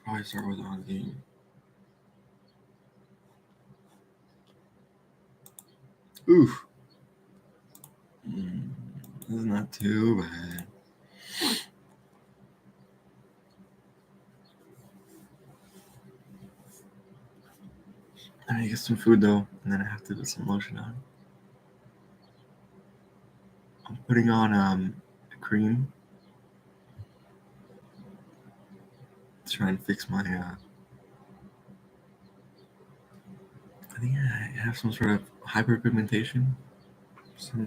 probably start with on game. Oof. This is not too bad. I need to get some food though, and then I have to put some lotion on. I'm putting on cream. Trying to fix my I think I have some sort of hyperpigmentation.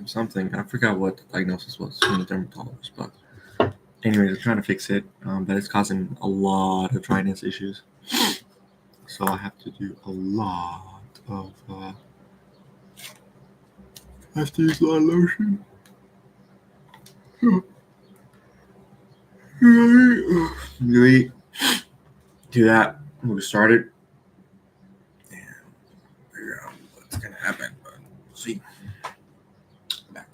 Something. I forgot what the diagnosis was from the dermatologist, but anyways, I'm trying to fix it. But it's causing a lot of dryness issues. So I have to do a lot of I have to use a lot of lotion. Really do that. We'll get started and figure out what's gonna happen. But we'll see. Back.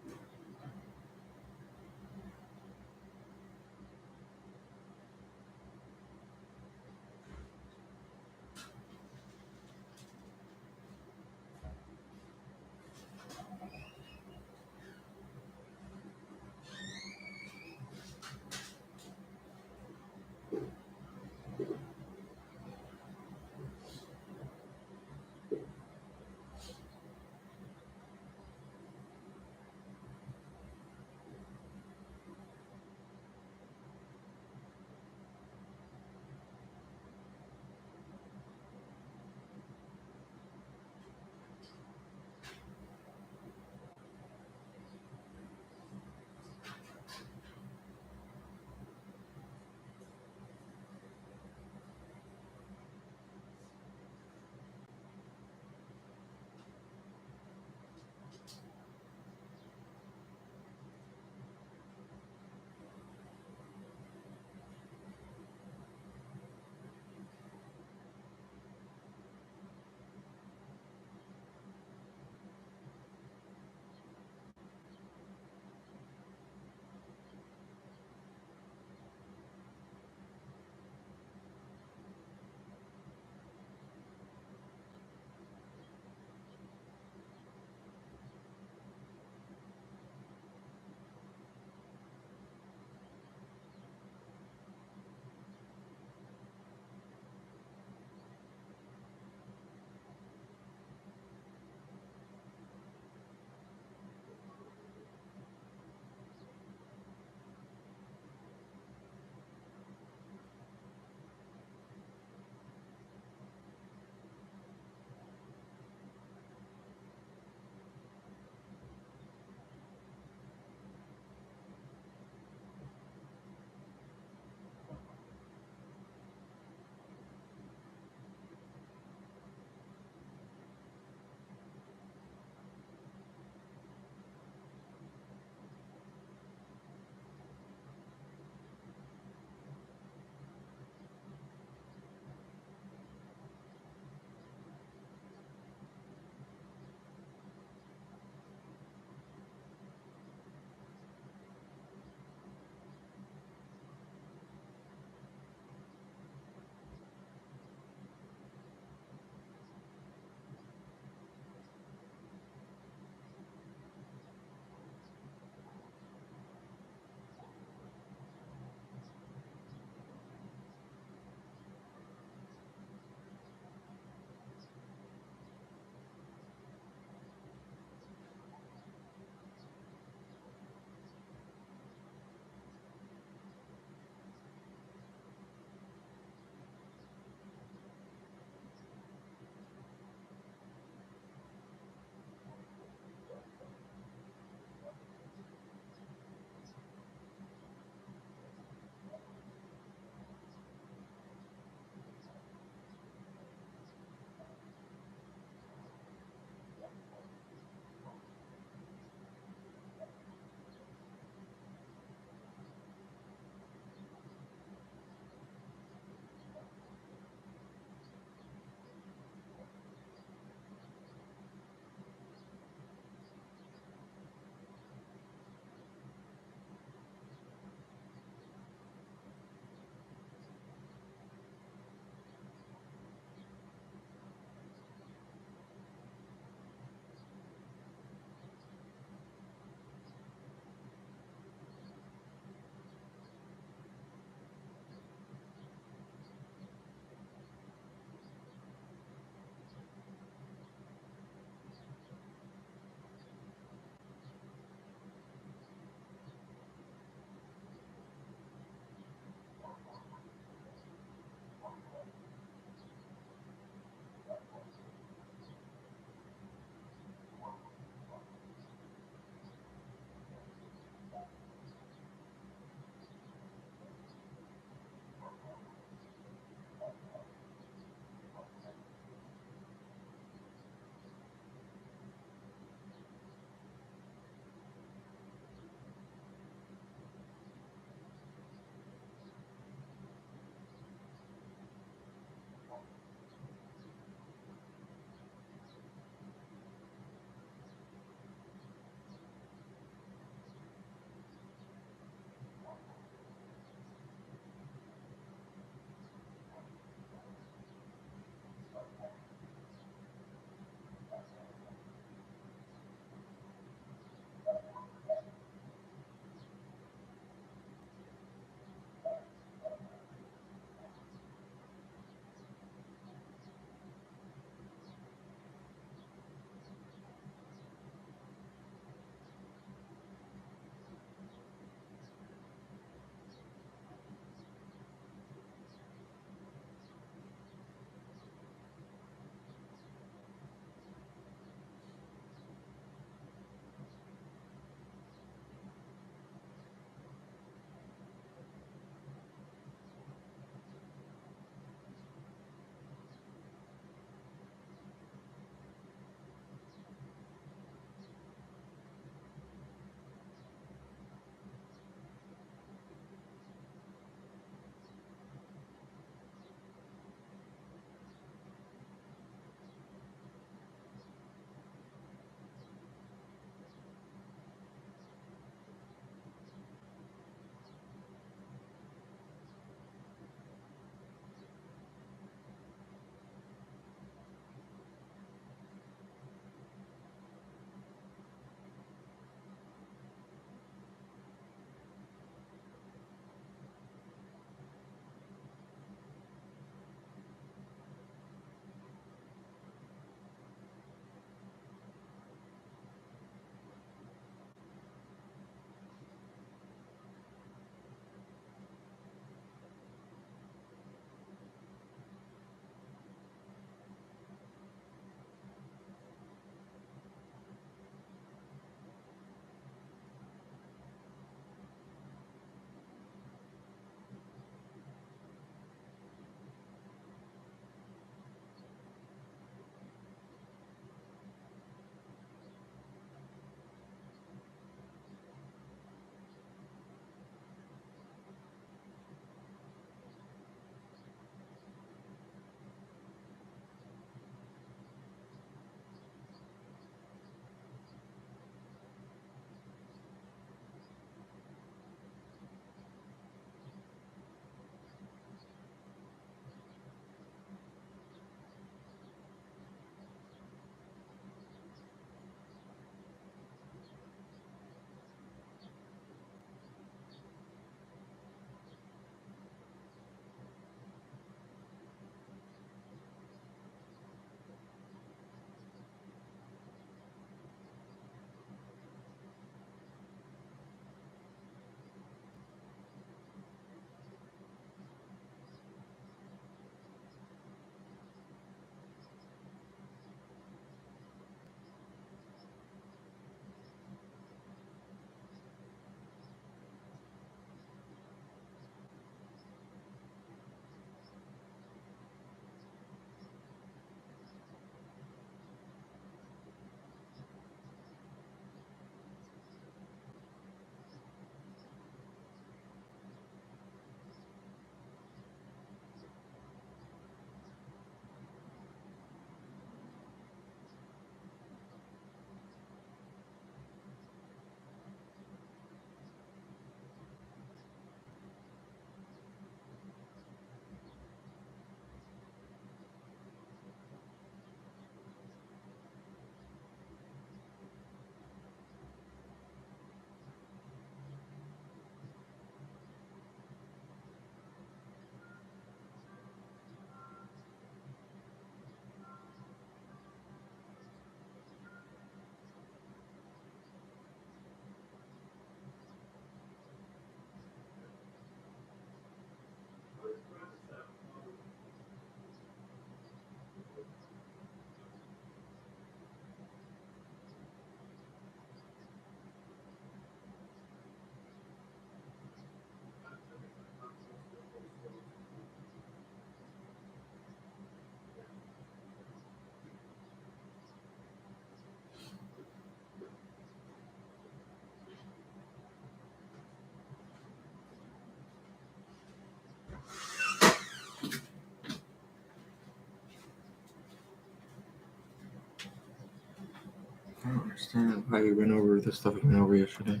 understand why we went over the stuff we went over yesterday.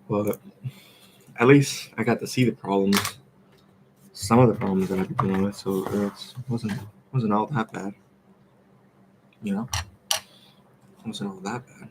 But at least I got to see the problems, some of the problems that I've been dealing with, so it wasn't all that bad. You know, it wasn't all that bad.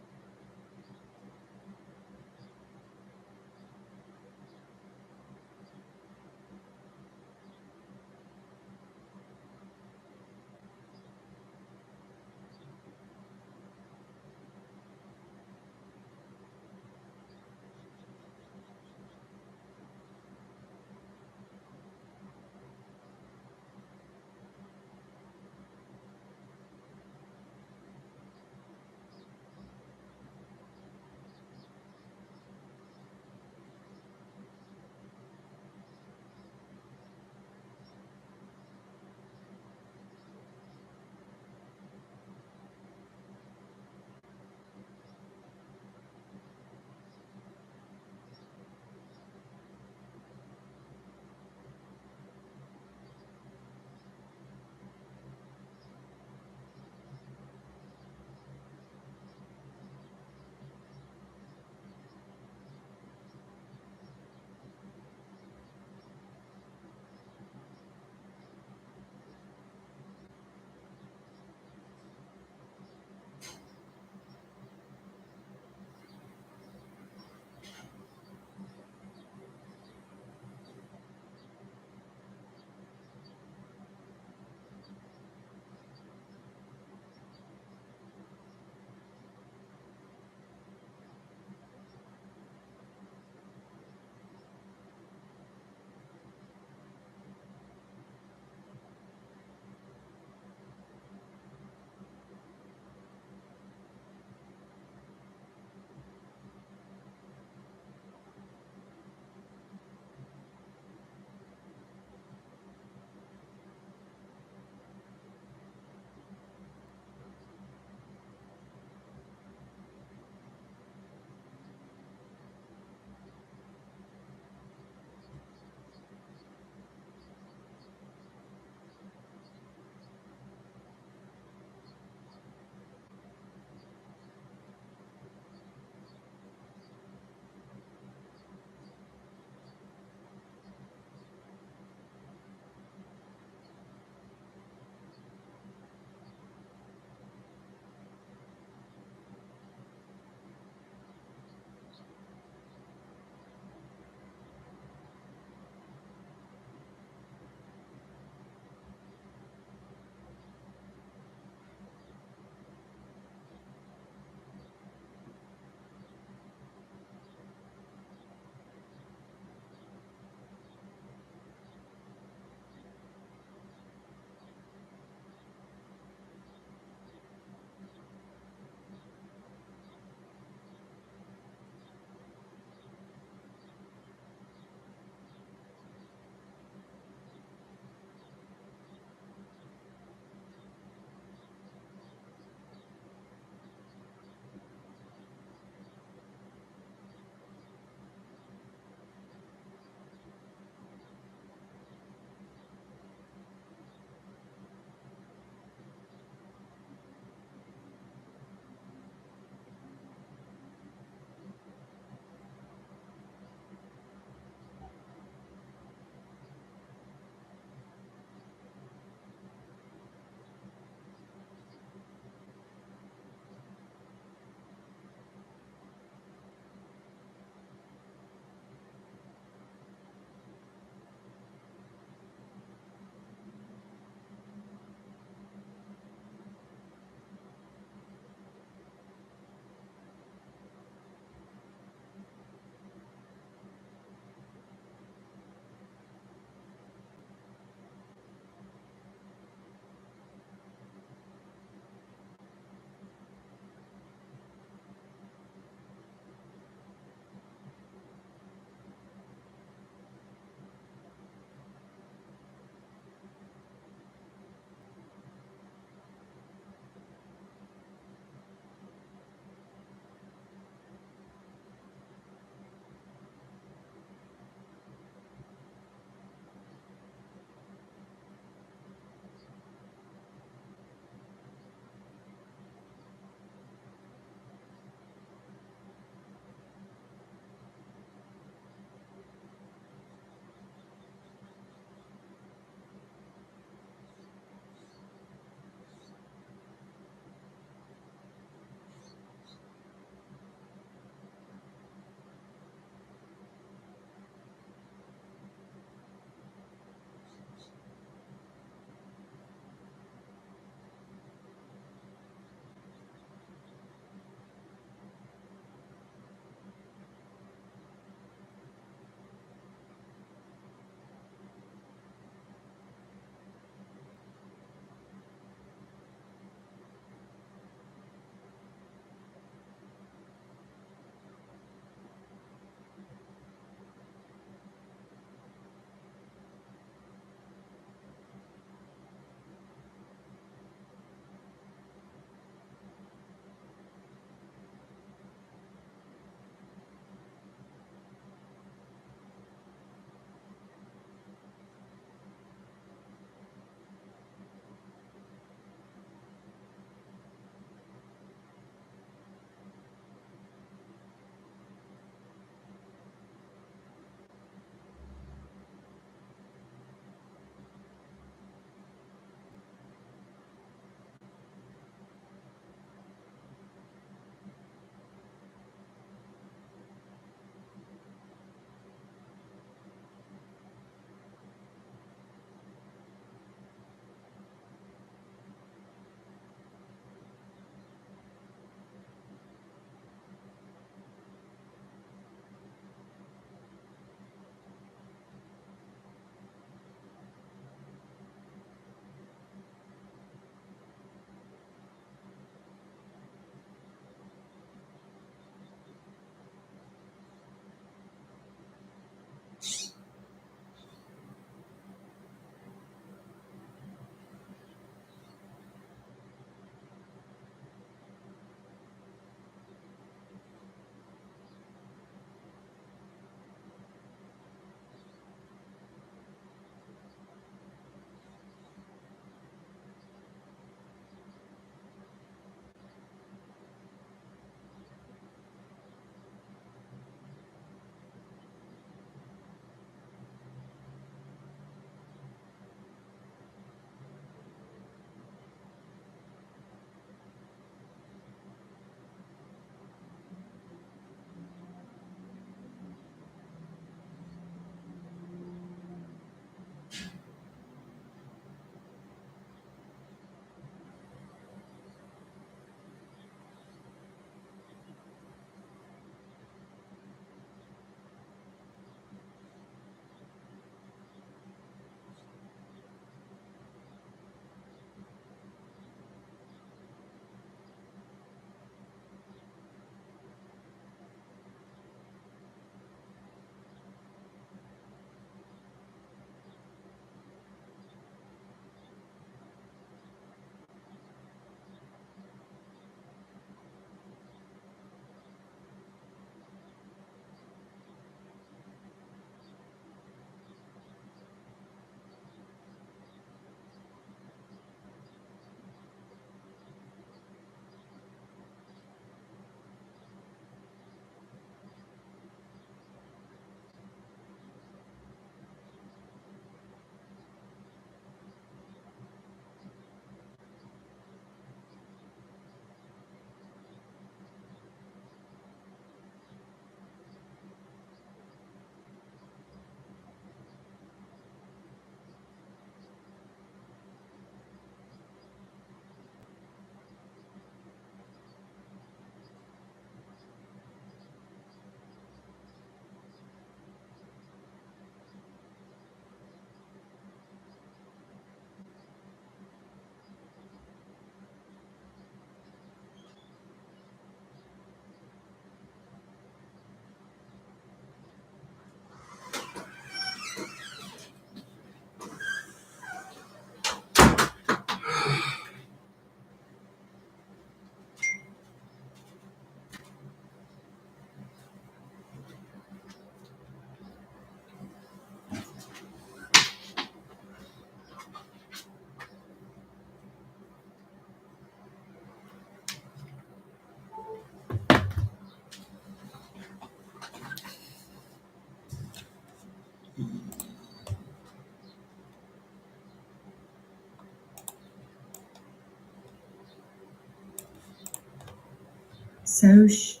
Soch.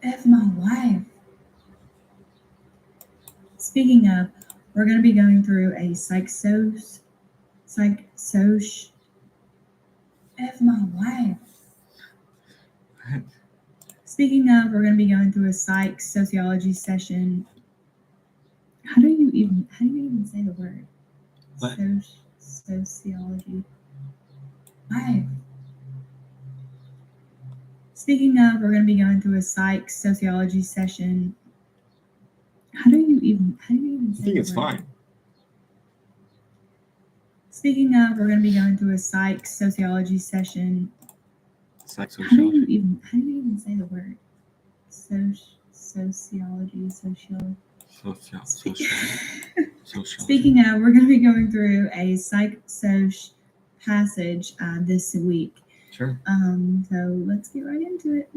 F my life. Speaking of, we're going to be going through a psych-soch. F my life. Speaking of, we're going to be going through a psych sociology session. How do you even say the word? What? Sociology. Life. Speaking of, we're going to be going through a psych sociology session. How do you even say I think the it's word? fine. Speaking of, we're going to be going through a psych sociology session. Psych How do sociology. you even say the word? Sociology. Sociology. Speaking of, we're going to be going through a psych-soc passage this week. Sure. So let's get right into it.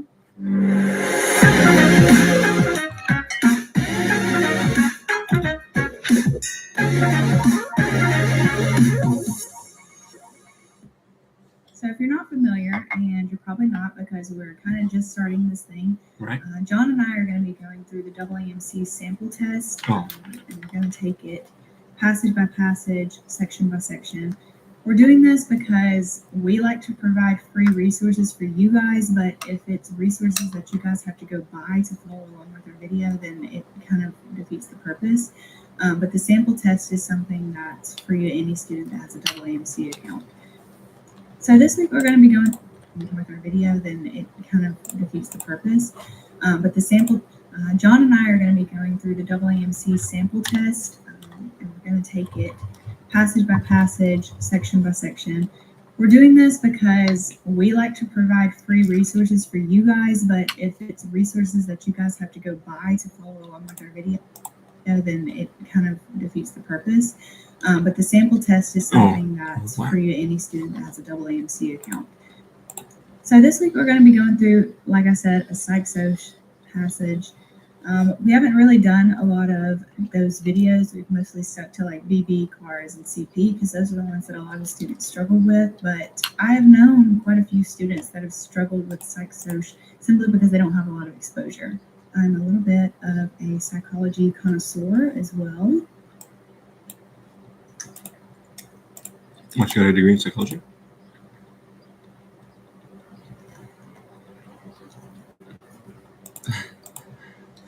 So if you're not familiar, and you're probably not because we're kind of just starting this thing, Right. John and I are going to be going through the AAMC sample test, Oh. and we're going to take it passage by passage, section by section. We're doing this because we like to provide free resources for you guys, but if it's resources that you guys have to go buy to follow along with our video, then it kind of defeats the purpose. But the sample test is something that's free to any student that has a AAMC account. So this week we're going to be going with our video, then it kind of defeats the purpose. But the sample, John and I are going to be going through the AAMC sample test, and we're going to take it passage by passage, section by section. We're doing this because we like to provide free resources for you guys, but if it's resources that you guys have to go buy to follow along with our video, then it kind of defeats the purpose. But the sample test is something that's free to any student that has a AAMC account. So this week we're going to be going through, like I said, a psych-soc passage. We haven't really done a lot of those videos. We've mostly stuck to like BB, CARS, and CP because those are the ones that a lot of students struggle with. But I have known quite a few students that have struggled with psych-soc simply because they don't have a lot of exposure. I'm a little bit of a psychology connoisseur as well. What, you got a degree in psychology? I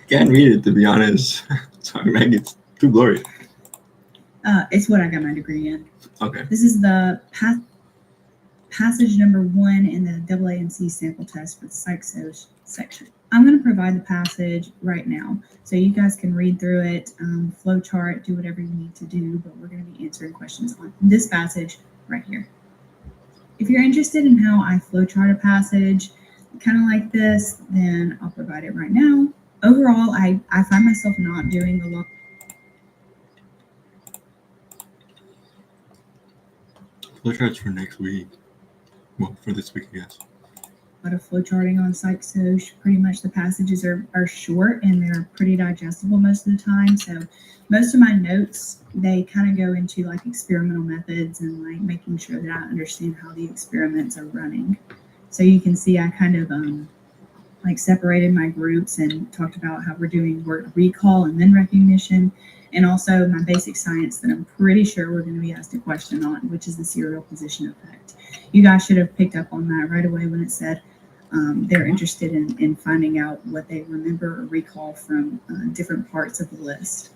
can't read it, to be honest. Sorry, Meg, it's too blurry. It's what I got my degree in. Okay. This is the passage number 1 in the AAMC sample test for the psych-soc section. I'm going to provide the passage right now, so you guys can read through it, flow chart, do whatever you need to do, but we're going to be answering questions on this passage right here. If you're interested in how I flow chart a passage, kind of like this, then I'll provide it right now. Overall, I find myself not doing a lot. Flow charts for next week. Well, for this week, I guess. A lot of flow charting on psych-soc. Pretty much the passages are short and they're pretty digestible most of the time. So most of my notes, they kind of go into like experimental methods and like making sure that I understand how the experiments are running. So you can see I kind of like separated my groups and talked about how we're doing word recall and then recognition, and also my basic science that I'm pretty sure we're going to be asked a question on, which is the serial position effect. You guys should have picked up on that right away when it said they're interested in finding out what they remember or recall from different parts of the list.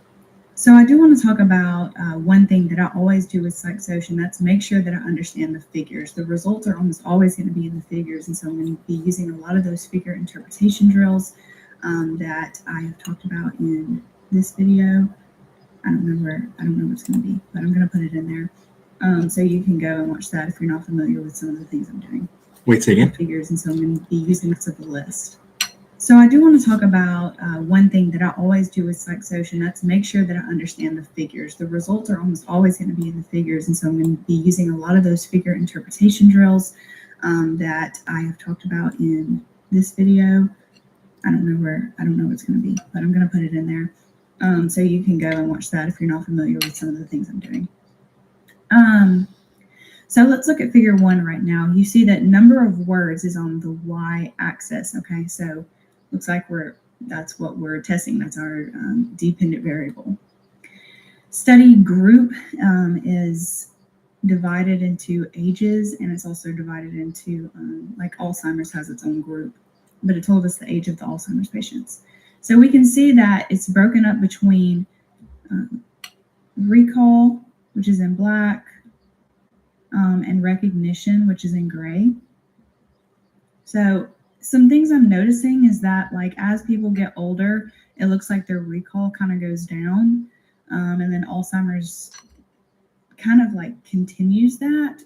So I do want to talk about one thing that I always do with psych-soc, and that's make sure that I understand the figures. The results are almost always going to be in the figures, and so I'm going to be using a lot of those figure interpretation drills that I have talked about in this video. I don't know what it's going to be, but I'm going to put it in there. So you can go and watch that if you're not familiar with some of the things I'm doing. Wait, say again? Figures, and so I'm going to be using this of the list. So I do want to talk about one thing that I always do with psych-soc, and that's make sure that I understand the figures. The results are almost always going to be in the figures, and so I'm going to be using a lot of those figure interpretation drills that I have talked about in this video. I don't know what it's going to be, but I'm going to put it in there. So you can go and watch that if you're not familiar with some of the things I'm doing. So let's look at figure 1 right now. You see that number of words is on the y-axis. Okay, so looks like that's what we're testing. That's our dependent variable. Study group is divided into ages, and it's also divided into like Alzheimer's has its own group, but it told us the age of the Alzheimer's patients. So we can see that it's broken up between recall, which is in black, and recognition, which is in gray. So some things I'm noticing is that like as people get older, it looks like their recall kind of goes down, and then Alzheimer's kind of like continues that.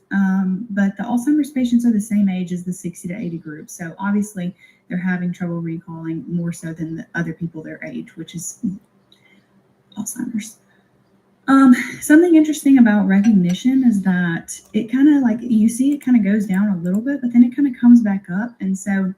But the Alzheimer's patients are the same age as the 60 to 80 group. So obviously they're having trouble recalling more so than the other people their age, which is Alzheimer's. Something interesting about recognition is that it kind of like, you see it kind of goes down a little bit, but then it kind of comes back up. And so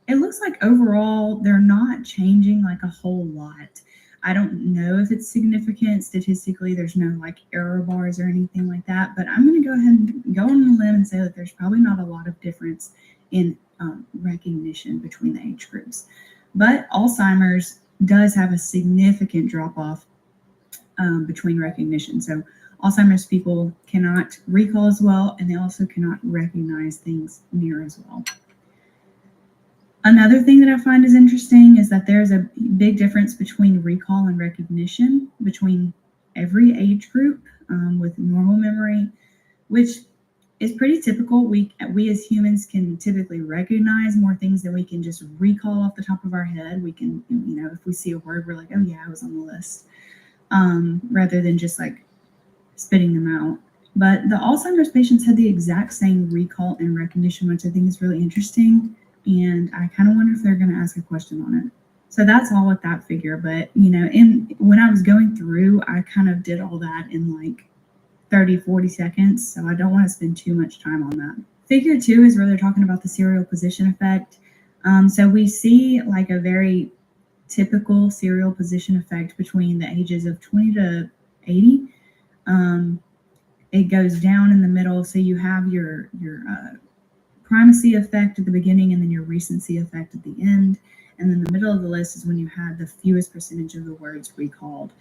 it looks like overall they're not changing like a whole lot. I don't know if it's significant statistically. There's no like error bars or anything like that, but I'm going to go ahead and go on a limb and say that there's probably not a lot of difference in recognition between the age groups. But Alzheimer's does have a significant drop off between recognition. So Alzheimer's people cannot recall as well, and they also cannot recognize things near as well. Another thing that I find is interesting is that there's a big difference between recall and recognition between every age group with normal memory, which is pretty typical. We as humans can typically recognize more things than we can just recall off the top of our head. We can, if we see a word, we're like, oh yeah, I was on the list. Rather than just like spitting them out. But the Alzheimer's patients had the exact same recall and recognition, which I think is really interesting. And I kind of wonder if they're going to ask a question on it. So that's all with that figure. But, when I was going through, I kind of did all that in like 30, 40 seconds. So I don't want to spend too much time on that. Figure 2 is where they're talking about the serial position effect. So we see like a very typical serial position effect between the ages of 20 to 80. It goes down in the middle, so you have your primacy effect at the beginning and then your recency effect at the end. And then the middle of the list is when you had the fewest percentage of the words recalled.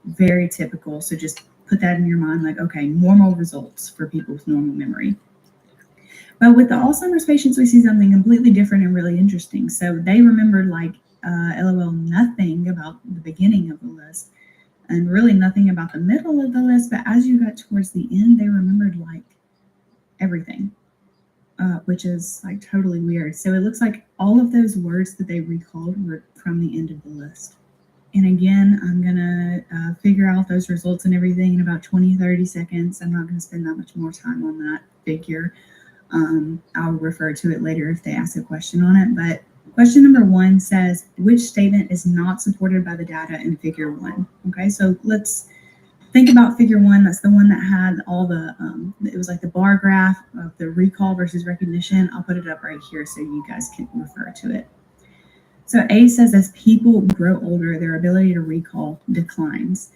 Very typical. So just put that in your mind like, okay, normal results for people with normal memory. But with the Alzheimer's patients, we see something completely different and really interesting. So they remembered like LOL nothing about the beginning of the list and really nothing about the middle of the list. But as you got towards the end, they remembered like everything, which is like totally weird. So it looks like all of those words that they recalled were from the end of the list. And again, I'm going to figure out those results and everything in about 20, 30 seconds. I'm not going to spend that much more time on that figure. I'll refer to it later if they ask a question on it. But question number 1 says, which statement is not supported by the data in figure 1? Okay, so let's think about figure 1. That's the one that had all the, it was like the bar graph of the recall versus recognition. I'll put it up right here so you guys can refer to it. So A says, as people grow older, their ability to recall declines.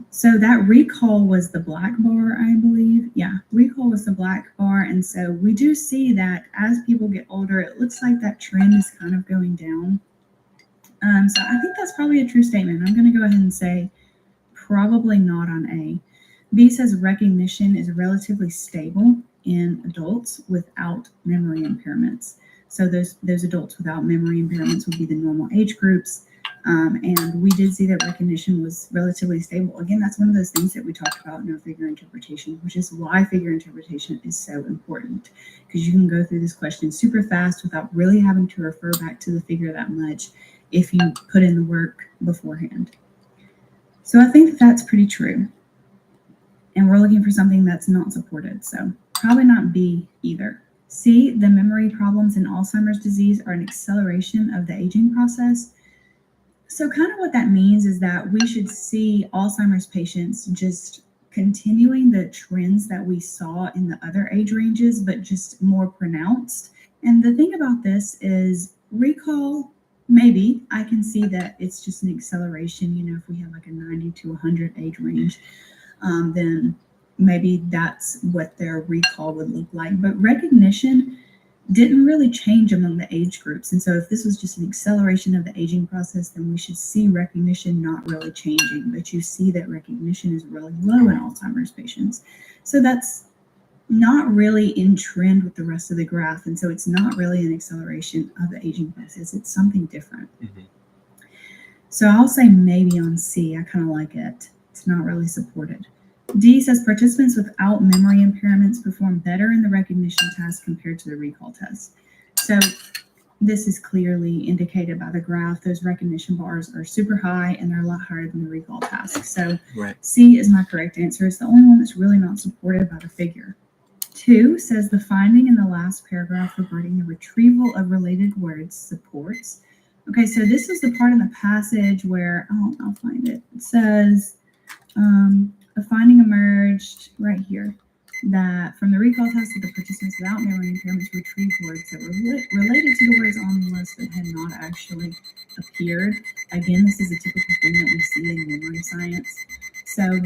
So that recall was the black bar, I believe. Yeah, recall was the black bar. And so we do see that as people get older, it looks like that trend is kind of going down. So I think that's probably a true statement. I'm going to go ahead and say probably not on A. B says recognition is relatively stable in adults without memory impairments. So those adults without memory impairments would be the normal age groups. And we did see that recognition was relatively stable. Again, that's one of those things that we talked about in our figure interpretation, which is why figure interpretation is so important, because you can go through this question super fast without really having to refer back to the figure that much if you put in the work beforehand. So I think that that's pretty true. And we're looking for something that's not supported. So probably not B either. C, the memory problems in Alzheimer's disease are an acceleration of the aging process. So kind of what that means is that we should see Alzheimer's patients just continuing the trends that we saw in the other age ranges, but just more pronounced. And the thing about this is recall, maybe I can see that it's just an acceleration. If we have like a 90 to 100 age range, then maybe that's what their recall would look like. But recognition didn't really change among the age groups. And so if this was just an acceleration of the aging process, then we should see recognition not really changing. But you see that recognition is really low in Alzheimer's patients. So that's not really in trend with the rest of the graph. And so it's not really an acceleration of the aging process. It's something different. Mm-hmm. So I'll say maybe on C. I kind of like it. It's not really supported. D says participants without memory impairments perform better in the recognition test compared to the recall test. So this is clearly indicated by the graph. Those recognition bars are super high and they're a lot higher than the recall task. So Right. C is my correct answer. It's the only one that's really not supported by the figure. 2 says the finding in the last paragraph regarding the retrieval of related words supports. Okay, so this is the part in the passage where, I'll find it. It says, a finding emerged right here that from the recall test of the participants without memory impairments retrieved words that were related to the words on the list but had not actually appeared. Again, this is a typical thing that we see in memory science. So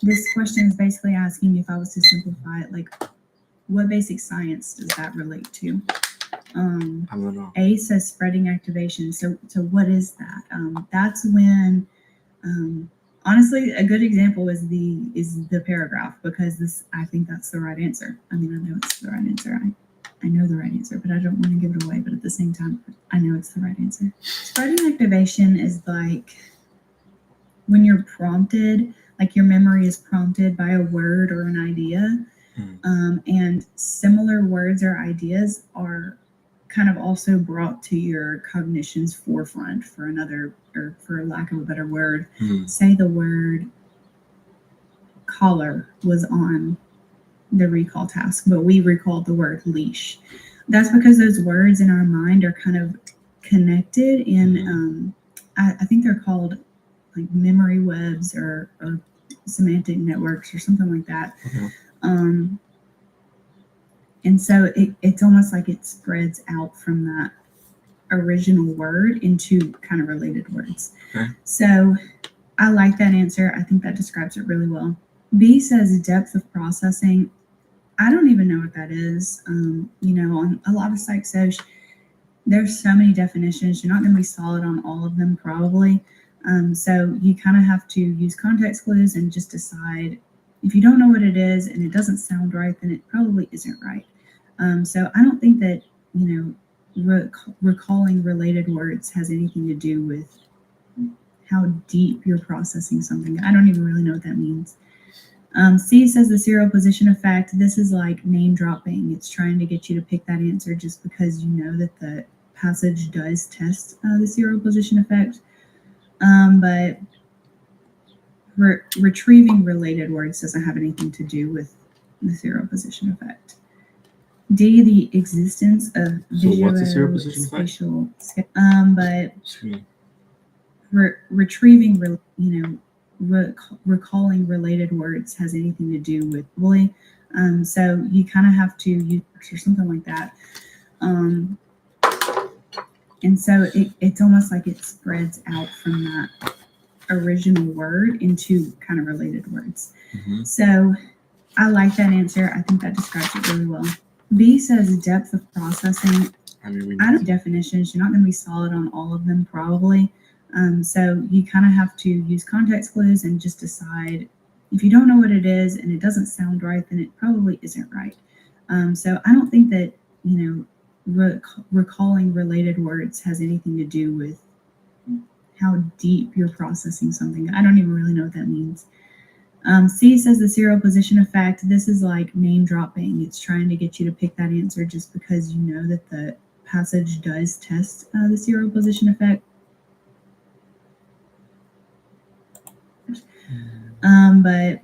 this question is basically asking, if I was to simplify it, like, what basic science does that relate to? I don't know. A says spreading activation. So what is that? That's when, honestly, a good example is the paragraph, because I think that's the right answer. I mean, I know it's the right answer. I know the right answer, but I don't want to give it away. But at the same time, I know it's the right answer. Spreading activation is like when you're prompted, like your memory is prompted by a word or an idea, and similar words or ideas are kind of also brought to your cognition's forefront, for another, or for lack of a better word. Say the word collar was on the recall task, but we recalled the word leash. That's because those words in our mind are kind of connected in, I think they're called like memory webs or semantic networks or something like that. And so it's almost like it spreads out from that original word into kind of related words. So I like that answer. I think that describes it really well. B says depth of processing. I don't even know what that is. On a lot of psych soc, there's so many definitions. You're not going to be solid on all of them probably. So you kind of have to use context clues and just decide. If you don't know what it is and it doesn't sound right, then it probably isn't right. So I don't think that, recalling related words has anything to do with how deep you're processing something. I don't even really know what that means. C says the serial position effect. This is like name dropping. It's trying to get you to pick that answer just because you know that the passage does test the serial position effect. But retrieving related words doesn't have anything to do with the serial position effect. D, the existence of what's the serial position effect? But retrieving, recalling related words has anything to do with bully. So you kind of have to use or something like that. And so it's almost like it spreads out from that original word into kind of related words. So I like that answer. I think that describes it really well. B says depth of processing. I don't definitions. You're not going to be solid on all of them probably. So you kind of have to use context clues and just decide. If you don't know what it is and it doesn't sound right, then it probably isn't right. So I don't think that, recalling related words has anything to do with how deep you're processing something. I don't even really know what that means. C says the serial position effect. This is like name dropping. It's trying to get you to pick that answer just because you know that the passage does test the serial position effect. But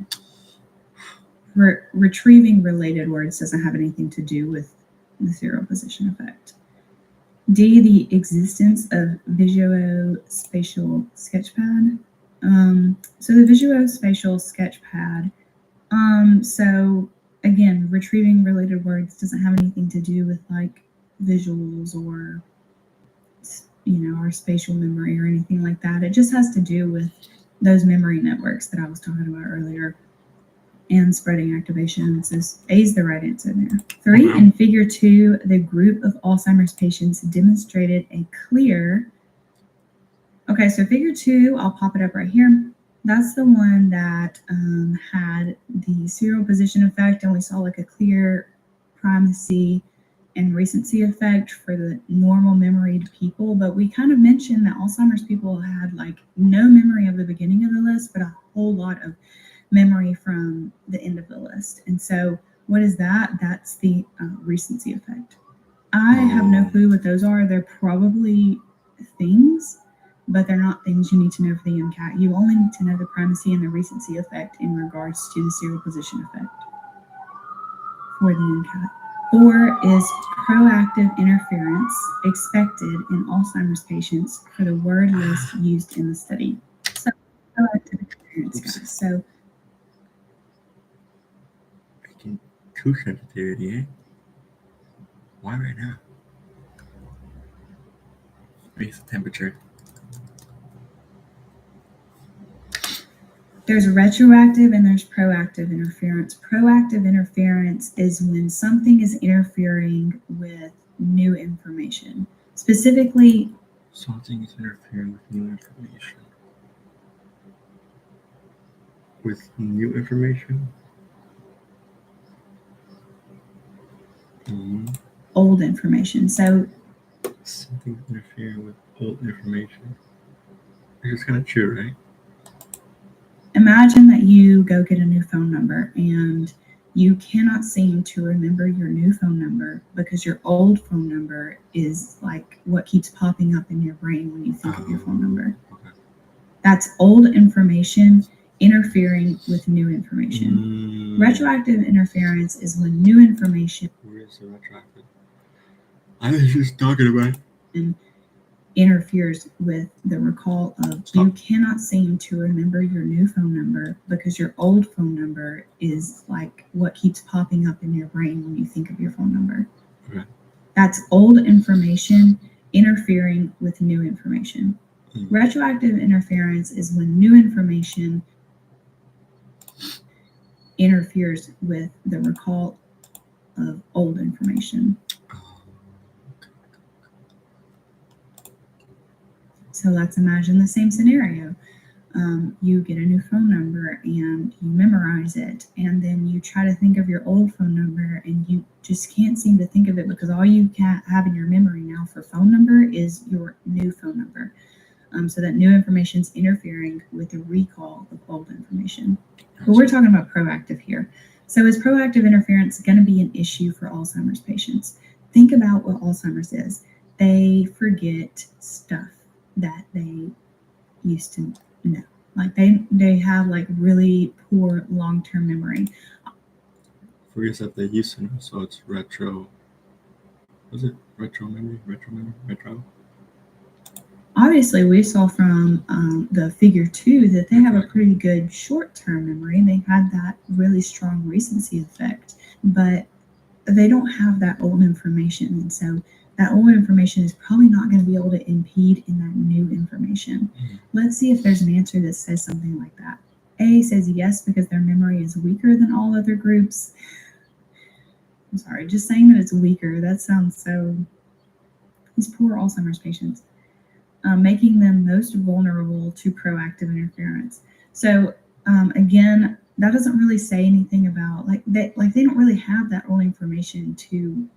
retrieving related words doesn't have anything to do with the serial position effect. D, the existence of visuospatial sketchpad. So the visuospatial sketchpad. So again, retrieving related words doesn't have anything to do with like visuals or, or spatial memory or anything like that. It just has to do with those memory networks that I was talking about earlier. and spreading activation. So A is the right answer there. 3, Okay. in figure 2, the group of Alzheimer's patients demonstrated a clear. Okay, so figure 2, I'll pop it up right here. That's the one that had the serial position effect, and we saw like a clear primacy and recency effect for the normal memoried people. But we kind of mentioned that Alzheimer's people had like no memory of the beginning of the list, but a whole lot of memory from the end of the list. And so, what is that? That's the recency effect. I have no clue what those are. They're probably things, but they're not things you need to know for the MCAT. You only need to know the primacy and the recency effect in regards to the serial position effect for the MCAT. 4 is proactive interference expected in Alzheimer's patients for the word list used in the study. So, proactive interference, guys. So, Making true sensitivity, eh? Why right now? Maybe it's the temperature. there's retroactive and there's proactive interference. Proactive interference is when something is interfering with new information. Specifically, Something is interfering with new information. With new information? old information. So Something's interfering with old information. It's just kind of true, right? imagine that you go get a new phone number and you cannot seem to remember your new phone number because your old phone number is like what keeps popping up in your brain when you think of your phone number. Okay. That's old information interfering with new information. Retroactive interference is when new information. Where is the retroactive? I was just talking about. Interferes with the recall of you cannot seem to remember your new phone number because your old phone number is like what keeps popping up in your brain when you think of your phone number. Okay. That's old information interfering with new information. Retroactive interference is when new information interferes with the recall of old information. So let's imagine the same scenario. You get a new phone number and you memorize it, and then you try to think of your old phone number and you just can't seem to think of it because all you can have in your memory now for phone number is your new phone number. So that new information is interfering with the recall of old information. But we're talking about proactive here. So is proactive interference going to be an issue for Alzheimer's patients? Think about what Alzheimer's is. They forget stuff that they used to know. Like they have like really poor long-term memory. Forget that they used to know, so it's retro. Was it retro memory? Retro? Obviously, we saw from the figure 2 that they have a pretty good short-term memory. They had that really strong recency effect, but they don't have that old information. And so that old information is probably not going to be able to impede in that new information. Let's see if there's an answer that says something like that. A says yes because their memory is weaker than all other groups. I'm sorry, just saying that it's weaker, that sounds so. These poor Alzheimer's patients. Making them most vulnerable to proactive interference. So again, that doesn't really say anything about they don't really have that old information to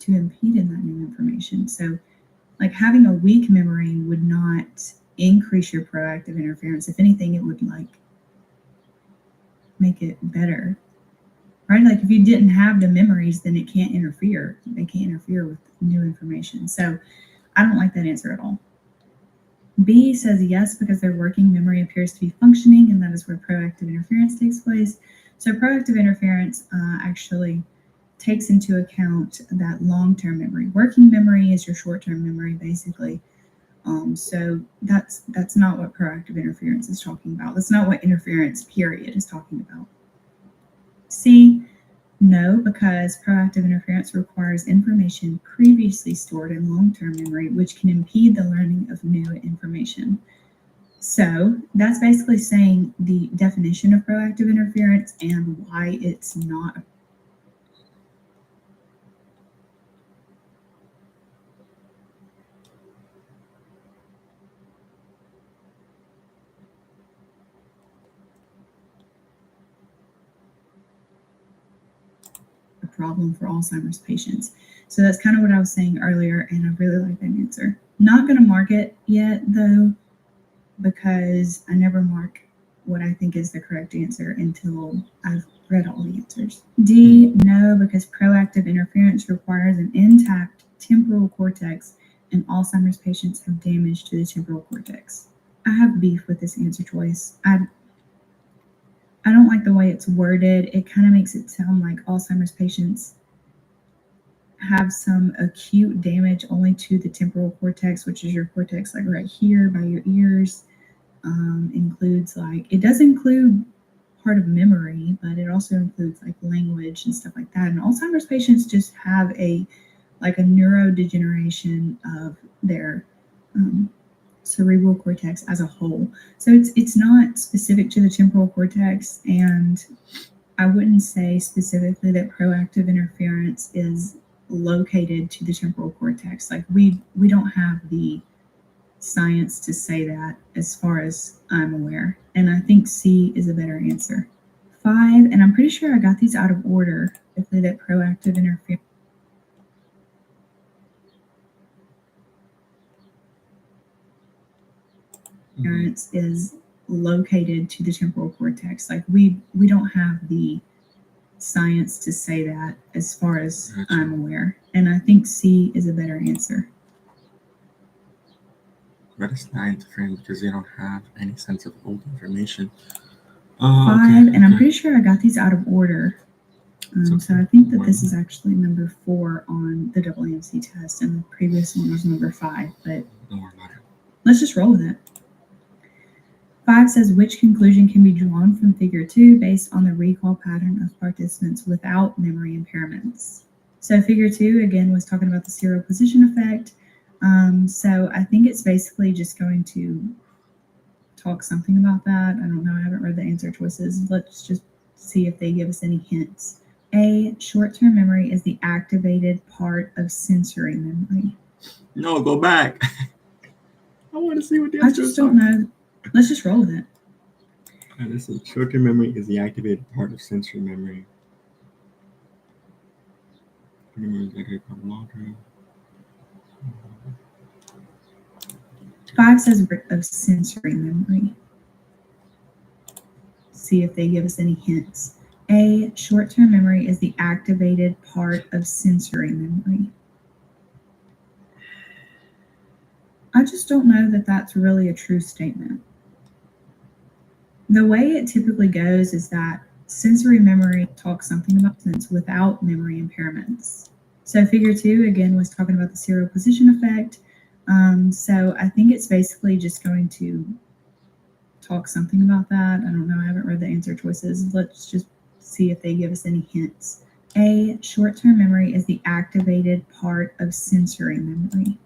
impede in that new information. So like having a weak memory would not increase your proactive interference. If anything, it would like make it better, right? Like if you didn't have the memories, then it can't interfere. They can't interfere with new information. So I don't like that answer at all. B says yes because their working memory appears to be functioning, and that is where proactive interference takes place. So proactive interference actually takes into account that long-term memory. Working memory is your short-term memory, basically. So that's not what proactive interference is talking about. That's not what interference period is talking about. C, no, because proactive interference requires information previously stored in long-term memory, which can impede the learning of new information. So that's basically saying the definition of proactive interference and why it's not a problem for Alzheimer's patients. So that's kind of what I was saying earlier, and I really like that answer. Not going to mark it yet, though, because I never mark what I think is the correct answer until I've read all the answers. D, no, because proactive interference requires an intact temporal cortex, and Alzheimer's patients have damage to the temporal cortex. I have beef with this answer choice. I don't like the way it's worded. It kind of makes it sound like Alzheimer's patients have some acute damage only to the temporal cortex, which is your cortex like right here by your ears. Includes like, it does include part of memory, but it also includes like language and stuff like that. And Alzheimer's patients just have a neurodegeneration of their cerebral cortex as a whole. So it's not specific to the temporal cortex, and I wouldn't say specifically that proactive interference is located to the temporal cortex. Like we don't have the science to say that as far as I'm aware. And I think C is a better answer. 5, and I'm pretty sure I got these out of order, specifically that proactive interference is located to the temporal cortex. Like we don't have the science to say that as far as I'm aware. And I think C is a better answer. That is not interference because you don't have any sense of old information. 5, and I'm pretty sure I got these out of order. So I think that this is actually number 4 on the AAMC test, and the previous one was number 5, but don't worry about it. Let's just roll with it. 5 says, which conclusion can be drawn from figure 2 based on the recall pattern of participants without memory impairments? So figure 2, again, was talking about the serial position effect. So I think it's basically just going to talk something about that. I don't know. I haven't read the answer choices. Let's just see if they give us any hints. A, short-term memory is the activated part of sensory memory. No, go back. I want to see what the answer is. I just don't know. Let's just roll with it. This is short-term memory is the activated part of sensory memory. Five says of sensory memory. See if they give us any hints. A, short-term memory is the activated part of sensory memory. I just don't know that that's really a true statement. The way it typically goes is that sensory memory talks something about sense without memory impairments. So figure 2, again, was talking about the serial position effect. So I think it's basically just going to talk something about that. I don't know. I haven't read the answer choices. Let's just see if they give us any hints. A, short-term memory is the activated part of sensory memory.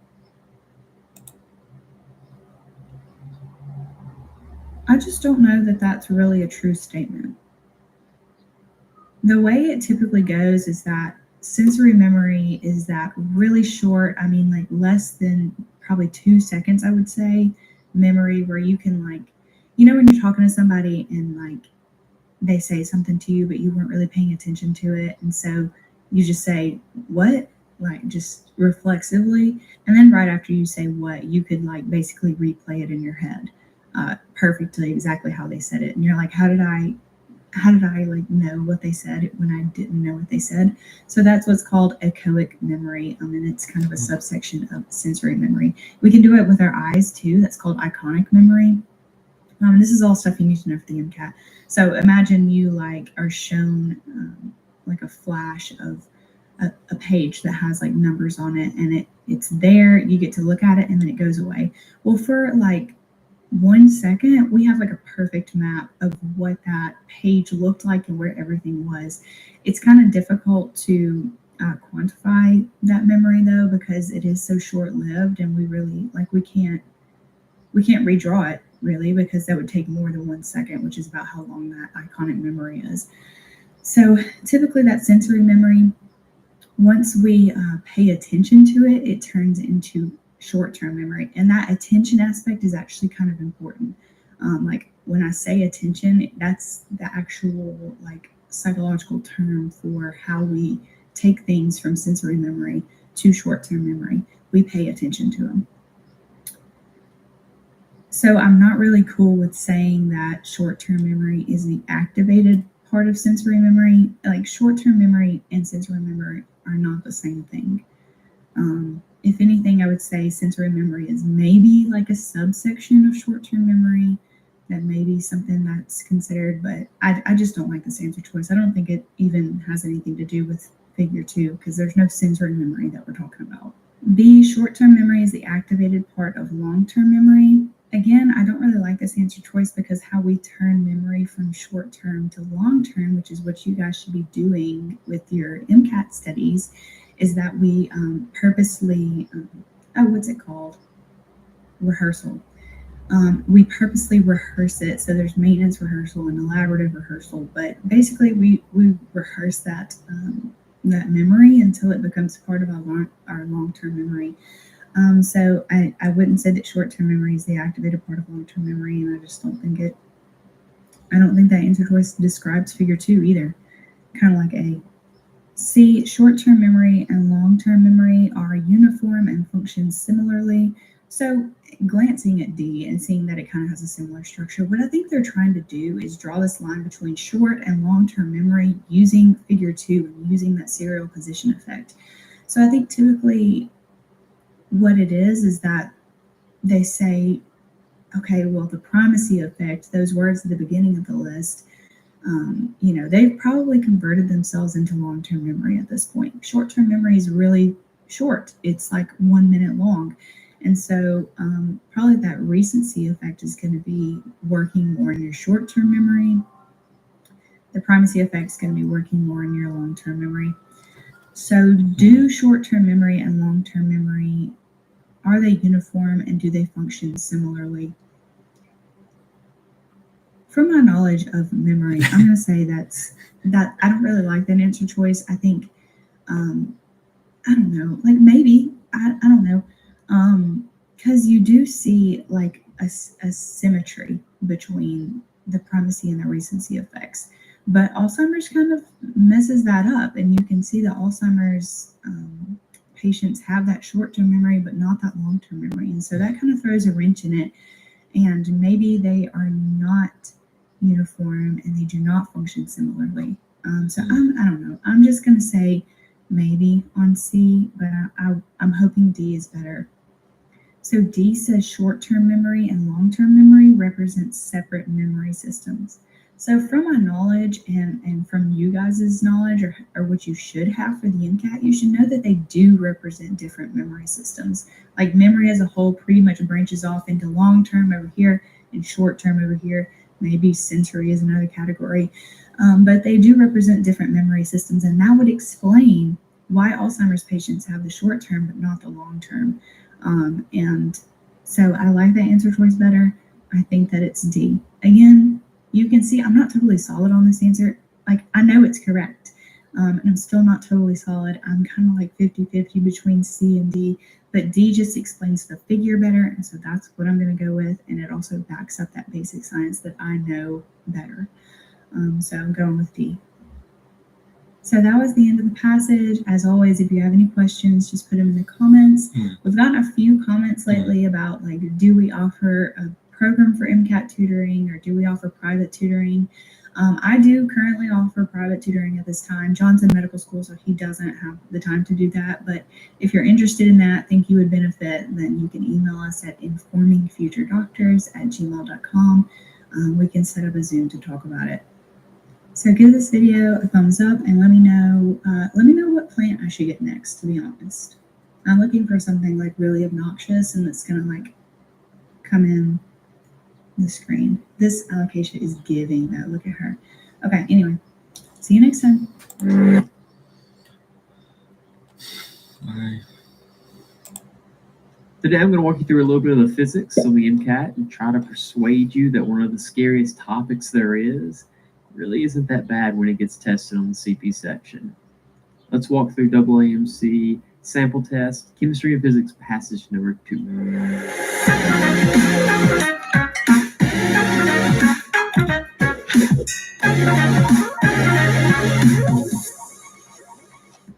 I just don't know that that's really a true statement. The way it typically goes is that sensory memory is that really short, I mean like less than probably 2 seconds, I would say, memory where you can like, you know when you're talking to somebody and like they say something to you but you weren't really paying attention to it, and so you just say, what? Like just reflexively, and then right after you say what, you could like basically replay it in your head perfectly exactly how they said it, and you're like, how did I like know what they said when I didn't know what they said? So that's what's called echoic memory, and it's kind of a subsection of sensory memory. We can do it with our eyes too. That's called iconic memory. This is all stuff you need to know for the MCAT. So imagine you like are shown like a flash of a page that has like numbers on it, and it's there. You get to look at it, and then it goes away. Well, for like 1 second, we have like a perfect map of what that page looked like and where everything was. It's kind of difficult to quantify that memory though, because it is so short-lived, and we really like we can't redraw it. really, because that would take more than 1 second, which is about how long that iconic memory is. So typically that sensory memory, once we pay attention to it, it turns into short-term memory. And that attention aspect is actually kind of important. Like when I say attention, that's the actual like psychological term for how we take things from sensory memory to short-term memory. We pay attention to them. So I'm not really cool with saying that short-term memory is the activated part of sensory memory. Like short-term memory and sensory memory are not the same thing. If anything, I would say sensory memory is maybe like a subsection of short-term memory. That may be something that's considered, but I just don't like this answer choice. I don't think it even has anything to do with figure 2 because there's no sensory memory that we're talking about. B, short-term memory is the activated part of long-term memory. Again, I don't really like this answer choice because how we turn memory from short-term to long-term, which is what you guys should be doing with your MCAT studies, is that we purposely, what's it called? Rehearsal. We purposely rehearse it. So there's maintenance rehearsal and elaborative rehearsal, but basically we rehearse that that memory until it becomes part of our long-term memory. So I wouldn't say that short-term memory is the activated part of long-term memory, and I just don't think that answer choice describes figure 2 either. Kind of like A. C, short-term memory and long-term memory are uniform and function similarly. So glancing at D and seeing that it kind of has a similar structure, what I think they're trying to do is draw this line between short and long-term memory using figure 2 and using that serial position effect. So I think typically what it is that they say, okay, well, the primacy effect, those words at the beginning of the list, they've probably converted themselves into long-term memory at this point. Short-term memory is really short. It's like 1 minute long. And so probably that recency effect is going to be working more in your short-term memory. The primacy effect is going to be working more in your long-term memory. So do short-term memory and long-term memory, are they uniform and do they function similarly? From my knowledge of memory, I'm going to say that I don't really like that answer choice. I think, I don't know, like maybe, I don't know, because you do see like a symmetry between the primacy and the recency effects. But Alzheimer's kind of messes that up, and you can see that Alzheimer's patients have that short-term memory, but not that long-term memory. And so that kind of throws a wrench in it. And maybe they are not uniform and they do not function similarly. So I don't know. I'm just going to say maybe on C, but I'm hoping D is better. So D says short-term memory and long-term memory represent separate memory systems. So from my knowledge and from you guys' knowledge or what you should have for the MCAT, you should know that they do represent different memory systems. Like memory as a whole pretty much branches off into long-term over here and short-term over here. Maybe sensory is another category. But they do represent different memory systems, and that would explain why Alzheimer's patients have the short-term but not the long-term. And so I like that answer choice better. I think that it's D. Again, you can see I'm not totally solid on this answer. Like, I know it's correct, and I'm still not totally solid. I'm kind of like 50-50 between C and D, but D just explains the figure better, and so that's what I'm going to go with, and it also backs up that basic science that I know better. So I'm going with D. So that was the end of the passage. As always, if you have any questions, just put them in the comments. We've gotten a few comments lately about, like, do we offer a program for MCAT tutoring or do we offer private tutoring? I do currently offer private tutoring at this time. John's in medical school, so he doesn't have the time to do that. But if you're interested in that, think you would benefit, then you can email us at informingfuturedoctors@gmail.com. We can set up a Zoom to talk about it. So give this video a thumbs up and let me know what plant I should get next, to be honest. I'm looking for something like really obnoxious and that's gonna like come in the screen. This allocation is giving though. Look at her. Okay, anyway. See you next time. Bye. Today I'm going to walk you through a little bit of the physics of the MCAT and try to persuade you that one of the scariest topics there is really isn't that bad when it gets tested on the CP section. Let's walk through AAMC sample test, chemistry and physics passage number 2.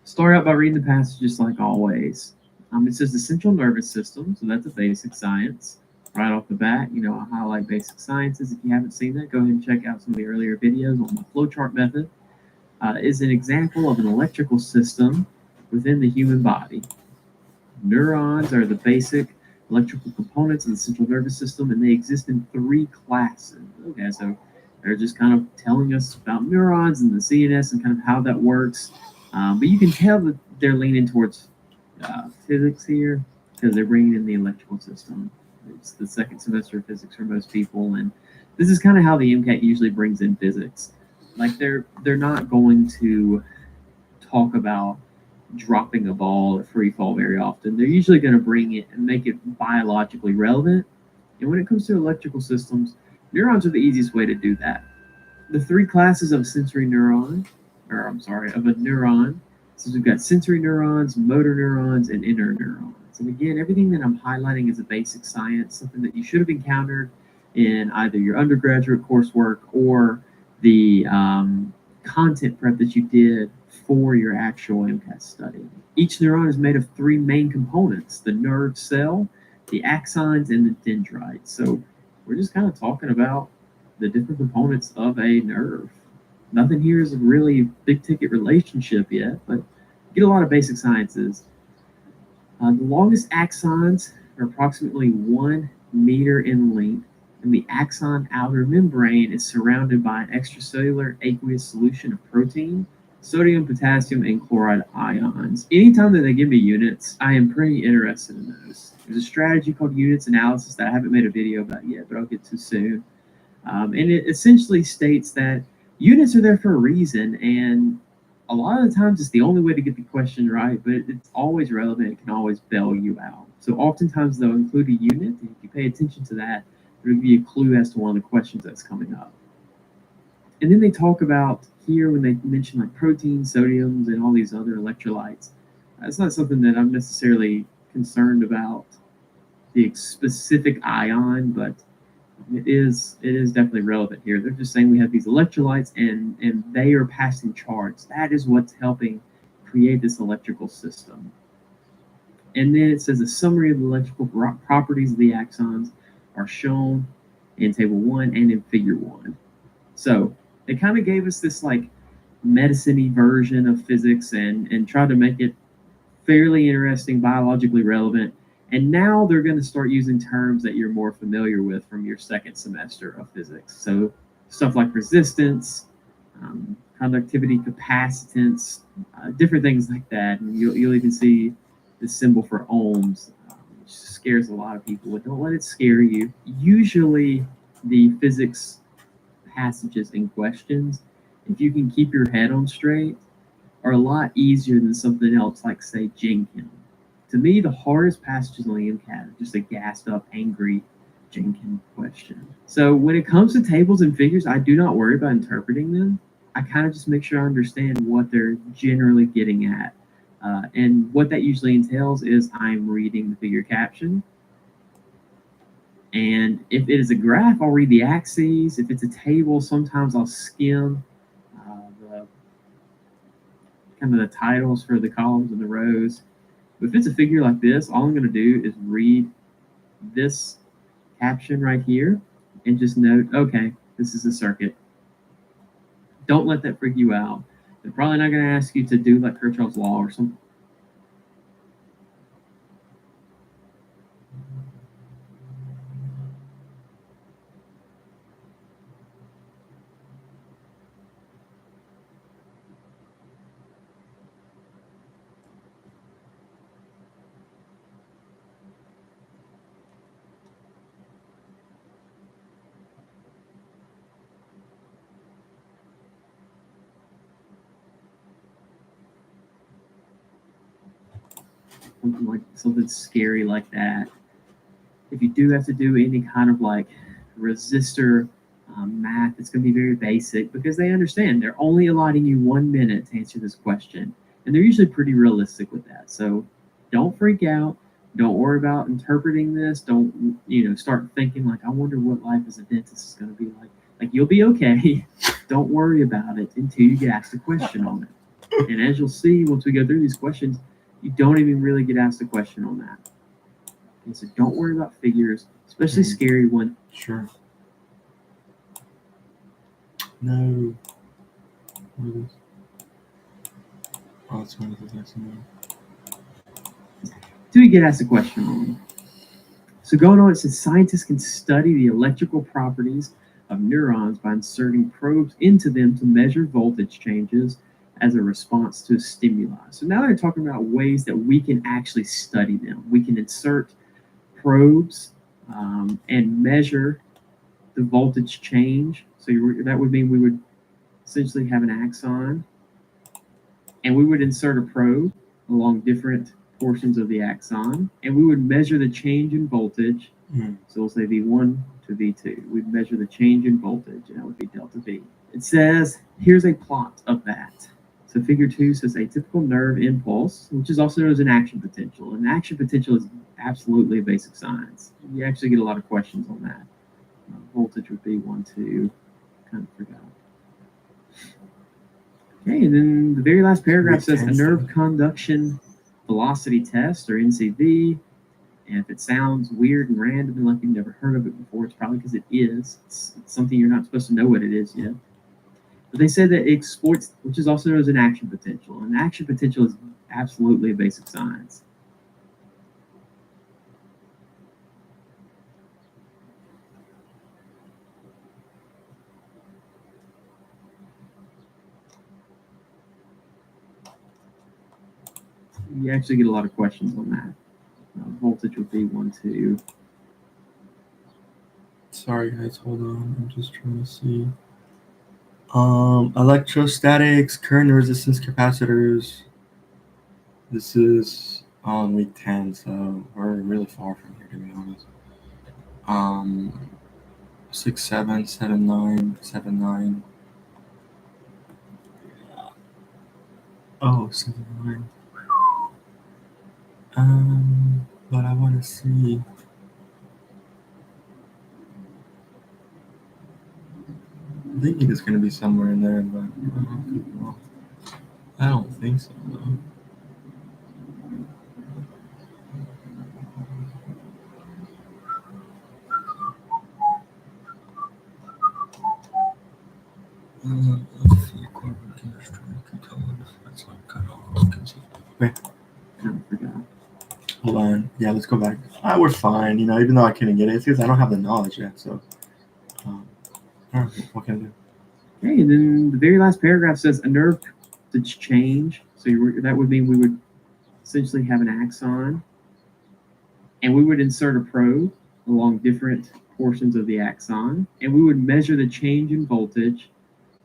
Start out by reading the passage just like always. It says the central nervous system, so that's a basic science. Right off the bat, I highlight basic sciences. If you haven't seen that, go ahead and check out some of the earlier videos on the flowchart method. Is an example of an electrical system within the human body. Neurons are the basic electrical components of the central nervous system, and they exist in 3 classes. Okay, so they're just kind of telling us about neurons and the CNS and kind of how that works. But you can tell that they're leaning towards physics here because they're bringing in the electrical system. It's the second semester of physics for most people, and this is kind of how the MCAT usually brings in physics. Like they're not going to talk about dropping a ball at free fall very often. They're usually going to bring it and make it biologically relevant. And when it comes to electrical systems, neurons are the easiest way to do that. The 3 classes of a sensory neuron, of a neuron. So we've got sensory neurons, motor neurons, and inner neurons. And again, everything that I'm highlighting is a basic science, something that you should have encountered in either your undergraduate coursework or the content prep that you did for your actual MCAT study. Each neuron is made of 3 main components: the nerve cell, the axons, and the dendrites. So we're just kind of talking about the different components of a nerve. Nothing here is a really big ticket relationship yet, but get a lot of basic sciences. The longest axons are approximately 1 meter in length, and the axon outer membrane is surrounded by an extracellular aqueous solution of protein, sodium, potassium, and chloride ions. Anytime that they give me units, I am pretty interested in those. There's a strategy called units analysis that I haven't made a video about yet, but I'll get to soon. And it essentially states that units are there for a reason, and a lot of the times it's the only way to get the question right, but it's always relevant. It can always bail you out. So oftentimes they'll include a unit, and if you pay attention to that, it'll give you a clue as to one of the questions that's coming up. And then they talk about here when they mention like proteins, sodiums, and all these other electrolytes. It's not something that I'm necessarily concerned about the specific ion, but it is definitely relevant here. They're just saying we have these electrolytes and they are passing charge. That is what's helping create this electrical system. And then it says a summary of the electrical properties of the axons are shown in table 1 and in figure 1. So they kind of gave us this like medicine-y version of physics and tried to make it fairly interesting, biologically relevant. And now they're going to start using terms that you're more familiar with from your second semester of physics. So stuff like resistance, conductivity, capacitance, different things like that. And you'll even see the symbol for ohms, which scares a lot of people. But don't let it scare you. Usually the physics passages and questions, if you can keep your head on straight, are a lot easier than something else like, say, Jenkins. To me, the hardest passages on the MCAT are just a gassed up, angry Jenkins question. So when it comes to tables and figures, I do not worry about interpreting them. I kind of just make sure I understand what they're generally getting at. And what that usually entails is I'm reading the figure caption. And if it is a graph, I'll read the axes. If it's a table, sometimes I'll skim the kind of the titles for the columns and the rows. If it's a figure like this, all I'm going to do is read this caption right here and just note, okay, this is a circuit. Don't let that freak you out. They're probably not going to ask you to do like Kirchhoff's law or something. something scary like that. If you do have to do any kind of like resistor math, it's going to be very basic because they understand they're only allotting you 1 minute to answer this question, and they're usually pretty realistic with that. So don't freak out. Don't worry about interpreting this. Don't start thinking like, I wonder what life as a dentist is going to be like. Like, you'll be okay. Don't worry about it until you get asked a question on it. And as you'll see, once we go through these questions, you don't even really get asked a question on that. And so don't worry about figures, especially scary one. Sure. No. What is this? Oh, it's one of the next one. Do you get asked a question on? So going on, it says scientists can study the electrical properties of neurons by inserting probes into them to measure voltage changes as a response to a stimuli. So now they're talking about ways that we can actually study them. We can insert probes and measure the voltage change. So that would mean we would essentially have an axon, and we would insert a probe along different portions of the axon, and we would measure the change in voltage. So we'll say V1 to V2. We'd measure the change in voltage, and that would be delta V. It says, here's a plot of that. So figure 2 says atypical nerve impulse, which is also known as an action potential. And action potential is absolutely a basic science. You actually get a lot of questions on that. Voltage would be 1, 2, kind of forgot. Okay, and then the very last paragraph says a nerve conduction velocity test, or NCV. And if it sounds weird and random and like you've never heard of it before, it's probably because it is. It's something you're not supposed to know what it is yet. But they said that it exploits, which is also known as an action potential. And action potential is absolutely a basic science. You actually get a lot of questions on that. Voltage would be 1, 2. Sorry guys, hold on. I'm just trying to see. Electrostatics, current resistance capacitors. This is on week 10, so we're really far from here, to be honest. 6, 7, 7, 9, 7, 9. Oh, 7, 9. But I want to see. I think it's going to be somewhere in there, but I don't think so, though. Hold on. Yeah, let's go back. We're fine, even though I couldn't get it. It's because I don't have the knowledge yet, so. What can I do? Okay, and then the very last paragraph says a nerve voltage change. So that would mean we would essentially have an axon, and we would insert a probe along different portions of the axon, and we would measure the change in voltage.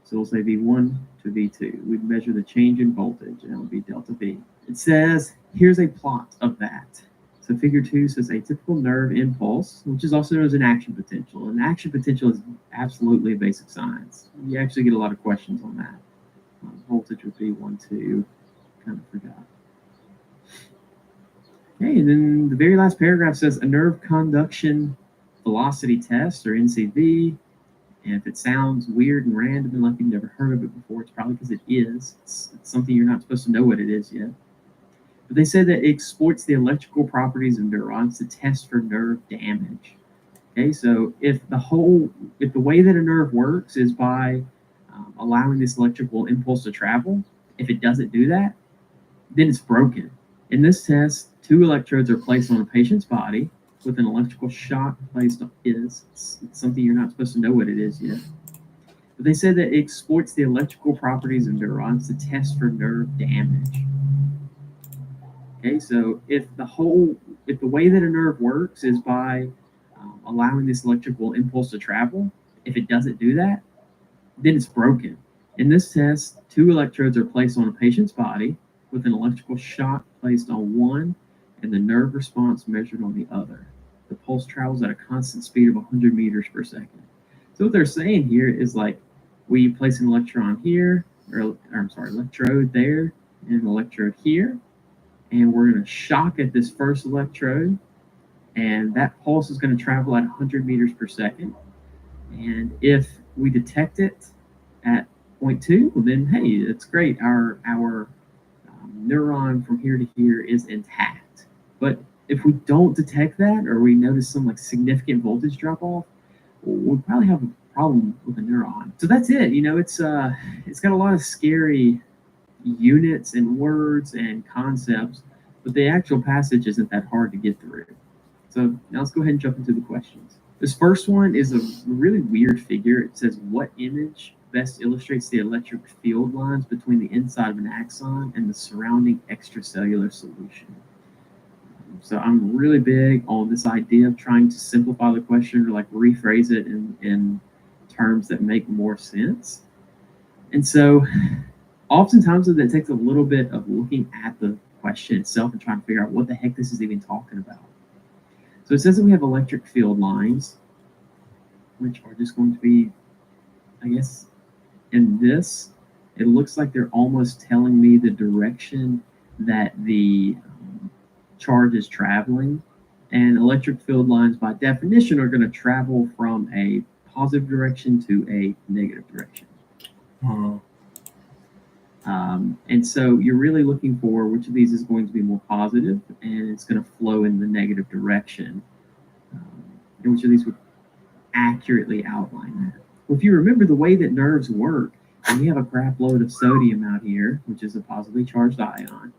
So we'll say V1 to V2. We'd measure the change in voltage, and that would be delta V. It says, here's a plot of that. So figure 2 says atypical nerve impulse, which is also known as an action potential. And action potential is absolutely a basic science. You actually get a lot of questions on that. Voltage would be 1, 2, kind of forgot. Okay, and then the very last paragraph says a nerve conduction velocity test, or NCV. And if it sounds weird and random and like you've never heard of it before, it's probably because it is. It's something you're not supposed to know what it is yet. But they said that it exploits the electrical properties of neurons to test for nerve damage. Okay, so if the way that a nerve works is by allowing this electrical impulse to travel, if it doesn't do that, then it's broken. In this test, 2 electrodes are placed on a patient's body with an electrical shock placed on it's something you're not supposed to know what it is yet. But they said that it exploits the electrical properties of neurons to test for nerve damage. Okay, so if the way that a nerve works is by allowing this electrical impulse to travel, if it doesn't do that, then it's broken. In this test, 2 electrodes are placed on a patient's body with an electrical shock placed on one and the nerve response measured on the other. The pulse travels at a constant speed of 100 meters per second. So what they're saying here is like we place an electron here, electrode there, and an electrode here, and we're going to shock at this first electrode, and that pulse is going to travel at 100 meters per second. And if we detect it at 0.2, well then hey, it's great. Our neuron from here to here is intact. But if we don't detect that, or we notice some like significant voltage drop off, we'll probably have a problem with a neuron. So that's it. It's got a lot of scary units and words and concepts, but the actual passage isn't that hard to get through. So now let's go ahead and jump into the questions. This first one is a really weird figure. It says, what image best illustrates the electric field lines between the inside of an axon and the surrounding extracellular solution? So I'm really big on this idea of trying to simplify the question or like rephrase it in terms that make more sense. And so oftentimes it takes a little bit of looking at the question itself and trying to figure out what the heck this is even talking about. So it says that we have electric field lines, which are just going to be, I guess, in this, it looks like they're almost telling me the direction that the charge is traveling. And electric field lines, by definition, are going to travel from a positive direction to a negative direction. And so you're really looking for which of these is going to be more positive, and it's going to flow in the negative direction. And which of these would accurately outline that. Well, if you remember the way that nerves work, and we have a crap load of sodium out here, which is a positively charged ion.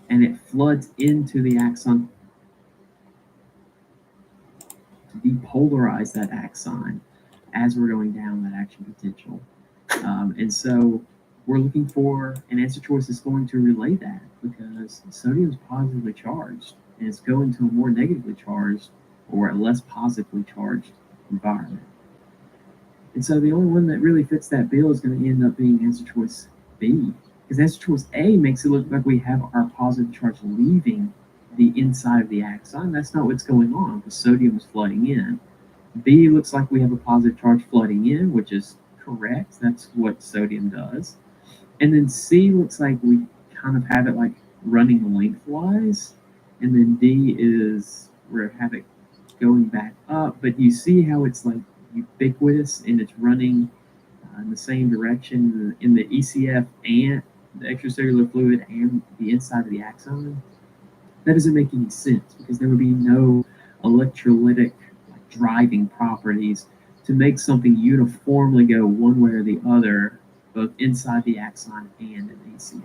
And it floods into the axon to depolarize that axon as we're going down that action potential. And so we're looking for an answer choice that's going to relay that, because sodium is positively charged and it's going to a more negatively charged or a less positively charged environment. And so the only one that really fits that bill is going to end up being answer choice B, because answer choice A makes it look like we have our positive charge leaving the inside of the axon. That's not what's going on. The sodium is flooding in. B looks like we have a positive charge flooding in, which is correct. That's what sodium does. And then C looks like we kind of have it like running lengthwise. And then D is we have it going back up. But you see how it's like ubiquitous and it's running in the same direction in the ECF and the extracellular fluid and the inside of the axon. That doesn't make any sense, because there would be no electrolytic driving properties to make something uniformly go one way or the other, both inside the axon and in the ECF.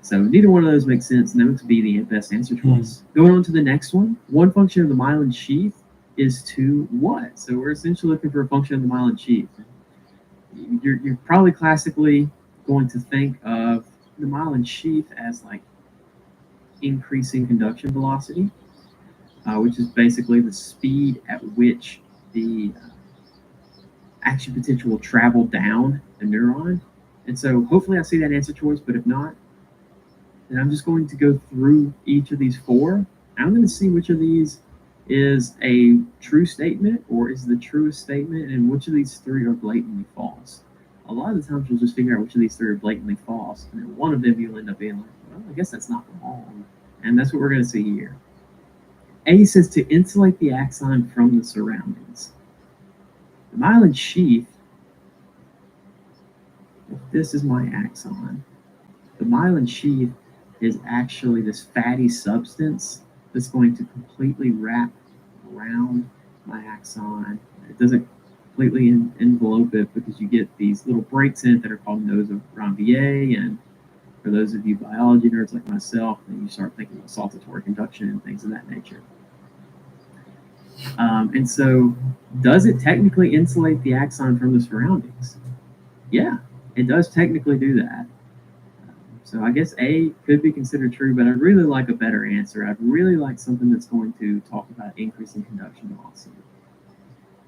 So neither one of those makes sense, and that would be the best answer choice. Going on to the next one, one function of the myelin sheath is to what? So we're essentially looking for a function of the myelin sheath. You're probably classically going to think of the myelin sheath as like increasing conduction velocity, which is basically the speed at which the action potential will travel down the neuron. And so hopefully I see that answer choice, but if not, then I'm just going to go through each of these four. I'm going to see which of these is a true statement or is the truest statement, and which of these three are blatantly false. A lot of the times you'll just figure out which of these three are blatantly false, and then one of them you'll end up being like, well, I guess that's not wrong. And that's what we're going to see here. A says to insulate the axon from the surroundings. The myelin sheath, if this is my axon, the myelin sheath is actually this fatty substance that's going to completely wrap around my axon. It doesn't completely envelope it, because you get these little breaks in it that are called nodes of Ranvier. And for those of you biology nerds like myself, then you start thinking about saltatory conduction and things of that nature. And so, does it technically insulate the axon from the surroundings? Yeah, it does technically do that. So I guess A could be considered true, but I'd really like a better answer. I'd really like something that's going to talk about increasing conduction velocity.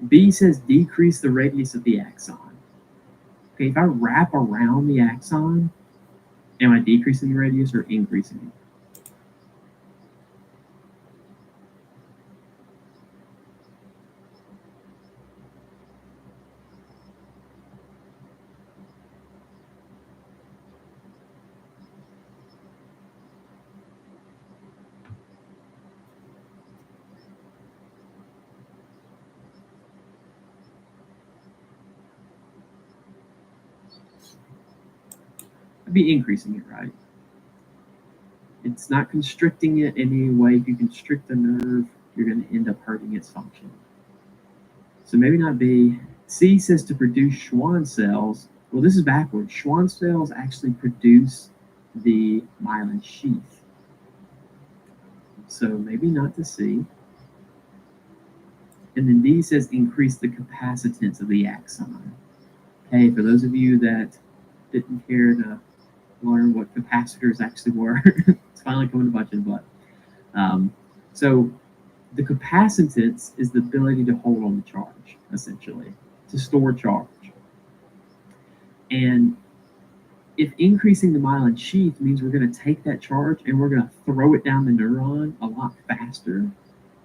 B says decrease the radius of the axon. Okay, if I wrap around the axon, am I decreasing the radius or increasing it? I'd be increasing it, right? It's not constricting it in any way. If you constrict the nerve, you're going to end up hurting its function. So maybe not B. C says to produce Schwann cells. Well, this is backwards. Schwann cells actually produce the myelin sheath. So maybe not to C. And then D says increase the capacitance of the axon. Okay, for those of you that didn't care to learn what capacitors actually were, it's finally coming to bite you in the butt. So the capacitance is the ability to hold on to charge, essentially, to store charge. And if increasing the myelin sheath means we're going to take that charge and we're going to throw it down the neuron a lot faster,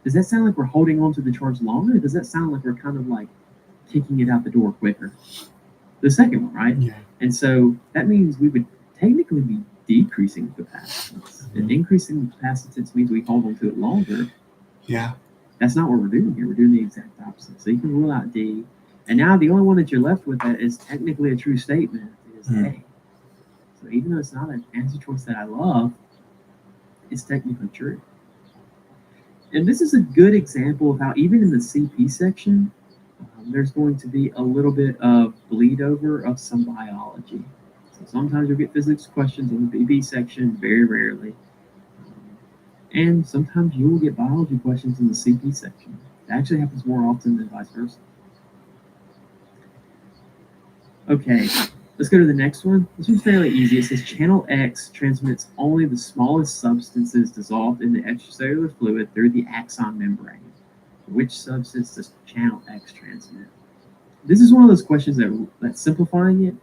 does that sound like we're holding on to the charge longer? Or does that sound like we're kind of like kicking it out the door quicker? The second one, right? Yeah. And so that means we would technically be decreasing the capacitance. And increasing the capacitance means we hold on to it longer. Yeah. That's not what we're doing here. We're doing the exact opposite. So you can rule out D. And now the only one that you're left with that is technically a true statement is A. So even though it's not an answer choice that I love, it's technically true. And this is a good example of how even in the CP section, there's going to be a little bit of bleed over of some biology. So sometimes you'll get physics questions in the BB section, very rarely. And sometimes you will get biology questions in the CP section. It actually happens more often than vice versa. Okay, let's go to the next one. This one's fairly easy. It says channel X transmits only the smallest substances dissolved in the extracellular fluid through the axon membrane. Which substance does channel X transmit? This is one of those questions that simplifying it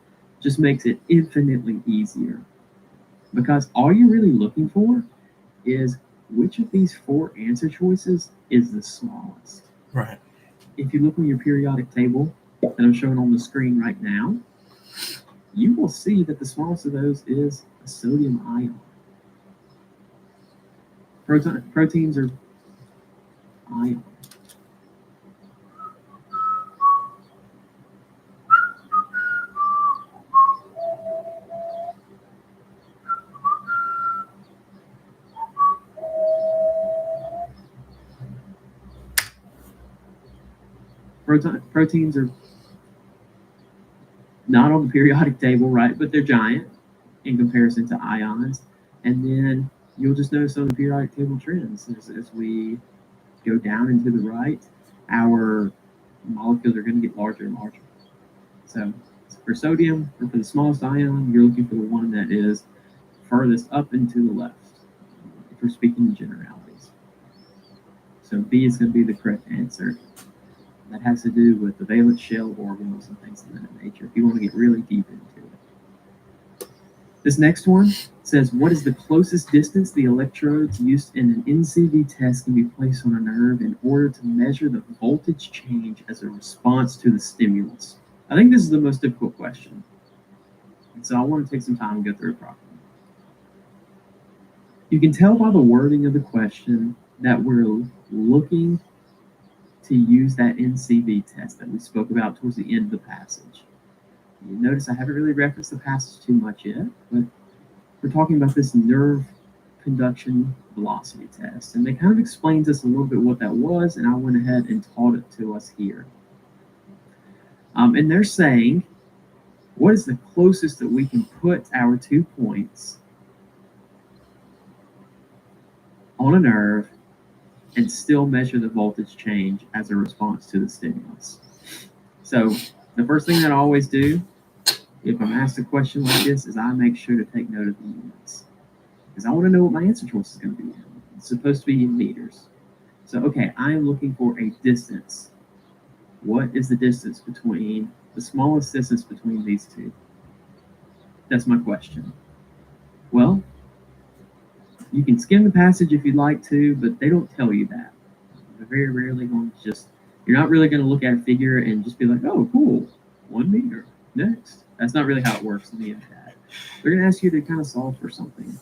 just makes it infinitely easier. Because all you're really looking for is which of these four answer choices is the smallest. Right. If you look on your periodic table that I'm showing on the screen right now, you will see that the smallest of those is a sodium ion. Proteins are ion. Proteins are not on the periodic table, right? But they're giant in comparison to ions. And then you'll just notice on the periodic table trends as we go down and to the right, our molecules are going to get larger and larger. So for sodium, or for the smallest ion, you're looking for the one that is furthest up and to the left, if we're speaking in generalities. So B is going to be the correct answer. That has to do with the valence shell organelles and things of that nature, if you want to get really deep into it. This next one says, what is the closest distance the electrodes used in an NCV test can be placed on a nerve in order to measure the voltage change as a response to the stimulus? I think this is the most difficult question. And so I want to take some time and go through it properly. You can tell by the wording of the question that we're looking to use that NCV test that we spoke about towards the end of the passage. You notice I haven't really referenced the passage too much yet, but we're talking about this nerve conduction velocity test. And they kind of explains us a little bit what that was, and I went ahead and taught it to us here. And they're saying, what is the closest that we can put our 2 points on a nerve and still measure the voltage change as a response to the stimulus? So the first thing that I always do if I'm asked a question like this is I make sure to take note of the units, because I want to know what my answer choice is going to be in. It's supposed to be in meters. So, okay, I am looking for a distance. What is the distance between the smallest distance between these two? That's my question. Well, you can skim the passage if you'd like to, but they don't tell you that. They're very rarely going to just, you're not really going to look at a figure and just be like, oh, cool, 1 meter, next. That's not really how it works in the MCAT. They're going to ask you to kind of solve for something.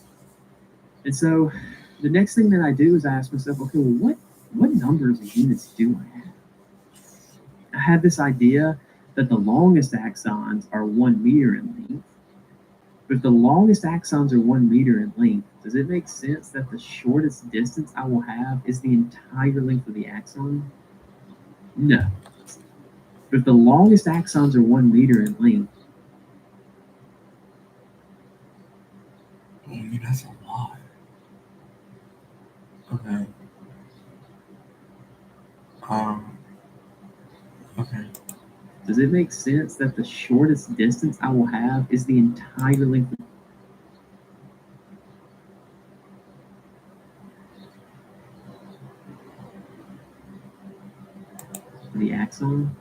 And so the next thing that I do is I ask myself, okay, well, what numbers of units do I have? I have this idea that the longest axons are 1 meter in length. But if the longest axons are 1 meter in length, does it make sense that the shortest distance I will have is the entire length of the axon? No. But if the longest axons are 1 meter in length, I mean, that's a lot. Okay. Okay. does it make sense that the shortest distance I will have is the entire length of the axon?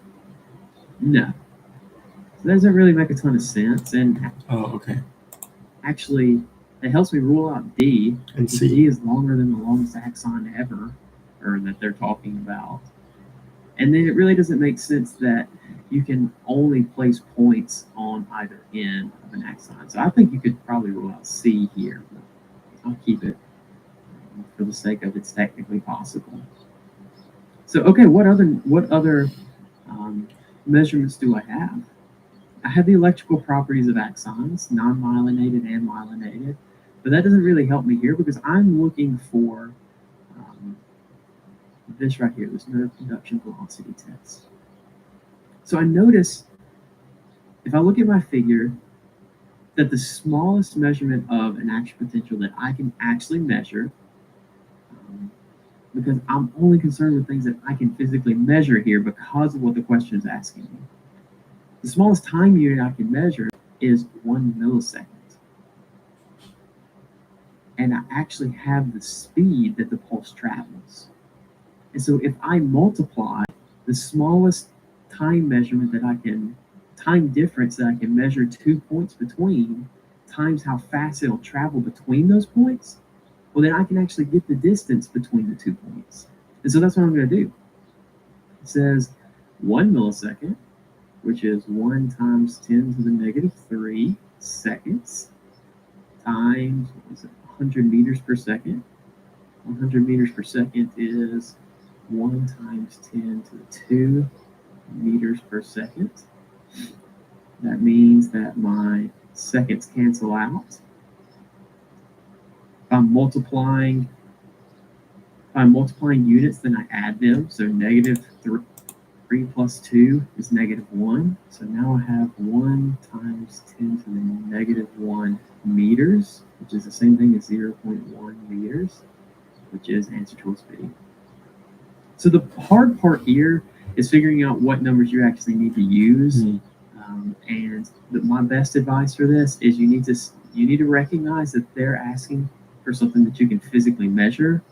No. So that doesn't really make a ton of sense. And Oh, okay. actually, it helps me rule out D. And Because C. D is longer than the longest axon ever, or that they're talking about. And then it really doesn't make sense that you can only place points on either end of an axon. So I think you could probably rule out C here, but I'll keep it for the sake of it's technically possible. So okay, what other measurements do I have? I have the electrical properties of axons, non-myelinated and myelinated, but that doesn't really help me here because I'm looking for this right here, this nerve conduction velocity test. So I notice, if I look at my figure, that the smallest measurement of an action potential that I can actually measure, because I'm only concerned with things that I can physically measure here because of what the question is asking me. The smallest time unit I can measure is 1 millisecond. And I actually have the speed that the pulse travels. And so if I multiply the smallest time measurement that I can, time difference that I can measure 2 points between, times how fast it'll travel between those points, well, then I can actually get the distance between the 2 points. And so that's what I'm going to do. It says 1 millisecond, which is 1 times 10 to the negative 3 seconds, times, what was it, 100 meters per second. 100 meters per second is 1 times 10 to the 2 meters per second. That means that my seconds cancel out. If I'm multiplying units, then I add them. So negative 3 plus 2 is negative 1. So now I have 1 times 10 to the negative 1 meters, which is the same thing as 0.1 meters, which is answer choice B. So the hard part here is figuring out what numbers you actually need to use. My best advice for this is you need to recognize that they're asking for something that you can physically measure,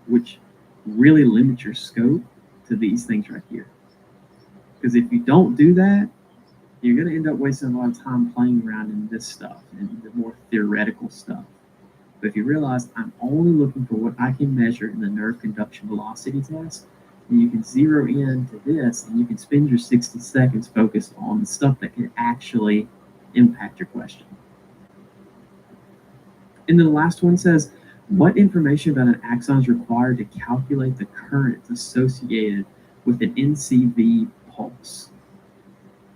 which really limits your scope to these things right here. Because if you don't do that, you're going to end up wasting a lot of time playing around in this stuff and the more theoretical stuff. But if you realize I'm only looking for what I can measure in the nerve conduction velocity test, then you can zero in to this and you can spend your 60 seconds focused on the stuff that can actually impact your question. And then the last one says, what information about an axon is required to calculate the current associated with an NCV pulse?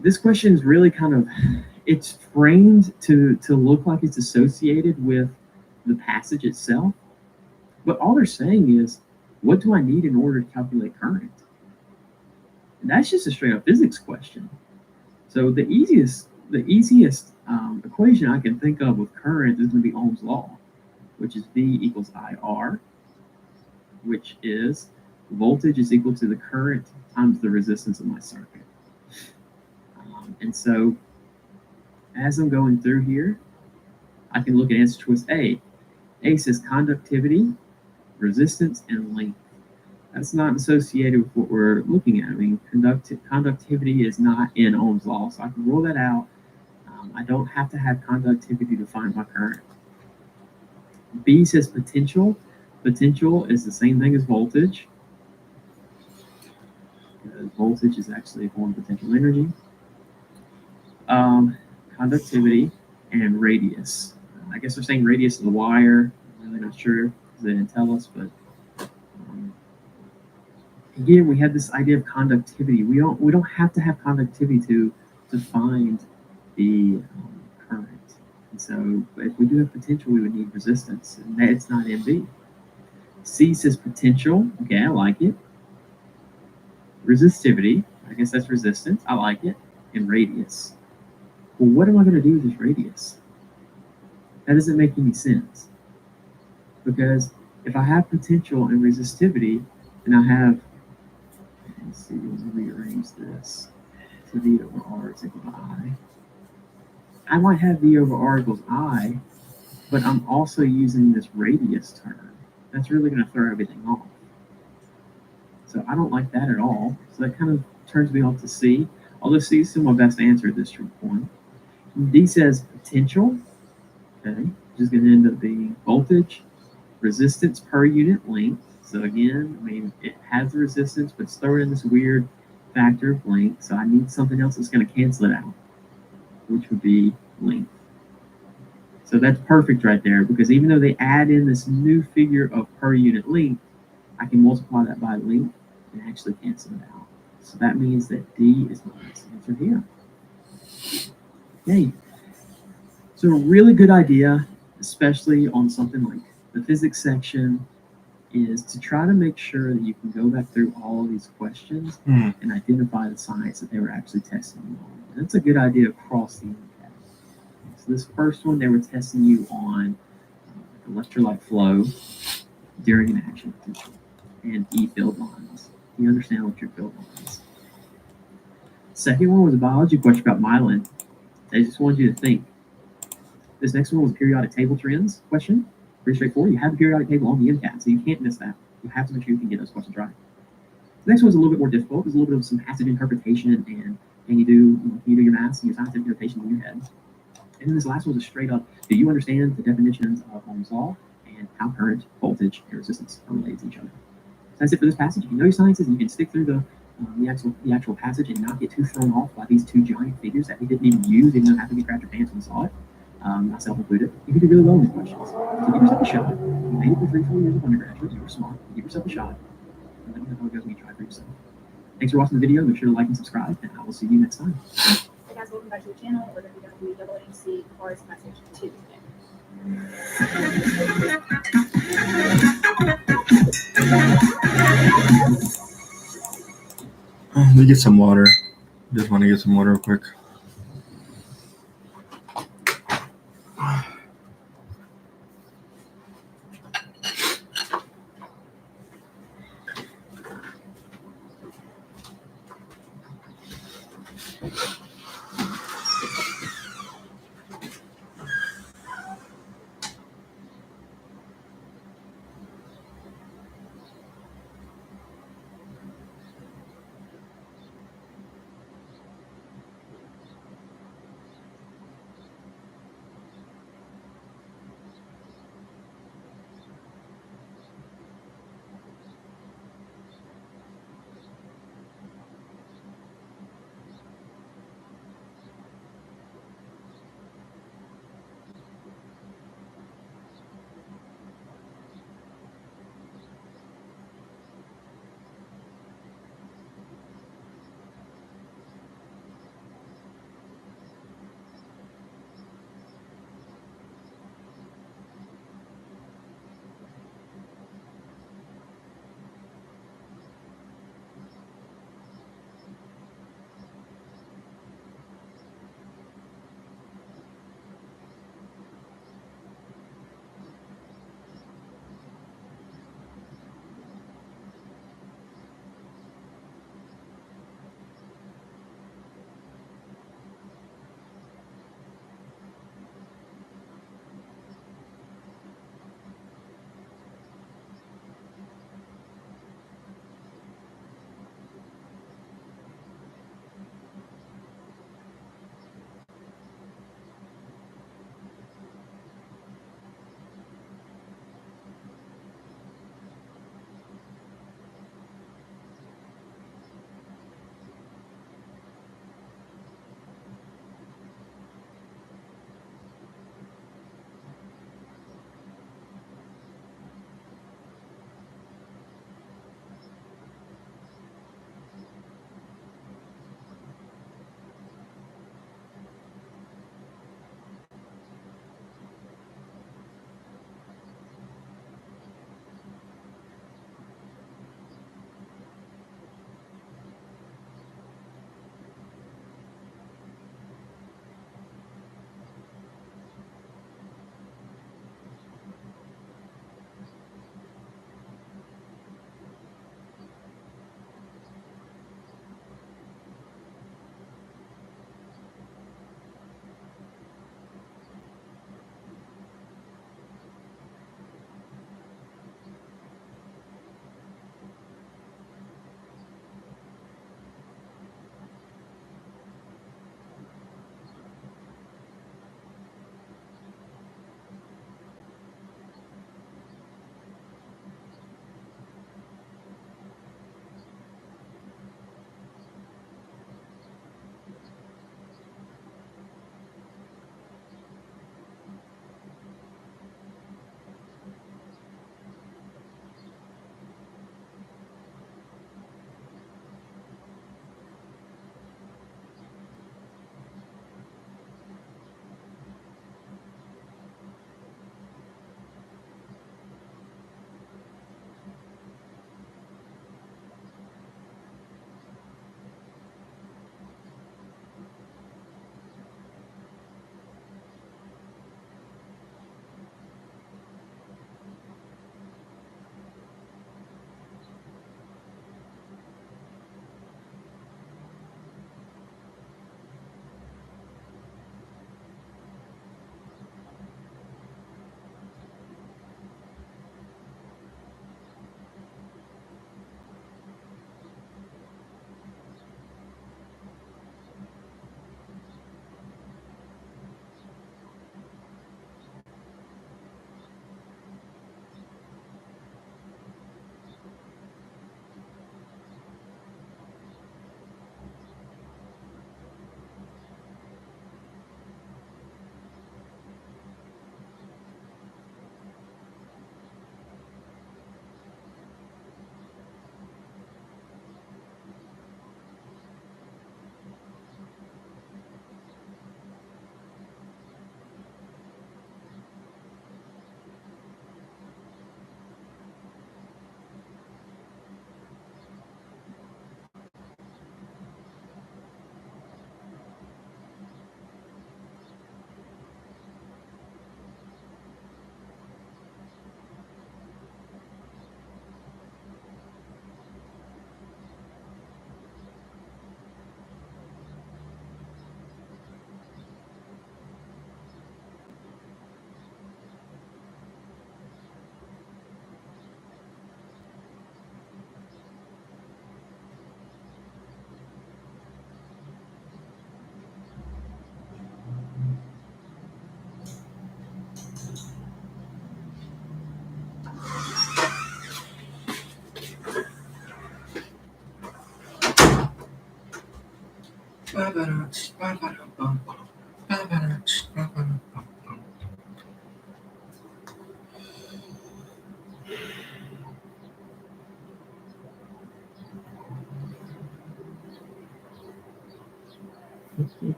This question is really it's framed to look like it's associated with the passage itself, but all they're saying is, what do I need in order to calculate current? And that's just a straight up physics question. So the easiest equation I can think of with current is going to be Ohm's law, which is V equals IR, which is voltage is equal to the current times the resistance of my circuit. And so as I'm going through here, I can look at answer choice A. A says conductivity, resistance, and length. That's not associated with what we're looking at. I mean, conductivity is not in Ohm's law, so I can rule that out. I don't have to have conductivity to find my current. B says potential. Potential is the same thing as voltage, because voltage is actually a form of potential energy. Conductivity and radius. I guess they're saying radius of the wire. I'm really not sure because they didn't tell us, but again, we have this idea of conductivity. We don't have to have conductivity to find the current. And so, if we do have potential, we would need resistance, and that's not MB. C says potential. Okay, I like it. Resistivity. I guess that's resistance. I like it. And radius. Well, what am I going to do with this radius? That doesn't make any sense. Because if I have potential and resistivity, and I have, let's see, let me rearrange this. So V over R is equal to I. I might have V over R equals I, but I'm also using this radius term. That's really going to throw everything off. So I don't like that at all. So that kind of turns me off to C. Although C is still my best answer at this point. D says potential, okay, which is going to end up being voltage, resistance per unit length. So again, I mean, it has the resistance, but it's throwing in this weird factor of length. So I need something else that's going to cancel it out, which would be length. So that's perfect right there, because even though they add in this new figure of per unit length, I can multiply that by length and actually cancel it out. So that means that D is my best answer here. Okay. So a really good idea, especially on something like the physics section, is to try to make sure that you can go back through all of these questions and identify the science that they were actually testing you on. And that's a good idea across the MCAT. So this first one, they were testing you on electrolyte flow during an action potential and E field lines. You understand electric field lines. Second one was a biology question about myelin. They just wanted you to think. This next one was a periodic table trends question. Pretty straightforward. You have the periodic table on the MCAT, so you can't miss that. You have to make sure you can get those questions right. The next one was a little bit more difficult. There's a little bit of some passage interpretation, and you do your math and your scientific notation in your head. And then this last one was a straight up, do you understand the definitions of Ohm's law and how current, voltage, and resistance are related to each other? So that's it for this passage. If you know your sciences, and you can stick through the actual passage and not get too thrown off by these two giant figures that we didn't even use, even though half of you crapped your pants when we saw it, myself included, you can do really well in these questions. So give yourself a shot. You made it for 3-4 years of undergraduate. You were smart. Give yourself a shot. And let me know how it goes when you try for yourself. Thanks for watching the video. Make sure to like and subscribe, and I will see you next time. Hey guys, welcome back to the channel. We're going to be doing the HC cars message 2 today. Let me get some water. Just want to get some water real quick.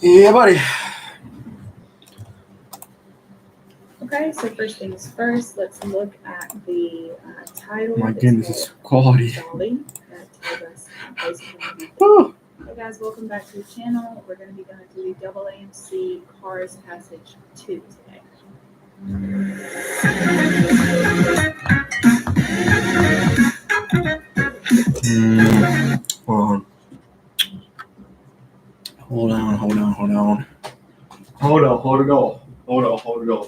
Yeah, buddy. Okay, so first things first, let's look at the title. My It's goodness, called it's quality. Dolly. That tells us basically everything. Woo. Hey guys, welcome back to the channel. We're going to be going through the AAMC Cars Passage 2 today. Hold on. Hold on. Hold on. Hold on. Hold on. Hold it on. Hold on. Hold it on.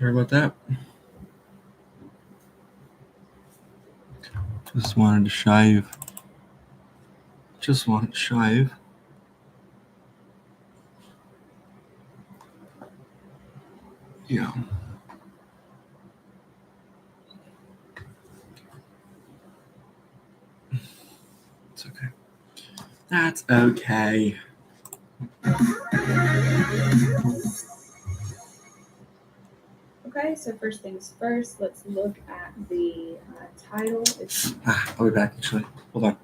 Sorry about that. Just wanted to shave. Just wanted to shave. Yeah. It's okay. That's okay. Okay, so first things first, let's look at the title. It's I'll be back actually. Hold on.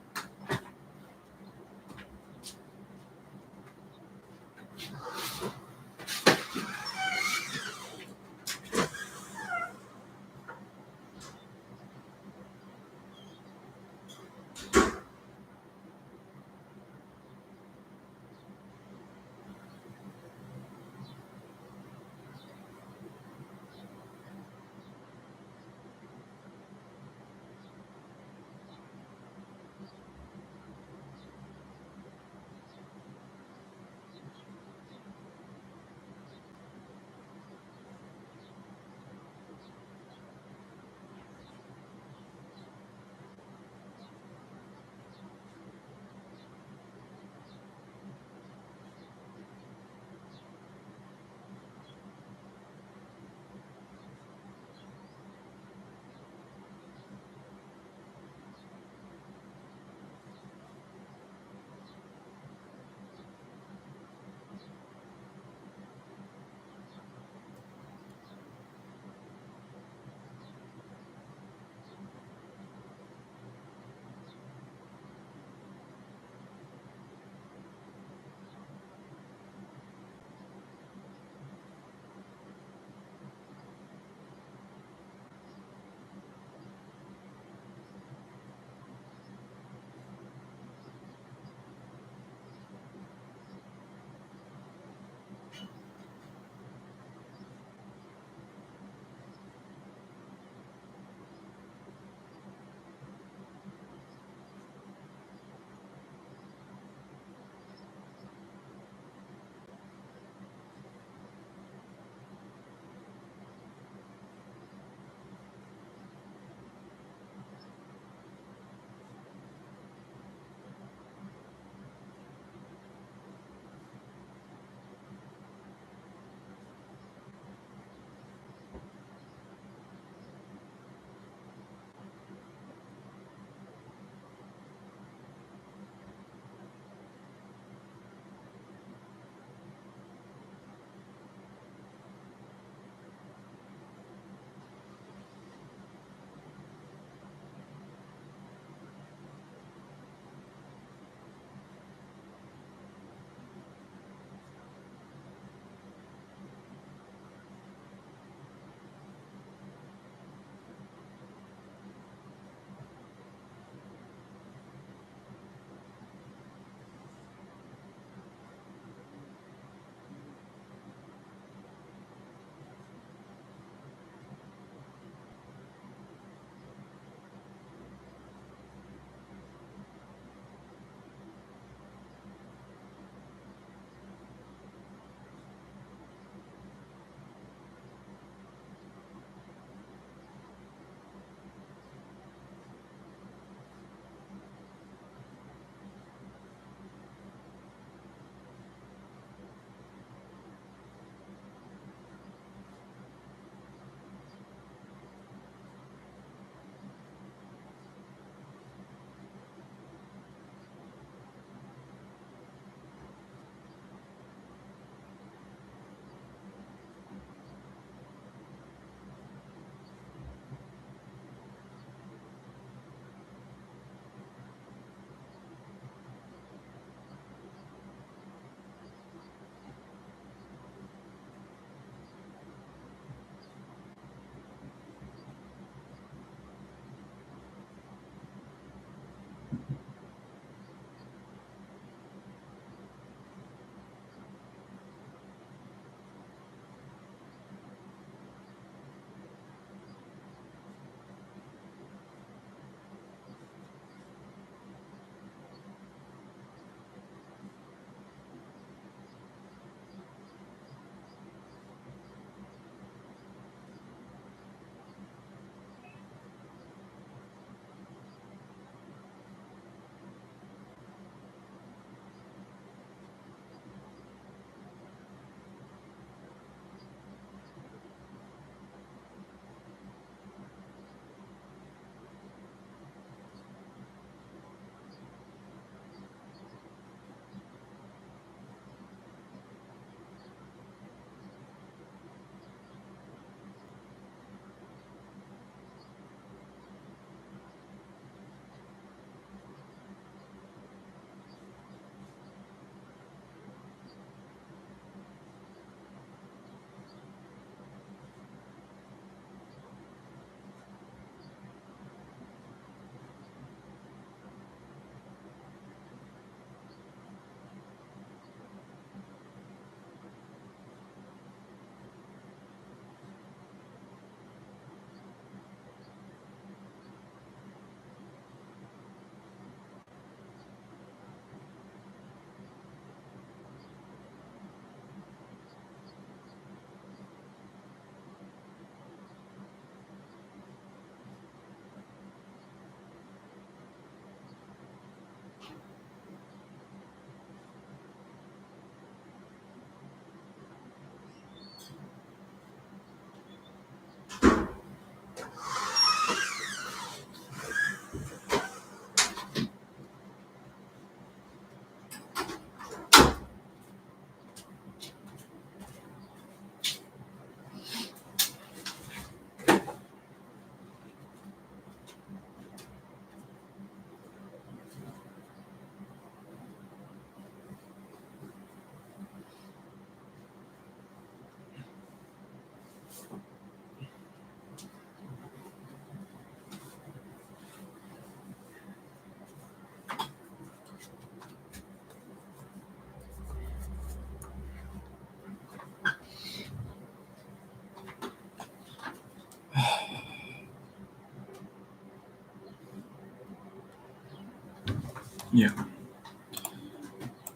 Yeah.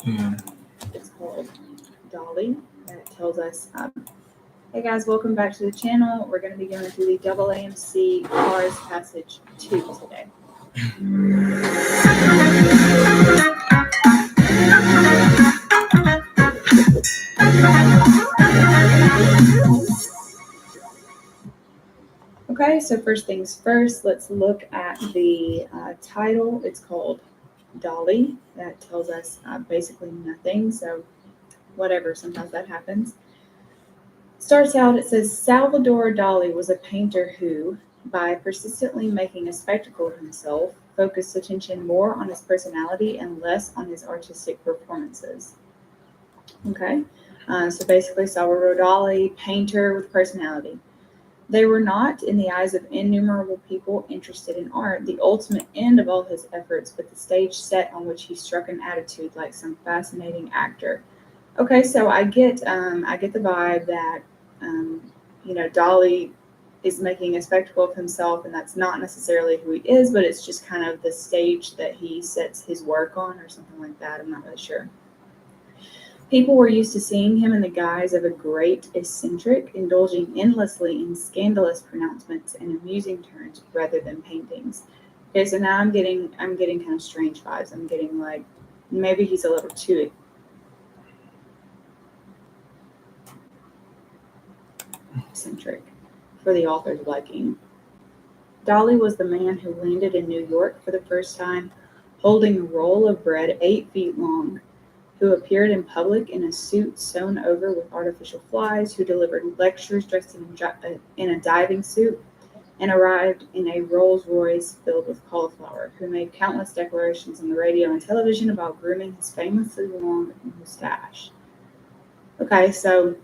Yeah. It's called Dolly. That tells us, hey guys, welcome back to the channel. We're going to be going through the AAMC Cars Passage 2 today. Okay, so first things first, let's look at the title. It's called Dolly. That tells us basically nothing, so whatever, sometimes that happens. Starts out, it says Salvador Dali was a painter who, by persistently making a spectacle of himself, focused attention more on his personality and less on his artistic performances. Okay, so basically, Salvador Dali, painter with personality. They were not, in the eyes of innumerable people interested in art, the ultimate end of all his efforts, but the stage set on which he struck an attitude like some fascinating actor. Okay, so I get the vibe that Dolly is making a spectacle of himself, and that's not necessarily who he is, but it's just kind of the stage that he sets his work on, or something like that. I'm not really sure. People were used to seeing him in the guise of a great eccentric, indulging endlessly in scandalous pronouncements and amusing turns rather than paintings. Okay, so now I'm getting kind of strange vibes. I'm getting like maybe he's a little too eccentric for the author's liking. Dolly was the man who landed in New York for the first time, holding a roll of bread 8 feet long, who appeared in public in a suit sewn over with artificial flies, who delivered lectures dressed in a diving suit, and arrived in a Rolls Royce filled with cauliflower, who made countless declarations on the radio and television about grooming his famously long mustache. Okay, so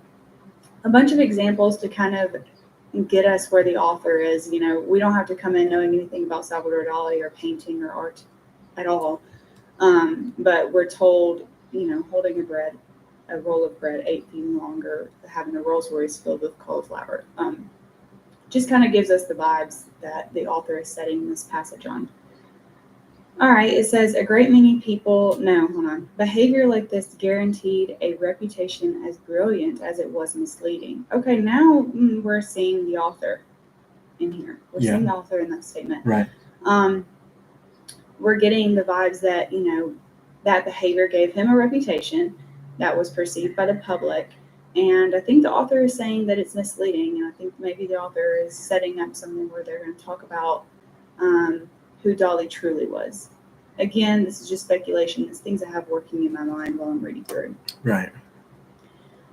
a bunch of examples to kind of get us where the author is. We don't have to come in knowing anything about Salvador Dali or painting or art at all. But we're told, holding a roll of bread 8 feet long, or having a Rolls Royce filled with cauliflower. Just kind of gives us the vibes that the author is setting this passage on. All right, it says a great many people, no, hold on. Behavior like this guaranteed a reputation as brilliant as it was misleading. Okay, now we're seeing the author in here. We're seeing the author in that statement. Right. We're getting the vibes that, that behavior gave him a reputation that was perceived by the public. And I think the author is saying that it's misleading. And I think maybe the author is setting up something where they're going to talk about who Dolly truly was. Again, this is just speculation. It's things I have working in my mind while I'm reading through. Right.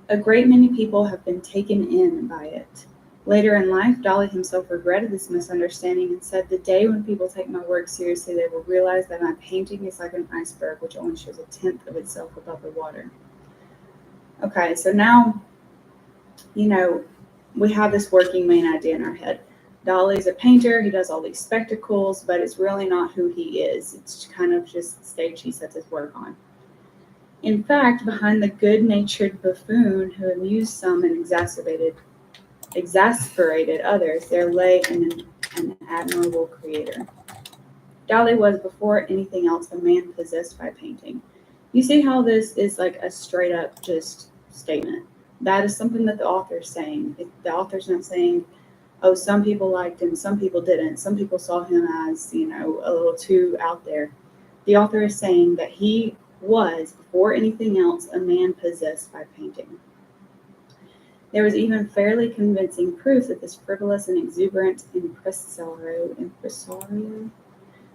A great many people have been taken in by it. Later in life, Dolly himself regretted this misunderstanding and said, the day when people take my work seriously, they will realize that my painting is like an iceberg, which only shows 1/10 of itself above the water. Okay, so now, we have this working main idea in our head. Dolly's a painter, he does all these spectacles, but it's really not who he is. It's kind of just the stage he sets his work on. In fact, behind the good-natured buffoon who amused some and exasperated others, there lay an admirable creator. Dolly was, before anything else, a man possessed by painting. You see how this is like a straight-up just statement. That is something that the author's saying. The author's not saying, oh, some people liked him, some people didn't. Some people saw him as, a little too out there. The author is saying that he was, before anything else, a man possessed by painting. There was even fairly convincing proof that this frivolous and exuberant impresario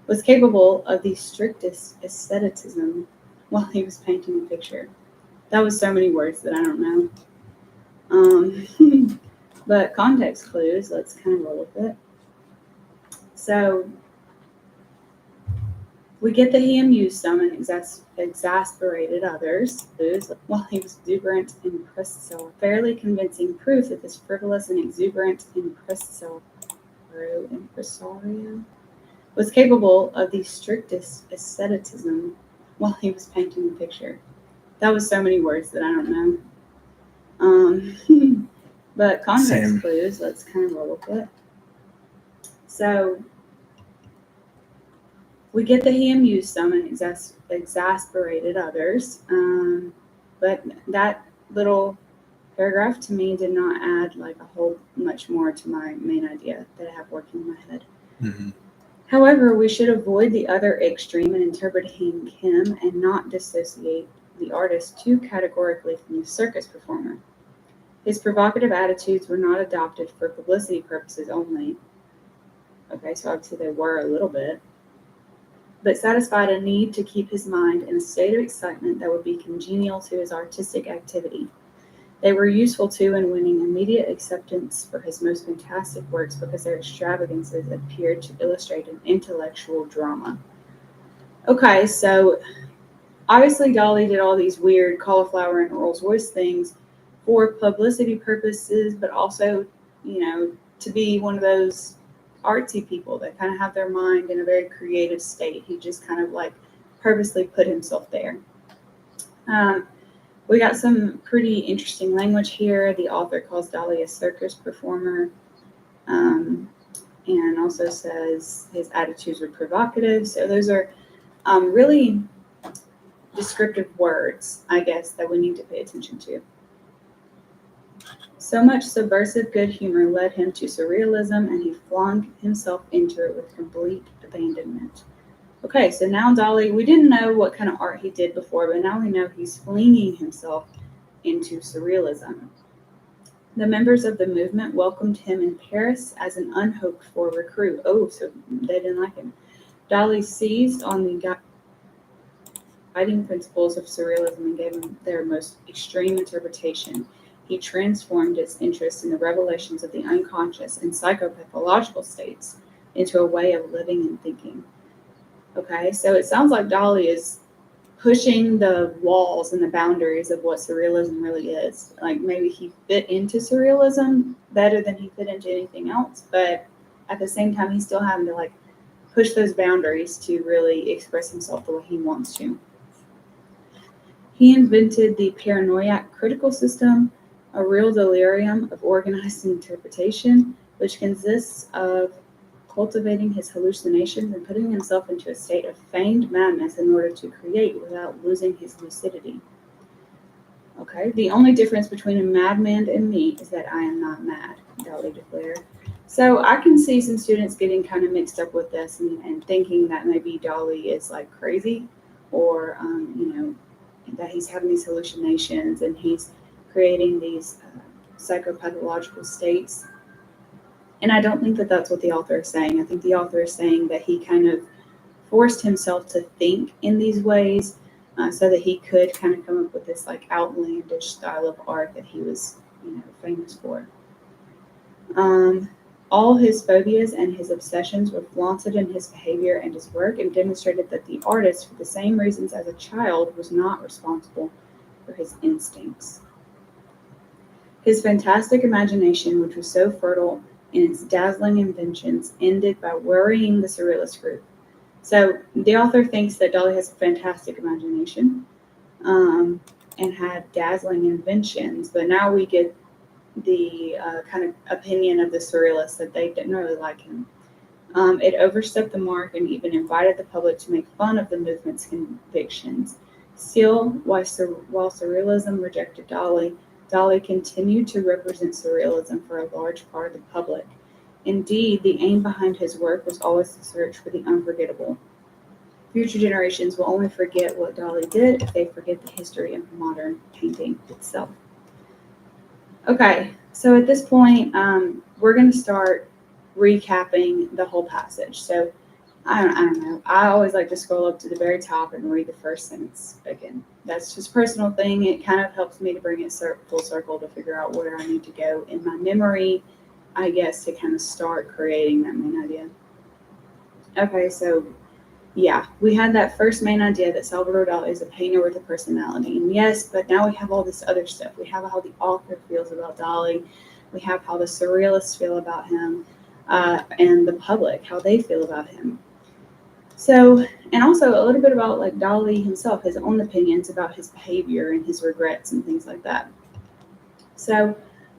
was capable of the strictest asceticism while he was painting a picture. That was so many words that I don't know. But context clues, let's kind of roll with it. So we get that he amused some and exasperated others while he was exuberant and impresario. Fairly convincing proof that this frivolous and exuberant impresario was capable of the strictest asceticism while he was painting the picture. That was so many words that I don't know. But context clues, let's kind of roll with it. So We get that he amused some and exasperated others, but that little paragraph to me did not add like a whole much more to my main idea that I have working in my head. Mm-hmm. However, we should avoid the other extreme in interpreting him and not dissociate the artist too categorically from the circus performer. His provocative attitudes were not adopted for publicity purposes only. Okay, so obviously they were a little bit, but satisfied a need to keep his mind in a state of excitement that would be congenial to his artistic activity. They were useful too in winning immediate acceptance for his most fantastic works because their extravagances appeared to illustrate an intellectual drama. Okay, so obviously Dolly did all these weird cauliflower and Rolls Royce things for publicity purposes, but also, to be one of those artsy people that kind of have their mind in a very creative state. He just kind of like purposely put himself there. We got some pretty interesting language here. The author calls Dolly a circus performer, and also says his attitudes were provocative. So those are really descriptive words, I guess, that we need to pay attention to. So much subversive good humor led him to surrealism, and he flung himself into it with complete abandonment. Okay, so now Dolly, we didn't know what kind of art he did before, but now we know he's flinging himself into surrealism. The members of the movement welcomed him in Paris as an unhoped for recruit. Oh, so they didn't like him. Dolly seized on the guiding principles of surrealism and gave them their most extreme interpretation. He transformed its interest in the revelations of the unconscious and psychopathological states into a way of living and thinking. Okay, so it sounds like Dolly is pushing the walls and the boundaries of what surrealism really is. Like maybe he fit into surrealism better than he fit into anything else, but at the same time, he's still having to like push those boundaries to really express himself the way he wants to. He invented the paranoiac critical system, a real delirium of organized interpretation, which consists of cultivating his hallucinations and putting himself into a state of feigned madness in order to create without losing his lucidity. Okay, the only difference between a madman and me is that I am not mad, Dolly declared. So I can see some students getting kind of mixed up with this and thinking that maybe Dolly is like crazy, or that he's having these hallucinations and he's creating these psychopathological states. And I don't think that that's what the author is saying. I think the author is saying that he kind of forced himself to think in these ways so that he could kind of come up with this like outlandish style of art that he was, famous for. All his phobias and his obsessions were flaunted in his behavior and his work and demonstrated that the artist, for the same reasons as a child, was not responsible for his instincts. His fantastic imagination, which was so fertile in its dazzling inventions, ended by worrying the surrealist group. So the author thinks that Dolly has a fantastic imagination and had dazzling inventions, but now we get the kind of opinion of the surrealists that they didn't really like him. It overstepped the mark and even invited the public to make fun of the movement's convictions. Still, while surrealism rejected Dolly, Dolly continued to represent surrealism for a large part of the public. Indeed, the aim behind his work was always the search for the unforgettable. Future generations will only forget what Dolly did if they forget the history of modern painting itself. Okay, so at this point, we're going to start recapping the whole passage. So I don't know. I always like to scroll up to the very top and read the first sentence again. That's just a personal thing. It kind of helps me to bring it full circle to figure out where I need to go in my memory, I guess, to kind of start creating that main idea. Okay, so yeah, we had that first main idea that Salvador Dali is a painter with a personality. And yes, but now we have all this other stuff. We have how the author feels about Dali. We have how the surrealists feel about him, and the public, how they feel about him. So, and also a little bit about like Dali himself, his own opinions about his behavior and his regrets and things like that. So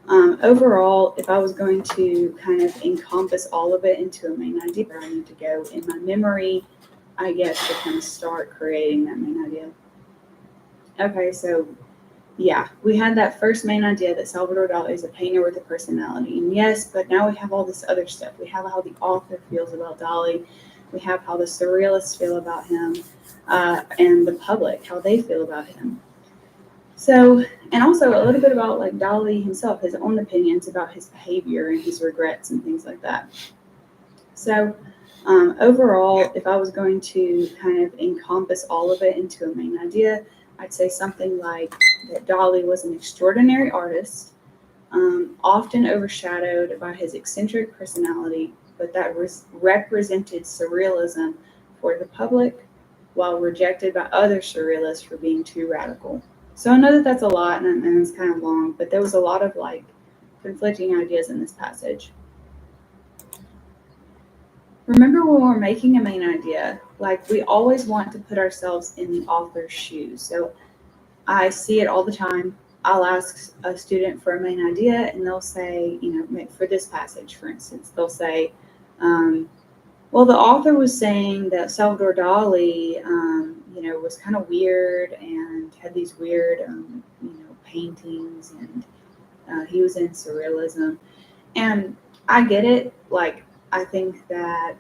overall, if I was going to kind of encompass all of it into a main idea where I need to go in my memory, I guess, to kind of start creating that main idea. Okay, so yeah, we had that first main idea that Salvador Dali is a painter with a personality. And yes, but now we have all this other stuff. We have how the author feels about Dali. We have how the surrealists feel about him, and the public, how they feel about him. So, and also a little bit about like Dali himself, his own opinions about his behavior and his regrets and things like that. So, overall, if I was going to kind of encompass all of it into a main idea, I'd say something like that Dali was an extraordinary artist, often overshadowed by his eccentric personality, but that represented surrealism for the public while rejected by other surrealists for being too radical. So I know that that's a lot and it's kind of long, but there was a lot of like conflicting ideas in this passage. Remember when we're making a main idea, like we always want to put ourselves in the author's shoes. So I see it all the time. I'll ask a student for a main idea and they'll say, for this passage, for instance, they'll say, well, the author was saying that Salvador Dali, was kind of weird and had these weird, paintings, and he was in surrealism. And I get it. Like, I think that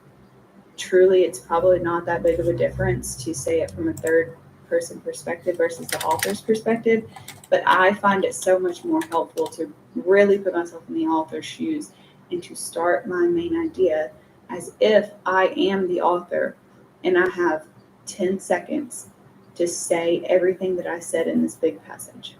truly it's probably not that big of a difference to say it from a third person perspective versus the author's perspective. But I find it so much more helpful to really put myself in the author's shoes and to start my main idea as if I am the author and I have 10 seconds to say everything that I said in this big passage.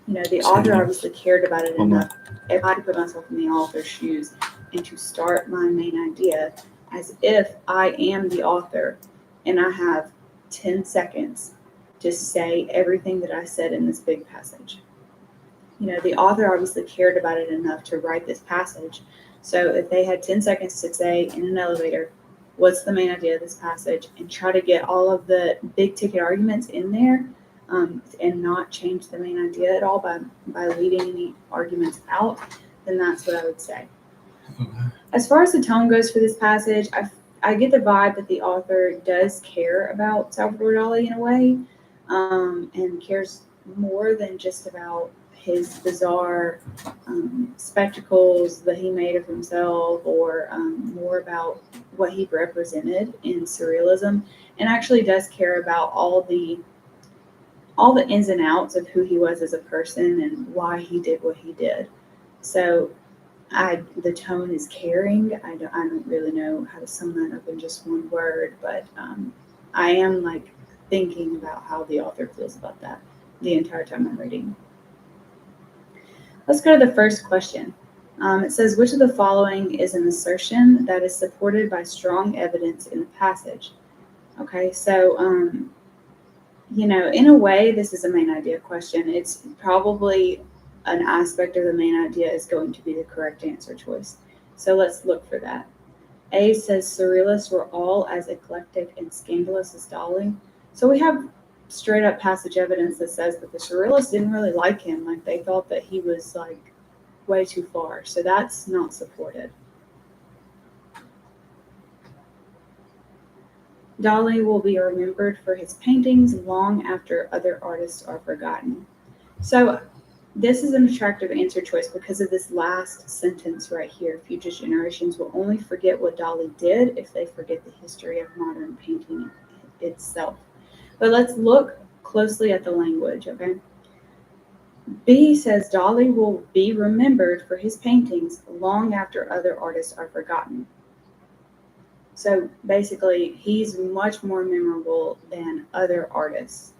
The author obviously cared about it enough. If I could put myself in the author's shoes and to start my main idea as if I am the author and I have 10 seconds to say everything that I said in this big passage. The author obviously cared about it enough to write this passage. So if they had 10 seconds to say in an elevator, what's the main idea of this passage, and try to get all of the big ticket arguments in there, and not change the main idea at all by leaving any arguments out, then that's what I would say. As far as the tone goes for this passage, I get the vibe that the author does care about Salvador Dali in a way, and cares more than just about his bizarre spectacles that he made of himself, or more about what he represented in surrealism, and actually does care about all the ins and outs of who he was as a person and why he did what he did. So the tone is caring. I don't really know how to sum that up in just one word, but I am like thinking about how the author feels about that the entire time I'm reading. Let's go to the first question. It says, which of the following is an assertion that is supported by strong evidence in the passage? Okay, so, in a way, this is a main idea question. It's probably an aspect of the main idea is going to be the correct answer choice. So let's look for that. A says surrealists were all as eclectic and scandalous as Dali. So we have straight up passage evidence that says that the surrealists didn't really like him. Like they thought that he was like way too far. So that's not supported. Dali will be remembered for his paintings long after other artists are forgotten. So this is an attractive answer choice because of this last sentence right here. Future generations will only forget what Dali did if they forget the history of modern painting itself. But let's look closely at the language, okay? B says Dali will be remembered for his paintings long after other artists are forgotten. So basically, he's much more memorable than other artists.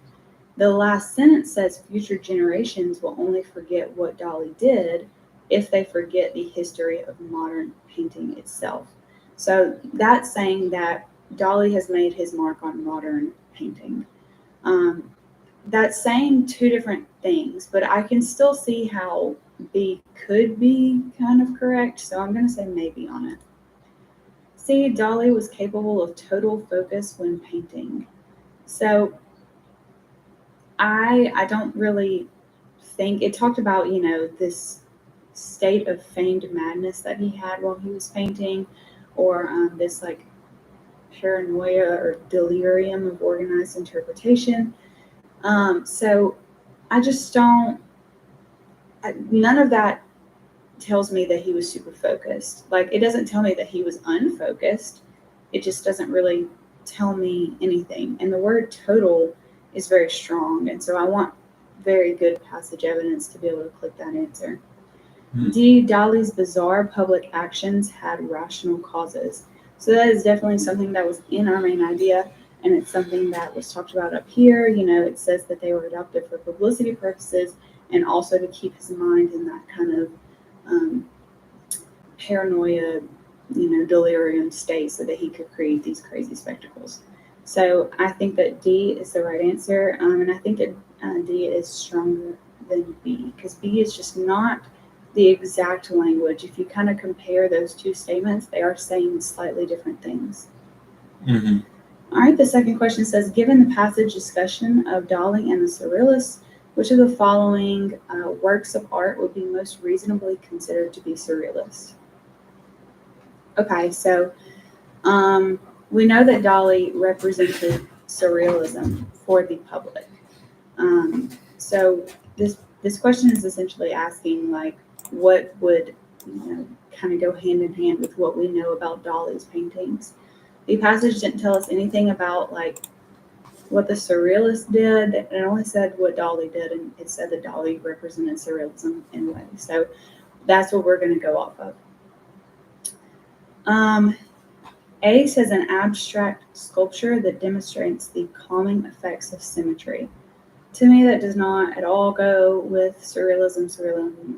The last sentence says future generations will only forget what Dali did if they forget the history of modern painting itself. So that's saying that Dali has made his mark on modern painting. That's saying two different things, but I can still see how B could be kind of correct, so I'm going to say maybe on it. C, Dali was capable of total focus when painting. So I don't really think it talked about, this state of feigned madness that he had while he was painting, or this like paranoia or delirium of organized interpretation. So I just don't, none of that tells me that he was super focused. Like, it doesn't tell me that he was unfocused. It just doesn't really tell me anything. And the word total is very strong. And so I want very good passage evidence to be able to click that answer. D, Dolly's bizarre public actions had rational causes. So that is definitely something that was in our main idea, and it's something that was talked about up here. You know, it says that they were adopted for publicity purposes and also to keep his mind in that kind of paranoia, delirium state so that he could create these crazy spectacles. So I think that D is the right answer, and I think that D is stronger than B, because B is just not the exact language. If you kind of compare those two statements, they are saying slightly different things. Mm-hmm. All right, the second question says, given the passage discussion of Dolly and the Surrealists, which of the following works of art would be most reasonably considered to be surrealist? Okay, so we know that Dolly represented surrealism for the public. So this question is essentially asking, like, what would kind of go hand in hand with what we know about Dolly's paintings. The passage didn't tell us anything about like what the surrealists did. It only said what Dolly did, and it said that Dolly represented surrealism anyway. So that's what we're going to go off of. A says an abstract sculpture that demonstrates the calming effects of symmetry. To me, that does not at all go with surrealism. Surrealism,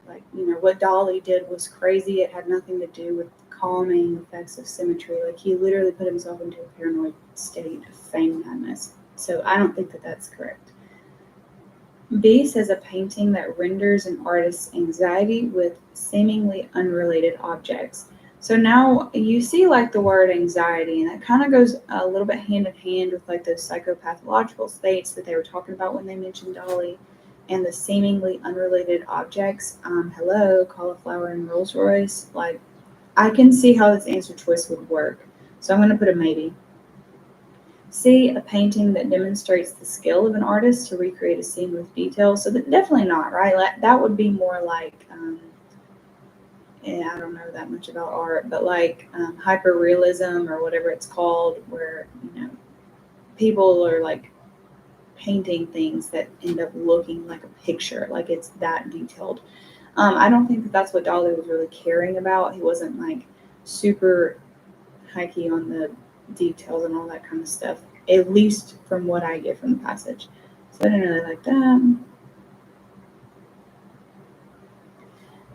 like, what Dolly did was crazy. It had nothing to do with calming effects of symmetry. Like, he literally put himself into a paranoid state of fame madness. So I don't think that that's correct. B says a painting that renders an artist's anxiety with seemingly unrelated objects. So now you see like the word anxiety, and that kind of goes a little bit hand in hand with like those psychopathological states that they were talking about when they mentioned Dolly, and the seemingly unrelated objects. Hello, cauliflower and Rolls Royce. Like, I can see how this answer choice would work. So I'm going to put a maybe. C, a painting that demonstrates the skill of an artist to recreate a scene with detail. So definitely not, right? That would be more like, I don't know that much about art, but like hyperrealism or whatever it's called, where people are like painting things that end up looking like a picture, like it's that detailed. I don't think that that's what Dolly was really caring about. He wasn't like super hikey on the details and all that kind of stuff, at least from what I get from the passage. So I didn't really like that.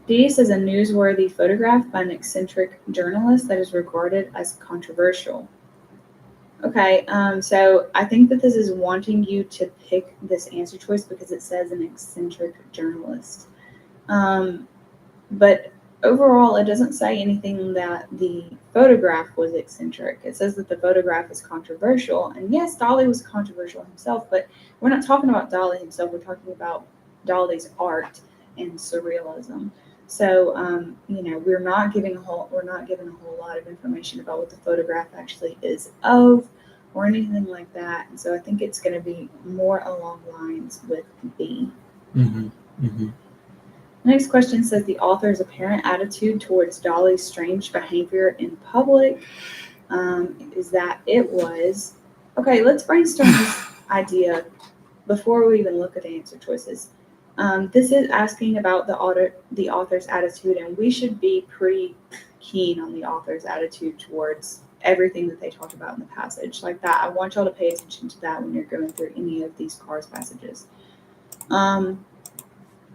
D says a newsworthy photograph by an eccentric journalist that is regarded as controversial. Okay, so I think that this is wanting you to pick this answer choice because it says an eccentric journalist. But overall, it doesn't say anything that the photograph was eccentric. It says that the photograph is controversial. And yes, Dolly was controversial himself, but we're not talking about Dolly himself. We're talking about Dolly's art and surrealism. So, we're not giving a whole lot of information about what the photograph actually is of or anything like that. And so I think it's going to be more along lines with B. Mm-hmm. Mm-hmm. Next question says the author's apparent attitude towards Dolly's strange behavior in public is that it was. Okay, let's brainstorm this idea before we even look at the answer choices. This is asking about the author's attitude, and we should be pretty keen on the author's attitude towards everything that they talked about in the passage. Like that, I want y'all to pay attention to that when you're going through any of these Cars passages.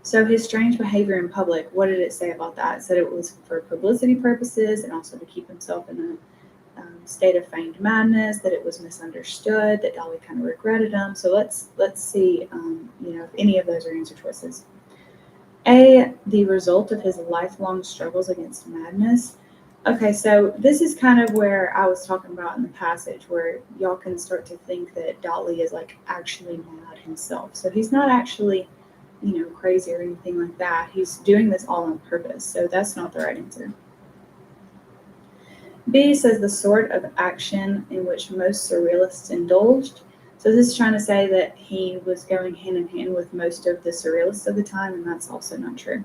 So his strange behavior in public, what did it say about that? It said it was for publicity purposes and also to keep himself in a state of feigned madness, that it was misunderstood, that Dolly kind of regretted him. So let's see, if any of those are answer choices. A, the result of his lifelong struggles against madness. Okay, so this is kind of where I was talking about in the passage, where y'all can start to think that Dolly is like actually mad himself. So he's not actually crazy or anything like that. He's doing this all on purpose. So that's not the right answer. B says the sort of action in which most surrealists indulged. So this is trying to say that he was going hand in hand with most of the surrealists of the time, and that's also not true.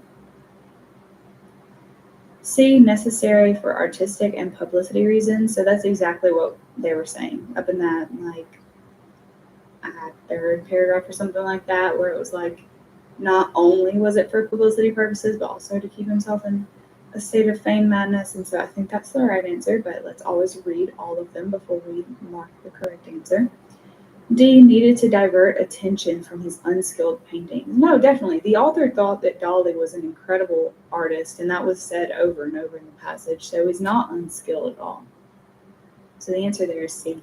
C, necessary for artistic and publicity reasons. So that's exactly what they were saying up in that like third paragraph or something like that, where it was like not only was it for publicity purposes, but also to keep himself in a state of feigned madness. And so I think that's the right answer, but let's always read all of them before we mark the correct answer. D, needed to divert attention from his unskilled paintings. No, definitely. The author thought that Dali was an incredible artist, and that was said over and over in the passage, so he's not unskilled at all. So the answer there is C.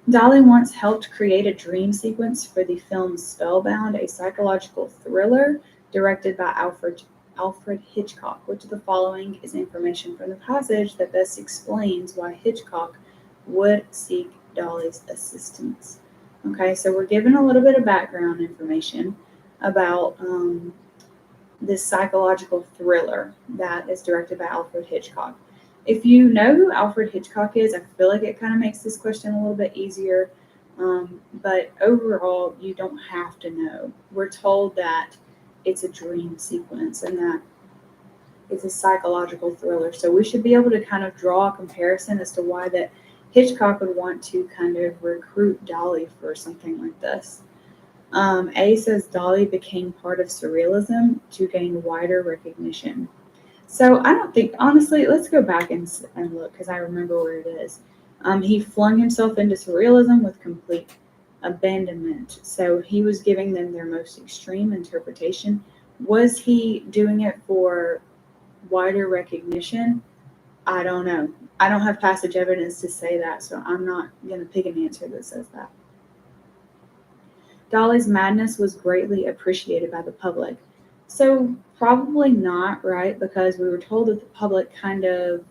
Dali once helped create a dream sequence for the film Spellbound, a psychological thriller directed by Alfred Hitchcock. Which of the following is information from the passage that best explains why Hitchcock would seek Dali's assistance? Okay, so we're given a little bit of background information about this psychological thriller that is directed by Alfred Hitchcock. If you know who Alfred Hitchcock is, I feel like it kind of makes this question a little bit easier. But overall, you don't have to know. We're told that it's a dream sequence and that it's a psychological thriller. So we should be able to kind of draw a comparison as to why that Hitchcock would want to kind of recruit Dali for something like this. A says Dali became part of surrealism to gain wider recognition. So I don't think, honestly, let's go back and look because I remember where it is. He flung himself into surrealism with complete abandonment. So he was giving them their most extreme interpretation. Was he doing it for wider recognition? I don't know. I don't have passage evidence to say that, so I'm not going to pick an answer that says that. Dali's madness was greatly appreciated by the public. So probably not, right? Because we were told that the public kind of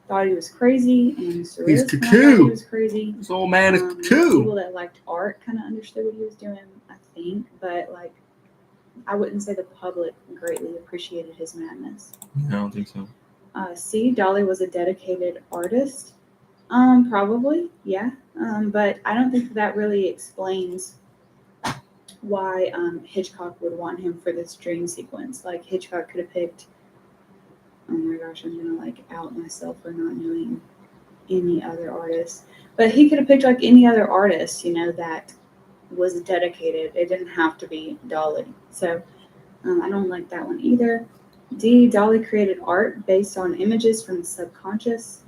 thought he was crazy, and surrealists kind of thought he was crazy. This old man is People that liked art kind of understood what he was doing, I think, but like I wouldn't say the public greatly appreciated his madness. I don't think so. C, Dali was a dedicated artist. Probably, yeah. But I don't think that really explains why Hitchcock would want him for this dream sequence. Like Hitchcock could have picked, oh my gosh, I'm gonna like out myself for not knowing any other artist. But he could have picked like any other artist, that was dedicated. It didn't have to be Dali. So I don't like that one either. D, Dali created art based on images from the subconscious.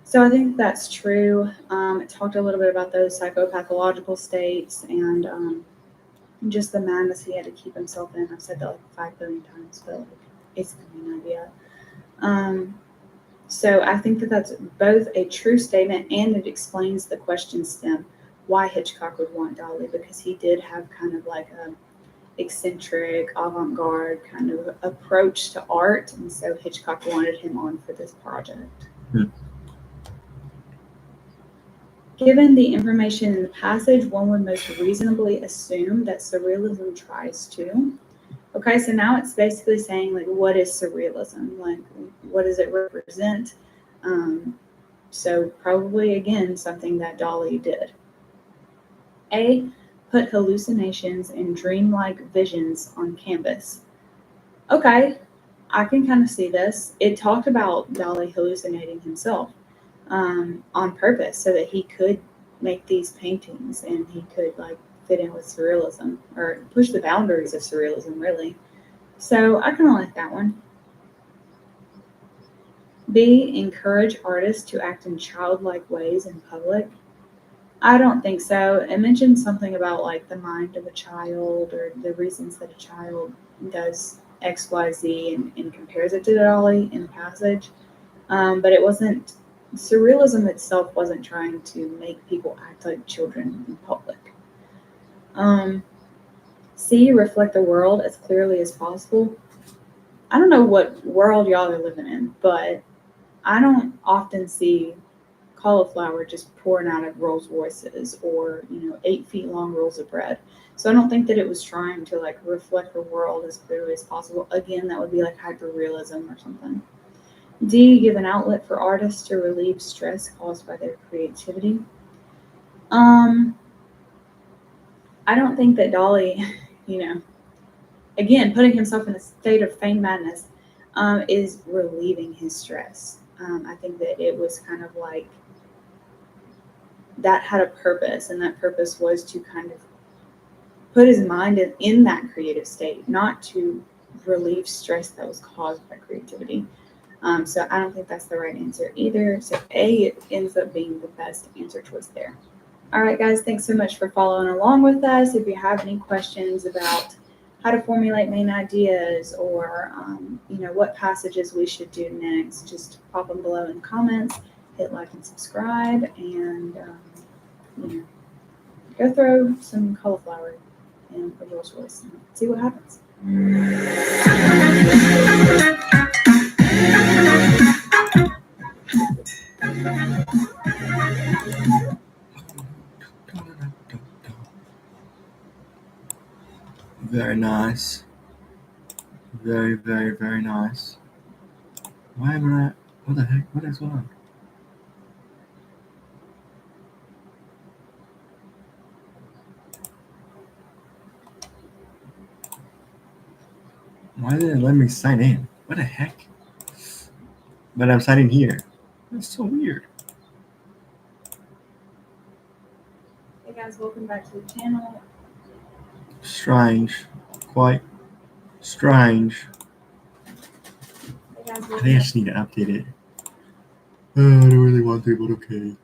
So I think that's true. It talked a little bit about those psychopathological states and just the madness he had to keep himself in. I've said that like 5 billion times, but like, it's the main idea. So I think that that's both a true statement and it explains the question stem, why Hitchcock would want Dali, because he did have kind of like a eccentric, avant-garde kind of approach to art, and so Hitchcock wanted him on for this project. Given the information in the passage, one would most reasonably assume that surrealism tries to. Okay, so now it's basically saying, like, what is surrealism? Like, what does it represent? So probably, again, something that Dali did. A, put hallucinations and dreamlike visions on canvas. Okay, I can kind of see this. It talked about Dali hallucinating himself on purpose so that he could make these paintings and he could like fit in with surrealism or push the boundaries of surrealism, really. So I kind of like that one. B, encourage artists to act in childlike ways in public. I don't think so. It mentioned something about like the mind of a child or the reasons that a child does X, Y, Z and compares it to Dali in the passage. But it wasn't, surrealism itself wasn't trying to make people act like children in public. C, reflect the world as clearly as possible. I don't know what world y'all are living in, but I don't often see cauliflower just pouring out of Rolls Royces or, 8 feet long rolls of bread. So I don't think that it was trying to like reflect the world as clearly as possible. Again, that would be like hyperrealism or something. D, give an outlet for artists to relieve stress caused by their creativity. I don't think that Dolly, again, putting himself in a state of feigned madness, is relieving his stress. I think that it was kind of like that had a purpose, and that purpose was to kind of put his mind in that creative state, not to relieve stress that was caused by creativity. So I don't think that's the right answer either. So A ends up being the best answer choice there. All right, guys, thanks so much for following along with us. If you have any questions about how to formulate main ideas or, what passages we should do next, just pop them below in the comments, hit like and subscribe, and, go throw some cauliflower in a Rolls Royce and see what happens. Very nice. Very, very, very nice. Why am I? What the heck? What is going on? Why didn't it let me sign in? What the heck? But I'm signing here. That's so weird. Hey guys, welcome back to the channel. Strange. Quite strange. Hey guys, I welcome think I back. just need to update it. I don't really want to, but okay.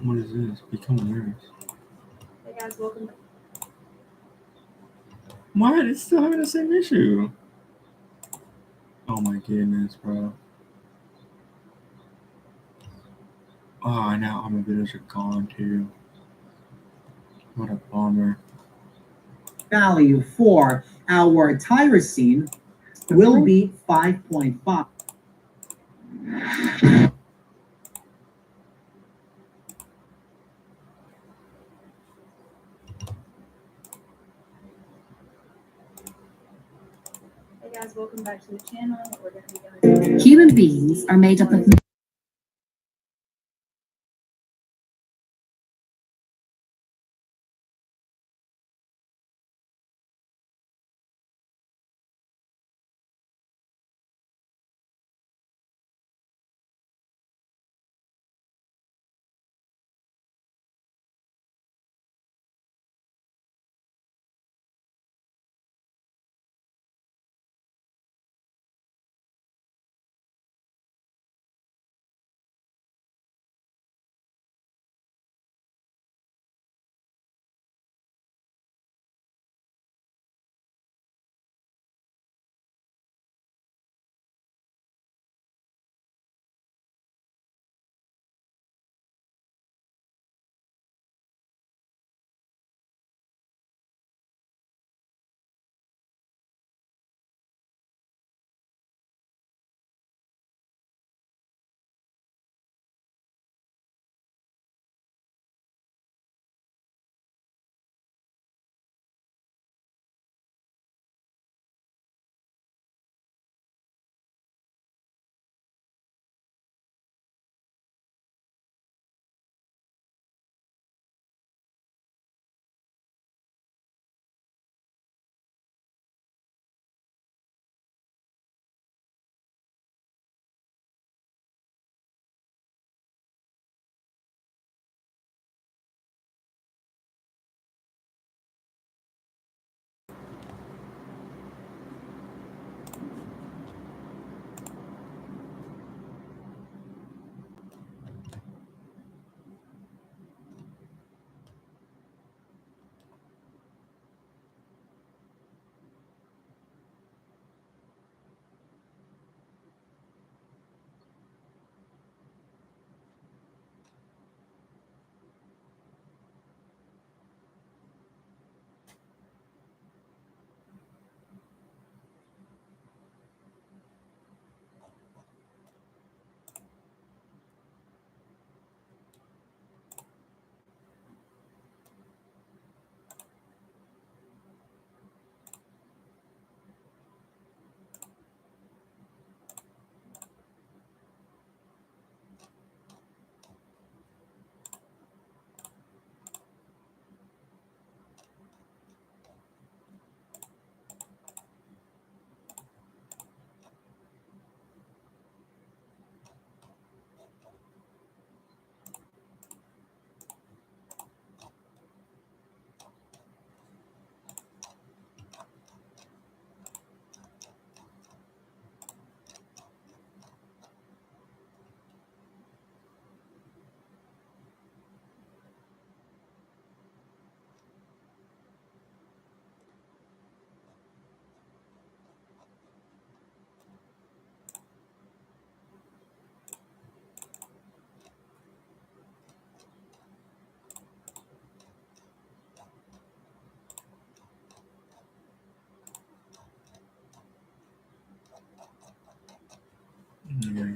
What is this? Become a nurse. Hey guys, welcome back. What? It's still having the same issue. Oh my goodness, bro. Oh, now all my videos are gone too. What a bummer. Value for our tyrosine will be 5.5. Hey guys, welcome back to the channel. We're going to be doing Human beings are made up of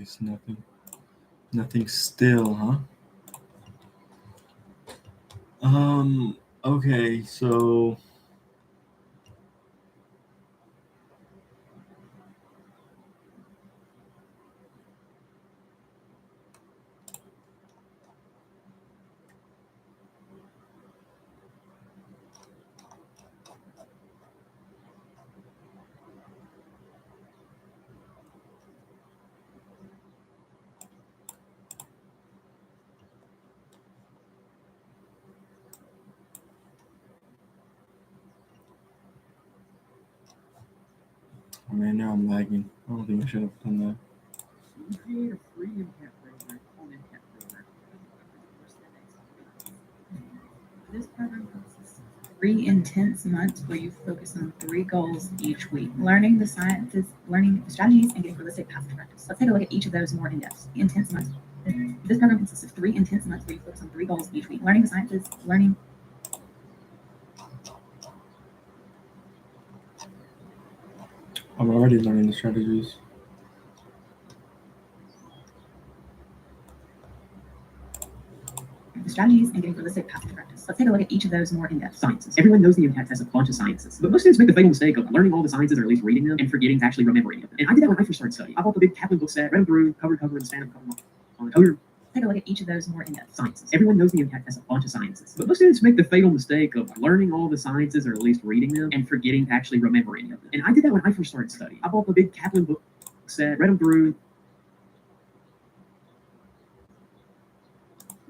Nice. Nothing still, huh? Okay, so oh man, now I'm lagging. I don't think I should have done that. Create a free MCAT program called MCAT program. This program consists of 3 intense months where you focus on 3 goals each week: learning the sciences, learning the strategies, and getting realistic passage practice. Let's take a look at each of those more in depth. Intense months. This program consists of 3 intense months where you focus on 3 goals each week: learning the sciences, learning. I'm already learning the strategies. The strategies and getting realistic passage practice. Let's take a look at each of those more in depth. Sciences. Everyone knows the MCAT has a bunch of sciences, but most students make the fatal mistake of learning all the sciences or at least reading them and forgetting to actually remember any of them. And I did that when I first started studying. I bought the big Kaplan book set, read them through, cover to cover in the span of a couple months. On the coder. Take a look at each of those more in depth. Sciences. Everyone knows the MCAT has a bunch of sciences, but most students make the fatal mistake of learning all the sciences or at least reading them and forgetting to actually remember any of them. And I did that when I first started studying. I bought the big Kaplan book set, read them through,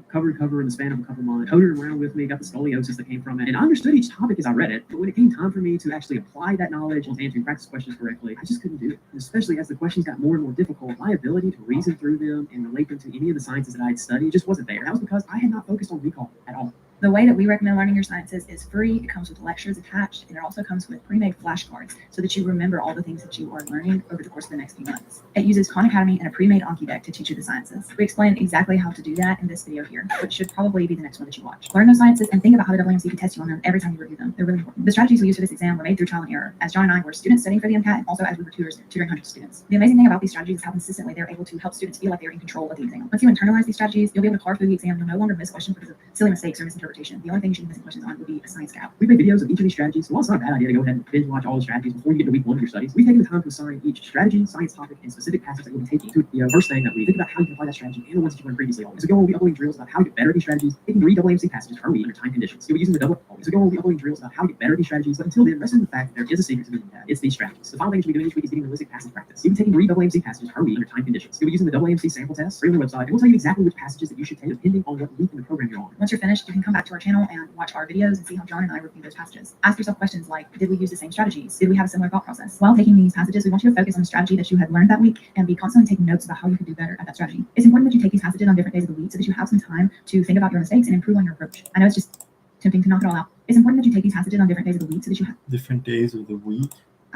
cover to cover in the span of a couple months, coded around with me, got the scoliosis that came from it, and I understood each topic as I read it, but when it came time for me to actually apply that knowledge and answering practice questions correctly, I just couldn't do it. And especially as the questions got more and more difficult, my ability to reason through them and relate them to any of the sciences that I had studied just wasn't there. And that was because I had not focused on recall at all. The way that we recommend learning your sciences is free. It comes with lectures attached, and it also comes with pre-made flashcards so that you remember all the things that you are learning over the course of the next few months. It uses Khan Academy and a pre-made Anki deck to teach you the sciences. We explain exactly how to do that in this video here, which should probably be the next one that you watch. Learn those sciences and think about how the WMC can test you on them every time you review them. They're really important. The strategies we use for this exam were made through trial and error, as John and I were students studying for the MCAT, and also as we were tutors tutoring hundreds of students. The amazing thing about these strategies is how consistently they're able to help students feel like they're in control of the exam. Once you internalize these strategies, you'll be able to carve through the exam. You'll no longer miss questions because of silly mistakes or misinterpretation. The only thing you should be missing questions on would be a science scout. We made videos of each of these strategies, so while it's not a bad idea to go ahead and binge watch all the strategies before you get to week 1 of your studies, we've taken the time to assign each strategy, science topic, and specific passage that we'll be taking to the first thing that we think about how you can apply that strategy and the ones that you learned previously. So we'll be uploading drills about how to get better at these strategies, taking 3 WMC passages per week under time conditions. You'll be using the double. So we'll be uploading drills about how to get better at these strategies, but until then, rest in the fact that there is a secret to doing that. It's these strategies. The final thing you'll be doing each week is getting realistic passage practice. You'll be taking 3 WMC passages per week under time conditions. You'll be using the WMC sample test on the website, and we'll tell you exactly which passages that you should take depending on what week in the program you're on. Once you're finished, you can come back to our channel and watch our videos and see how John and I review those passages. Ask yourself questions like, did we use the same strategies? Did we have a similar thought process? While taking these passages, we want you to focus on the strategy that you had learned that week and be constantly taking notes about how you could do better at that strategy. It's important that you take these passages on different days of the week so that you have some time to think about your mistakes and improve on your approach. I know it's just tempting to knock it all out. It's important that you take these passages on different days of the week so that you have Different days of the week.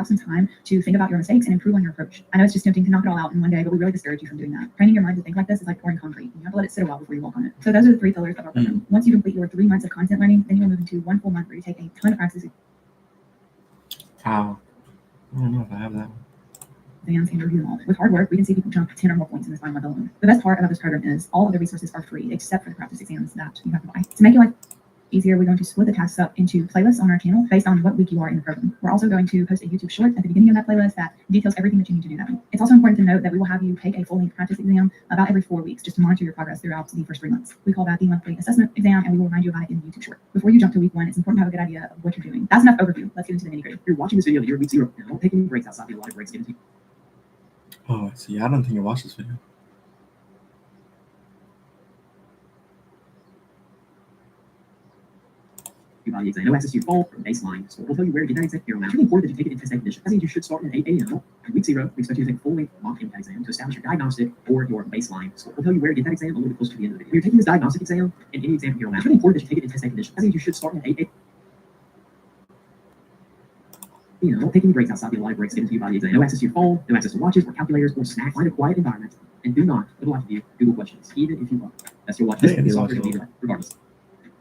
some time to think about your mistakes and improve on your approach. I know it's just tempting to knock it all out in one day, but we really discourage you from doing that. Training your mind to think like this is like pouring concrete. You have to let it sit a while before you walk on it. So those are the 3 pillars of our program. Once you complete your 3 months of content learning, then you'll move into 1 full month where you take a ton of practice Wow. I don't know if I have that one. exams and review them all. With hard work, we can see people jump 10 or more points in this 1 month alone. The best part about this program is all of the resources are free except for the practice exams that you have to buy. To make your life easier, we're going to split the tasks up into playlists on our channel based on what week you are in the program. We're also going to post a YouTube short at the beginning of that playlist that details everything that you need to do that week. It's also important to note that we will have you take a full-length practice exam about every 4 weeks just to monitor your progress throughout the first 3 months. We call that the monthly assessment exam, and we will remind you about it in the YouTube short. Before you jump to week 1, it's important to have a good idea of what you're doing. That's enough overview. Let's get into the nitty-gritty. If you're watching this video, you're at week 0. Now, don't take any breaks outside the allotted breaks given to you. Oh, I see. I don't think I watched this video. Body exam. No access to your phone from baseline. So we'll tell you where to get that exam here on that. It's really important that you take it in test conditions. That means you should start at 8 a.m. Week 0, we expect you to take a full length mock MCAT exam to establish your diagnostic or your baseline. So we'll tell you where to get that exam a little bit closer to the end of the video. When you're taking this diagnostic exam and any exam here on that, it's really important that you take it in test conditions. That means you should start at 8 a.m. Don't take any breaks outside the allotted breaks given to you by the exam. No access to your phone, no access to watches or calculators or snacks. Find a quiet environment and do not, for the life of you, Google questions, even if you want. That's your watch. This is software to be regardless.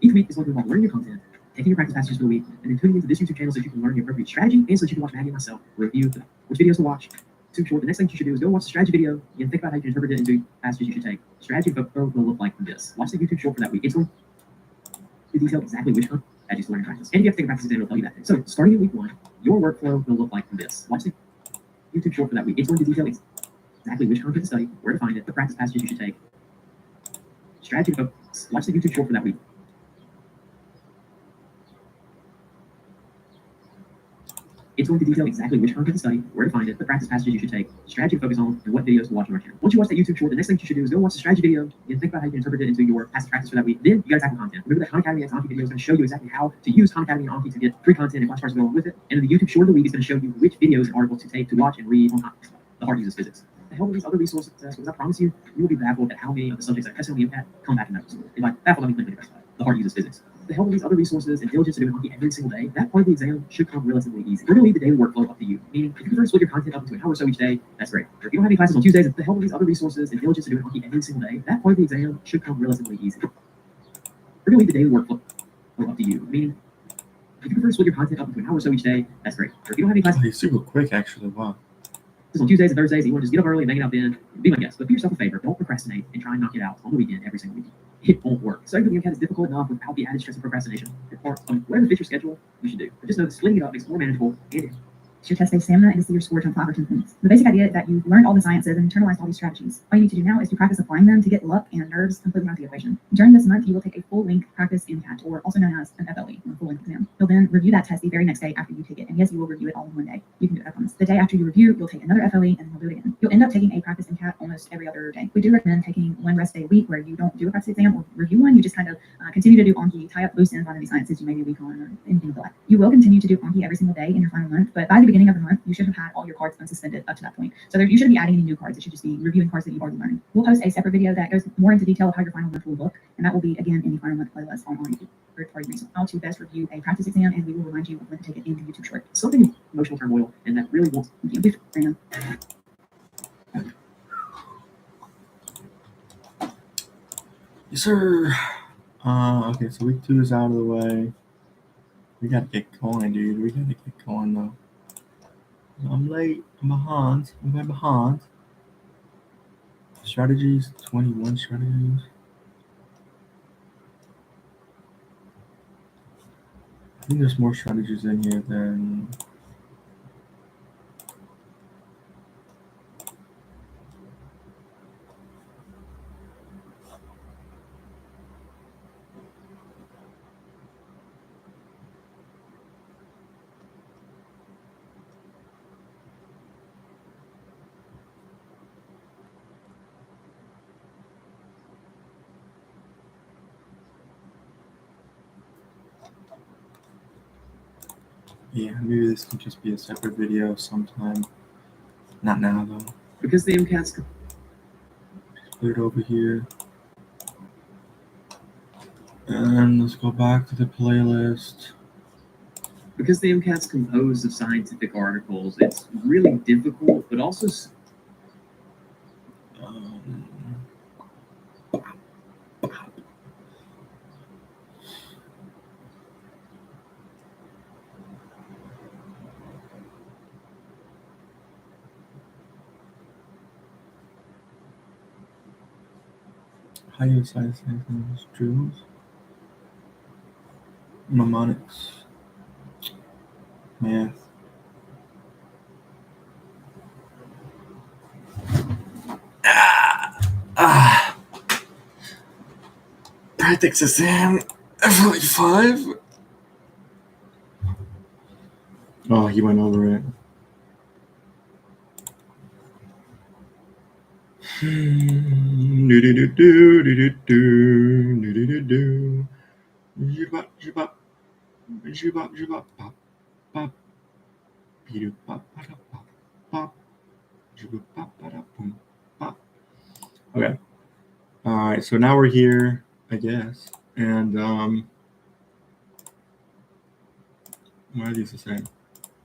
Each week is going to involve learning your content, taking your practice passages for the week, and then tuning into this YouTube channel so that you can learn the appropriate strategy and so that you can watch Maggie and myself review which videos to watch, too short, the next thing you should do is go watch the strategy video and think about how you can interpret it into passages you should take. Strategy will look like this. Watch the YouTube short for that week. It's going to detail exactly which one strategies to learn and practice. And if you have to take a practice exam, it'll tell you that. So starting in week 1, your workflow will look like this. Watch the YouTube short for that week. It's going to detail exactly which content to study, where to find it, the practice passages you should take. Strategy focus. Watch the YouTube short for that week. It's going to detail exactly which content to study, where to find it, the practice passages you should take, strategy to focus on, and what videos to watch on our channel. Once you watch that YouTube short, the next thing you should do is go watch the strategy video and think about how you can interpret it into your past practice for that week. Then you gotta tackle content. Remember that Khan Academy and Anki video is going to show you exactly how to use Khan Academy and Anki to get free content and flashcards going with it. And then the YouTube short of the week is going to show you which videos and articles to take to watch and read on the Heart Uses Physics. The help of these other resources, because I promise you, you will be baffled at how many of the subjects that are tested on the MCAT come back in notes. If I baffled, let me click the Heart Uses Physics. The help of these other resources and diligence to do Anki every single day, that part of the exam should come relatively easy. We're going to leave the daily workflow up to you. Meaning, if you prefer to split your content up into an hour or so each day, that's great. Or if you don't have any classes on Tuesdays, the help of these other resources and diligence to do Anki every single day, that part of the exam should come relatively easy. We're going to leave the daily workflow up to you. Meaning, if you prefer to split your content up into an hour or so each day, that's great. Or if you don't have any classes He's super quick, actually. Wow. on Tuesdays and Thursdays, you want to just get up early and make it out then, be my guest. But do yourself a favor, don't procrastinate and try and knock it out on the weekend every single week. It won't work. Studying for the MCAT is difficult enough without the added stress of procrastination. Whatever fits your schedule, you should do. But just know that splitting it up makes it more manageable and Your test day stamina and to see your score to 5 or 10 points. The basic idea is that you've learned all the sciences and internalized all these strategies. All you need to do now is to practice applying them to get luck and nerves completely out of the equation. During this month, you will take a full-length practice MCAT, or also known as an FLE, or full-length exam. You'll then review that test the very next day after you take it. And yes, you will review it all in one day. You can do it, I promise. The day after you review, you'll take another FLE, and then you'll do it again. You'll end up taking a practice MCAT almost every other day. We do recommend taking one rest day a week where you don't do a practice exam or review one. You just kind of continue to do Anki, tie up loose ends on any sciences you may be weak on, or anything like that. You will continue to do Anki every single day in your final month, but by the beginning of the month, you should have had all your cards unsuspended up to that point. So you shouldn't be adding any new cards. It should just be reviewing cards that you've already learned. We'll post a separate video that goes more into detail of how your final month will look, and that will be, again, in the final month playlist on YouTube. Third-party resource, how to best review a practice exam, and we will remind you of when to take it in the YouTube short. something emotional turmoil, and that really wants Random. Yes, sir. Okay, so week 2 is out of the way. We gotta get going, dude. We gotta get going, though. I'm late. I'm behind. I'm way behind. Strategies, 21 strategies. I think there's more strategies in here than... Yeah, maybe this can just be a separate video sometime. Not now, though. because the MCAT's Put it over here. And let's go back to the playlist. because the MCAT's composed of scientific articles, it's really difficult, but also Um, How you assign things, drills, mnemonics, math. Practice exam, FLE 5. Oh, he went over it. Okay. All right. So now we're here, I guess. And why are these the same?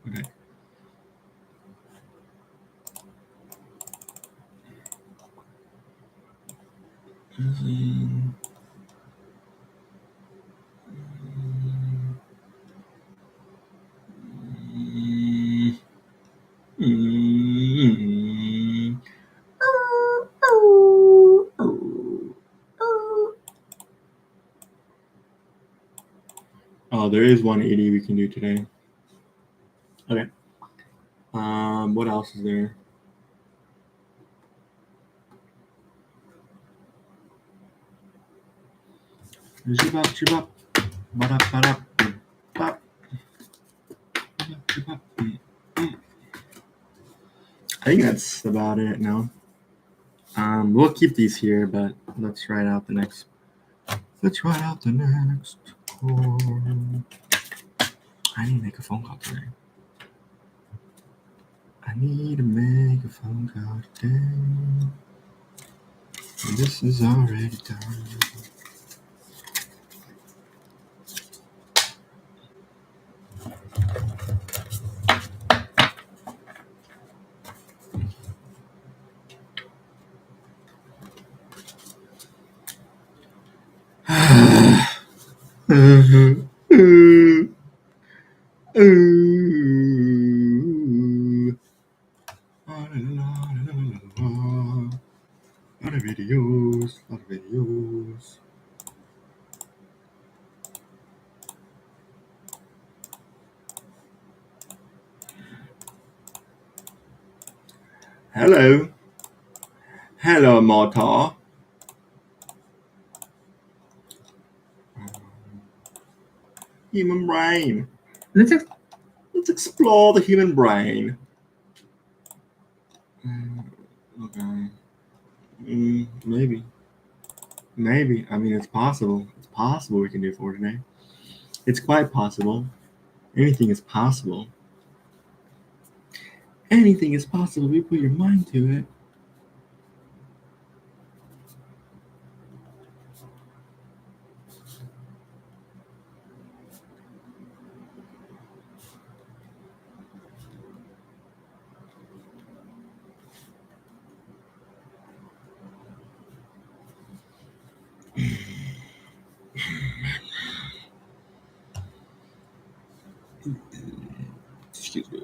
Okay. Oh, there is 180 we can do today. Okay. What else is there? Zubap, zubap. Badap, badap. Bap. Zubap, zubap. I think that's about it now. We'll keep these here, but let's write out the next. Let's write out the next chord. I need to make a phone call today. I need to make a phone call today. This is already done. Lot of videos, lot of videos. Hello. Hello, Martha. Human brain. Let's Let's explore the human brain. Okay. Maybe. Maybe. I mean, it's possible. It's possible we can do 4 today. It's quite possible. Anything is possible. Anything is possible if you put your mind to it. Excuse me.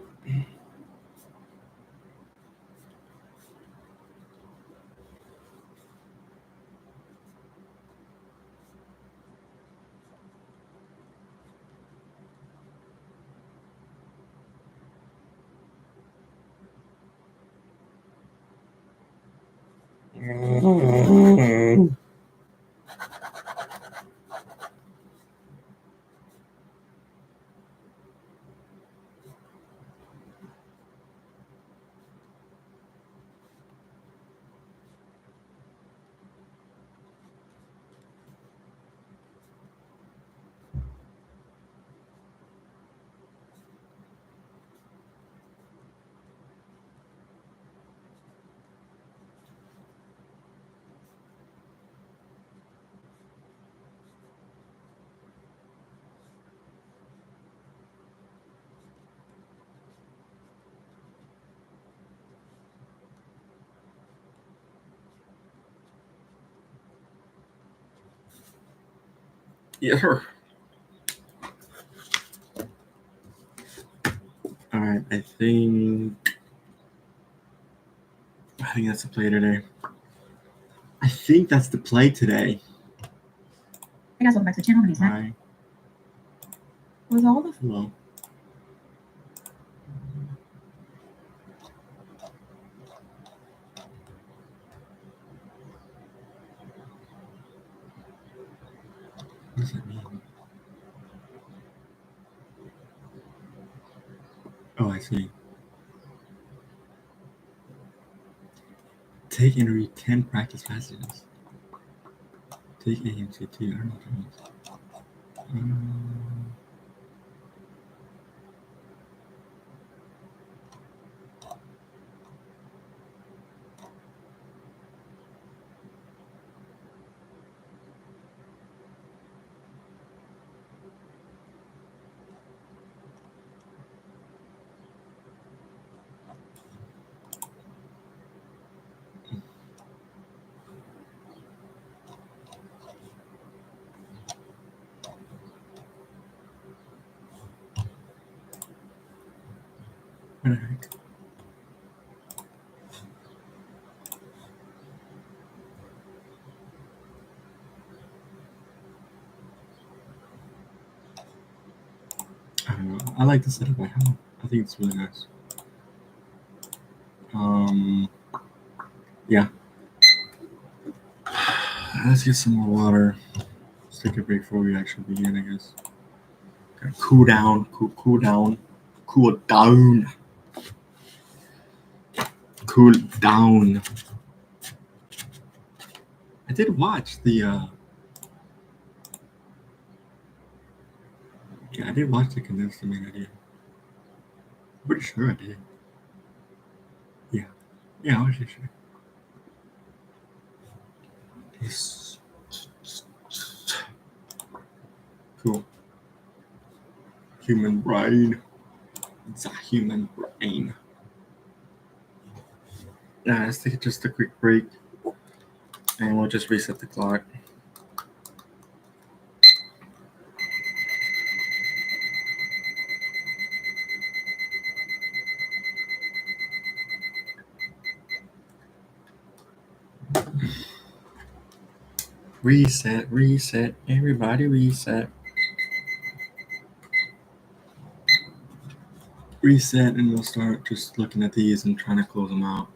Yes, sir. All right, I think that's the play today. I think that's the play today. Hey guys, welcome back to the channel. My name's Matt. Hi. With all the Hello. What does that mean? Oh, I see. Take and read 10 practice passages. Take AMCT. I don't know what that means. What the heck? I like the setup I have. I think it's really nice. Yeah. Let's get some more water. Let's take a break before we actually begin, I guess. Gotta cool down, cool down, cool down, cool down. I did watch the I did watch the condensed main idea. I'm pretty sure I did. Yeah, I was just sure. Yes. Cool. Human brain. It's a human brain. Yeah, let's take just a quick break and we'll just reset the clock. Reset, everybody reset. Reset, and we'll start just looking at these and trying to close them out.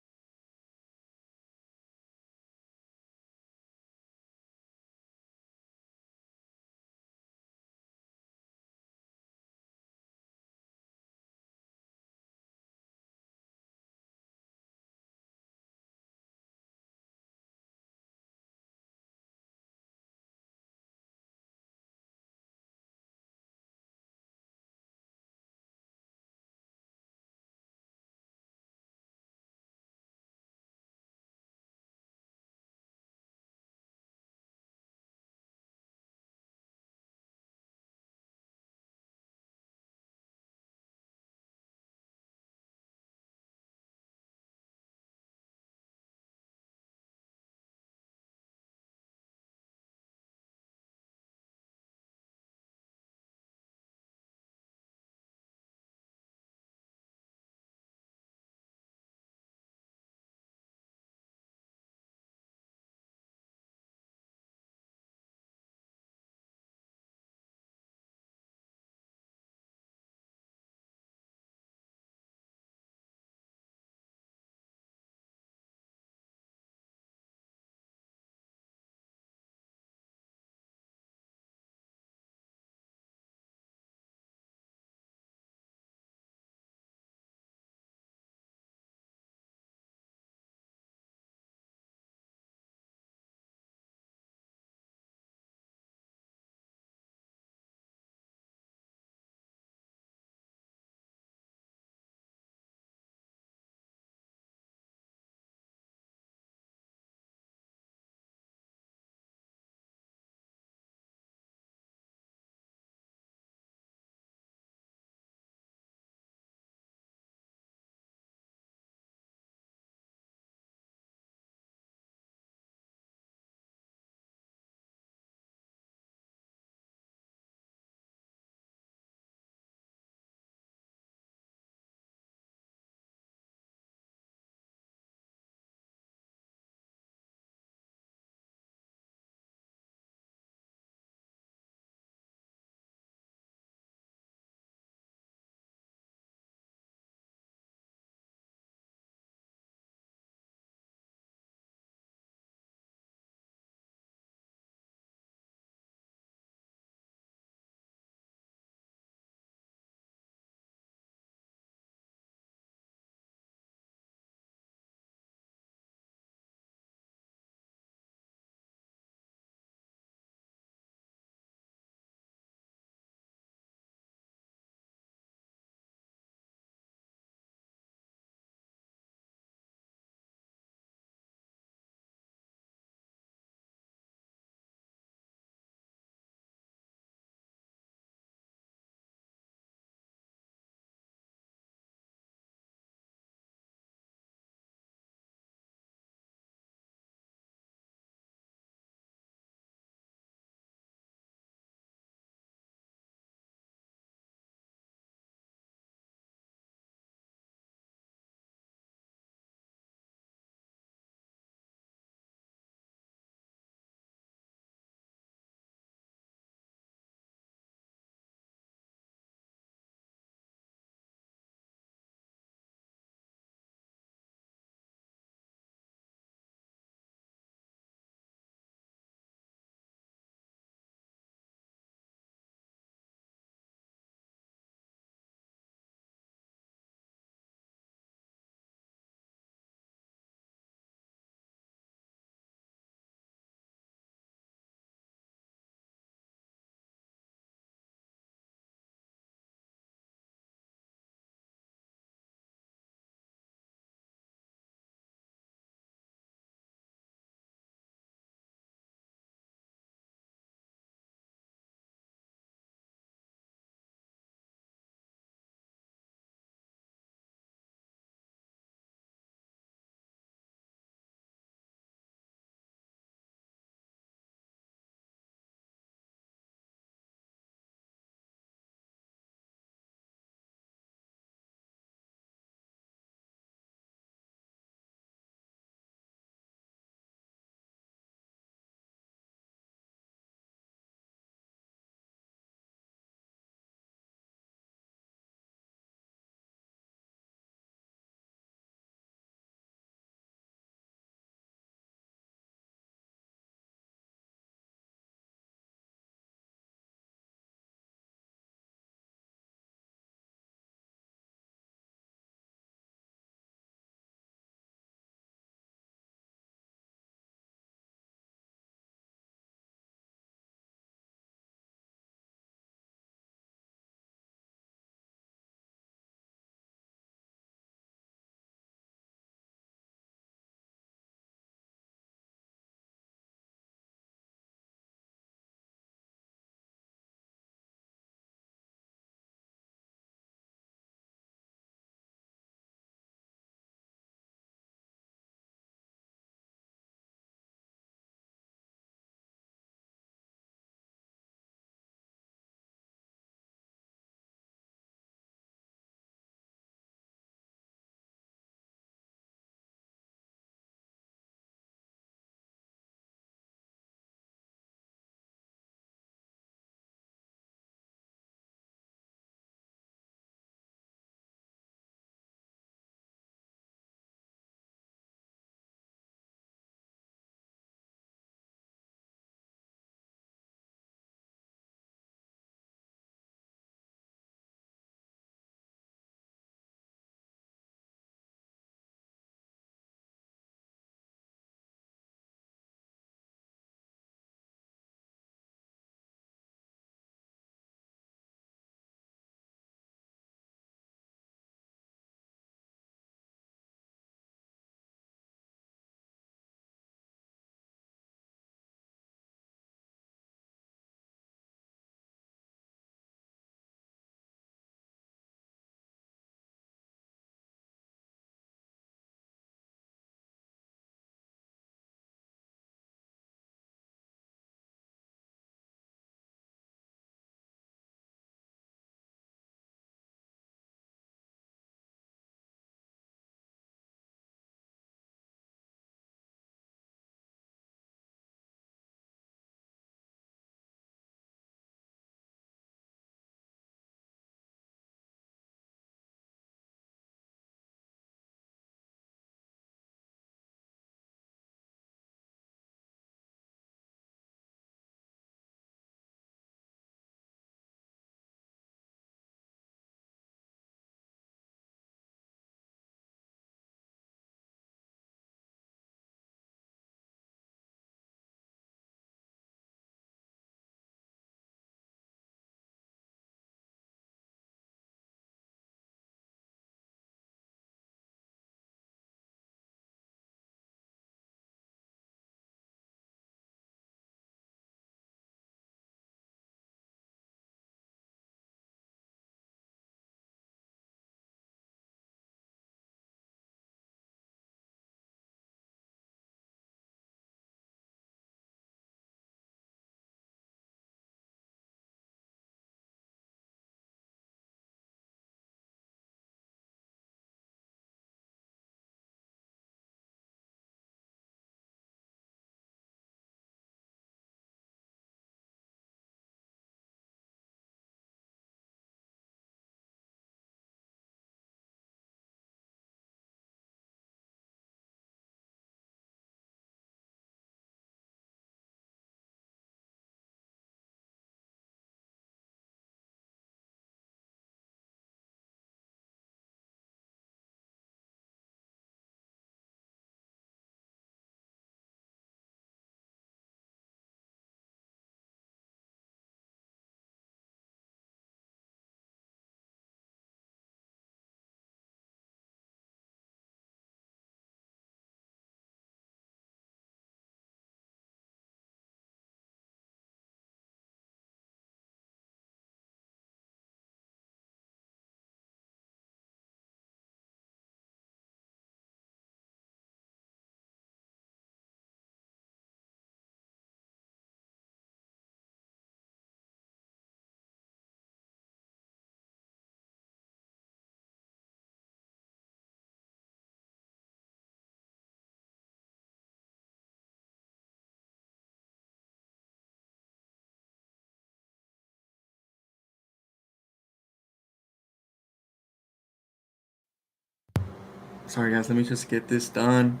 Sorry, guys. Let me just get this done.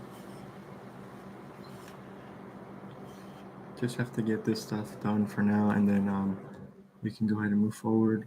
Just have to get this stuff done for now, and then we can go ahead and move forward.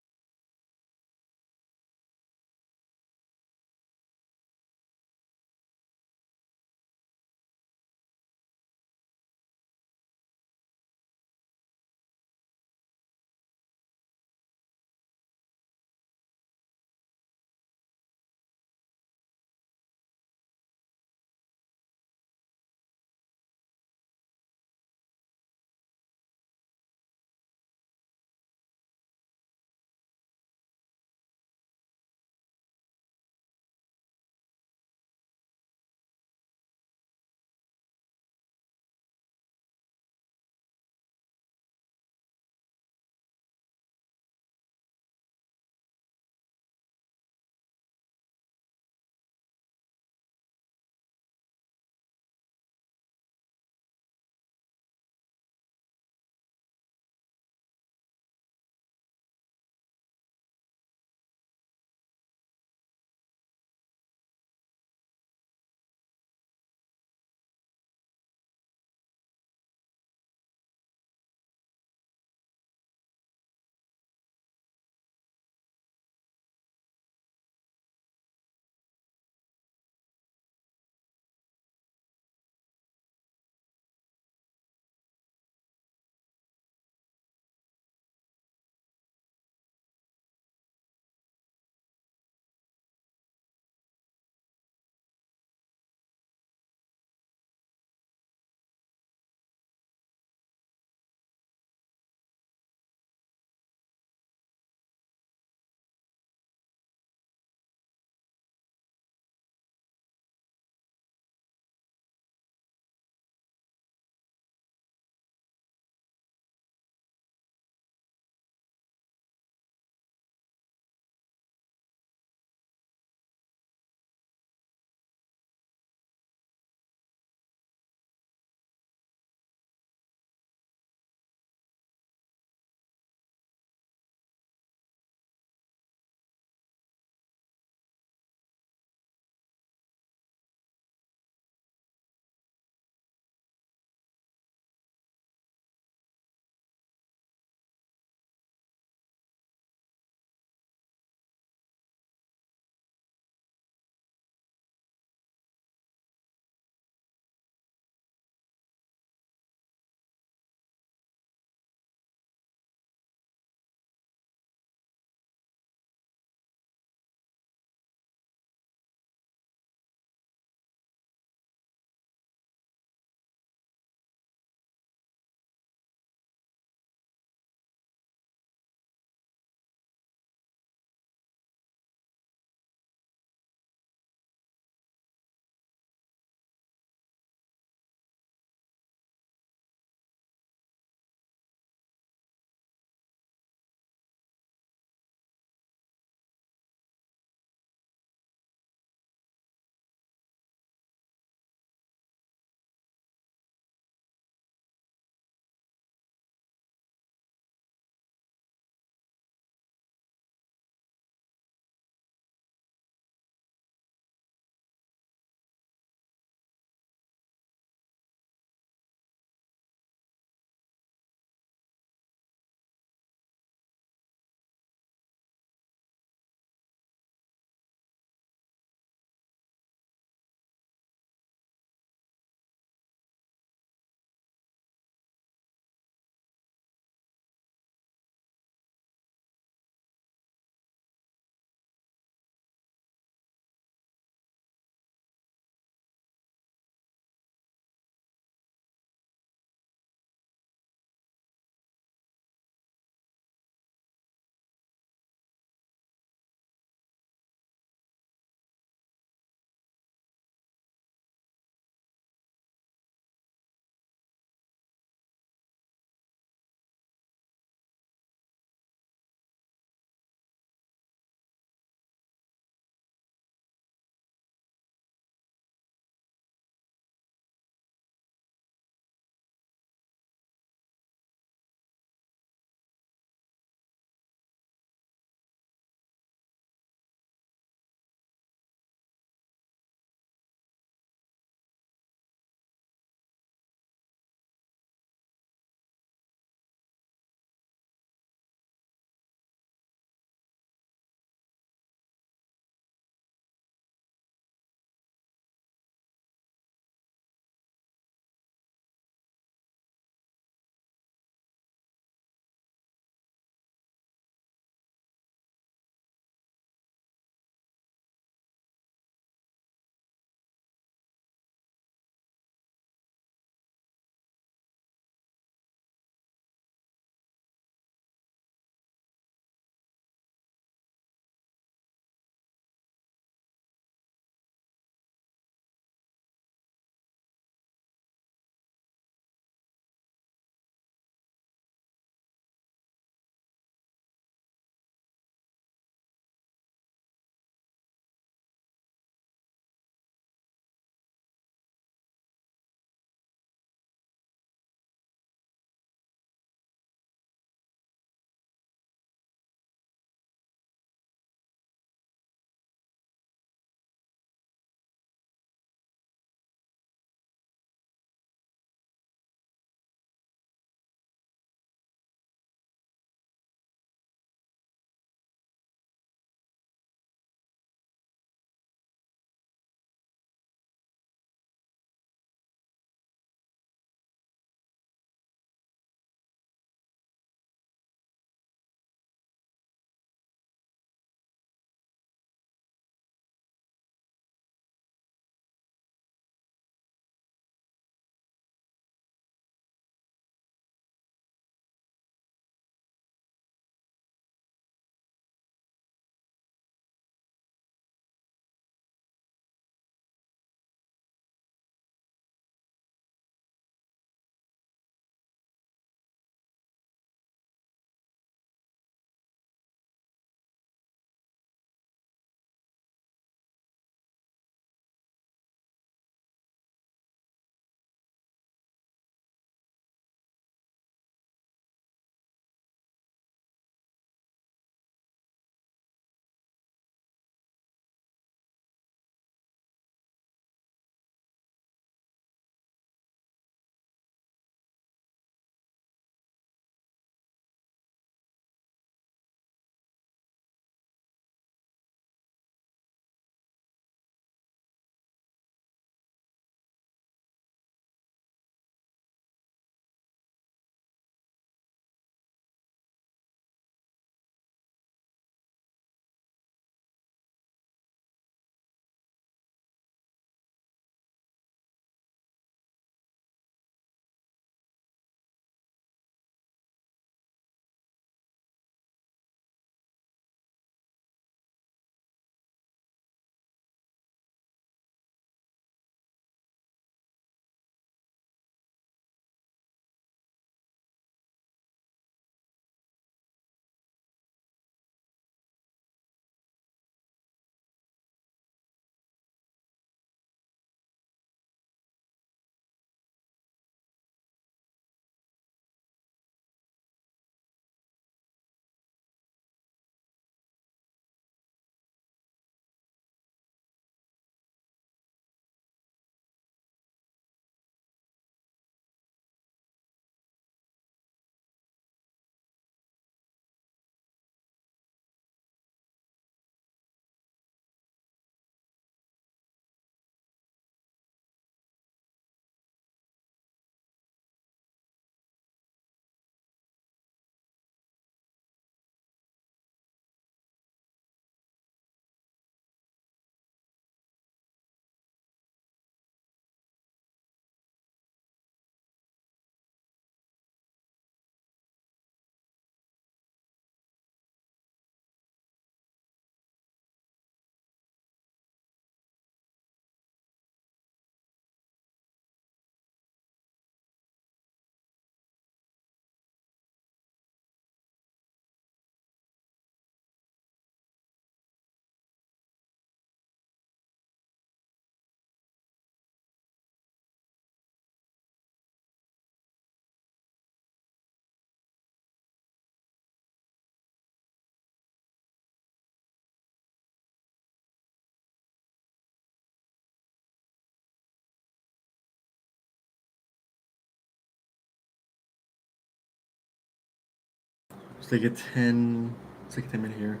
Let's take a 10. Let's take a 10-minute here.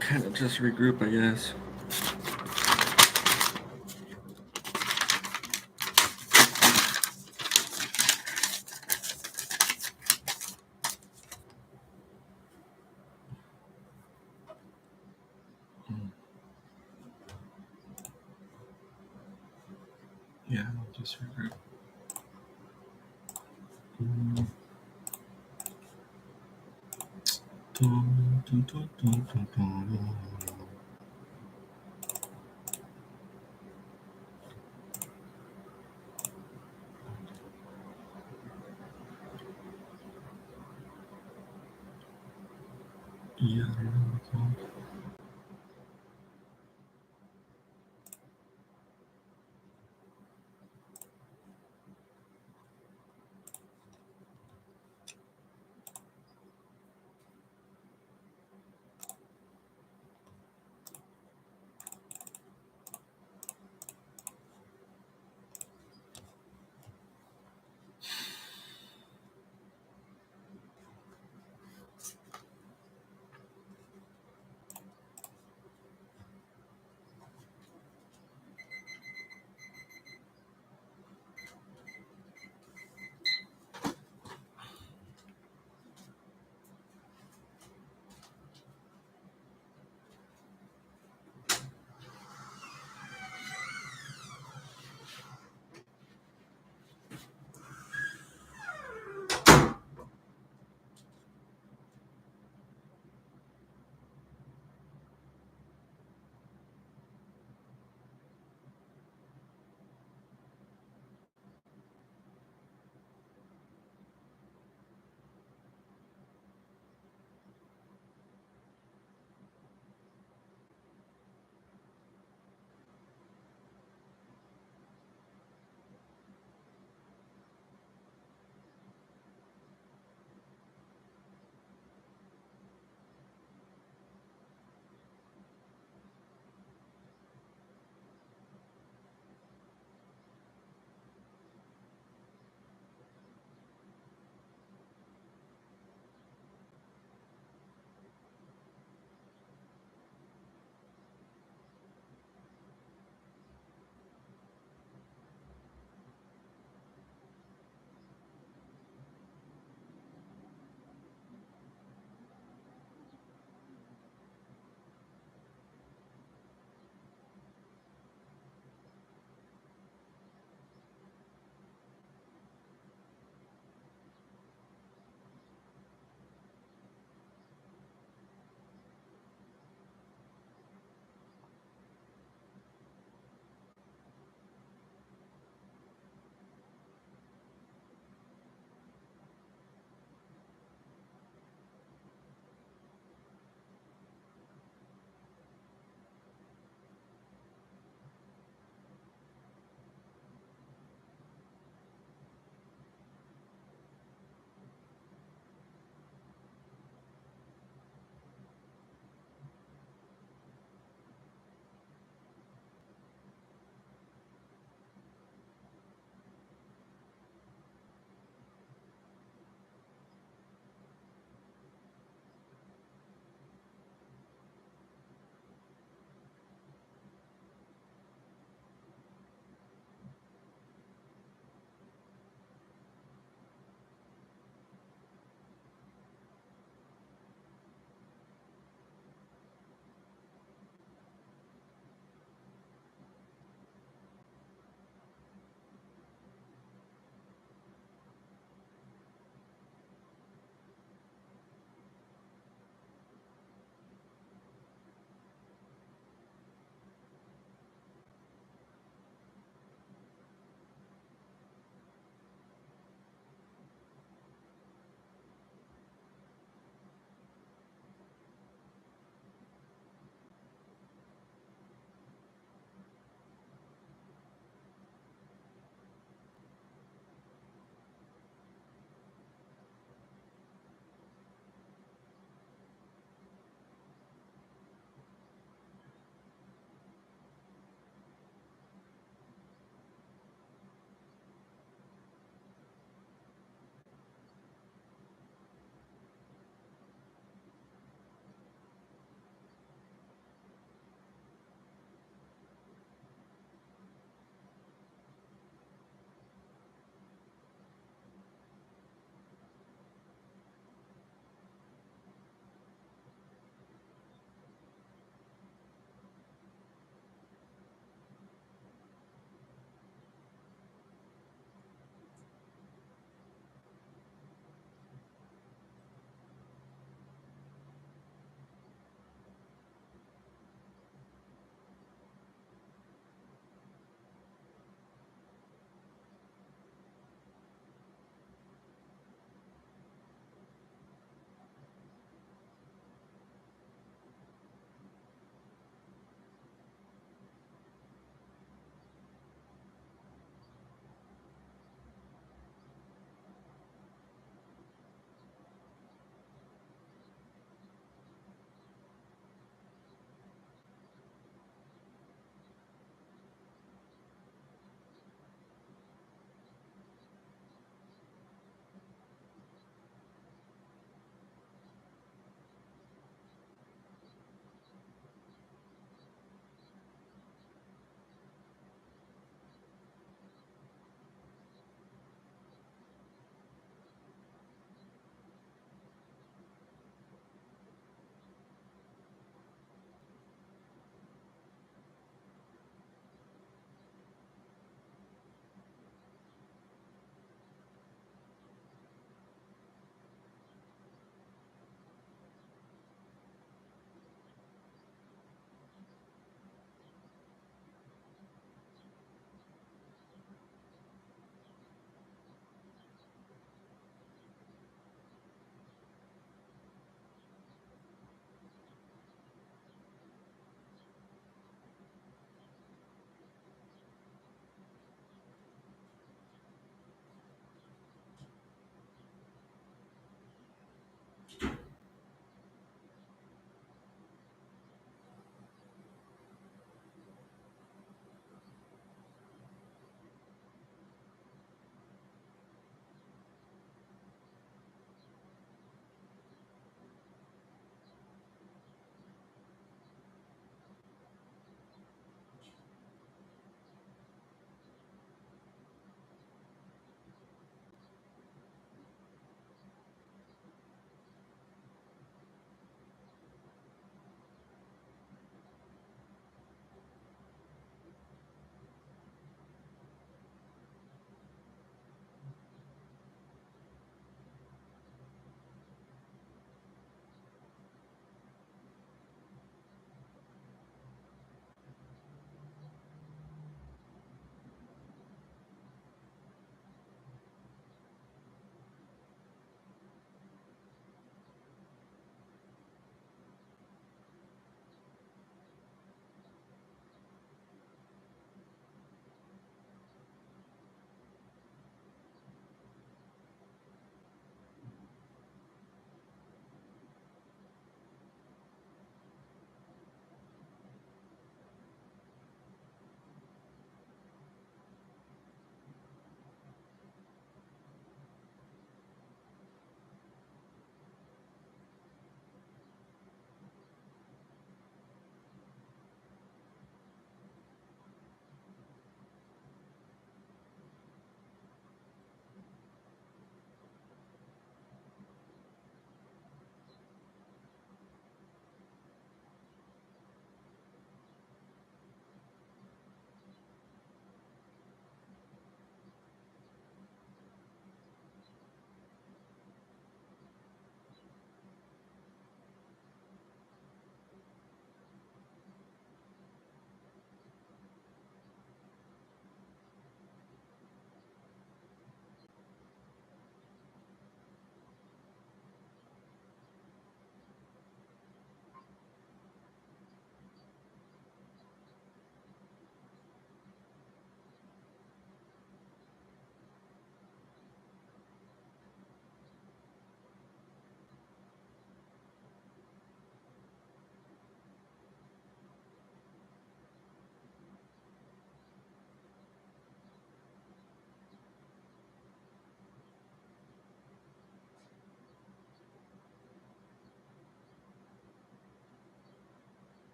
Kind of just regroup, I guess. Yeah, I'll just regroup. Dun, dun, dun, dun, dun, dun. Yeah, I don't know what it's called.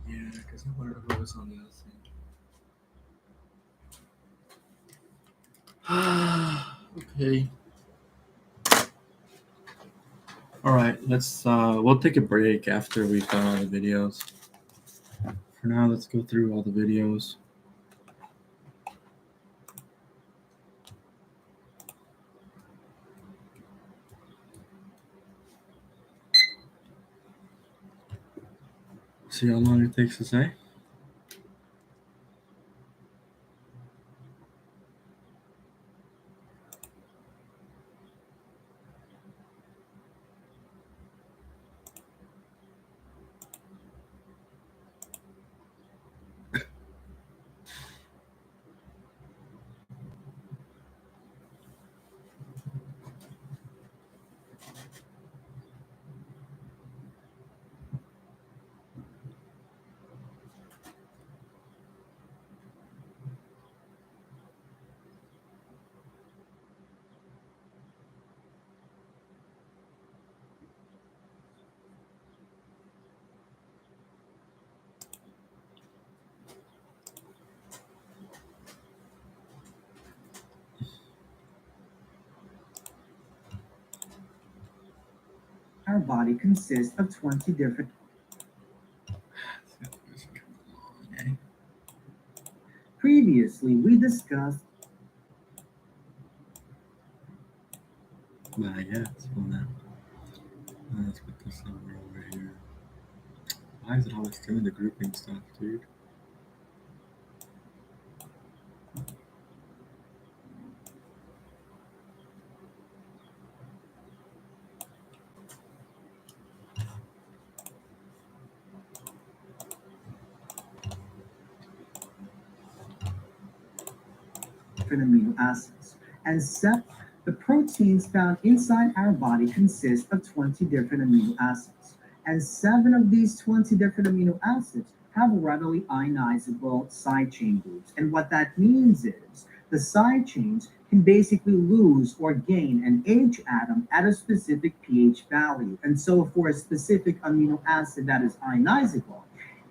Yeah, because I wanted to focus on the other thing. Okay. All right, let's we'll take a break after we've done all the videos. For now, let's go through all the videos. See how long it takes to say. Our body consists of 20 different. Previously, we discussed. Yeah, it's on that. Let's put this number over here. Why is it always doing the grouping stuff, dude? Different amino acids. And the proteins found inside our body consist of 20 different amino acids. And 7 of these 20 different amino acids have readily ionizable side chain groups. And what that means is the side chains can basically lose or gain an H atom at a specific pH value. And so for a specific amino acid that is ionizable,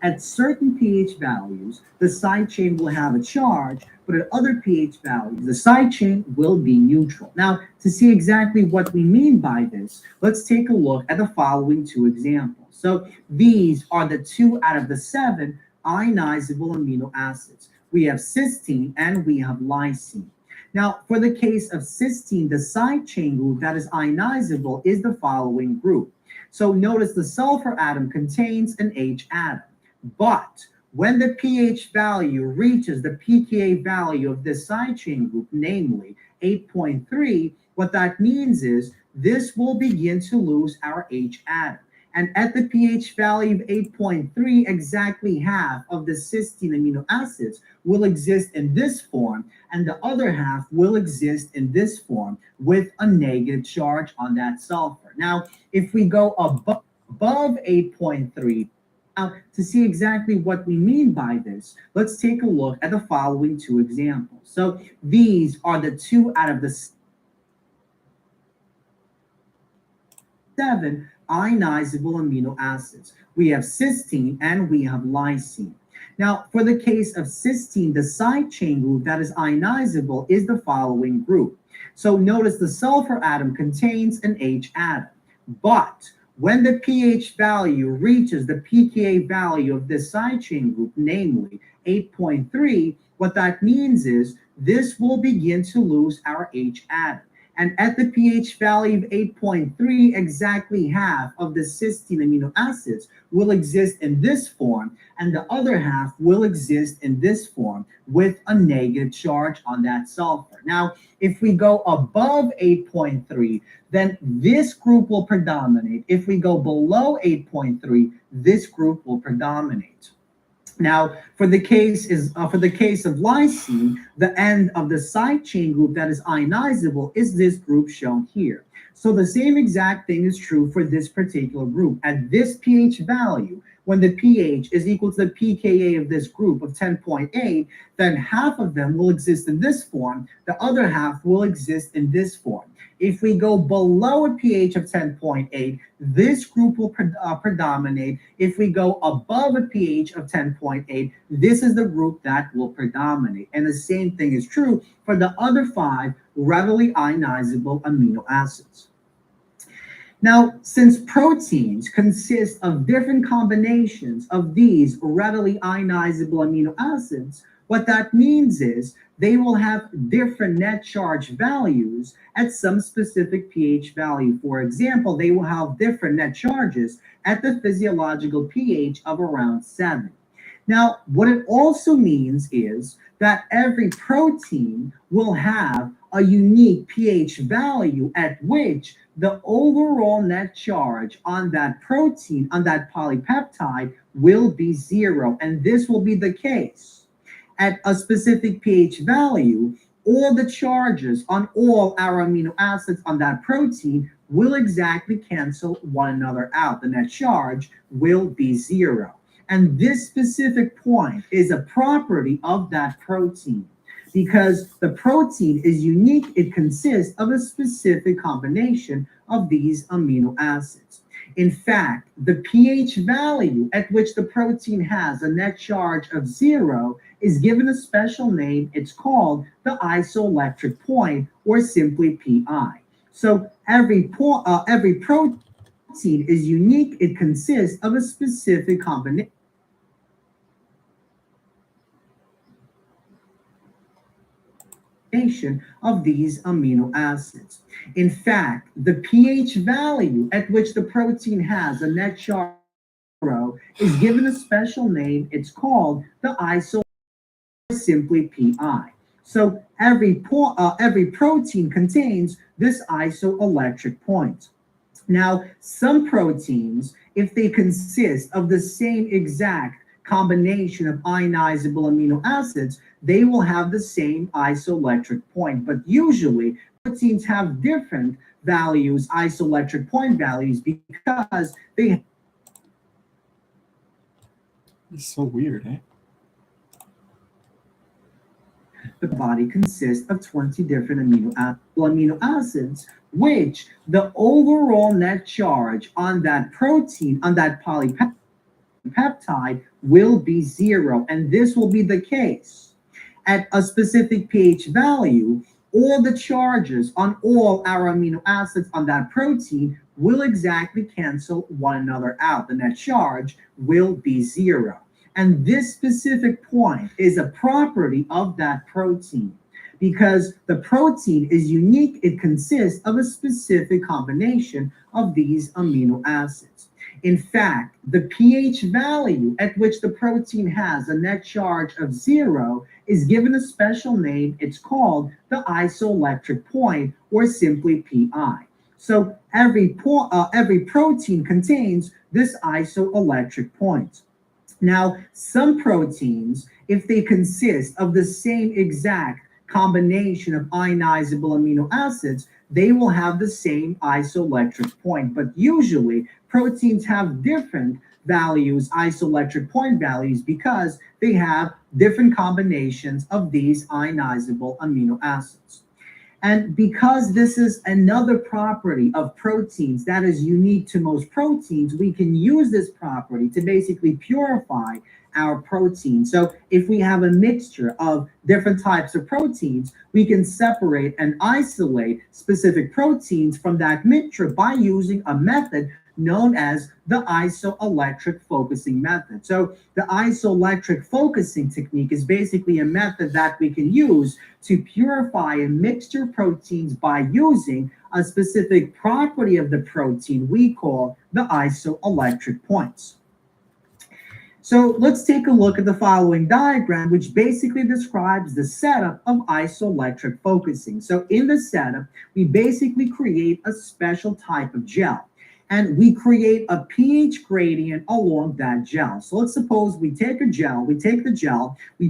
at certain pH values, the side chain will have a charge, but at other pH values, the side chain will be neutral. Now, to see exactly what we mean by this, let's take a look at the following 2 examples. So these are the 2 out of the 7 ionizable amino acids. We have cysteine and we have lysine. Now, for the case of cysteine, the side chain group that is ionizable is the following group. So notice the sulfur atom contains an H atom. But when the pH value reaches the pKa value of this side chain group, namely 8.3, what that means is this will begin to lose our H atom. And at the pH value of 8.3, exactly half of the cysteine amino acids will exist in this form, and the other half will exist in this form with a negative charge on that sulfur. Now, if we go above 8.3, now, to see exactly what we mean by this, let's take a look at the following 2 examples. So these are the 2 out of the 7 ionizable amino acids. We have cysteine and we have lysine. Now, for the case of cysteine, the side chain group that is ionizable is the following group. So notice the sulfur atom contains an H atom, but when the pH value reaches the pKa value of this side chain group, namely 8.3, what that means is this will begin to lose our H atom. And at the pH value of 8.3, exactly half of the cysteine amino acids will exist in this form, and the other half will exist in this form with a negative charge on that sulfur. Now, if we go above 8.3, then this group will predominate. If we go below 8.3, this group will predominate. Now, for the case of lysine, the end of the side chain group that is ionizable is this group shown here. So the same exact thing is true for this particular group. At this pH value, when the pH is equal to the pKa of this group of 10.8, then half of them will exist in this form, the other half will exist in this form. If we go below a pH of 10.8, this group will predominate. If we go above a pH of 10.8, this is the group that will predominate. And the same thing is true for the other 5 readily ionizable amino acids. Now, since proteins consist of different combinations of these readily ionizable amino acids, what that means is they will have different net charge values at some specific pH value. For example, they will have different net charges at the physiological pH of around 7. Now, what it also means is that every protein will have a unique pH value at which the overall net charge on that protein, on that polypeptide, will be 0. And this will be the case. At a specific pH value, all the charges on all our amino acids on that protein will exactly cancel one another out. The net charge will be 0. And this specific point is a property of that protein. Because the protein is unique, it consists of a specific combination of these amino acids. In fact, the pH value at which the protein has a net charge of 0 is given a special name. It's called the isoelectric point, or simply Pi. So every protein is unique. It consists of a specific combination of these amino acids. In fact, the pH value at which the protein has a net charge is given a special name. It's called the isoelectric, simply Pi. So every protein contains this isoelectric point. Now, some proteins, if they consist of the same exact combination of ionizable amino acids, they will have the same isoelectric point. But usually, proteins have different values, isoelectric point values, because they. It's so weird, eh? The body consists of 20 different amino acids, which the overall net charge on that protein, on that polypeptide, will be 0. And this will be the case. At a specific pH value, all the charges on all our amino acids on that protein will exactly cancel one another out. The net charge will be 0. And this specific point is a property of that protein. Because the protein is unique, it consists of a specific combination of these amino acids. In fact, the pH value at which the protein has a net charge of 0 is given a special name. It's called the isoelectric point, or simply Pi. So every protein contains this isoelectric point. Now, some proteins, if they consist of the same exact combination of ionizable amino acids, they will have the same isoelectric point. But usually, proteins have different values, isoelectric point values, because they have different combinations of these ionizable amino acids. And because this is another property of proteins that is unique to most proteins, we can use this property to basically purify our protein. So if we have a mixture of different types of proteins, we can separate and isolate specific proteins from that mixture by using a method known as the isoelectric focusing method. So the isoelectric focusing technique is basically a method that we can use to purify a mixture of proteins by using a specific property of the protein we call the isoelectric points. So let's take a look at the following diagram, which basically describes the setup of isoelectric focusing. So in the setup, we basically create a special type of gel, and we create a pH gradient along that gel. So let's suppose we take the gel, we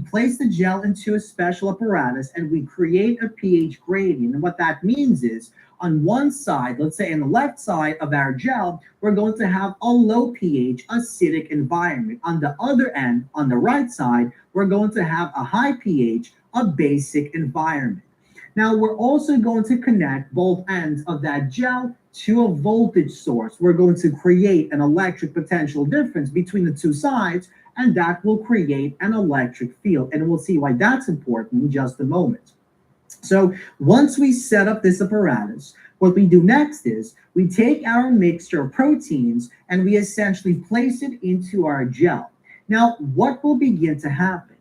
place the gel into a special apparatus, and we create a pH gradient. And what that means is on one side, let's say on the left side of our gel, we're going to have a low pH acidic environment. On the other end, on the right side, we're going to have a high pH, a basic environment. Now we're also going to connect both ends of that gel to a voltage source. We're going to create an electric potential difference between the two sides, and that will create an electric field. And we'll see why that's important in just a moment. So once we set up this apparatus, what we do next is we take our mixture of proteins and we essentially place it into our gel. Now, what will begin to happen?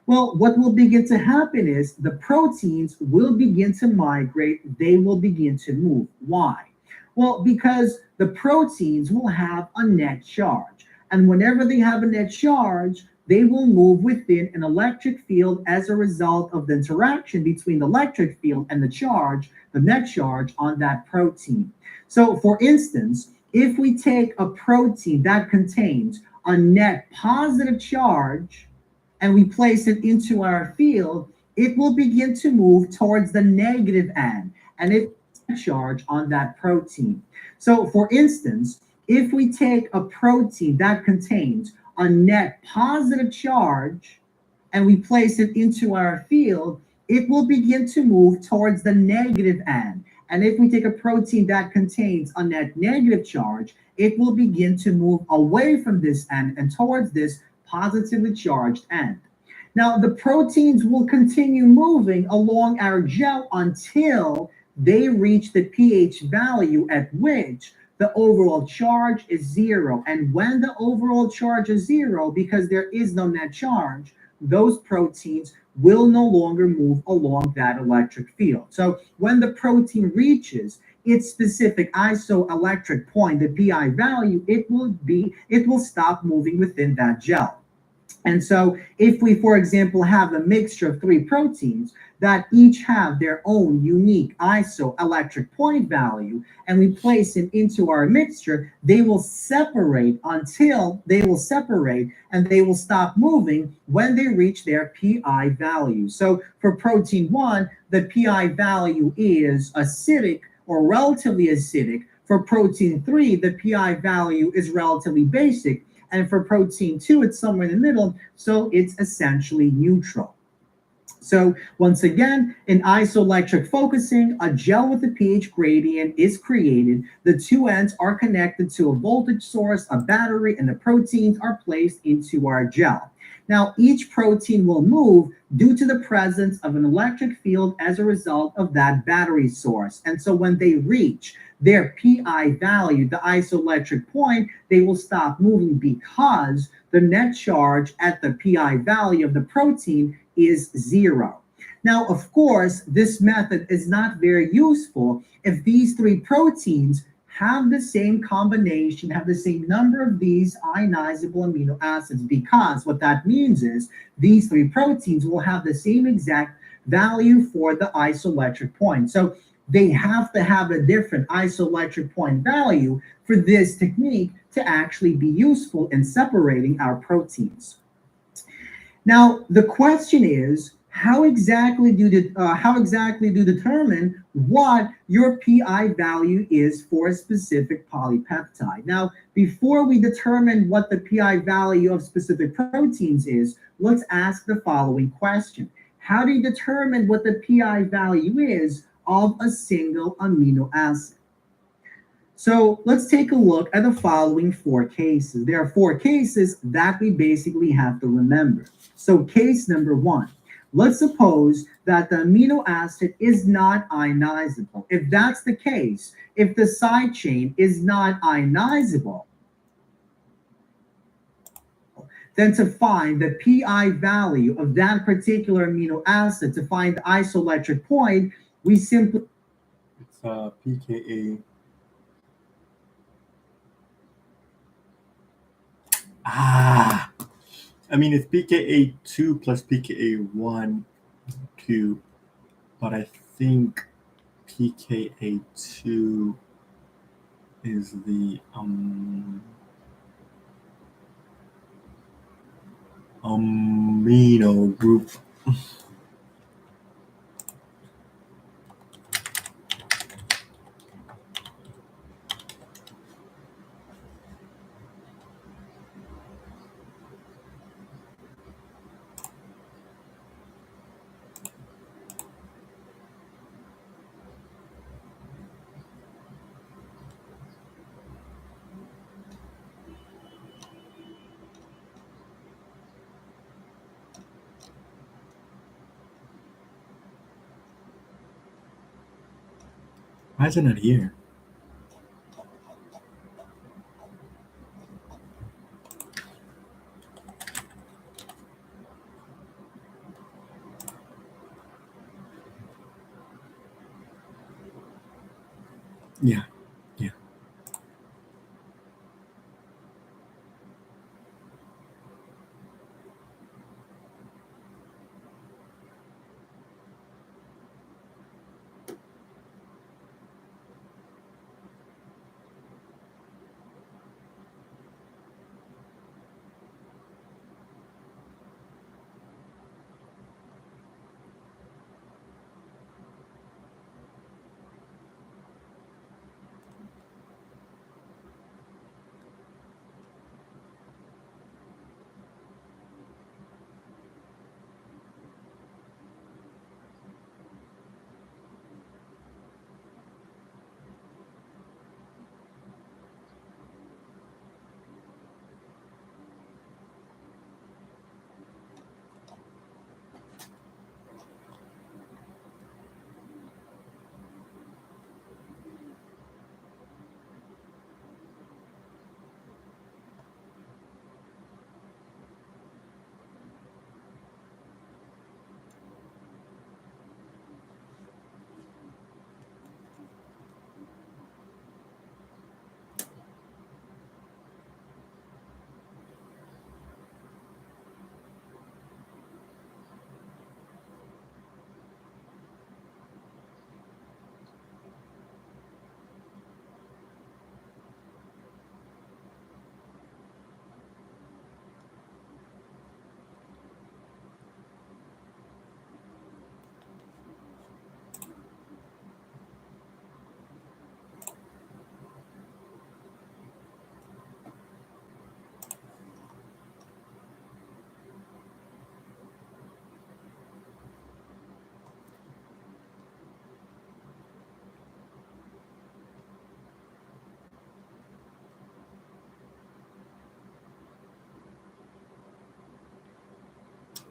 Well, what will begin to happen is the proteins will begin to migrate, they will begin to move. Why? Well, because the proteins will have a net charge. And whenever they have a net charge, they will move within an electric field as a result of the interaction between the electric field and the charge, the net charge on that protein. So, for instance, if we take a protein that contains a net positive charge and we place it into our field, it will begin to move towards the negative end, and it charge on that protein. So, for instance, if we take a protein that contains a net positive charge and we place it into our field, it will begin to move towards the negative end. And if we take a protein that contains a net negative charge, it will begin to move away from this end and towards this positively charged end. Now, the proteins will continue moving along our gel until they reach the pH value at which the overall charge is zero. And when the overall charge is zero, because there is no net charge, those proteins will no longer move along that electric field. So when the protein reaches its specific isoelectric point, the pi value, it will stop moving within that gel. And so if we, for example, have a mixture of three proteins that each have their own unique isoelectric point value, and we place it into our mixture, they will separate until they will separate and they will stop moving when they reach their pi value. So for protein 1, the pi value is acidic or relatively acidic. For protein 3, the pi value is relatively basic. And for protein 2, it's somewhere in the middle, so it's essentially neutral. So once again, in isoelectric focusing, a gel with a pH gradient is created. The two ends are connected to a voltage source, a battery, and the proteins are placed into our gel. Now, each protein will move due to the presence of an electric field as a result of that battery source. And so when they reach their pi value, the isoelectric point, they will stop moving because the net charge at the pi value of the protein is zero. Now, of course, this method is not very useful if these three proteins have the same combination, have the same number of these ionizable amino acids, because what that means is these three proteins will have the same exact value for the isoelectric point. So they have to have a different isoelectric point value for this technique to actually be useful in separating our proteins. Now, the question is, how exactly do determine what your pi value is for a specific polypeptide? Now, before we determine what the pi value of specific proteins is, let's ask the following question. How do you determine what the pi value is of a single amino acid? So let's take a look at the following four cases. There are four cases that we basically have to remember. So case number one, let's suppose that the amino acid is not ionizable. If that's the case, if the side chain is not ionizable, then to find the pi value of that particular amino acid, to find the isoelectric point, we simply... It's pKa. I mean, it's pKa 2 plus pKa 1 cube, but I think pKa 2 is the amino group. Why is it not here? Yeah.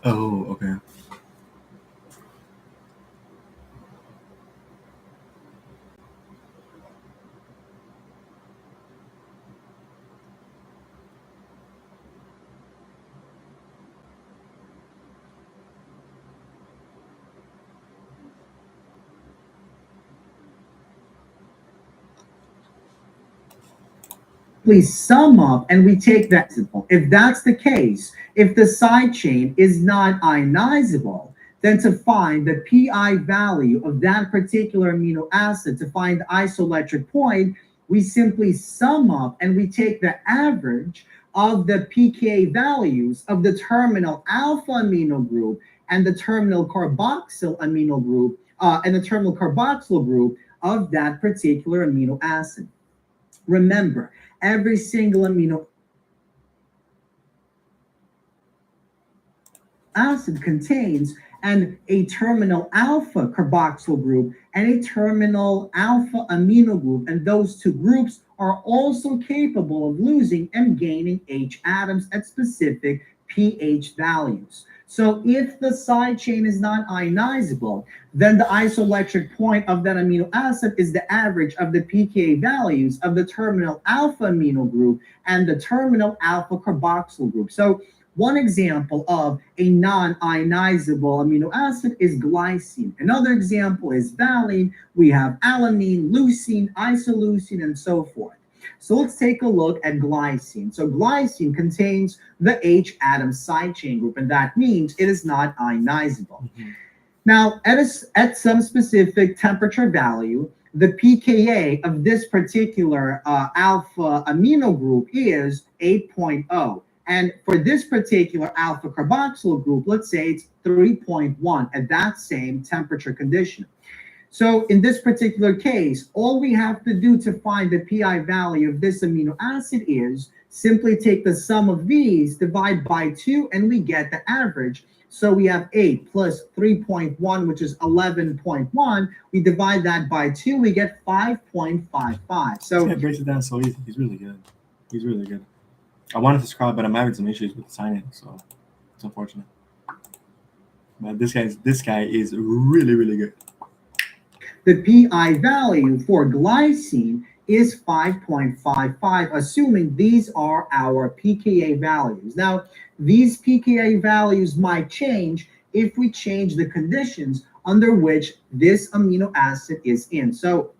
Oh, okay. Please sum up and we take that simple. If that's the case, if the side chain is not ionizable, then to find the pi value of that particular amino acid, to find the isoelectric point, we simply sum up and we take the average of the pKa values of the terminal alpha amino group and the terminal carboxyl amino group and the terminal carboxyl group of that particular amino acid. Remember, every single amino acid contains a terminal alpha carboxyl group and a terminal alpha amino group, and those two groups are also capable of losing and gaining H atoms at specific pH values. So if the side chain is not ionizable, then the isoelectric point of that amino acid is the average of the pKa values of the terminal alpha amino group and the terminal alpha carboxyl group. So one example of a non-ionizable amino acid is glycine. Another example is valine. We have alanine, leucine, isoleucine, and so forth. So let's take a look at glycine. So glycine contains the H atom side chain group, and that means it is not ionizable. Mm-hmm. Now, at some specific temperature value, the pKa of this particular alpha amino group is 8.0. And for this particular alpha carboxyl group, let's say it's 3.1 at that same temperature condition. So in this particular case, all we have to do to find the pi value of this amino acid is simply take the sum of these, divide by 2, and we get the average. So we have 8 plus 3.1, which is 11.1. We divide that by 2, we get 5.55. So it breaks it down so easy. He's really good. He's really good. I wanted to subscribe, but I'm having some issues with signing, so it's unfortunate. But this guy is really, really good. the pi value for glycine is 5.55, assuming these are our pKa values. Now, these pKa values might change if we change the conditions under which this amino acid is in. So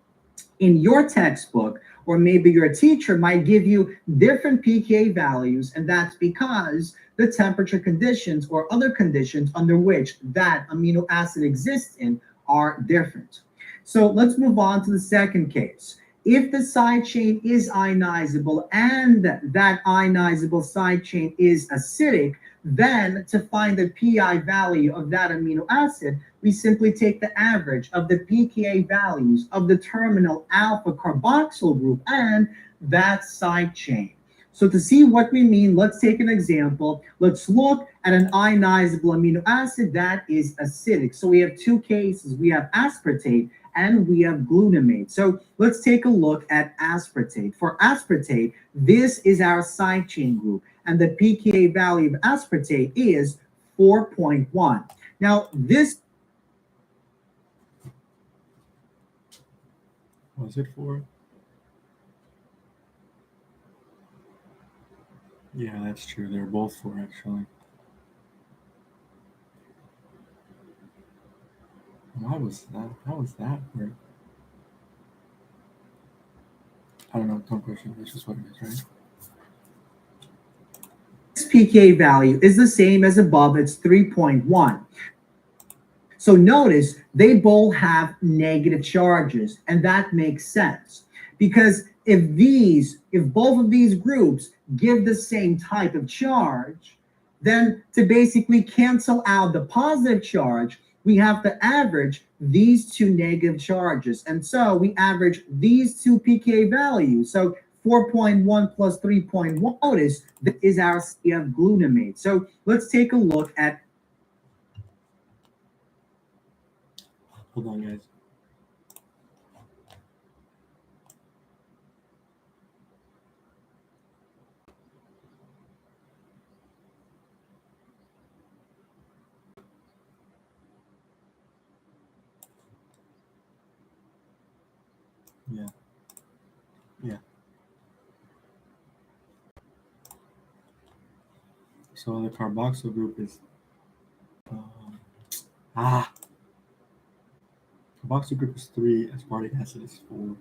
in your textbook, or maybe your teacher might give you different pKa values, and that's because the temperature conditions or other conditions under which that amino acid exists in are different. So let's move on to the second case. If the side chain is ionizable and that ionizable side chain is acidic, then to find the pi value of that amino acid, we simply take the average of the pKa values of the terminal alpha carboxyl group and that side chain. So to see what we mean, let's take an example. Let's look at an ionizable amino acid that is acidic. So we have two cases. We have aspartate and we have glutamate. So let's take a look at aspartate. For aspartate, this is our side chain group, and the pKa value of aspartate is 4.1. Now, this Was it 4? Yeah, that's true. They're both 4 actually. Why was that? How was that work? I don't know. Don't question. It's just what it is, right? pKa value is the same as above, it's 3.1. So notice they both have negative charges, and that makes sense because if both of these groups give the same type of charge, then to basically cancel out the positive charge, we have to average these two negative charges. And so we average these two pKa values. So 4.1 plus 3.1, notice that is our CF glutamate. So let's take a look at. Hold on, guys. Yeah. Yeah. So the carboxyl group is carboxyl group is 3, aspartic acid is 4.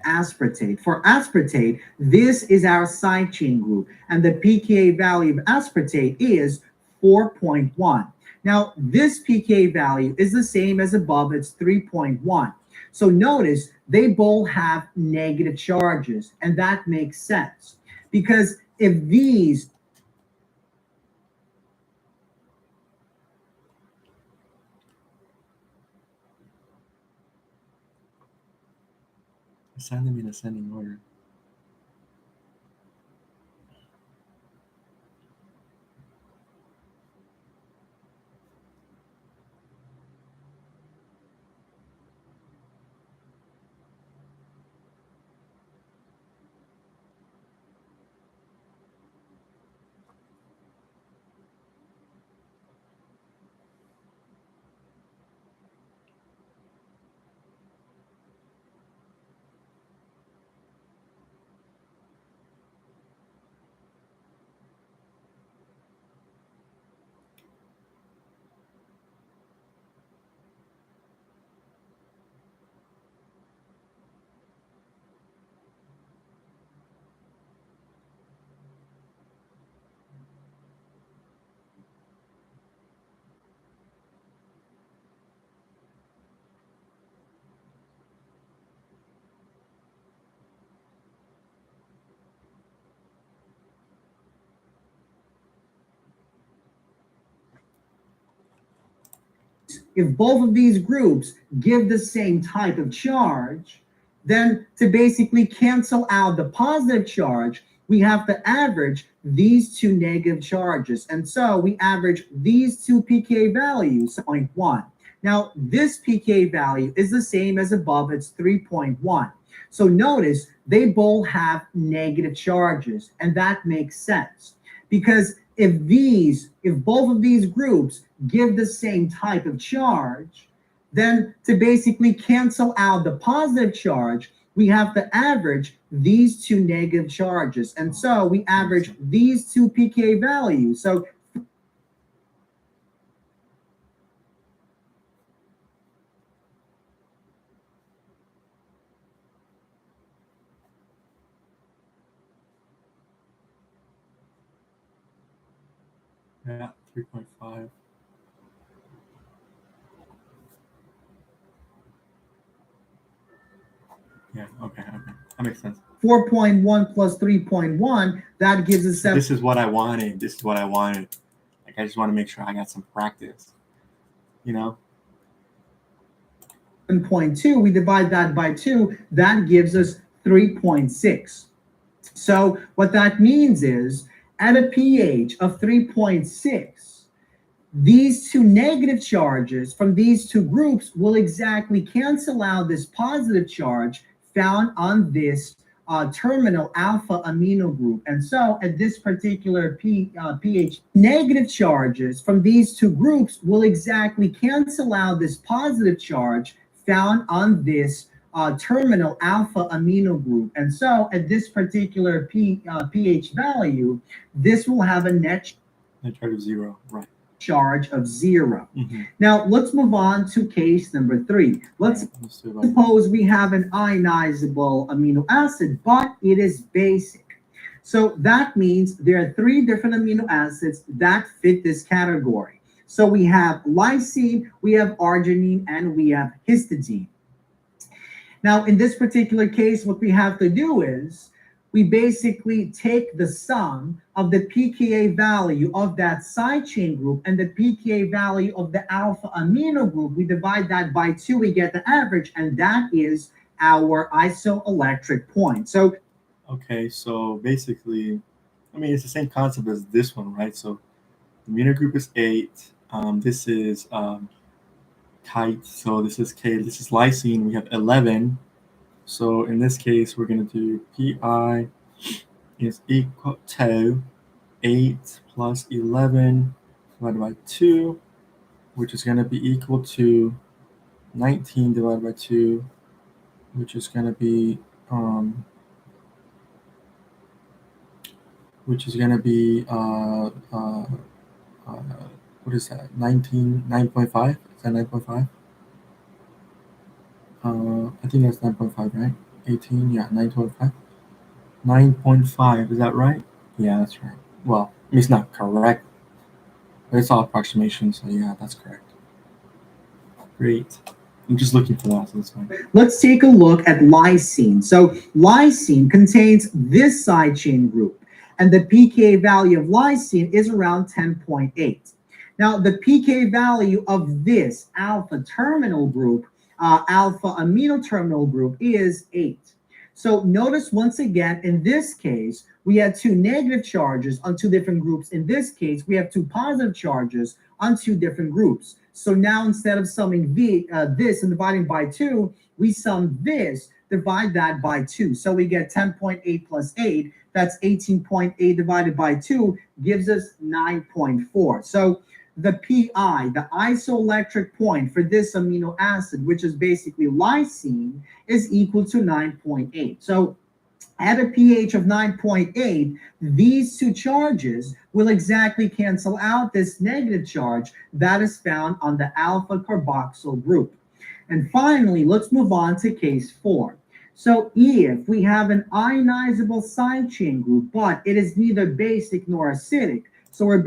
Aspartate. For aspartate, this is our side chain group, and the pKa value of aspartate is 4.1. Now, this pKa value is the same as above, it's 3.1. So notice they both have negative charges, and that makes sense because if these Assign them in ascending order. if both of these groups give the same type of charge, then to basically cancel out the positive charge, we have to average these two negative charges. And so we average these two pKa values, 0.1. Now, this pKa value is the same as above, it's 3.1. So notice they both have negative charges, and that makes sense because if both of these groups give the same type of charge, then to basically cancel out the positive charge, we have to average these two negative charges. And so we average these two pKa values. So Yeah, 3.5. Yeah, okay. That makes sense. 4.1 plus 3.1, that gives us This is what I wanted. Like, I just want to make sure I got some practice, you know? 7.2. We divide that by 2, that gives us 3.6. So what that means is at a pH of 3.6, these two negative charges from these two groups will exactly cancel out this positive charge found on this terminal alpha amino group. And so at this particular pH, negative charges from these two groups will exactly cancel out this positive charge found on this terminal alpha amino group. And so at this particular pH value, this will have a net charge of 0, right? Charge of 0. Mm-hmm. Now let's move on to case number 3. Let's suppose we have an ionizable amino acid, but it is basic. So that means there are 3 different amino acids that fit this category. So we have lysine, we have arginine, and we have histidine. Now, in this particular case, what we have to do is we basically take the sum of the pKa value of that side chain group and the pKa value of the alpha amino group. We divide that by 2, we get the average, and that is our isoelectric point. So, okay, so basically, I mean, it's the same concept as this one, right? So the amino group is 8. This is kite, so this is K. This is lysine. We have 11. So in this case, we're going to do Pi is equal to 8 plus 11 divided by 2, which is going to be equal to 19 divided by 2, which is going to be what is that? 9.5? Is that 9.5? I think that's 9.5, right? 18, yeah, 9.5. 9.5, is that right? Yeah, that's right. Well, I mean, it's not correct, but it's all approximation, so yeah, that's correct. Great. I'm just looking for that, so that's fine. Let's take a look at lysine. So lysine contains this side chain group, and the pKa value of lysine is around 10.8. Now, the pKa value of this alpha terminal group, alpha amino terminal group, is 8. So notice once again, in this case, we had 2 negative charges on 2 different groups. In this case, we have 2 positive charges on 2 different groups. So now instead of summing this and dividing by 2, we sum this, divide that by 2. So we get 10.8 plus 8, that's 18.8 divided by 2, gives us 9.4. So the Pi, the isoelectric point for this amino acid, which is basically lysine, is equal to 9.8. So at a pH of 9.8, these 2 charges will exactly cancel out this negative charge that is found on the alpha carboxyl group. And finally, let's move on to case 4. So if we have an ionizable side chain group, but it is neither basic nor acidic, so we're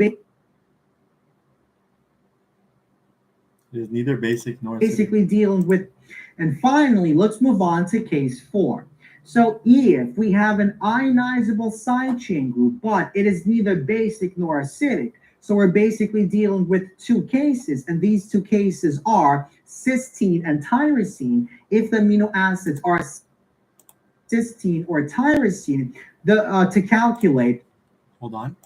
It is neither basic nor basically dealing with, and finally, let's move on to case 4. So if we have an ionizable side chain group, but it is neither basic nor acidic, so we're basically dealing with 2 cases, and these 2 cases are cysteine and tyrosine. If the amino acids are cysteine or tyrosine, to calculate. Hold on.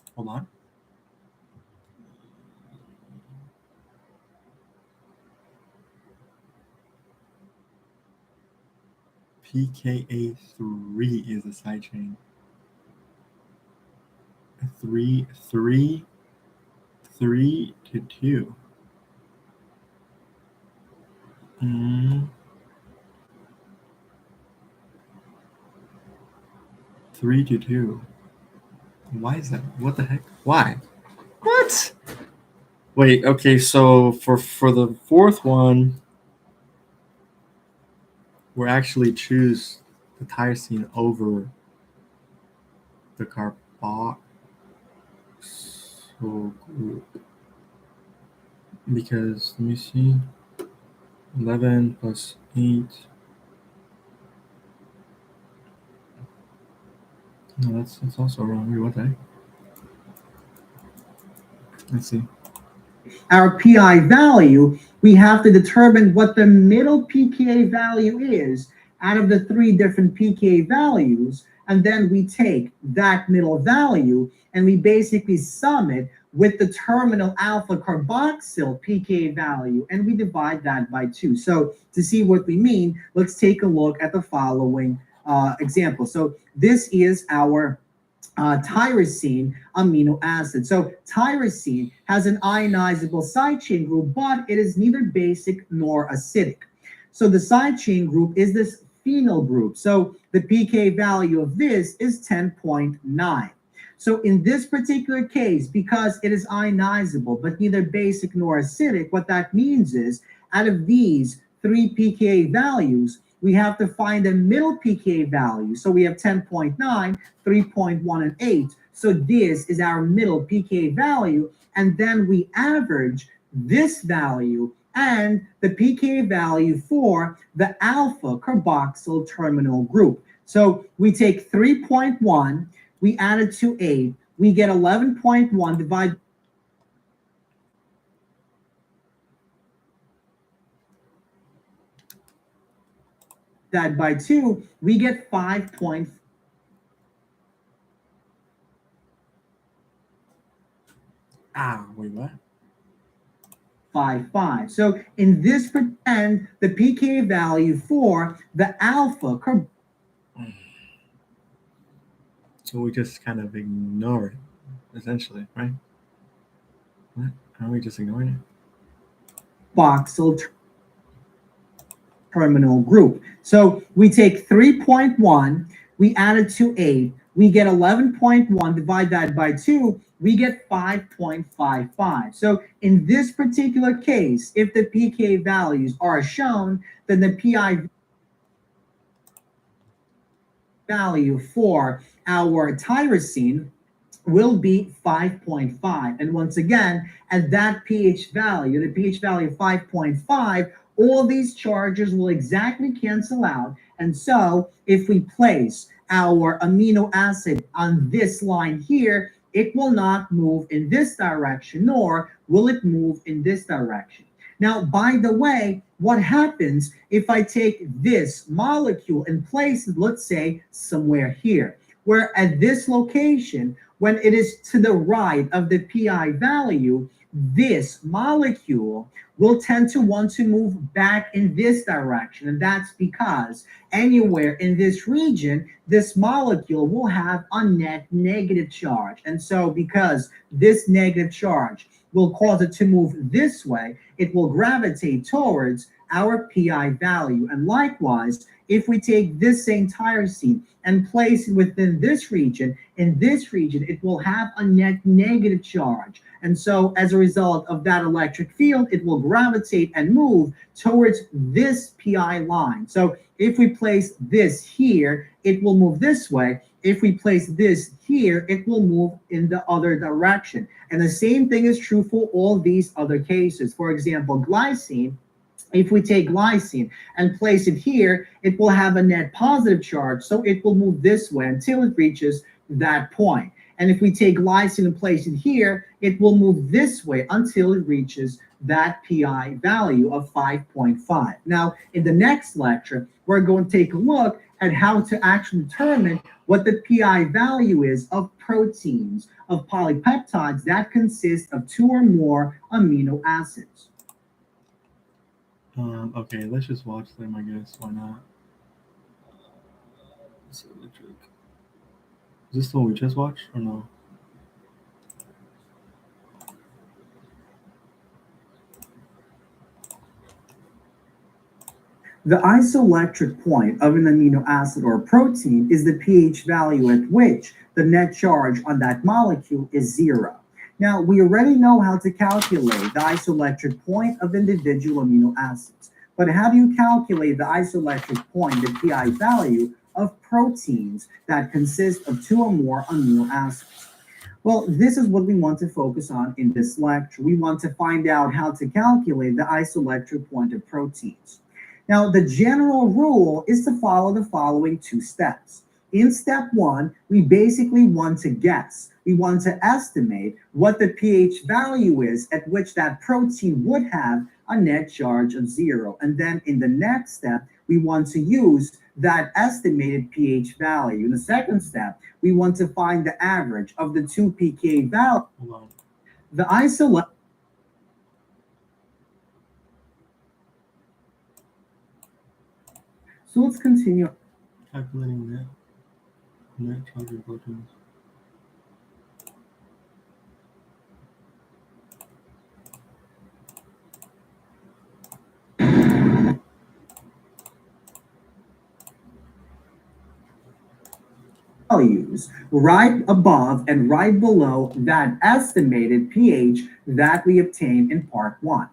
pKa3 is a side chain. 3 to 2. 3 to 2. Why is that? What the heck? Why? What? Wait, okay, so for the fourth one, we're actually choose the tyrosine over the carboxyl group. Because, let me see, 11 plus 8. No, that's also wrong. Wait, what the heck? Let's see. Our PI value, we have to determine what the middle pKa value is out of the 3 different pKa values, and then we take that middle value and we basically sum it with the terminal alpha carboxyl pKa value, and we divide that by 2. So to see what we mean, let's take a look at the following example. So this is our tyrosine amino acid. So tyrosine has an ionizable side chain group, but it is neither basic nor acidic. So the side chain group is this phenyl group. So the pK value of this is 10.9. So in this particular case, because it is ionizable, but neither basic nor acidic, what that means is out of these 3 pKa values, we have to find a middle pKa value. So we have 10.9, 3.1, and 8. So this is our middle pKa value. And then we average this value and the pKa value for the alpha carboxyl terminal group. So we take 3.1, we add it to 8, we get 11.1 divided that by 2, we get 5.5. Wait, what? 5.5. So in this pretend, the pKa value for the alpha carboxyl. So we just kind of ignore it, essentially, right? What? Aren't we just ignoring it? Terminal group. So we take 3.1, we add it to 8, we get 11.1, divide that by 2, we get 5.55. So in this particular case, if the pK values are shown, then the PI value for our tyrosine will be 5.5. And once again, at that pH value, the pH value of 5.5, all these charges will exactly cancel out. And so if we place our amino acid on this line here, it will not move in this direction, nor will it move in this direction. Now, by the way, what happens if I take this molecule and place it, let's say, somewhere here, where at this location, when it is to the right of the PI value, this molecule will tend to want to move back in this direction. And that's because anywhere in this region, this molecule will have a net negative charge. And so because this negative charge will cause it to move this way, it will gravitate towards our PI value. And likewise, if we take this same tyrosine and place it within this region, in this region, it will have a net negative charge. And so as a result of that electric field, it will gravitate and move towards this PI line. So if we place this here, it will move this way. If we place this here, it will move in the other direction. And the same thing is true for all these other cases. For example, glycine, if we take glycine and place it here, it will have a net positive charge. So it will move this way until it reaches that point. And if we take glycine and place it here, it will move this way until it reaches that PI value of 5.5. Now, in the next lecture, we're going to take a look at how to actually determine what the PI value is of proteins, of polypeptides that consist of 2 or more amino acids. Okay, let's just watch them, I guess. Why not? Is this the one we just watched or no? The isoelectric point of an amino acid or protein is the pH value at which the net charge on that molecule is zero. Now, we already know how to calculate the isoelectric point of individual amino acids, but how do you calculate the isoelectric point, the pI value, of proteins that consist of two or more amino acids? Well, this is what we want to focus on in this lecture. We want to find out how to calculate the isoelectric point of proteins. Now, the general rule is to follow the following two steps. In step one, we basically want to guess. We want to estimate what the pH value is at which that protein would have a net charge of zero. And then in the next step, we want to use that estimated pH value. In the second step, we want to find the average of the two pK values. Hold on. The isoelectric. So let's continue. Calculating net charge of proteins. Values right above and right below that estimated pH that we obtained in part one.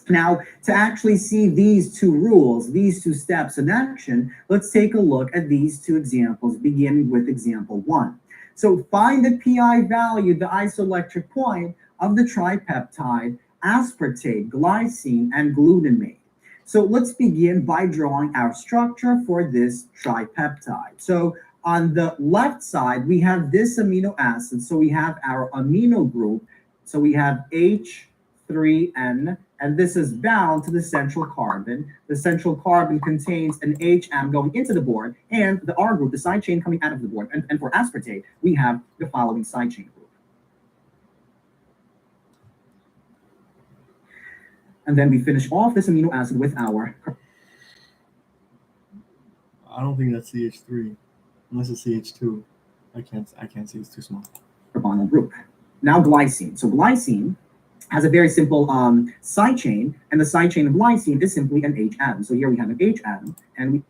Now, to actually see these two rules, these two steps in action, let's take a look at these two examples, beginning with example one. So find the pI value, the isoelectric point of the tripeptide, aspartate, glycine, and glutamate. So let's begin by drawing our structure for this tripeptide. So on the left side, we have this amino acid. So we have our amino group. So we have H3N, and this is bound to the central carbon. The central carbon contains an H atom going into the board, and the R group, the side chain coming out of the board. And for aspartate, we have the following side chain group. And then we finish off this amino acid with our. I don't think that's CH3, unless it's CH2. I can't see. It's too small. Carbonyl group. Now glycine. So glycine has a very simple side chain, and the side chain of glycine is simply an H atom. So here we have an H atom, and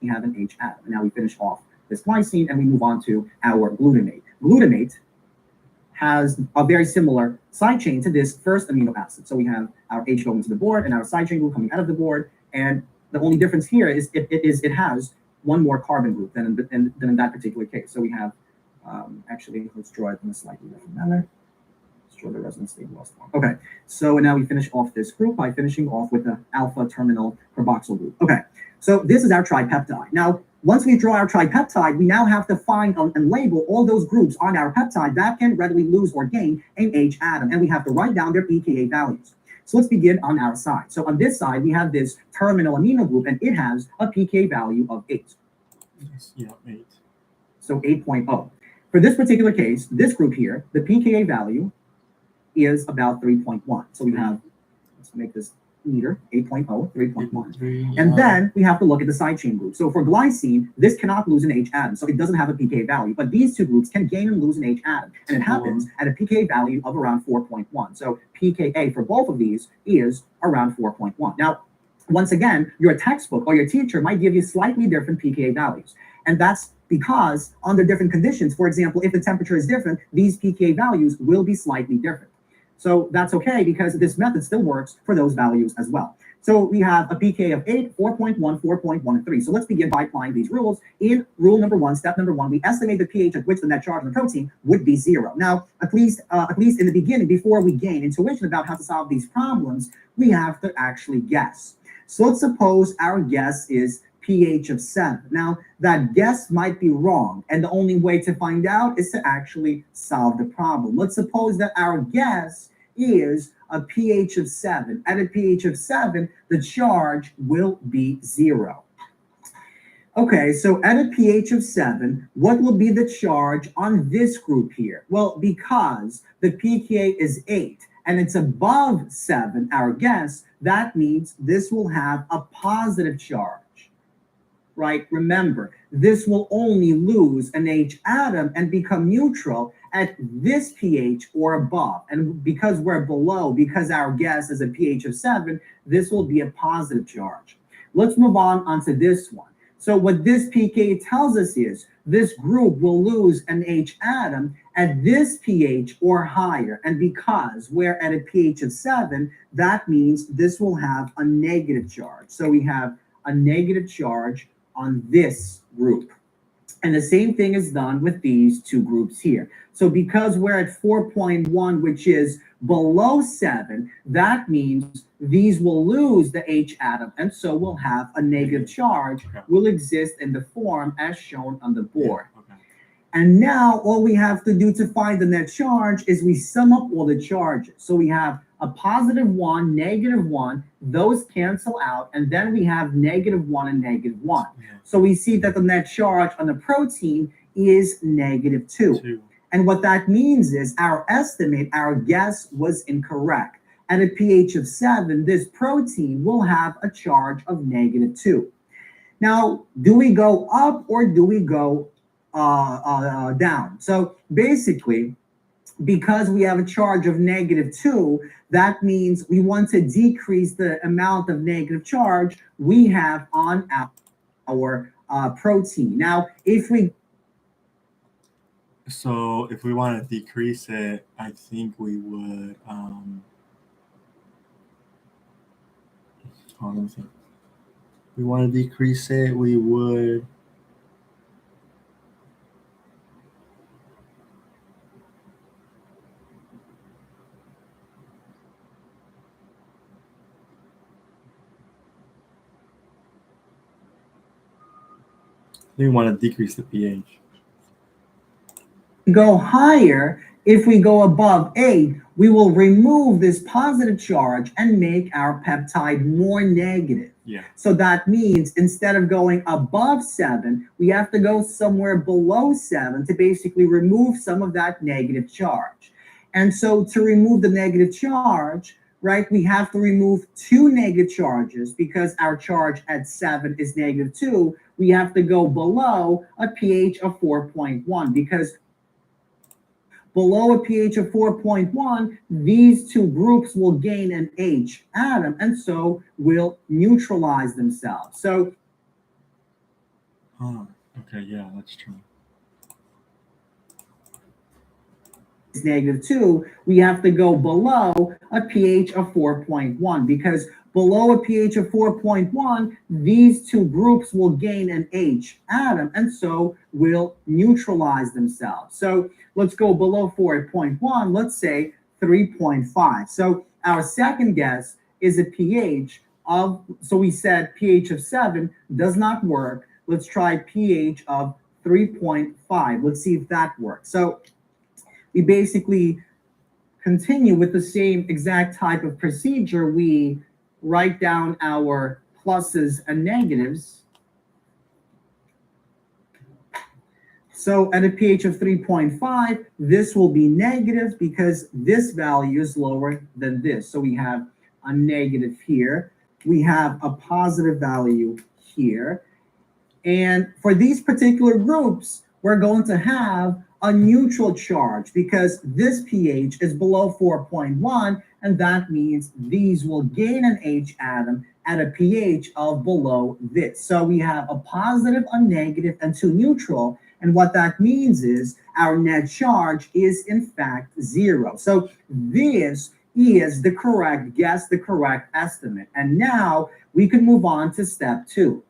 we have an H atom. And now we finish off this glycine, and we move on to our glutamate. Glutamate has a very similar side chain to this first amino acid. So we have our H going to the board, and our side chain group coming out of the board. And the only difference here is it has one more carbon group than in that particular case. So we have, actually, let's draw it in a slightly different manner. Let's draw the resonance stable loss form. Okay, so now we finish off this group by finishing off with the alpha terminal carboxyl group. Okay, so this is our tripeptide. Now, once we draw our tripeptide, we now have to find and label all those groups on our peptide that can readily lose or gain an H atom, and we have to write down their pKa values. So let's begin on our side. So on this side, we have this terminal amino group, and it has a pK value of 8. Yeah, 8. So 8.0. For this particular case, this group here, the pKa value is about 3.1. So we have, let's make this neater, 8.0, 3.1. And then we have to look at the side chain group. So for glycine, this cannot lose an H atom, so it doesn't have a pK value. But these two groups can gain and lose an H atom, and it happens at a pK value of around 4.1. So pKa for both of these is around 4.1. Now, once again, your textbook or your teacher might give you slightly different pKa values. And that's because under different conditions, for example, if the temperature is different, these pKa values will be slightly different. So that's okay, because this method still works for those values as well. So we have a pK of 8, 4.1, 4.1, and 3. So let's begin by applying these rules. In rule number one, step number one, we estimate the pH at which the net charge on the protein would be 0. Now, at least in the beginning, before we gain intuition about how to solve these problems, we have to actually guess. So let's suppose our guess is pH of 7. Now, that guess might be wrong, and the only way to find out is to actually solve the problem. Let's suppose that our guess is a pH of 7. At a pH of 7, the charge will be 0. Okay, so at a pH of 7, what will be the charge on this group here? Well, because the pKa is 8 and it's above 7, our guess, that means this will have a positive charge, right? Remember, this will only lose an H atom and become neutral at this pH or above. And because we're below, because our guess is a pH of 7, this will be a positive charge. Let's move on onto this one. So what this pK tells us is this group will lose an H atom at this pH or higher. And because we're at a pH of 7, that means this will have a negative charge. So we have a negative charge on this group. And the same thing is done with these two groups here. So because we're at 4.1, which is below 7, that means these will lose the H atom, and so we'll have a negative charge will exist in the form as shown on the board. And now all we have to do to find the net charge is we sum up all the charges. So we have a positive 1, negative 1, those cancel out, and then we have negative 1 and negative 1. So we see that the net charge on the protein is negative 2. And what that means is our estimate, our guess was incorrect. At a pH of 7, this protein will have a charge of negative 2. Now, do we go up or do we go down? So basically, because we have a charge of negative 2, that means we want to decrease the amount of negative charge we have on our protein. Now, if we want to decrease it, I think we would hold on, let me think. If we want to decrease it, we would decrease the pH. go higher, if we go above 8, we will remove this positive charge and make our peptide more negative. Yeah. So that means instead of going above 7, we have to go somewhere below 7 to basically remove some of that negative charge. And so to remove the negative charge, right, we have to remove 2 negative charges because our charge at 7 is negative 2. We have to go below a pH of 4.1 because below a pH of 4.1, these two groups will gain an H atom and so will neutralize themselves. So, okay, yeah, that's true. Is negative 2, we have to go below a pH of 4.1 because below a pH of 4.1, these two groups will gain an H atom and so will neutralize themselves. So let's go below 4.1, let's say 3.5. So our second guess is a pH of, so we said pH of 7 does not work. Let's try pH of 3.5. Let's see if that works. So we basically continue with the same exact type of procedure. We write down our pluses and negatives. So at a pH of 3.5, this will be negative because this value is lower than this. So we have a negative here. We have a positive value here. And for these particular groups, we're going to have a neutral charge because this pH is below 4.1, and that means these will gain an H atom at a pH of below this. So we have a positive, a negative, and 2 neutral. And what that means is our net charge is in fact 0. So this is the correct guess, the correct estimate. And now we can move on to step 2.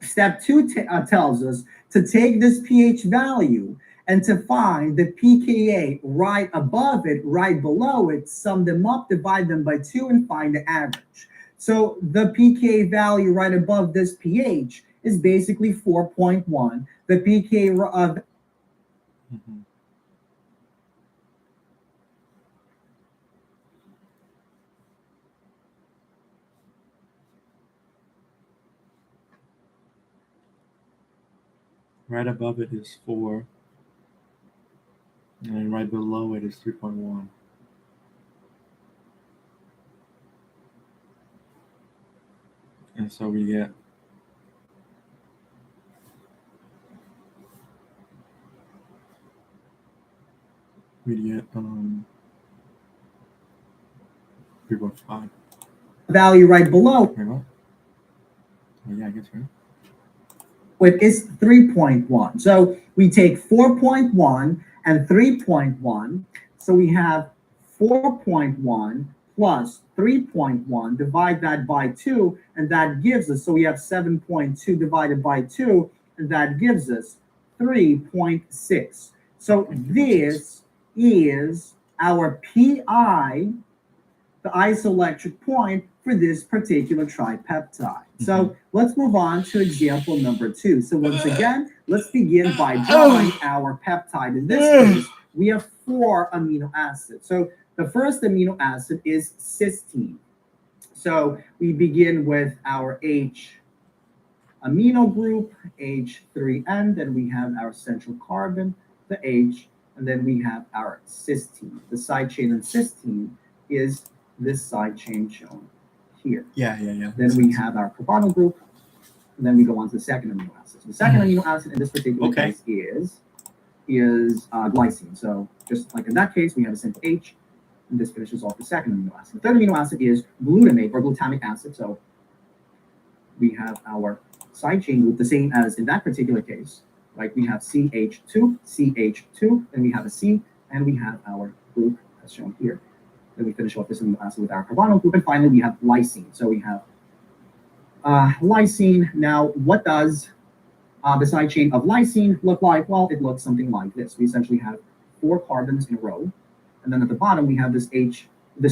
Step 2 tells us to take this pH value and to find the pKa right above it, right below it, sum them up, divide them by 2, and find the average. So the pKa value right above this pH is basically 4.1. The pKa of Right above it is 4, and right below it is 3.1. And so we get we get 3.5. value right below. Wait, what? Well, yeah, I guess right. It is 3.1. So we take 4.1 and 3.1. So we have 4.1 plus 3.1, divide that by 2, and that gives us, so we have 7.2 divided by 2, and that gives us 3.6. So this is our PI, the isoelectric point for this particular tripeptide. So let's move on to example number 2. So once again, let's begin by drawing our peptide. In this case, we have 4 amino acids. So the first amino acid is cysteine. So we begin with our H amino group, H3N, then we have our central carbon, the H, and then we have our cysteine. The side chain of cysteine is this side chain shown here. Yeah. Then we have our carbonyl group, and then we go on to the second amino acid. So the second amino acid in this particular case is glycine. So just like in that case, we have a simple H, and this finishes off the second amino acid. The third amino acid is glutamate or glutamic acid. So we have our side chain group, the same as in that particular case. Like we have CH2, CH2, then we have a C, and we have our group as shown here. Then we finish off this amino acid with our carbonyl group, and finally we have lysine. So we have lysine. Now, what does the side chain of lysine look like? Well, it looks something like this. We essentially have 4 carbons in a row, and then at the bottom we have this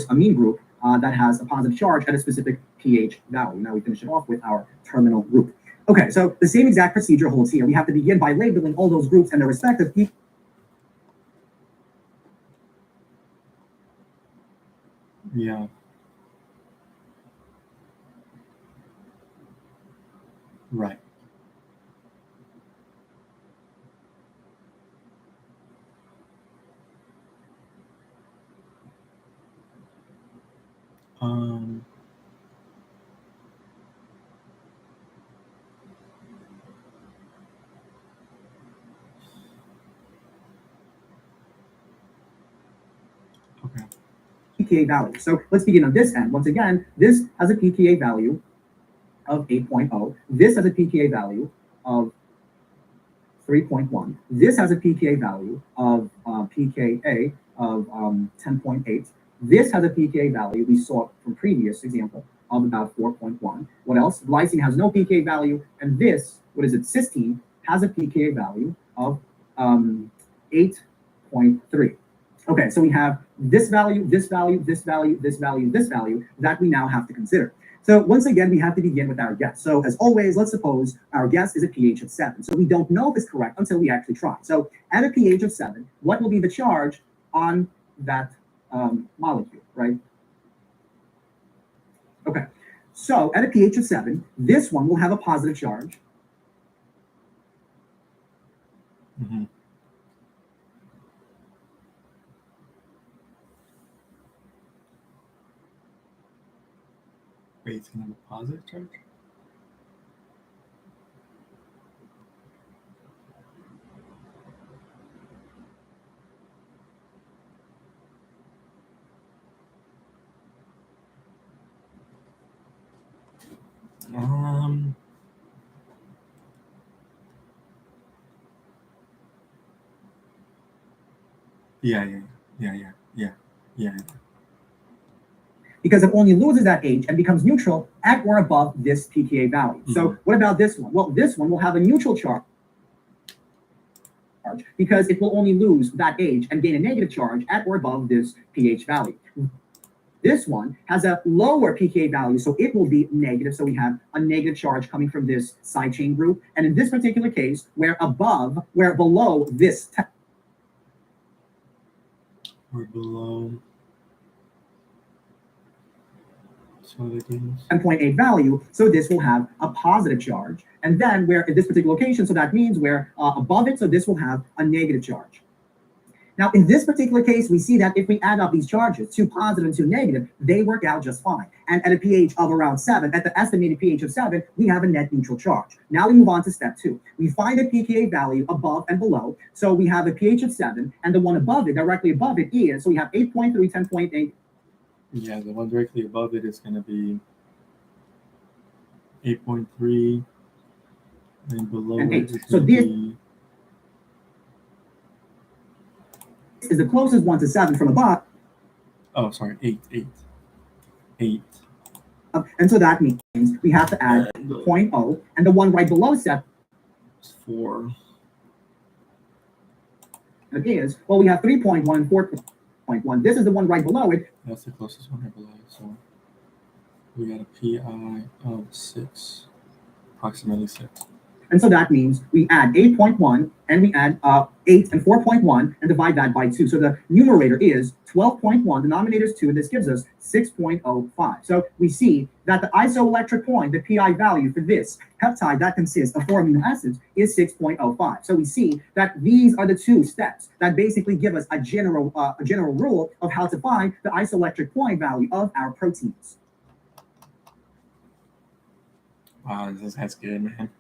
amine group that has a positive charge at a specific pH value. Now we finish it off with our terminal group. Okay, so the same exact procedure holds here. We have to begin by labeling all those groups and their respective Yeah. Right. Okay. pKa value. So let's begin on this end. Once again, this has a pKa value of 8.0. This has a pKa value of 3.1. This has a pKa value of pKa of 10.8. This has a pKa value we saw from previous example of about 4.1. What else? Glycine has no pKa value, and this, what is it? Cysteine has a pKa value of 8.3. Okay, so we have this value, this value, this value, this value, this value that we now have to consider. So once again, we have to begin with our guess. So as always, let's suppose our guess is a pH of 7. So we don't know if it's correct until we actually try. So at a pH of 7, what will be the charge on that molecule, right? Okay, so at a pH of 7, this one will have a positive charge. Wait, it's gonna have a positive charge? Yeah. Because it only loses that H and becomes neutral at or above this pKa value. So what about this one? Well, this one will have a neutral charge because it will only lose that H and gain a negative charge at or above this pH value. This one has a lower pKa value, so it will be negative. So we have a negative charge coming from this side chain group. And in this particular case, we're below this. We're below. So 10.8 value, so this will have a positive charge. And then we're at this particular location, so that means we're above it, so this will have a negative charge. Now, in this particular case, we see that if we add up these charges, 2 positive and 2 negative, they work out just fine. And at a pH of around 7, at the estimated pH of 7, we have a net neutral charge. Now we move on to step 2. We find a pKa value above and below. So we have a pH of 7, and the one above it, directly above it is, so we have 8.3, 10.8. Yeah, the one directly above it is going to be 8.3, and below And it 8. is So going this to be is the closest one to 7 from above. oh sorry 8. And so that means we have to add And 0.0, and the one right below 7 it's 4. is, well, we have 3.1 and 4.1. This is the one right below it. That's the closest one right below. So we got a PI of 6, approximately 6. And so that means we add 8.1 and we add 8 and 4.1 and divide that by 2. So the numerator is 12.1, denominator is 2, and this gives us 6.05. So we see that the isoelectric point, the PI value for this peptide that consists of 4 amino acids is 6.05. So we see that these are the 2 steps that basically give us a general rule of how to find the isoelectric point value of our proteins. Wow, that's good, man.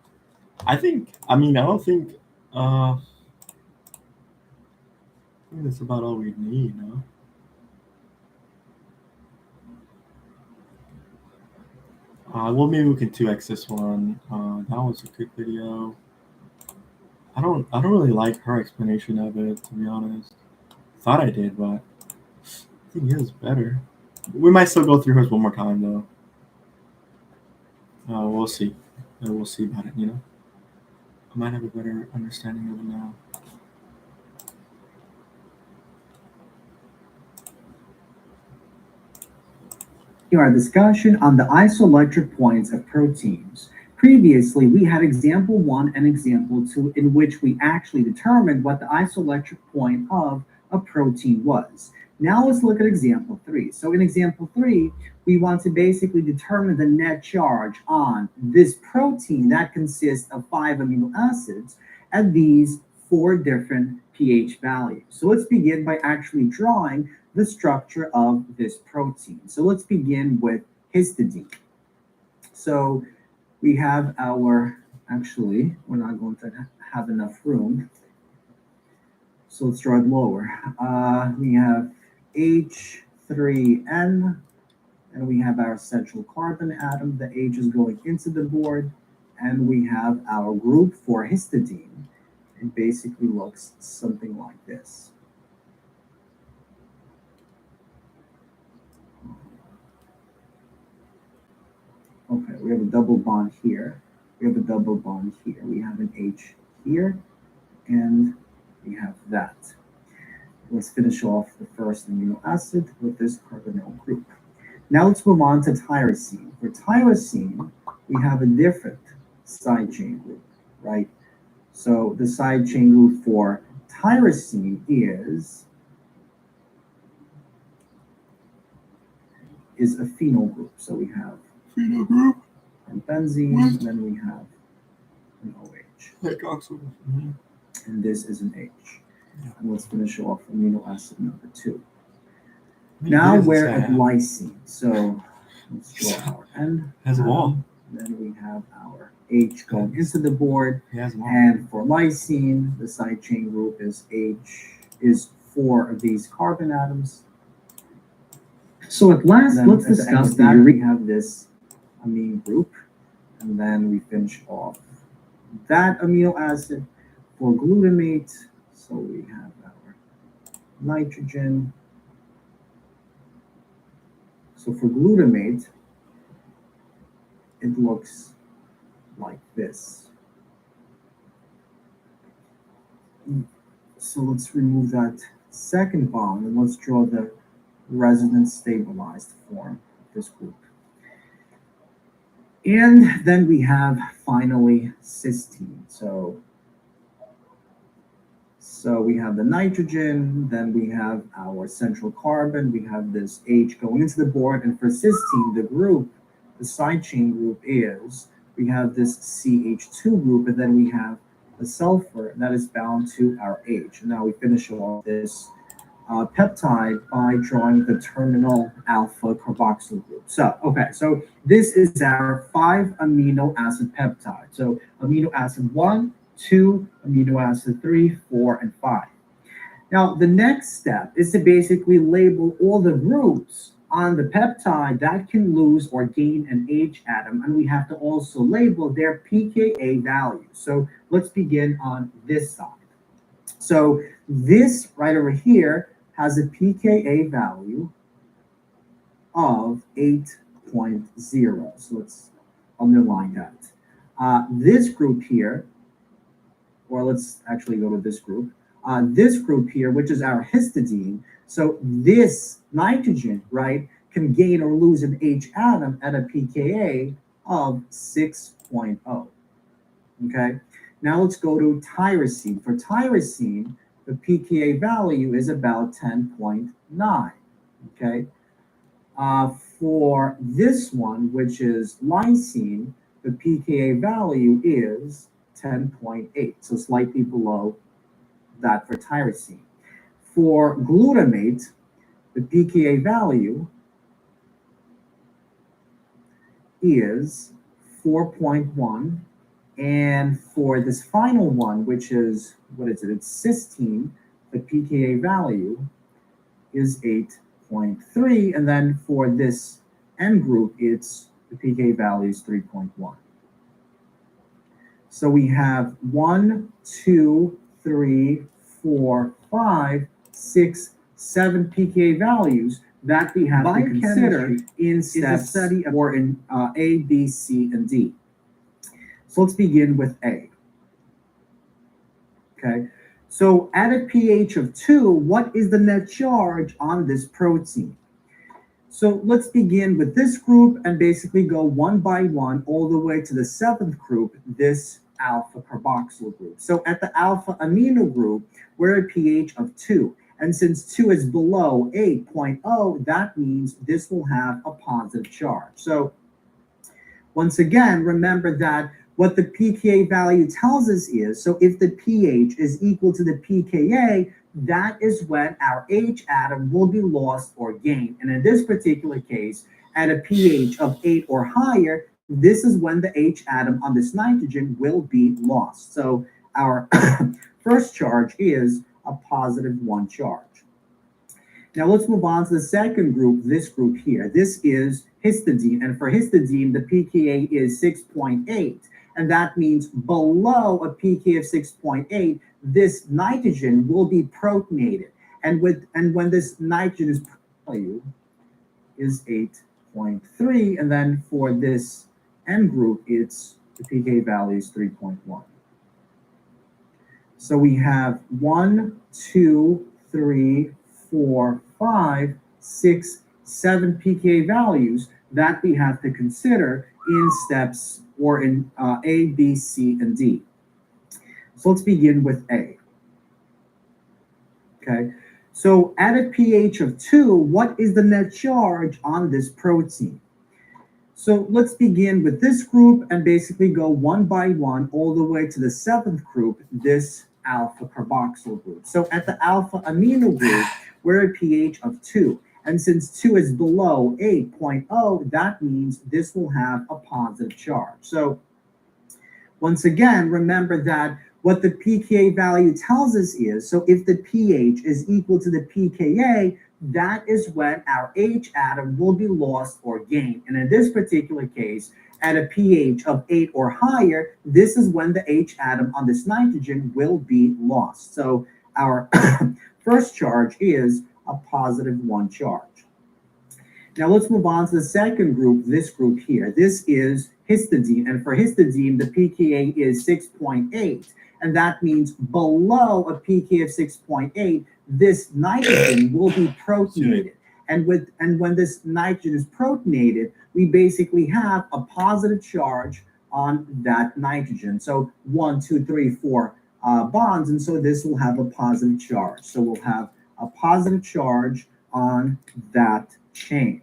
I don't think I think that's about all we need, no? Well, maybe we can 2x this one. That was a good video. I don't really like her explanation of it, to be honest. Thought I did, but I think his is better. We might still go through hers one more time, though. We'll see. We'll see about it, you know? I might have a better understanding of it now. Here our discussion on the isoelectric points of proteins. Previously, we had example 1 and example 2 in which we actually determined what the isoelectric point of a protein was. Now let's look at example 3. So in example 3, we want to basically determine the net charge on this protein that consists of 5 amino acids at these 4 different pH values. So let's begin by actually drawing the structure of this protein. So let's begin with histidine. So we have actually, we're not going to have enough room. So let's draw it lower. We have H3N, and we have our central carbon atom. The H is going into the board, and we have our group for histidine. It basically looks something like this. Okay, we have a double bond here. We have a double bond here. We have an H here, and we have that. Let's finish off the first amino acid with this carbonyl group. Now let's move on to tyrosine. For tyrosine, we have a different side chain group, right? So the side chain group for tyrosine is a phenyl group. So we have Phenyl group. and benzene, and then we have an OH. Like oxygen. Mm-hmm. And this is an H. Yeah. And let's finish off amino acid number 2. Now we're at lysine. So let's draw our N. Has a wall. Then we have our H going into the board. He has a wall. And for lysine, the side chain group is 4 of these carbon atoms. So at last, let's discuss that. We have this amine group, and then we finish off that amino acid for glutamate. So we have our nitrogen. So for glutamate, it looks like this. So let's remove that second bond and let's draw the resonance stabilized form of this group. And then we have finally cysteine. So we have the nitrogen, then we have our central carbon, we have this H going into the board, and for cysteine, the group, the side chain group is, we have this CH2 group, and then we have the sulfur that is bound to our H. And now we finish off this peptide by drawing the terminal alpha carboxyl group. So this is our 5 amino acid peptide. So amino acid 1, 2, amino acid 3, 4, and 5. Now, the next step is to basically label all the groups on the peptide that can lose or gain an H atom, and we have to also label their pKa value. So let's begin on this side. So this right over here has a pKa value of 8.0. So let's underline that. This group here, or let's actually go to this group. This group here, which is our histidine, so this nitrogen, right, can gain or lose an H atom at a pKa of 6.0. Okay, now let's go to tyrosine. For tyrosine, the pKa value is about 10.9. Okay, for this one, which is lysine, the pKa value is 10.8, so slightly below that for tyrosine. For glutamate, the pKa value is 4.1. And for this final one, which is, what is it? It's cysteine, the pKa value is 8.3. And then for this N group, it's the pKa value is 3.1. So we have 1, 2, 3, 4, 5, 6, 7 pKa values that we have to consider in step study or in A, B, C, and D. So let's begin with A. Okay, so at a pH of 2, what is the net charge on this protein? So let's begin with this group and basically go one by one all the way to the 7th group, this alpha carboxyl group. So at the alpha amino group, we're at a pH of 2. And since 2 is below 8.0, that means this will have a positive charge. So once again, remember that what the pKa value tells us is, so if the pH is equal to the pKa, that is when our H atom will be lost or gained. And in this particular case, at a pH of 8 or higher, this is when the H atom on this nitrogen will be lost. So our first charge is a positive 1 charge. Now let's move on to the second group, this group here. This is histidine, and for histidine, the pKa is 6.8, and that means below a pKa of 6.8, this nitrogen will be protonated. And when this nitrogen is value is 8.3, and then for this N group, it's the pKa value is 3.1. So we have 1, 2, 3, 4, 5, 6, 7 pKa values that we have to consider in steps or in A, B, C, and D. So let's begin with A. Okay, so at a pH of 2, what is the net charge on this protein? So let's begin with this group and basically go one by one all the way to the 7th group, this alpha carboxyl group. So at the alpha amino group, we're at pH of 2. And since 2 is below 8.0, that means this will have a positive charge. So once again, remember that what the pKa value tells us is, so if the pH is equal to the pKa, that is when our H atom will be lost or gained. And in this particular case, at a pH of 8 or higher, this is when the H atom on this nitrogen will be lost. So our first charge is a positive 1 charge. Now let's move on to the second group, this group here. This is histidine, and for histidine, the pKa is 6.8, and that means below a pKa of 6.8, this nitrogen will be protonated. And when this nitrogen is protonated, we basically have a positive charge on that nitrogen. So 1, 2, 3, 4 bonds, and so this will have a positive charge. So we'll have a positive charge on that chain.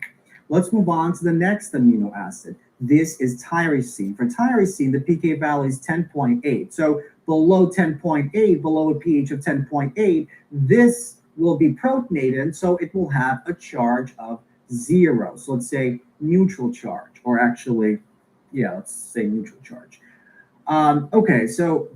Let's move on to the next amino acid. This is tyrosine. For tyrosine, the pKa value is 10.8. So below 10.8, below a pH of 10.8, this will be protonated, and so it will have a charge of 0. So let's say neutral charge, or actually, yeah, let's say neutral charge. Okay, so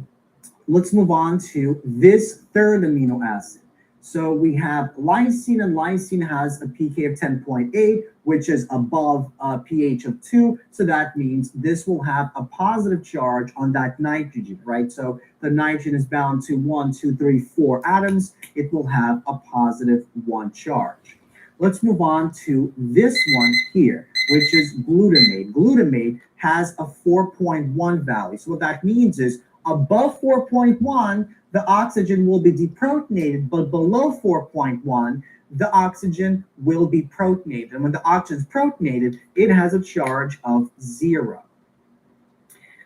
let's move on to this third amino acid. So we have lysine, and lysine has a pK of 10.8, which is above a pH of 2. So that means this will have a positive charge on that nitrogen, right? So the nitrogen is bound to 1, 2, 3, 4 atoms. It will have a positive 1 charge. Let's move on to this one here, which is glutamate. Glutamate has a 4.1 value. So what that means is above 4.1, the oxygen will be deprotonated, but below 4.1, the oxygen will be protonated. And when the oxygen is protonated, it has a charge of 0.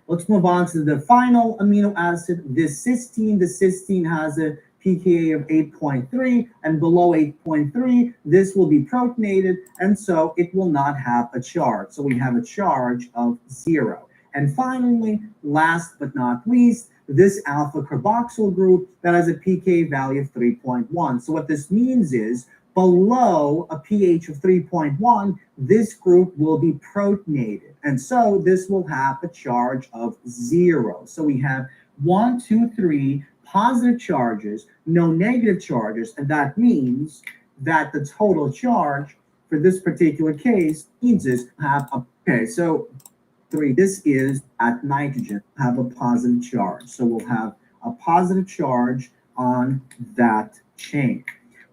Let's move on to the final amino acid, this cysteine. The cysteine has a pKa of 8.3, and below 8.3, this will be protonated, and so it will not have a charge. So we have a charge of 0. And finally, last but not least, this alpha carboxyl group that has a pK value of 3.1. So what this means is below a pH of 3.1, this group will be protonated. And so this will have a charge of 0. So we have 1, 2, 3 positive charges, no negative charges, and that means that the total charge for this particular case means is have a, okay, so 3, this is at nitrogen, have a positive charge. So we'll have a positive charge on that chain.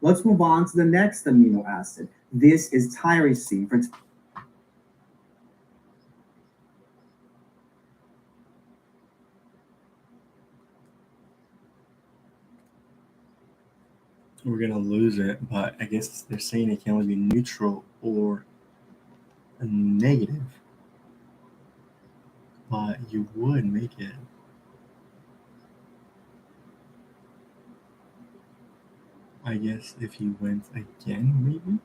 Let's move on to the next amino acid. This is tyrosine. We're gonna lose it, but I guess they're saying it can only be neutral or negative. But you would make it. I guess if you went again, maybe?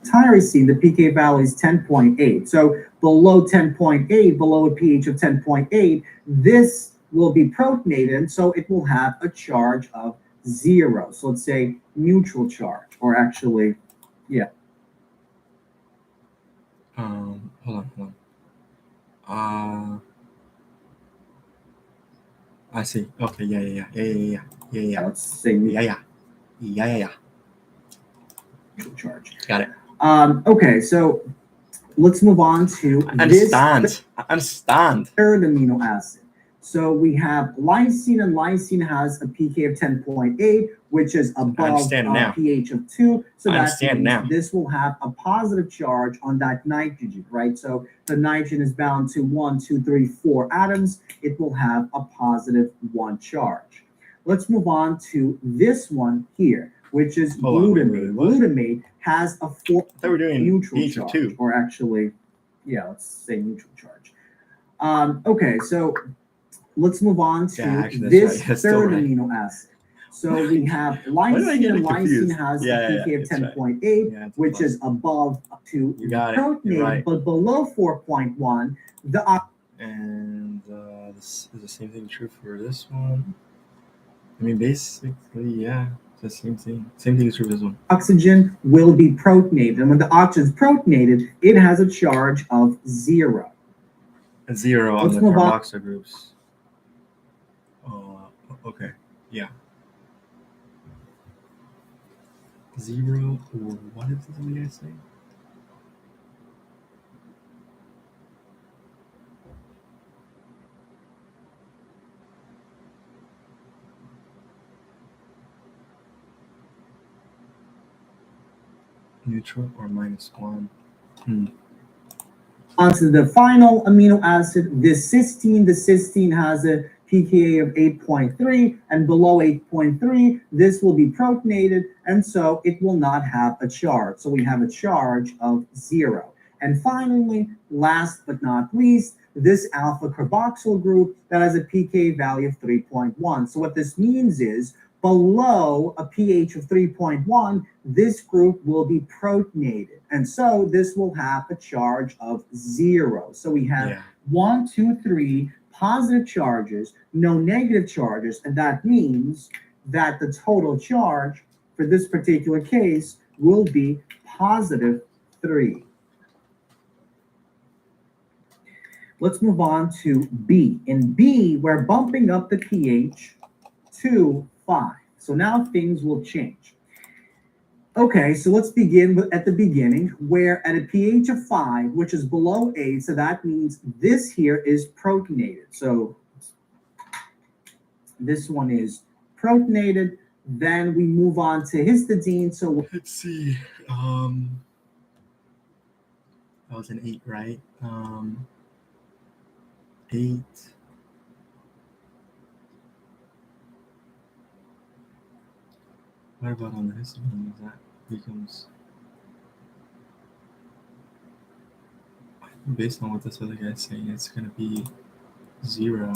Tyrosine, the pK value is 10.8. So below 10.8, below a pH of 10.8, this will be protonated, and so it will have a charge of 0. So let's say neutral charge, or actually, yeah. Hold on. I see. Okay, yeah. Let's say Yeah. neutral charge. Got it. Okay, so let's move on to I understand. Third amino acid. So we have lysine, and lysine has a pK of 10.8, which is above a pH of 2. So that means this will have a positive charge on that nitrogen, right? So the nitrogen is bound to 1, 2, 3, 4 atoms. It will have a positive 1 charge. Let's move on to this one here, which is glutamate. Glutamate has a 4 neutral charge, 2. Or actually, yeah, let's say neutral charge. Okay, so let's move on to this third amino acid. So we have lysine, and lysine has a pK of 10.8, which is above to protonated, but below 4.1, and is the same thing true for this one? I mean, basically, yeah, it's the same thing. Same thing is true for this one. Oxygen will be protonated, and when the oxygen is protonated, it has a charge of 0. 0 on the carboxyl groups. Okay, yeah. 0 or what is this we guys saying? Neutral or -1. Onto the final amino acid, this cysteine. The cysteine has a pKa of 8.3, and below 8.3, this will be protonated, and so it will not have a charge. So we have a charge of 0. And finally, last but not least, this alpha carboxyl group that has a pK value of 3.1. So what this means is below a pH of 3.1, this group will be protonated. And so this will have a charge of 0. So we have 1, 2, 3 positive charges, no negative charges, and that means that the total charge for this particular case will be positive 3. Let's move on to B. In B, we're bumping up the pH to 5. So now things will change. Okay, so let's begin at the beginning, where at a pH of 5, which is below 8, so that means this here is protonated. So this one is protonated. Then we move on to histidine. So Let's see. That was an 8, right? 8. What about on the histidine? That becomes, based on what this other guy's saying, it's going to be 0.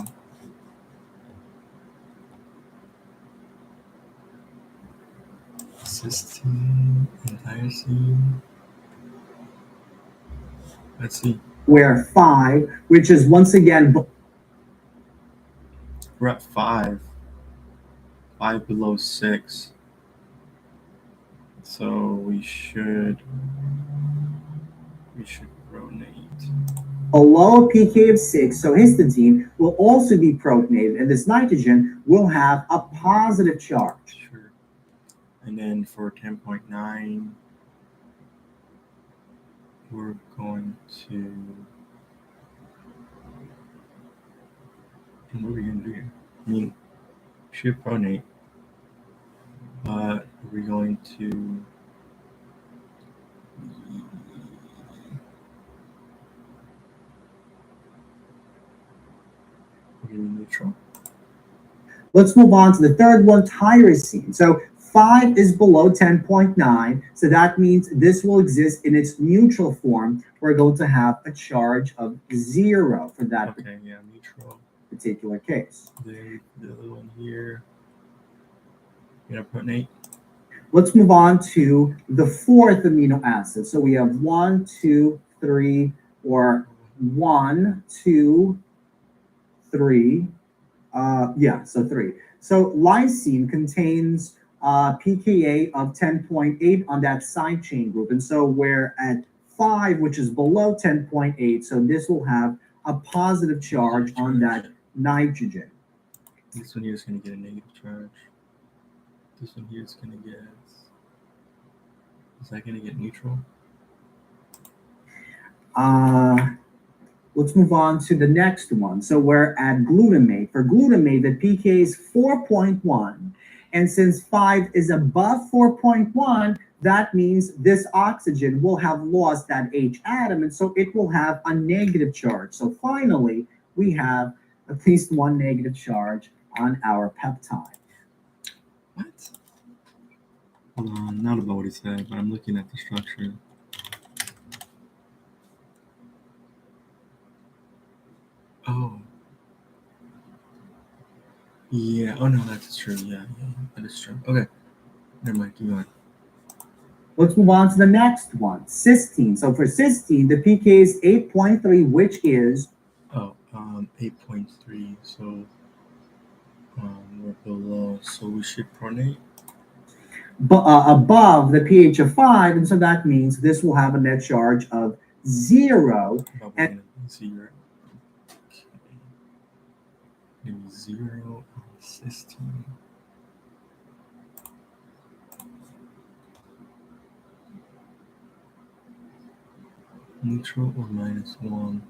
Cysteine and tyrosine. Let's see. we're 5, which is once again We're at 5. 5 below 6. So we should pronate. below a pK of 6, so histidine will also be protonated, and this nitrogen will have a positive charge. Sure. And then for 10.9, we're going to. And what are we going to do here? I mean, should pronate, but we're going to. We're going to be neutral. Let's move on to the third one, tyrosine. So 5 is below 10.9, so that means this will exist in its neutral form. We're going to have a charge of 0 for that Okay, yeah, neutral. particular case. Then the other one here, you're going to pronate. Let's move on to the fourth amino acid. So we have 1, 2, 3, or 1, 2, 3. So 3. So lysine contains pKa of 10.8 on that side chain group. And so we're at 5, which is below 10.8. So this will have a positive charge on that nitrogen. This one here is going to get a negative charge. This one here is going to get. Is that going to get neutral? Let's move on to the next one. So we're at glutamate. For glutamate, the pK is 4.1. And since 5 is above 4.1, that means this oxygen will have lost that H atom, and so it will have a negative charge. So finally, we have at least one negative charge on our peptide. What? Hold on, not about what he said, but I'm looking at the structure. Oh. Yeah. Oh no, that's true. Yeah, that is true. Okay. Never mind. Keep going. Let's move on to the next one, cysteine. So for cysteine, the pK is 8.3, which is 8.3. So we're below. So we should pronate. above the pH of 5, and so that means this will have a net charge of 0. But we're gonna be 0. Okay. Maybe 0 on cysteine. Neutral or -1?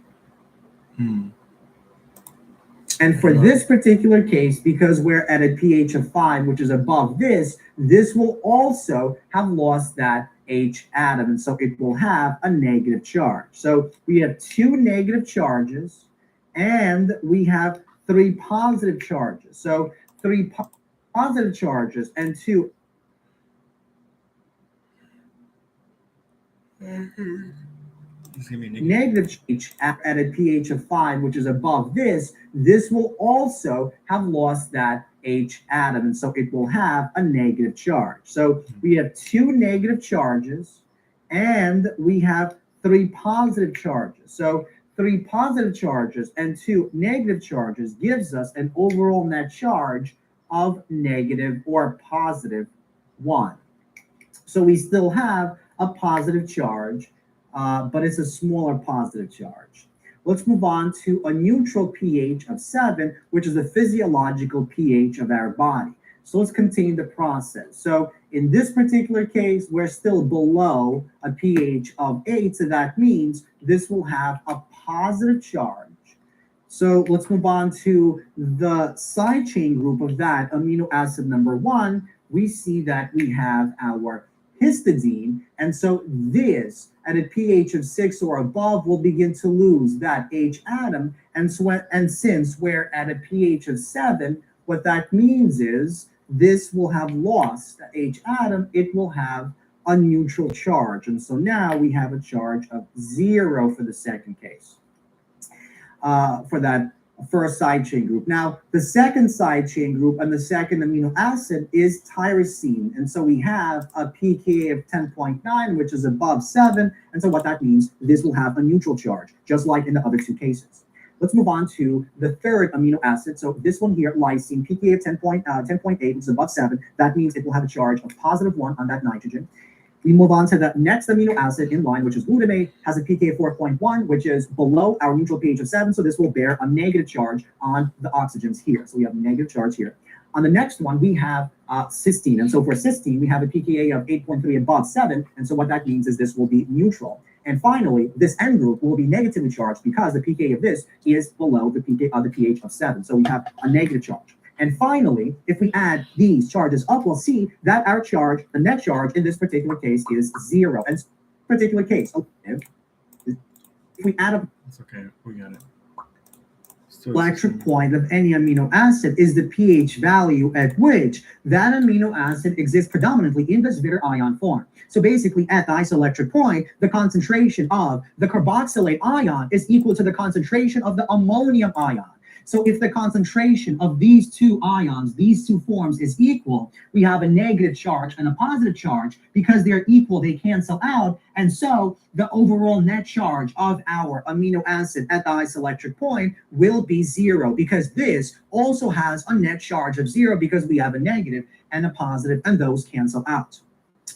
And for this particular case, because we're at a pH of 5, which is above this will also have lost that H atom, and so it will have a negative charge. So we have 2 negative charges, and we have 3 positive charges. So 3 positive charges and 2 It's gonna be negative. negative H at a pH of 5, which is above this will also have lost that H atom, and so it will have a negative charge. So we have 2 negative charges, and we have 3 positive charges. So 3 positive charges and 2 negative charges gives us an overall net charge of negative or positive 1. So we still have a positive charge, but it's a smaller positive charge. let's move on to a neutral pH of 7, which is the physiological pH of our body. So let's continue the process. So in this particular case, we're still below a pH of 8, so that means this will have a positive charge. So let's move on to the side chain group of that amino acid number 1. We see that we have our histidine, and so this at a pH of 6 or above will begin to lose that H atom, and since we're at a pH of 7, what that means is this will have lost the H atom, it will have a neutral charge, and so now we have a charge of 0 for the second case. For that first side chain group. Now, the second side chain group and the second amino acid is tyrosine. And so we have a pKa of 10.9, which is above 7. And so what that means, this will have a neutral charge, just like in the other two cases. Let's move on to the third amino acid. So this one here, lysine, pKa of 10.8, which is above 7. That means it will have a charge of positive 1 on that nitrogen. We move on to the next amino acid in line, which is glutamate, has a pKa of 4.1, which is below our neutral pH of 7. So this will bear a negative charge on the oxygens here. So we have a negative charge here. On the next one, we have cysteine. And so for cysteine, we have a pKa of 8.3 above 7. And so what that means is this will be neutral. And finally, this N group will be negatively charged because the pKa of this is below the pKa of the pH of 7. So we have a negative charge. And finally, if we add these charges up, we'll see that our charge, the net charge in this particular case is 0. And this particular case, if we add up It's okay. We got it. electric point of any amino acid is the pH value at which that amino acid exists predominantly in this bitter ion form. So basically, at the isoelectric point, the concentration of the carboxylate ion is equal to the concentration of the ammonium ion. So if the concentration of these two ions, these two forms is equal, we have a negative charge and a positive charge. Because they're equal, they cancel out. And so the overall net charge of our amino acid at the isoelectric point will be 0, because this also has a net charge of 0 because we have a negative and a positive, and those cancel out.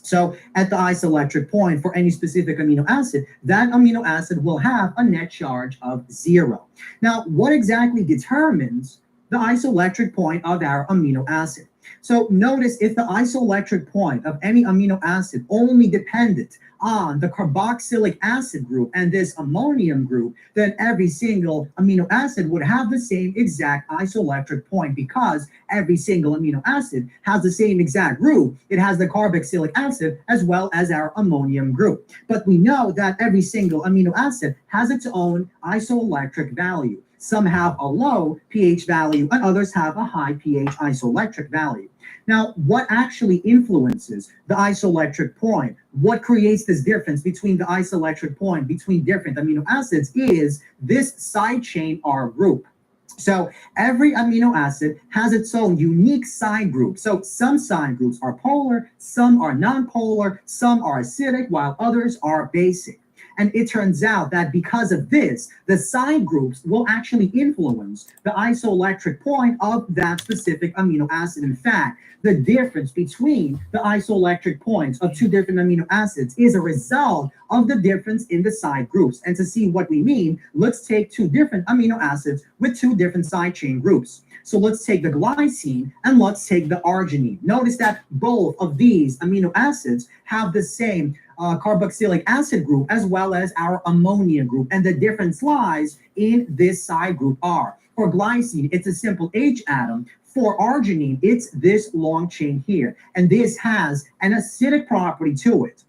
So at the isoelectric point for any specific amino acid, that amino acid will have a net charge of 0. Now, what exactly determines the isoelectric point of our amino acid? So notice if the isoelectric point of any amino acid only depended on the carboxylic acid group and this ammonium group, then every single amino acid would have the same exact isoelectric point, because every single amino acid has the same exact group. It has the carboxylic acid as well as our ammonium group. But we know that every single amino acid has its own isoelectric value. Some have a low pH value and others have a high pH isoelectric value. Now, what actually influences the isoelectric point? What creates this difference between the isoelectric point between different amino acids is this side chain R group. So every amino acid has its own unique side group. So some side groups are polar, some are non-polar, some are acidic, while others are basic. And it turns out that because of this, the side groups will actually influence the isoelectric point of that specific amino acid. In fact, the difference between the isoelectric points of two different amino acids is a result of the difference in the side groups. And to see what we mean, let's take two different amino acids with two different side chain groups. So let's take the glycine and let's take the arginine. Notice that both of these amino acids have the same carboxylic acid group as well as our ammonia group. And the difference lies in this side group R. For glycine, it's a simple H atom. For arginine, it's this long chain here. And this has an acidic property to it.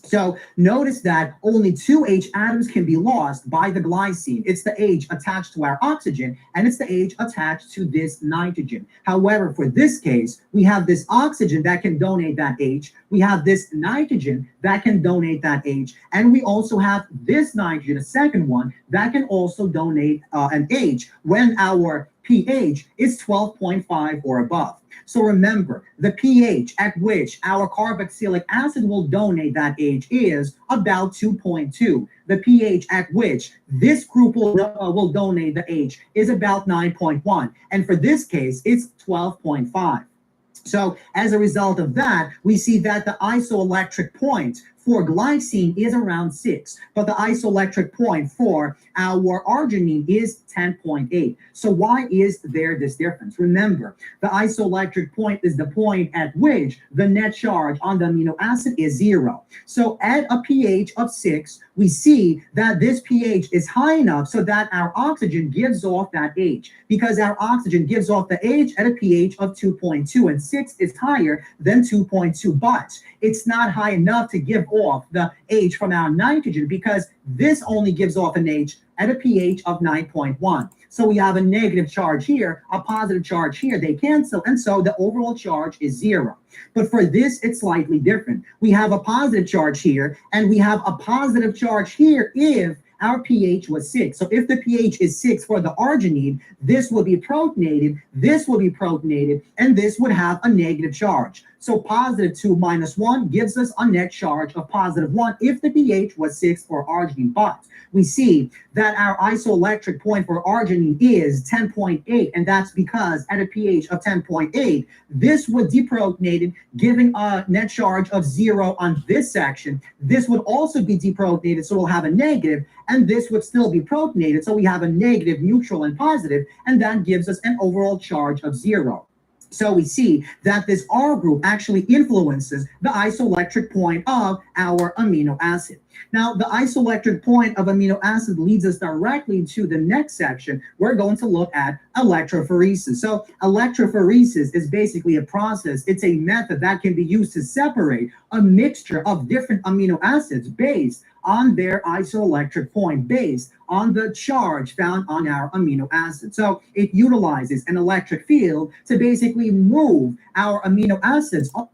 So notice that only 2 H atoms can be lost by the glycine. It's the H attached to our oxygen, and it's the H attached to this nitrogen. However, for this case, we have this oxygen that can donate that H. We have this nitrogen that can donate that H. And we also have this nitrogen, a second one, that can also donate an H when our pH is 12.5 or above. So remember, the pH at which our carboxylic acid will donate that H is about 2.2. The pH at which this group will donate the H is about 9.1. And for this case, it's 12.5. So as a result of that, we see that the isoelectric point for glycine is around 6, but the isoelectric point for our arginine is 10.8. So why is there this difference? Remember, the isoelectric point is the point at which the net charge on the amino acid is 0. So at a pH of 6, we see that this pH is high enough so that our oxygen gives off that H, because our oxygen gives off the H at a pH of 2.2, and 6 is higher than 2.2, but it's not high enough to give off the H from our nitrogen, because this only gives off an H at a pH of 9.1. So we have a negative charge here, a positive charge here, they cancel, and so the overall charge is 0. But for this, it's slightly different. We have a positive charge here, and we have a positive charge here if our pH was 6. So if the pH is 6 for the arginine, this will be protonated, this will be protonated, and this would have a negative charge. So positive 2 minus 1 gives us a net charge of positive 1 if the pH was 6 for arginine. But we see that our isoelectric point for arginine is 10.8, and that's because at a pH of 10.8, this would deprotonated, giving a net charge of 0 on this section. This would also be deprotonated, so we'll have a negative, and this would still be protonated, so we have a negative, neutral, and positive, and that gives us an overall charge of 0. So we see that this R group actually influences the isoelectric point of our amino acid. Now, the isoelectric point of amino acid leads us directly to the next section. We're going to look at electrophoresis. So electrophoresis is basically a process. It's a method that can be used to separate a mixture of different amino acids based on their isoelectric point, based on the charge found on our amino acid. So it utilizes an electric field to basically move our amino acids on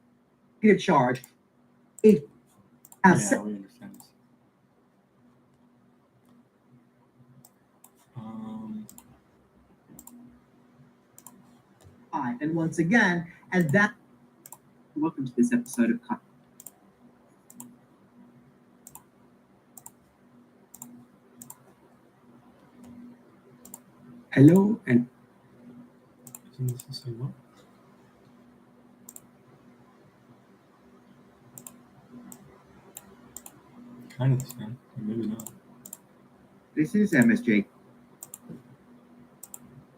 the charge. It has Yeah, we understand this. and once again, and that Welcome to this episode of Hello and Isn't this the same one? Kind of the same, or maybe not. this is MSJ.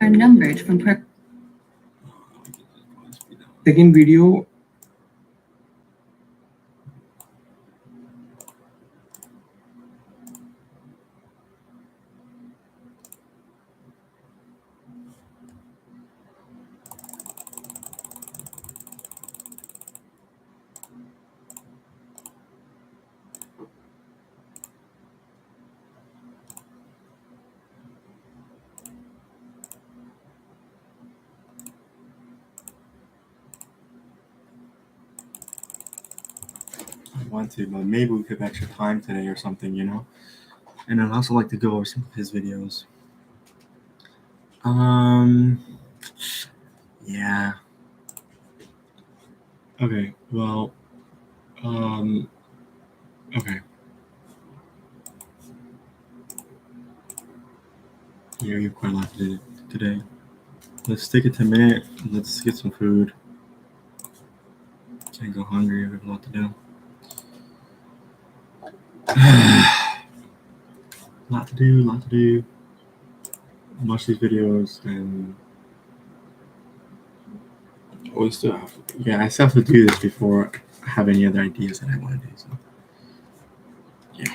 are numbered from per- Second video. I want to, but maybe we could have extra time today or something, you know? And I'd also like to go over some of his videos. Yeah. Okay, well, okay. Yeah, you have quite a lot to do today. Let's take it to a minute. Let's get some food. Can't go hungry. We have a lot to do. Lot to do. Watch these videos and we still have. Yeah, I still have to do this before I have any other ideas that I want to do. So, yeah.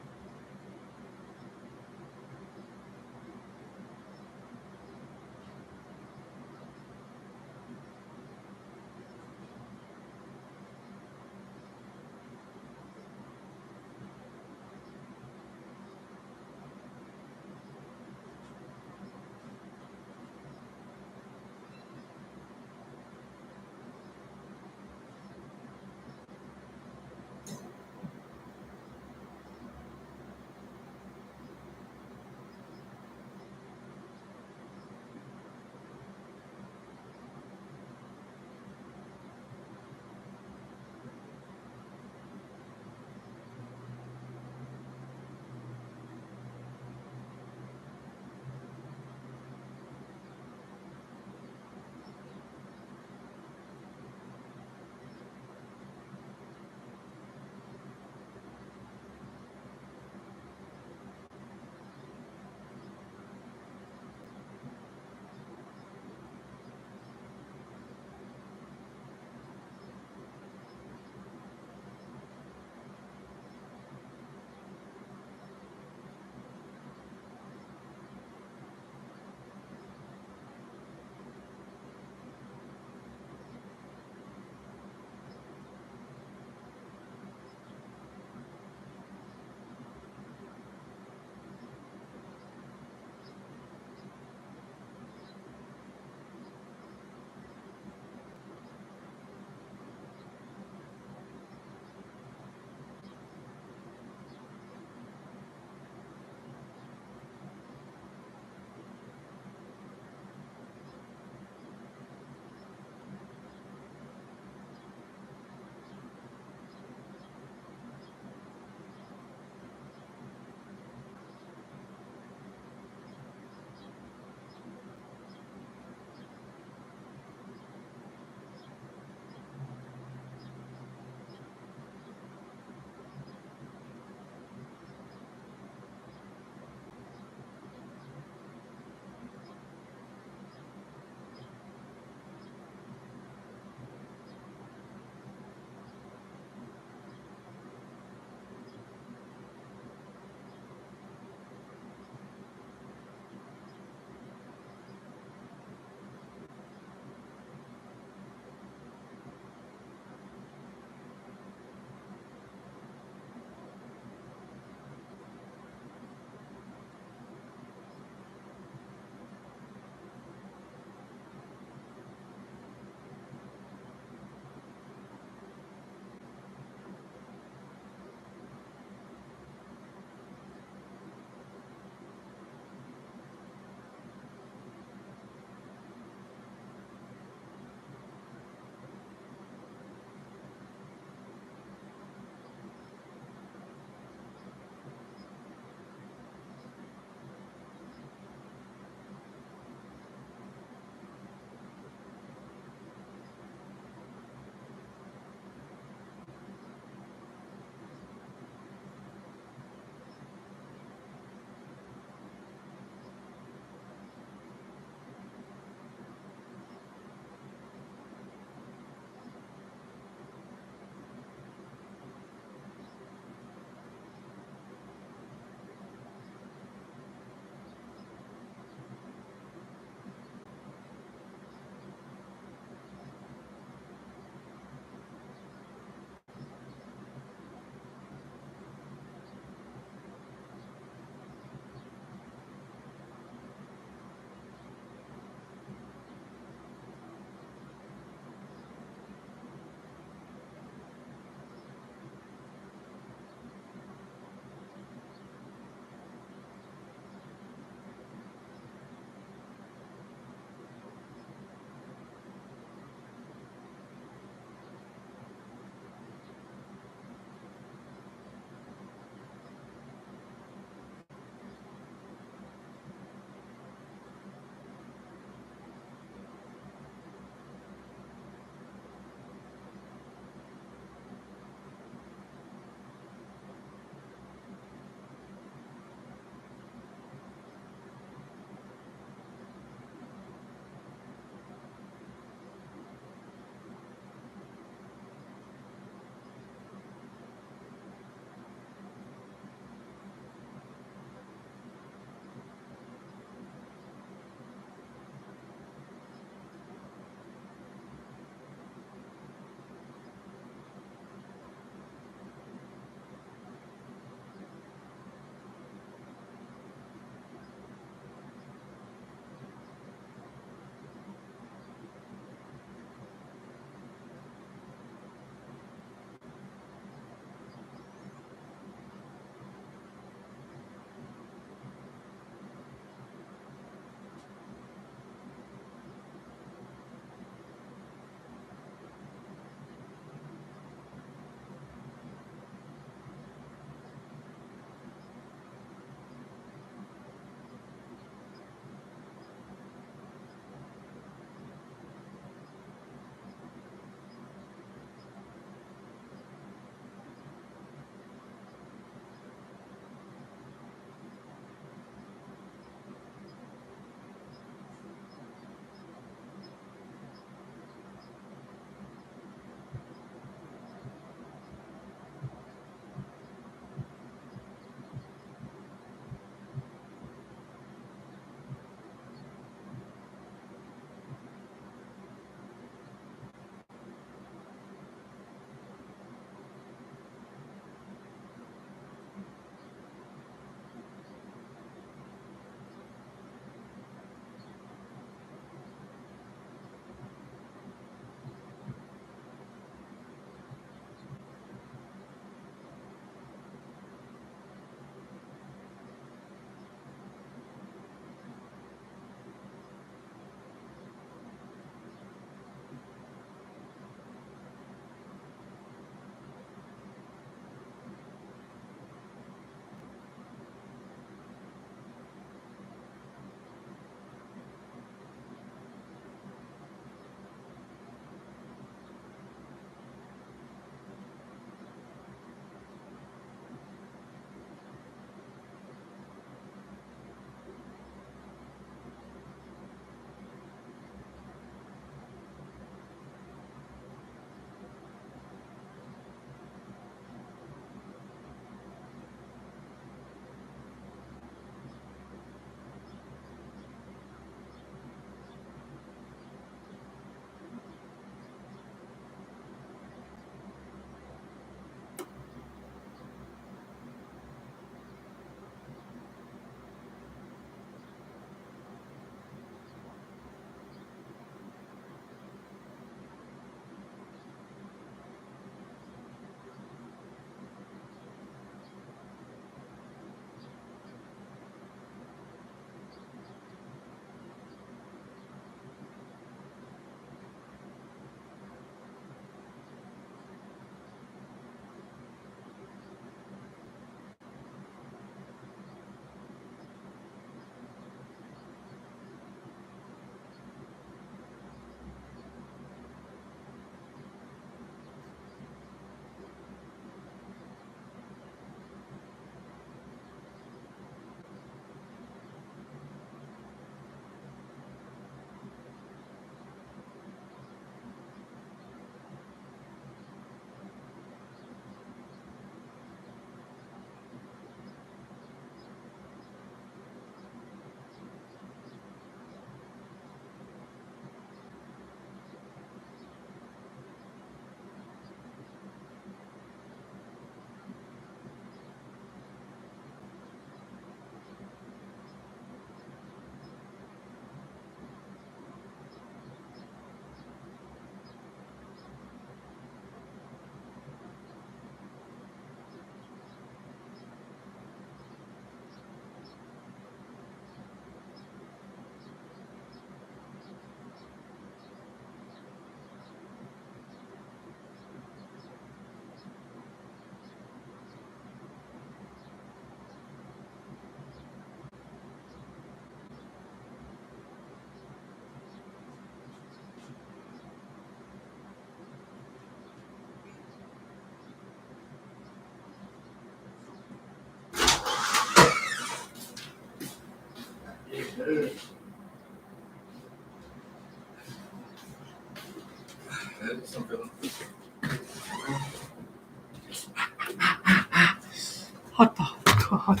Hot.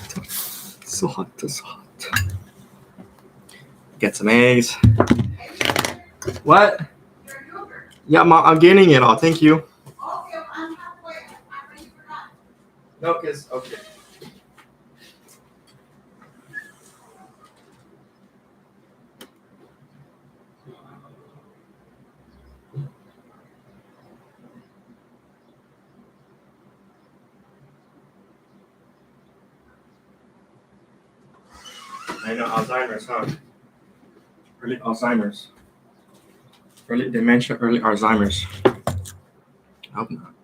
So hot. Get some eggs. What? Yeah, Mom, I'm getting it all. Thank you. No, because, okay. I know, Alzheimer's, huh? Early Alzheimer's. Early dementia, early Alzheimer's. I hope not.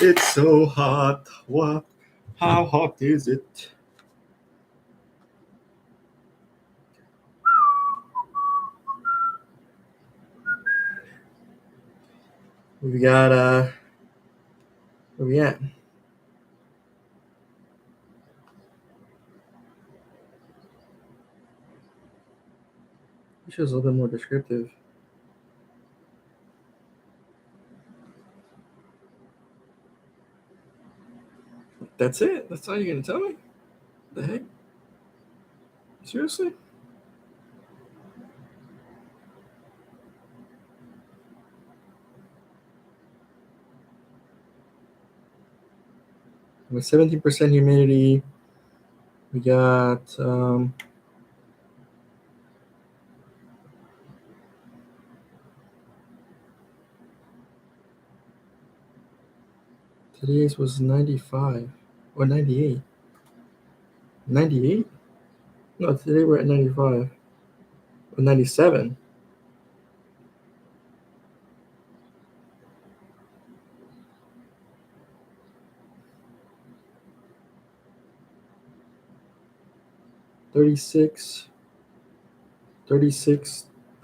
It's so hot. What? How hot is it? We got where we at? This is a little bit more descriptive. That's it? That's all you're gonna tell me? The heck? Seriously? With 17% humidity, we got today's was 95 or 98. 98? No, today we're at 95 or 97. Thirty-six.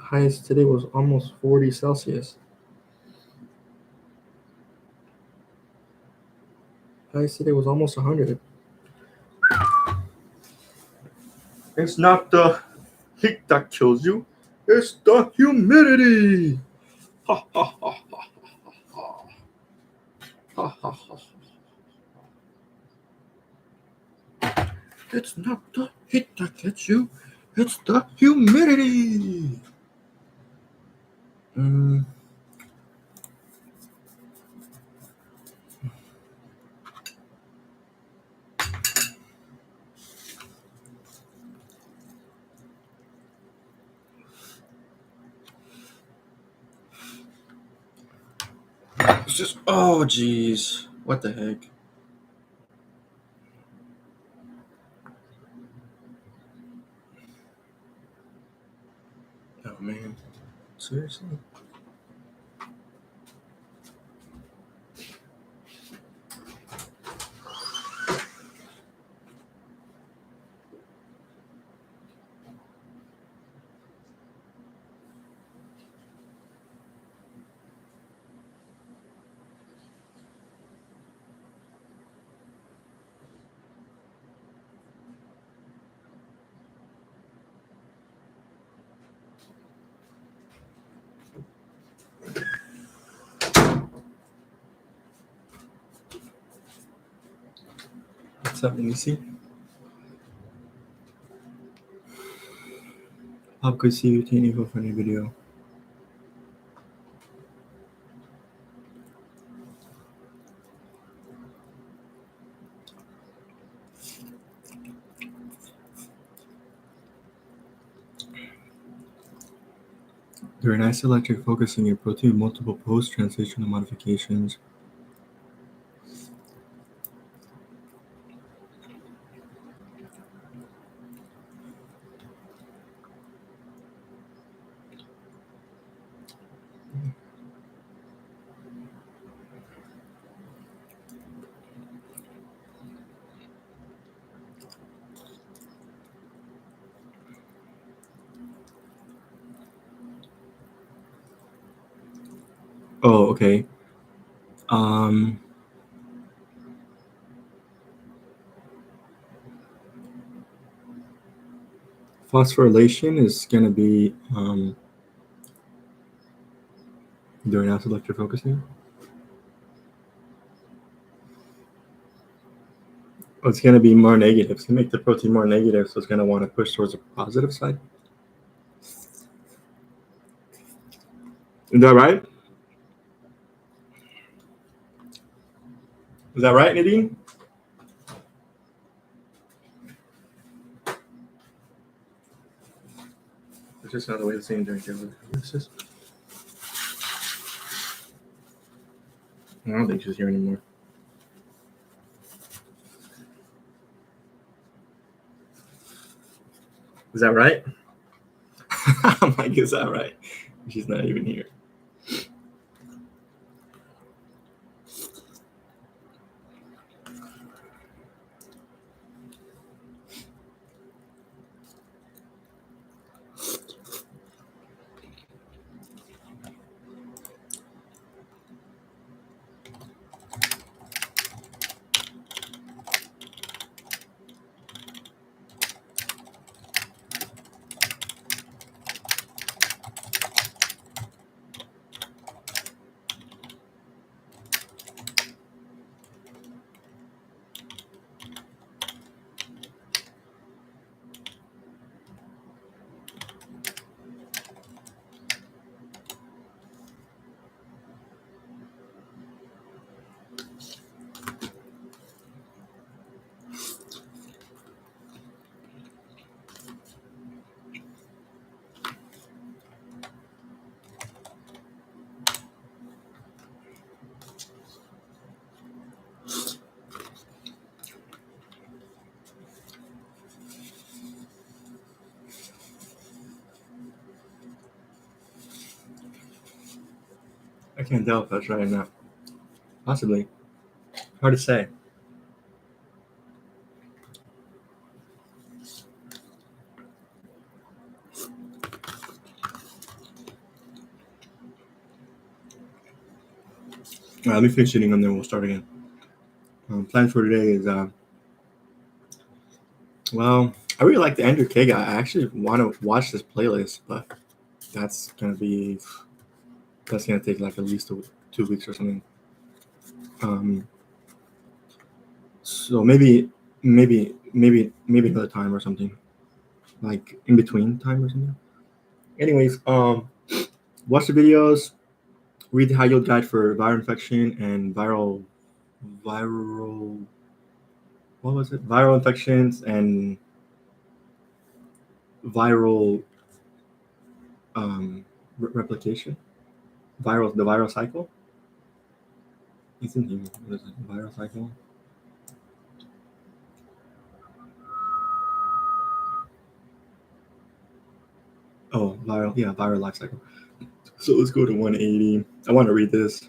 Highest today was almost 40 Celsius. Highest today was almost 100. It's not the heat that kills you, it's the humidity. Ha ha ha ha ha ha ha ha. It's not the heat that gets you, it's the humidity. It's just, oh geez, what the heck? man. Seriously? What's up, let me see. आपको इसी YouTube को funny video. During isoelectric focusing, a protein with multiple post-translational modifications. Oh, okay. Phosphorylation is going to be during isoelectric focusing. It's going to be more negative. It's going to make the protein more negative, so it's going to want to push towards the positive side. Is that right? Is that right, Nadine? It's just another way of saying during glycolysis. I don't think she's here anymore. Is that right? I'm like, is that right? She's not even here. I can't tell if that's right or not. Possibly. Hard to say. All right, let me finish eating and then we'll start again. Plan for today is, well, I really like the Andrew K guy. I actually want to watch this playlist, but that's gonna take like at least 2 weeks or something. So maybe another time or something, like in between time or something. Anyways, watch the videos, read the high yield guide for viral infection and viral what was it? Viral infections and viral replication. The viral cycle. Isn't here. What is it? Viral cycle. Oh, viral life cycle. So let's go to 180. I want to read this.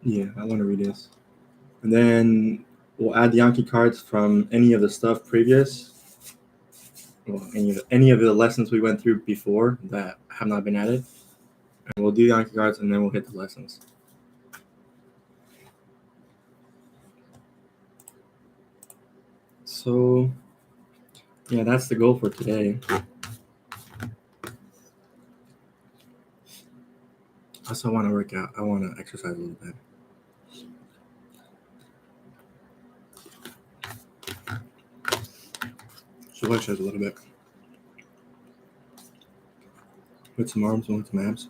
Yeah, I want to read this. And then we'll add the Yankee cards from any of the stuff previous. Well, any of the lessons we went through before that have not been added. And we'll do Yankee cards and then we'll hit the lessons. So, yeah, that's the goal for today. Also, I want to work out. I want to exercise a little bit. So exercise a little bit. With some arms and with some abs.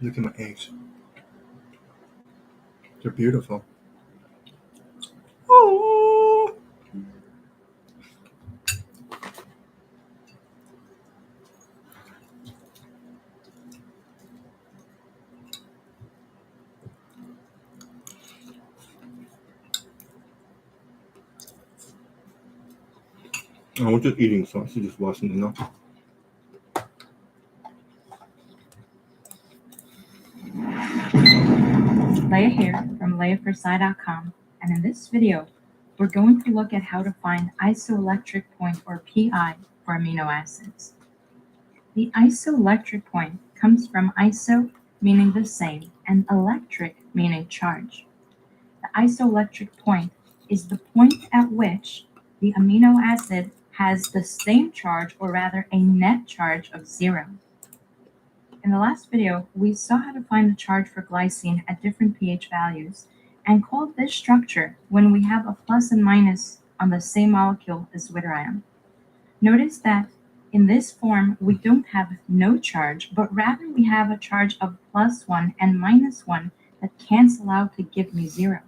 Look at my eggs. They're beautiful. Oh. I was just eating, so I should just watching it now. Leia here from LeiaForSci.com, and in this video, we're going to look at how to find isoelectric point or PI for amino acids. The isoelectric point comes from iso, meaning the same, and electric, meaning charge. The isoelectric point is the point at which the amino acid has the same charge, or rather a net charge of 0. In the last video, we saw how to find the charge for glycine at different pH values and called this structure when we have a plus and minus on the same molecule as zwitterion. Notice that in this form, we don't have no charge, but rather we have a charge of +1 and -1 that cancel out to give me 0.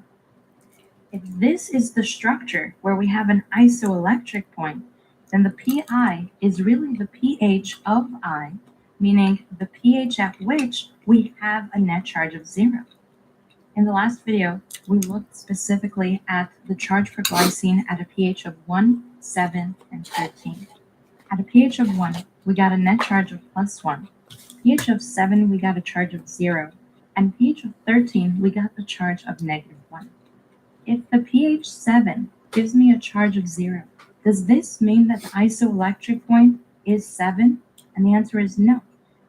If this is the structure where we have an isoelectric point, then the PI is really the pH of I, meaning the pH at which we have a net charge of 0. In the last video, we looked specifically at the charge for glycine at a pH of 1, 7, and 13. At a pH of 1, we got a net charge of +1. pH of 7, we got a charge of 0. And pH of 13, we got the charge of -1. If the pH 7 gives me a charge of 0, does this mean that the isoelectric point is 7? And the answer is no.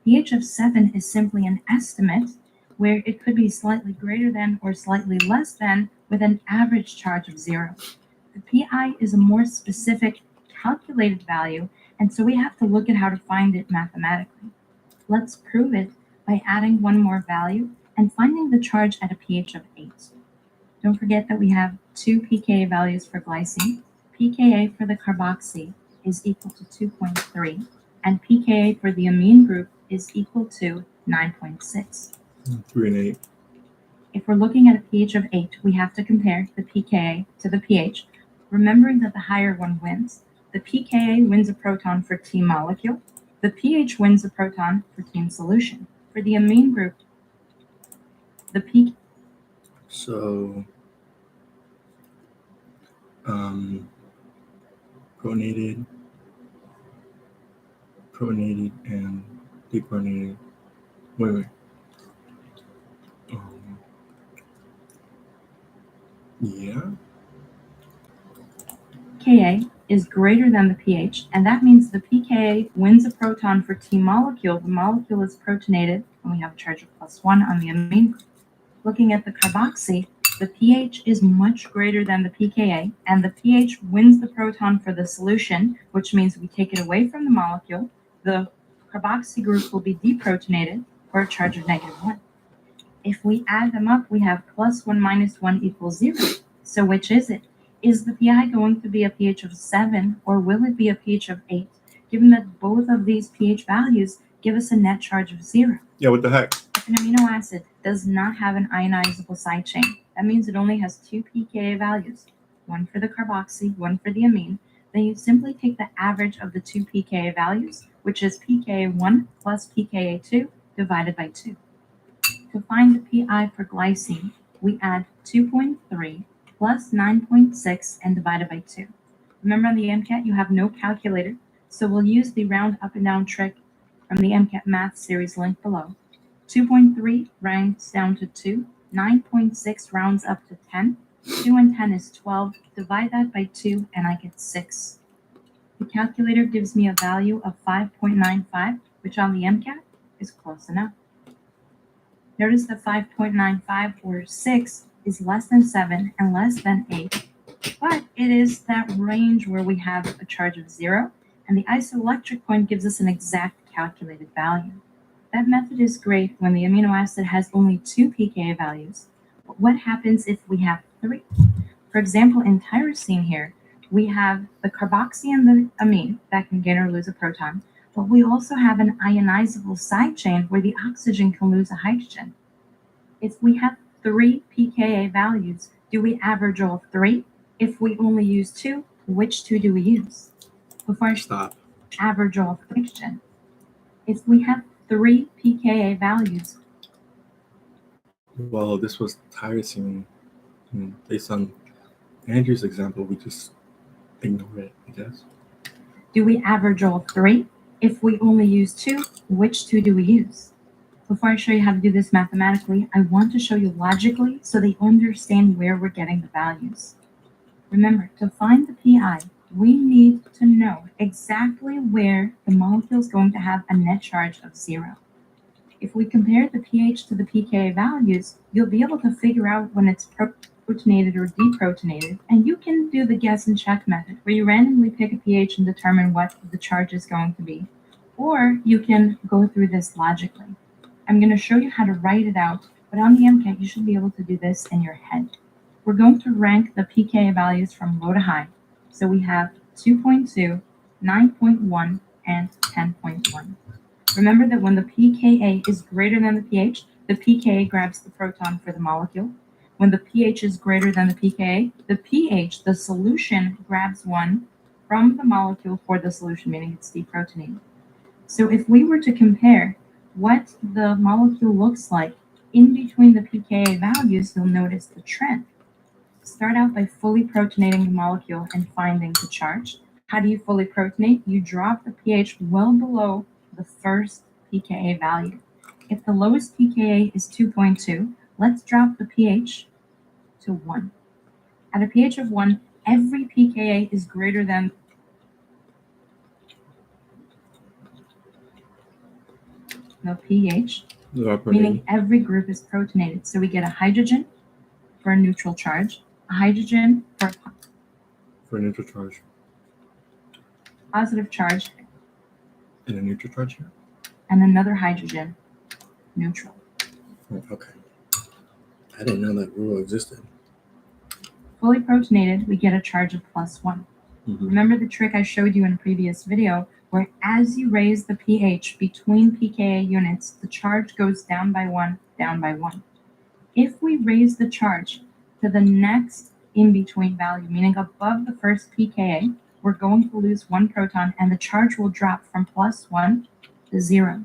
pH of 7 is simply an estimate where it could be slightly greater than or slightly less than with an average charge of 0. The PI is a more specific calculated value, and so we have to look at how to find it mathematically. Let's prove it by adding one more value and finding the charge at a pH of 8. Don't forget that we have 2 pKa values for glycine. pKa for the carboxy is equal to 2.3, and pKa for the amine group is equal to 9.6. 3 and 8. If we're looking at a pH of 8, we have to compare the pKa to the pH, remembering that the higher one wins. The pKa wins a proton for team molecule. The pH wins a proton for team solution. For the amine group, the pK... So, protonated, and deprotonated. Wait. Yeah. Ka is greater than the pH, and that means the pKa wins a proton for team molecule. The molecule is protonated, and we have a charge of +1 on the amine group. Looking at the carboxy, the pH is much greater than the pKa, and the pH wins the proton for the solution, which means we take it away from the molecule. The carboxy group will be deprotonated for a charge of -1. If we add them up, we have +1 minus 1 equals 0. So which is it? Is the PI going to be a pH of 7, or will it be a pH of 8? given that both of these pH values give us a net charge of 0. Yeah, what the heck? If an amino acid does not have an ionizable side chain, that means it only has 2 pKa values, one for the carboxy, one for the amine, then you simply take the average of the 2 pKa values, which is pKa1 plus pKa2 divided by 2. To find the pi for glycine, we add 2.3 plus 9.6 and divide it by 2. Remember on the MCAT you have no calculator, so we'll use the round up and down trick from the MCAT math series linked below. 2.3 rounds down to 2, 9.6 rounds up to 10, 2 and 10 is 12, divide that by 2 and I get 6. The calculator gives me a value of 5.95, which on the MCAT is close enough. Notice that 5.95 or 6 is less than 7 and less than 8, but it is that range where we have a charge of 0, and the isoelectric point gives us an exact calculated value. That method is great when the amino acid has only 2 pKa values, but what happens if we have 3? For example, in tyrosine here, we have the carboxy and the amine that can gain or lose a proton, but we also have an ionizable side chain where the oxygen can lose a hydrogen. If we have 3 pKa values, do we average all 3? If we only use 2, which 2 do we use? Before I Stop. average all hydrogen. If we have 3 pKa values, Well, this was tyrosine. Based on Andrew's example, we just ignore it, I guess. do we average all 3? If we only use 2, which 2 do we use? Before I show you how to do this mathematically, I want to show you logically so that you understand where we're getting the values. Remember, to find the pi, we need to know exactly where the molecule is going to have a net charge of 0. If we compare the pH to the pKa values, you'll be able to figure out when it's protonated or deprotonated, and you can do the guess and check method, where you randomly pick a pH and determine what the charge is going to be. Or you can go through this logically. I'm going to show you how to write it out, but on the MCAT, you should be able to do this in your head. We're going to rank the pKa values from low to high. So we have 2.2, 9.1, and 10.1. Remember that when the pKa is greater than the pH, the pKa grabs the proton for the molecule. When the pH is greater than the pKa, the pH, the solution, grabs one from the molecule for the solution, meaning it's deprotonated. So if we were to compare what the molecule looks like in between the pKa values, you'll notice the trend. Start out by fully protonating the molecule and finding the charge. How do you fully protonate? You drop the pH well below the first pKa value. If the lowest pKa is 2.2, let's drop the pH to 1. At a pH of 1, every pKa is greater than the pH, meaning every group is protonated. So we get a hydrogen for a neutral charge, a hydrogen for a neutral charge. a positive charge, And a neutral charge here? and another hydrogen, neutral. Okay. I didn't know that rule existed. Fully protonated, we get a charge of +1. Mm-hmm. Remember the trick I showed you in a previous video, where as you raise the pH between pKa units, the charge goes down by 1, down by 1. If we raise the charge to the next in-between value, meaning above the first pKa, we're going to lose 1 proton, and the charge will drop from +1 to 0.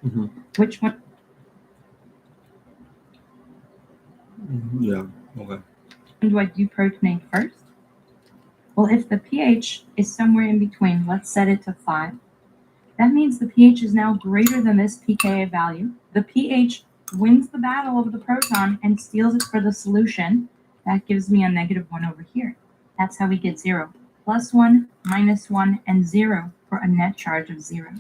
Mm-hmm. Which one? Yeah, okay. Do I deprotonate first? Well, if the pH is somewhere in between, let's set it to 5. That means the pH is now greater than this pKa value. The pH wins the battle of the proton and steals it for the solution. That gives me a -1 over here. That's how we get 0. +1, -1, and 0 for a net charge of 0.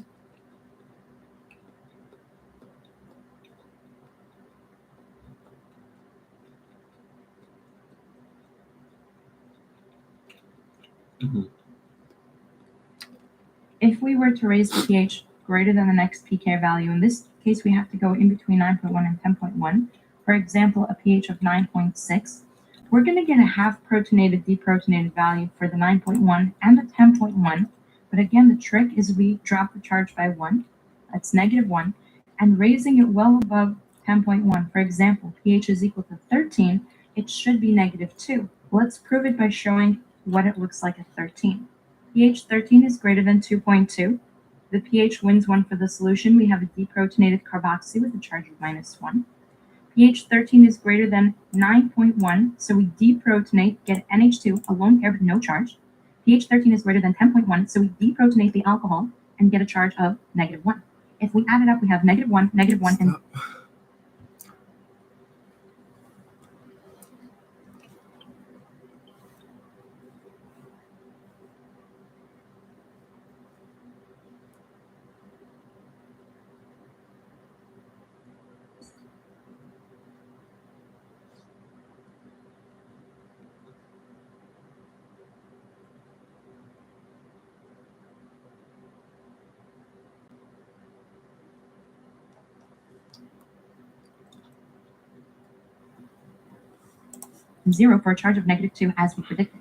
Mm-hmm. If we were to raise the pH greater than the next pKa value, in this case we have to go in between 9.1 and 10.1. For example, a pH of 9.6, we're going to get a half protonated deprotonated value for the 9.1 and the 10.1. But again, the trick is we drop the charge by 1, that's -1, and raising it well above 10.1. For example, pH is equal to 13, it should be -2. Let's prove it by showing what it looks like at 13. pH 13 is greater than 2.2. The pH wins 1 for the solution. We have a deprotonated carboxy with a charge of -1. pH 13 is greater than 9.1, so we deprotonate, get NH2, a lone pair with no charge. pH 13 is greater than 10.1, so we deprotonate the alcohol and get a charge of -1. If we add it up, we have -1, -1, and Stop. 0 for a charge of -2 as we predicted.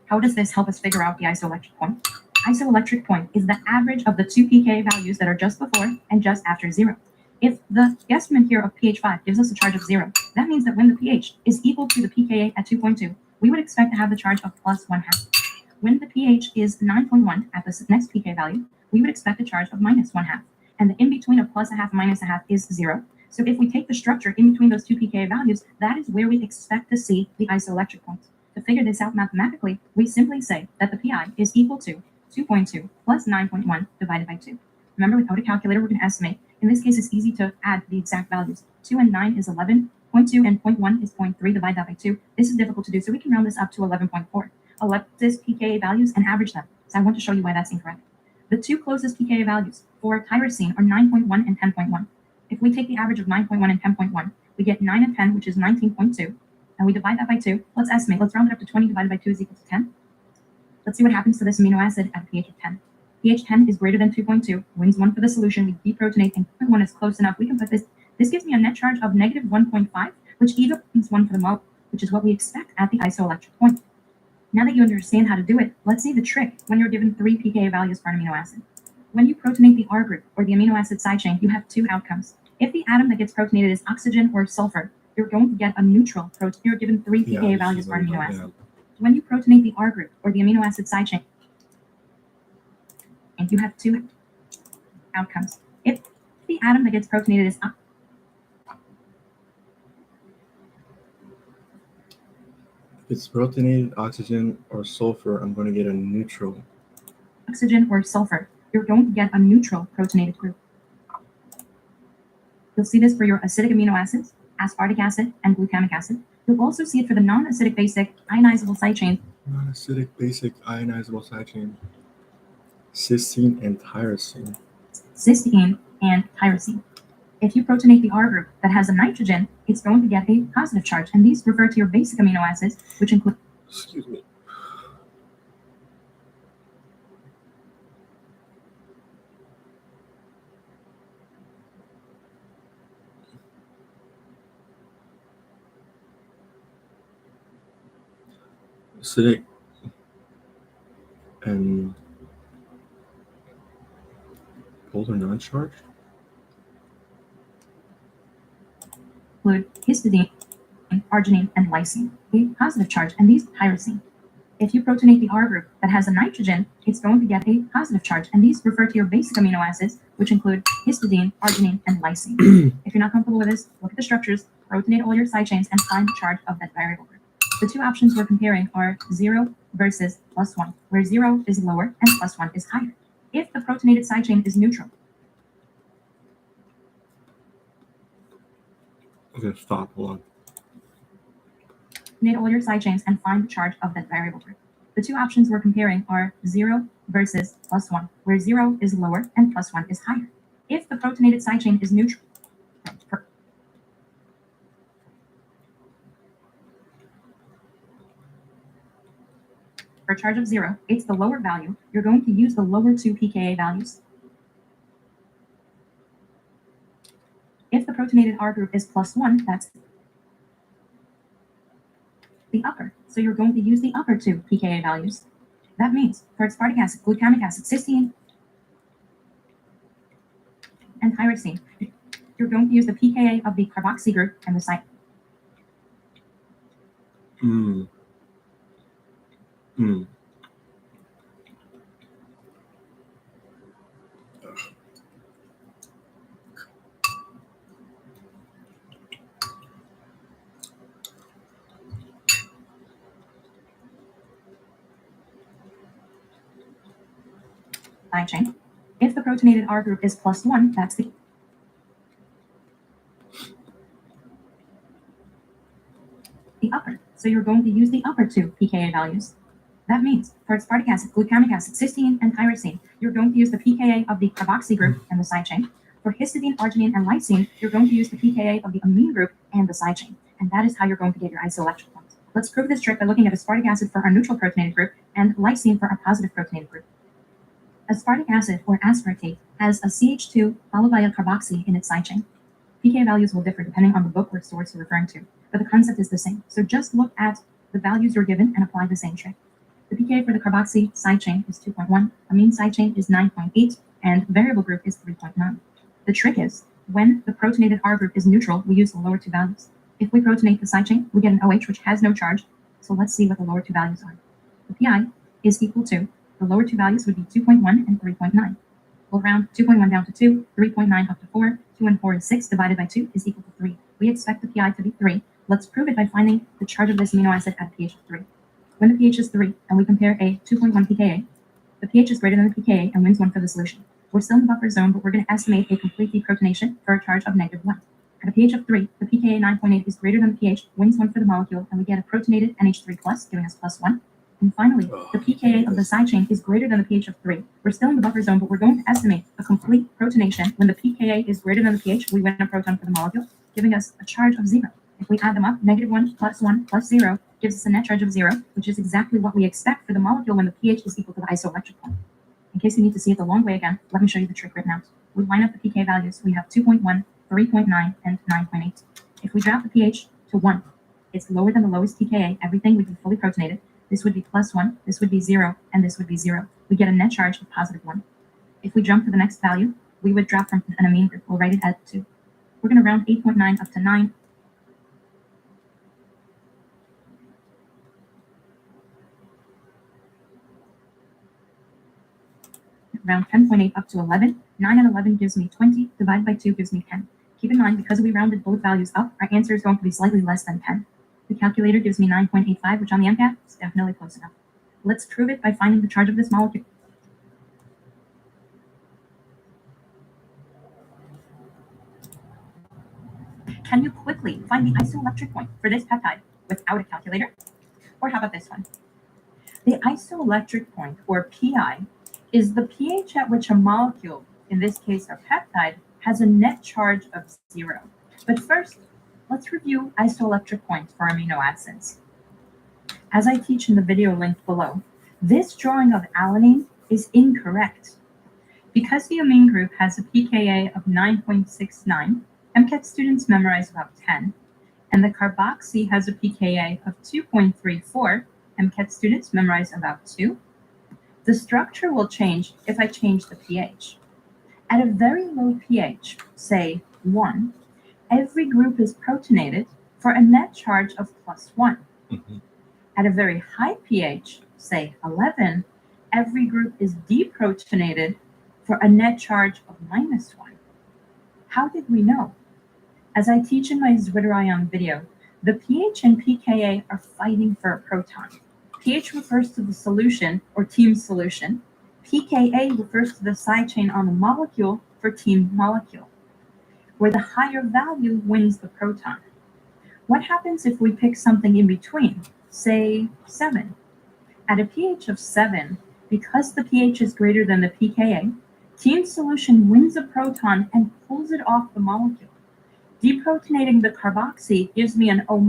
How does this help us figure out the isoelectric point? Isoelectric point is the average of the two pKa values that are just before and just after 0. If the guesstimate here of pH 5 gives us a charge of 0, that means that when the pH is equal to the pKa at 2.2, we would expect to have the charge of +1/2. When the pH is 9.1 at the next pK value, we would expect a charge of -1/2. And the in between of +1/2 -1/2 is 0. So if we take the structure in between those two pKa values, that is where we expect to see the isoelectric point. To figure this out mathematically, we simply say that the Pi is equal to 2.2 plus 9.1 divided by 2. Remember, without a calculator, we're going to estimate. In this case, it's easy to add the exact values. 2 and 9 is 11. 0.2 and 0.1 is 0.3. Divide that by 2. This is difficult to do, so we can round this up to 11.4. Elect this pKa values and average them. So I want to show you why that's incorrect. The two closest pKa values for tyrosine are 9.1 and 10.1. If we take the average of 9.1 and 10.1, we get 9 and 10, which is 19.2, and we divide that by 2. Let's estimate. Let's round it up to 20 divided by 2 is equal to 10. Let's see what happens to this amino acid at a pH of 10. pH 10 is greater than 2.2, wins 1 for the solution. We deprotonate, and 0.1 is close enough. We can put this. This gives me a net charge of -1.5, which even means 1 for the mole, which is what we expect at the isoelectric point. Now that you understand how to do it, let's see the trick when you're given 3 pKa values for an amino acid. When you protonate the R group, or the amino acid side chain, you have two outcomes. If the atom that gets protonated is oxygen or sulfur, you're going to get a neutral proton. You're given 3 pKa values for an amino acid. When you protonate the R group, or the amino acid side chain, and you have two outcomes. If the atom that gets protonated is If it's protonated oxygen or sulfur, I'm going to get a neutral. oxygen or sulfur, you're going to get a neutral protonated group. You'll see this for your acidic amino acids, aspartic acid, and glutamic acid. You'll also see it for the non-acidic basic ionizable side chain. Non-acidic basic ionizable side chain. Cysteine and tyrosine. Cysteine and tyrosine. If you protonate the R group that has a nitrogen, it's going to get a positive charge, and these refer to your basic amino acids, which include Excuse me. Acidic and polar non-charged. histidine, arginine, and lysine, a positive charge, and these tyrosine. If you protonate the R group that has a nitrogen, it's going to get a positive charge, and these refer to your basic amino acids, which include histidine, arginine, and lysine. If you're not comfortable with this, look at the structures, protonate all your side chains, and find the charge of that variable group. The two options we're comparing are 0 versus +1, where 0 is lower and +1 is higher. If the protonated side chain is neutral, Okay, stop. Hold on. protonate all your side chains and find the charge of that variable group. The two options we're comparing are 0 versus +1, where 0 is lower and +1 is higher. If the protonated side chain is neutral, for a charge of 0, it's the lower value. You're going to use the lower two pKa values. If the protonated R group is +1, that's the upper. so you're going to use the upper two pKa values. That means for aspartic acid, glutamic acid, cysteine, and tyrosine, you're going to use the pKa of the carboxy group and the site. Mm. Mm. Side chain. If the protonated R group is +1, that's the upper. So you're going to use the upper two pKa values. That means for aspartic acid, glutamic acid, cysteine, and tyrosine, you're going to use the pKa of the carboxy group and the side chain. For histidine, arginine, and lysine, you're going to use the pKa of the amine group and the side chain. And that is how you're going to get your isoelectric points. Let's prove this trick by looking at aspartic acid for our neutral protonated group and lysine for our positive protonated group. Aspartic acid, or aspartate, has a CH2 followed by a carboxy in its side chain. pKa values will differ depending on the book or source you're referring to, but the concept is the same. So just look at the values you're given and apply the same trick. The pKa for the carboxy side chain is 2.1, amine side chain is 9.8, and variable group is 3.9. The trick is, when the protonated R group is neutral, we use the lower two values. If we protonate the side chain, we get an OH which has no charge, so let's see what the lower two values are. The PI is equal to, the lower two values would be 2.1 and 3.9. We'll round 2.1 down to 2, 3.9 up to 4, 2 and 4 is 6, divided by 2 is equal to 3. We expect the PI to be 3. Let's prove it by finding the charge of this amino acid at a pH of 3. When the pH is 3 and we compare a 2.1 pKa, the pH is greater than the pKa and wins 1 for the solution. We're still in the buffer zone, but we're going to estimate a complete deprotonation for a charge of -1. At a pH of 3, the pKa 9.8 is greater than the pH, wins 1 for the molecule, and we get a protonated NH3+, giving us +1. And finally, the pKa of the side chain is greater than the pH of 3. We're still in the buffer zone, but we're going to estimate a complete protonation. When the pKa is greater than the pH, we win a proton for the molecule, giving us a charge of 0. If we add them up, -1 + 1 + 0 gives us a net charge of 0, which is exactly what we expect for the molecule when the pH is equal to the isoelectric point. In case you need to see it the long way again, let me show you the trick written out. We line up the pK values. We have 2.1, 3.9, and 9.8. If we drop the pH to 1, it's lower than the lowest pKa. Everything would be fully protonated. This would be +1, this would be 0, and this would be 0. We get a net charge of +1. If we jump to the next value, we would drop from an amine group. We'll write it at 2. We're going to round 8.9 up to 9. Round 10.8 up to 11. 9 and 11 gives me 20. Divided by 2 gives me 10. Keep in mind, because we rounded both values up, our answer is going to be slightly less than 10. The calculator gives me 9.85, which on the MCAT is definitely close enough. Let's prove it by finding the charge of this molecule. Can you quickly find the isoelectric point for this peptide without a calculator? Or how about this one? The isoelectric point, or PI, is the pH at which a molecule, in this case a peptide, has a net charge of 0. But first, let's review isoelectric points for amino acids. As I teach in the video linked below, this drawing of alanine is incorrect. Because the amine group has a pKa of 9.69, MCAT students memorize about 10, and the carboxy has a pKa of 2.34, MCAT students memorize about 2. The structure will change if I change the pH. At a very low pH, say 1, every group is protonated for a net charge of +1. Mm-hmm. At a very high pH, say 11, every group is deprotonated for a net charge of -1. How did we know? As I teach in my Zwitterion video, the pH and pKa are fighting for a proton. pH refers to the solution or team solution. pKa refers to the side chain on the molecule for team molecule, where the higher value wins the proton. What happens if we pick something in between, say 7? At a pH of 7, because the pH is greater than the pKa, team solution wins a proton and pulls it off the molecule. Deprotonating the carboxy gives me an O-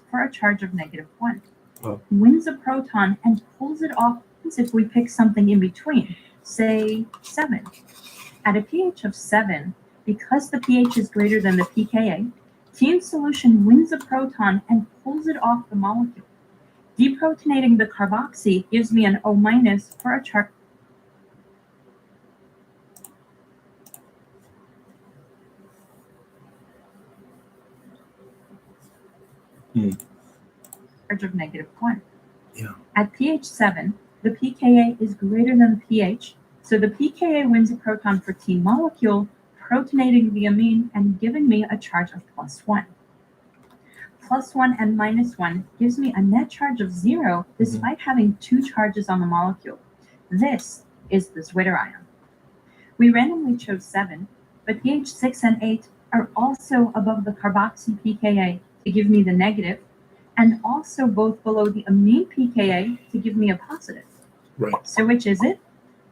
for a charge of -1. Oh. Wins a proton and pulls it off if we pick something in between, say 7. At a pH of 7, because the pH is greater than the pKa, team solution wins a proton and pulls it off the molecule. Deprotonating the carboxy gives me an O- for a charge of -1. Yeah. At pH 7, the pKa is greater than the pH, so the pKa wins a proton for T molecule, protonating the amine and giving me a charge of +1. +1 and -1 gives me a net charge of 0 despite having 2 charges on the molecule. This is the Zwitter ion. We randomly chose 7, but pH 6 and 8 are also above the carboxy pKa to give me the negative, and also both below the amine pKa to give me a positive. Right. So which is it?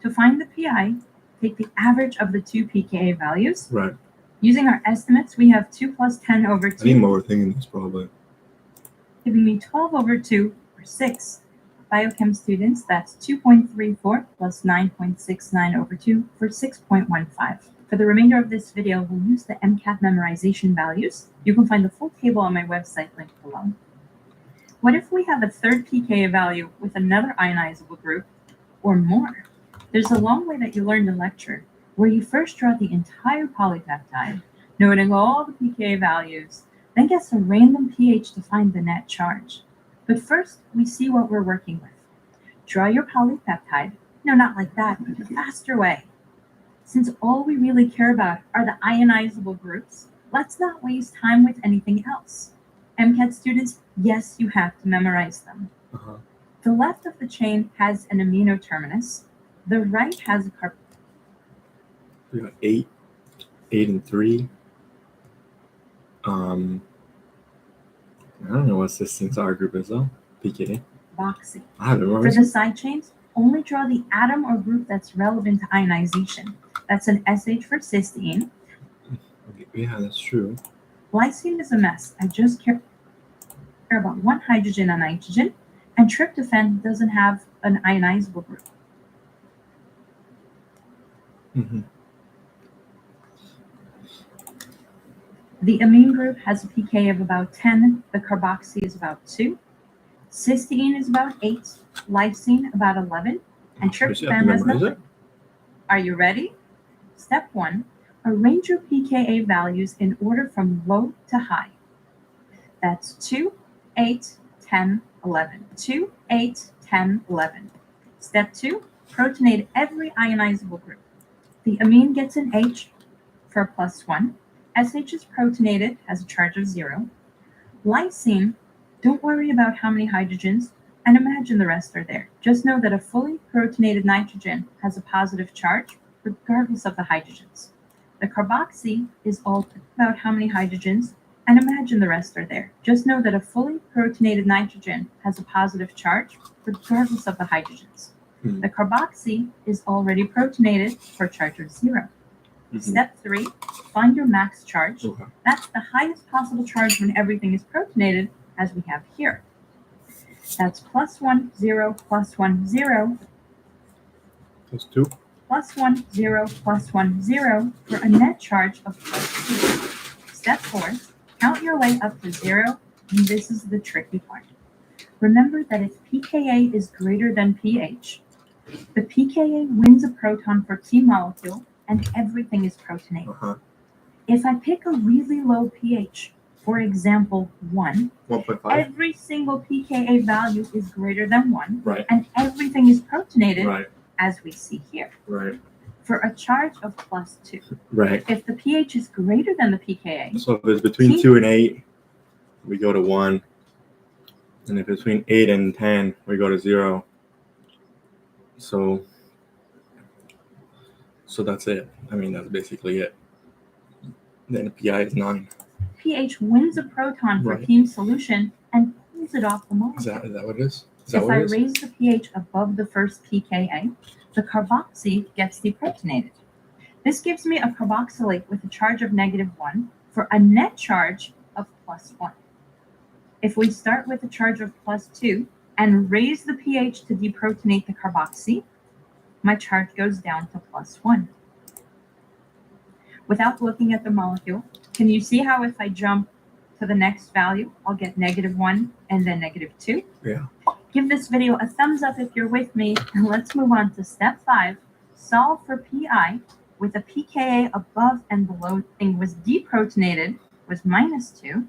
To find the PI, take the average of the two pKa values. Right. Using our estimates, we have 2 plus 10 over 2. I need more thinking this probably. Giving me 12 over 2, or 6. Biochem students, that's 2.34 plus 9.69 over 2 for 6.15. For the remainder of this video, we'll use the MCAT memorization values. You can find the full table on my website linked below. What if we have a third pKa value with another ionizable group, or more? There's a long way that you learned in lecture, where you first draw the entire polypeptide, noting all the pKa values, then guess a random pH to find the net charge. But first, we see what we're working with. Draw your polypeptide. No, not like that, but a faster way. Since all we really care about are the ionizable groups, let's not waste time with anything else. MCAT students, yes, you have to memorize them. The left of the chain has an amino terminus. The right has a We got 8, 8 and 3. I don't know what this thing's R group is though. pKa. carboxy. I have it For memorized. the side chains, only draw the atom or group that's relevant to ionization. That's an SH for cysteine. Okay, yeah, that's true. Glycine is a mess. I just care about one hydrogen and nitrogen, and tryptophan doesn't have an ionizable group. Mm-hmm. The amine group has a pK of about 10, the carboxy is about 2, cysteine is about 8, lysine about 11, and tryptophan has nothing. Are you ready? Step 1, arrange your pKa values in order from low to high. That's 2, 8, 10, 11. 2, 8, 10, 11. Step 2, protonate every ionizable group. The amine gets an H for +1. SH is protonated, has a charge of 0. Lysine, don't worry about how many hydrogens, and imagine the rest are there. Just know that a fully protonated nitrogen has a positive charge, regardless of the hydrogens. The carboxy is all about how many hydrogens, and imagine the rest are there. Just know that a fully protonated nitrogen has a positive charge, regardless of the hydrogens. The carboxy is already protonated for a charge of 0. Step 3, find your max charge. Okay. That's the highest possible charge when everything is protonated, as we have here. That's +1, 0, +1, 0, +2. +1, 0, +1, 0 for a net charge of +2. Step 4, count your way up to 0, and this is the tricky part. Remember that if pKa is greater than pH, the pKa wins a proton for T molecule, and everything is protonated. If I pick a really low pH, for example, 1, 1.5. every single pKa value is greater than 1, Right. and everything is protonated, Right. as we see here, Right. for a charge of +2. Right. If the pH is greater than the pKa, So if it's between 2 and 8, we go to 1. And if it's between 8 and 10, we go to 0. So that's it. I mean, that's basically it. Then the PI is 9. pH wins a proton for Right. team solution and pulls it off the Is molecule. that what it is? Is that If what I it is? raise the pH above the first pKa, the carboxy gets deprotonated. This gives me a carboxylate with a charge of -1 for a net charge of +1. If we start with a charge of +2 and raise the pH to deprotonate the carboxy, my charge goes down to +1. Without looking at the molecule, can you see how if I jump to the next value, I'll get -1 and then -2. Yeah. Give this video a thumbs up if you're with me, and let's move on to step 5. Solve for PI with a pKa above and below thing was deprotonated was -2,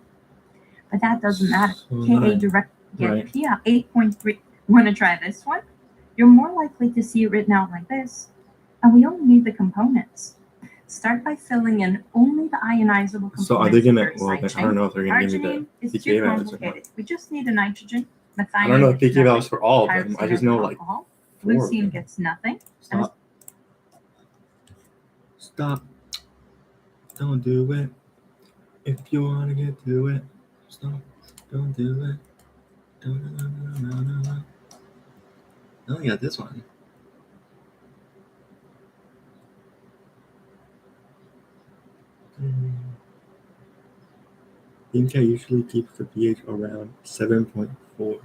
but that doesn't matter. So Ka nine, direct get right. PI 8.3. Want to try this one? You're more likely to see it written out like this, and we only need the components. Start by filling in only the ionizable components. So are they gonna? of your Well, side I don't know if they're gonna give me Arginine the is PKA too values or not. complicated. We just need a nitrogen. I Methionine don't know the gets PKA values nothing. for all of them. I Tyrosine just is know an like alcohol. 4 of Leucine them. gets nothing. Stop. Stop. Don't do it. If you wanna get to it, stop. Don't do it. No. I only got this one. think I usually keep the pH around 7.4.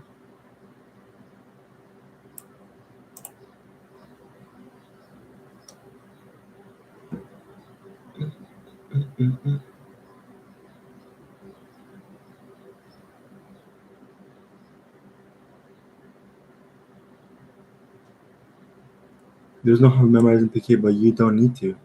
There's no harm memorizing pK, but you don't need to.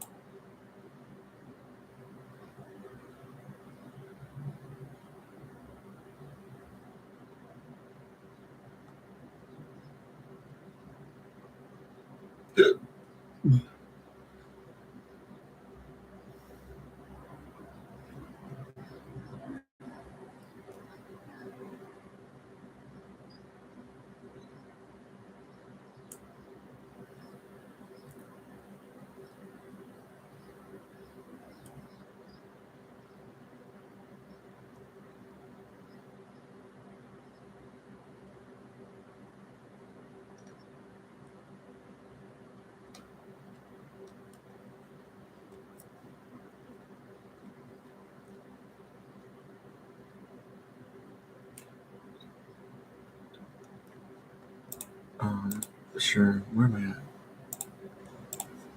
Sure. Where am I at?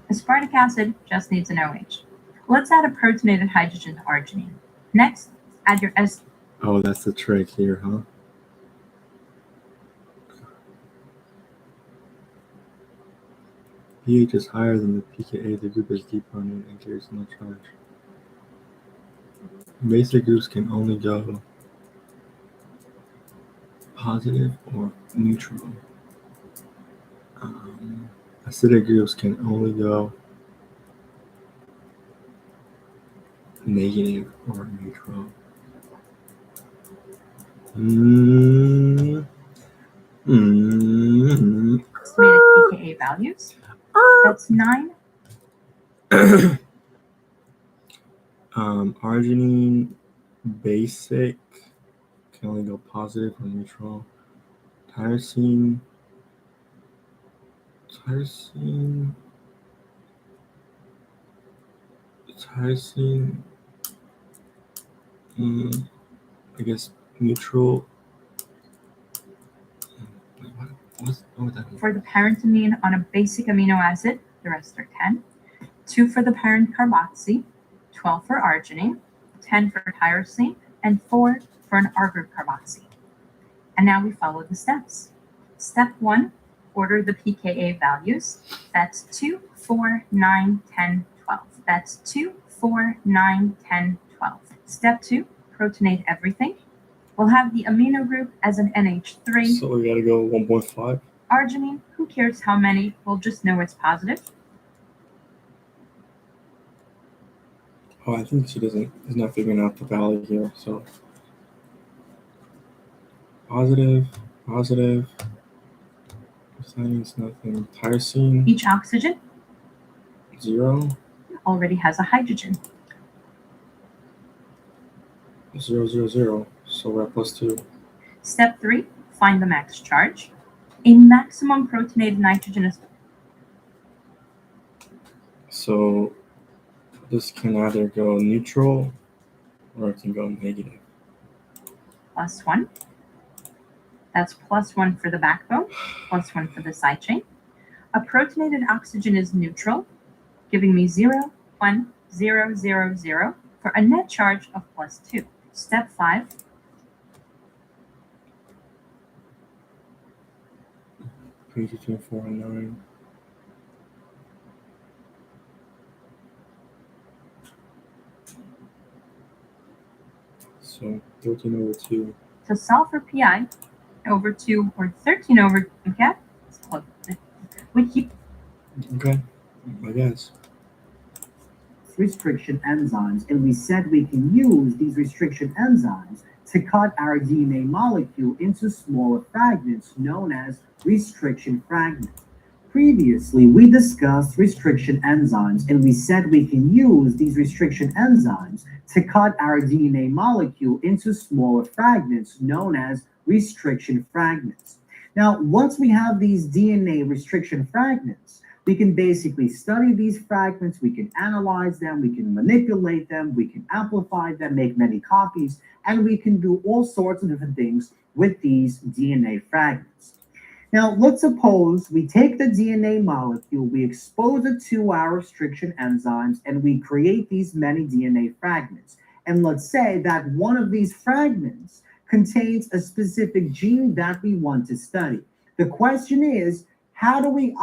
Aspartic acid just needs an OH. Let's add a protonated hydrogen to arginine. Next, add your S. Oh, that's the trick here, huh? pH is higher than the pKa. The group is deprotonated and carries no charge. Basic groups can only go positive or neutral. Acidic groups can only go negative or neutral. Estimated pKa values. That's 9. Arginine basic can only go positive or neutral. Tyrosine. I guess neutral. What would that mean? For the parentamine on a basic amino acid, the rest are 10. 2 for the parent carboxy, 12 for arginine, 10 for tyrosine, and 4 for an R group carboxy. And now we follow the steps. Step 1, order the pKa values. That's 2, 4, 9, 10, 12. That's 2, 4, 9, 10, 12. Step 2, protonate everything. We'll have the amino group as an NH3. So we gotta go 1.5. Arginine, who cares how many? We'll just know it's positive. Oh, I think she is not figuring out the value here. So positive. Means nothing. Tyrosine. Each oxygen 0. already has a hydrogen. 0, 0, 0. So we're at +2. Step 3, find the max charge. A maximum protonated nitrogen is So this can either go neutral or it can go negative. +1. That's +1 for the backbone, +1 for the side chain. A protonated oxygen is neutral, giving me 0, 1, 0, 0, 0 for a net charge of +2. Step 5. Page between 4 and 9. So 13 over 2. To solve for pi over 2 or 13 over MCAT, it's close. We keep Okay, I guess. Restriction enzymes, and we said we can use these restriction enzymes to cut our DNA molecule into smaller fragments known as restriction fragments. Previously, we discussed restriction enzymes, and we said we can use these restriction enzymes to cut our DNA molecule into smaller fragments known as restriction fragments. Now, once we have these DNA restriction fragments, we can basically study these fragments, we can analyze them, we can manipulate them, we can amplify them, make many copies, and we can do all sorts of different things with these DNA fragments. Now, let's suppose we take the DNA molecule, we expose it to our restriction enzymes, and we create these many DNA fragments. And let's say that one of these fragments contains a specific gene that we want to study. The question is, how do we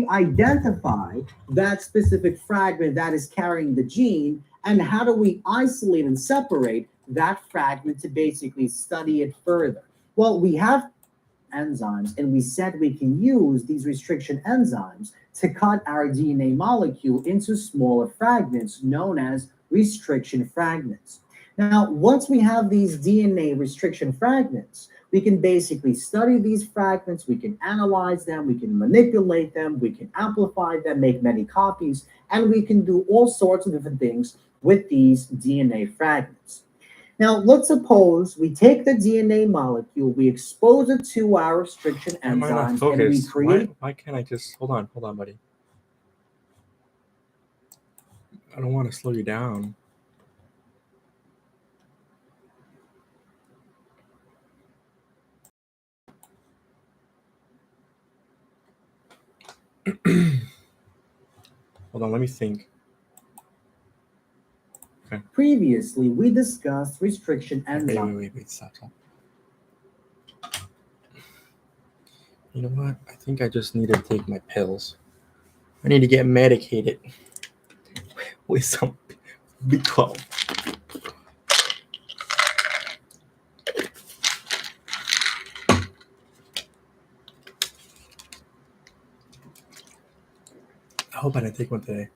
identify that specific fragment that is carrying the gene, and how do we isolate and separate that fragment to basically study it further? Well, we have enzymes, and we said we can use these restriction enzymes to cut our DNA molecule into smaller fragments known as restriction fragments. Now, once we have these DNA restriction fragments, we can basically study these fragments, we can analyze them, we can manipulate them, we can amplify them, make many copies, and we can do all sorts of different things with these DNA fragments. Now, let's suppose we take the DNA molecule, we expose it to our restriction Why am I not enzymes, and we focused? create. Why can't I just hold on, buddy? I don't want to slow you down. Hold on, let me think. Okay. Previously, we discussed restriction enzymes. Wait, stop. You know what? I think I just need to take my pills. I need to get medicated with some B12. I hope I didn't take one today.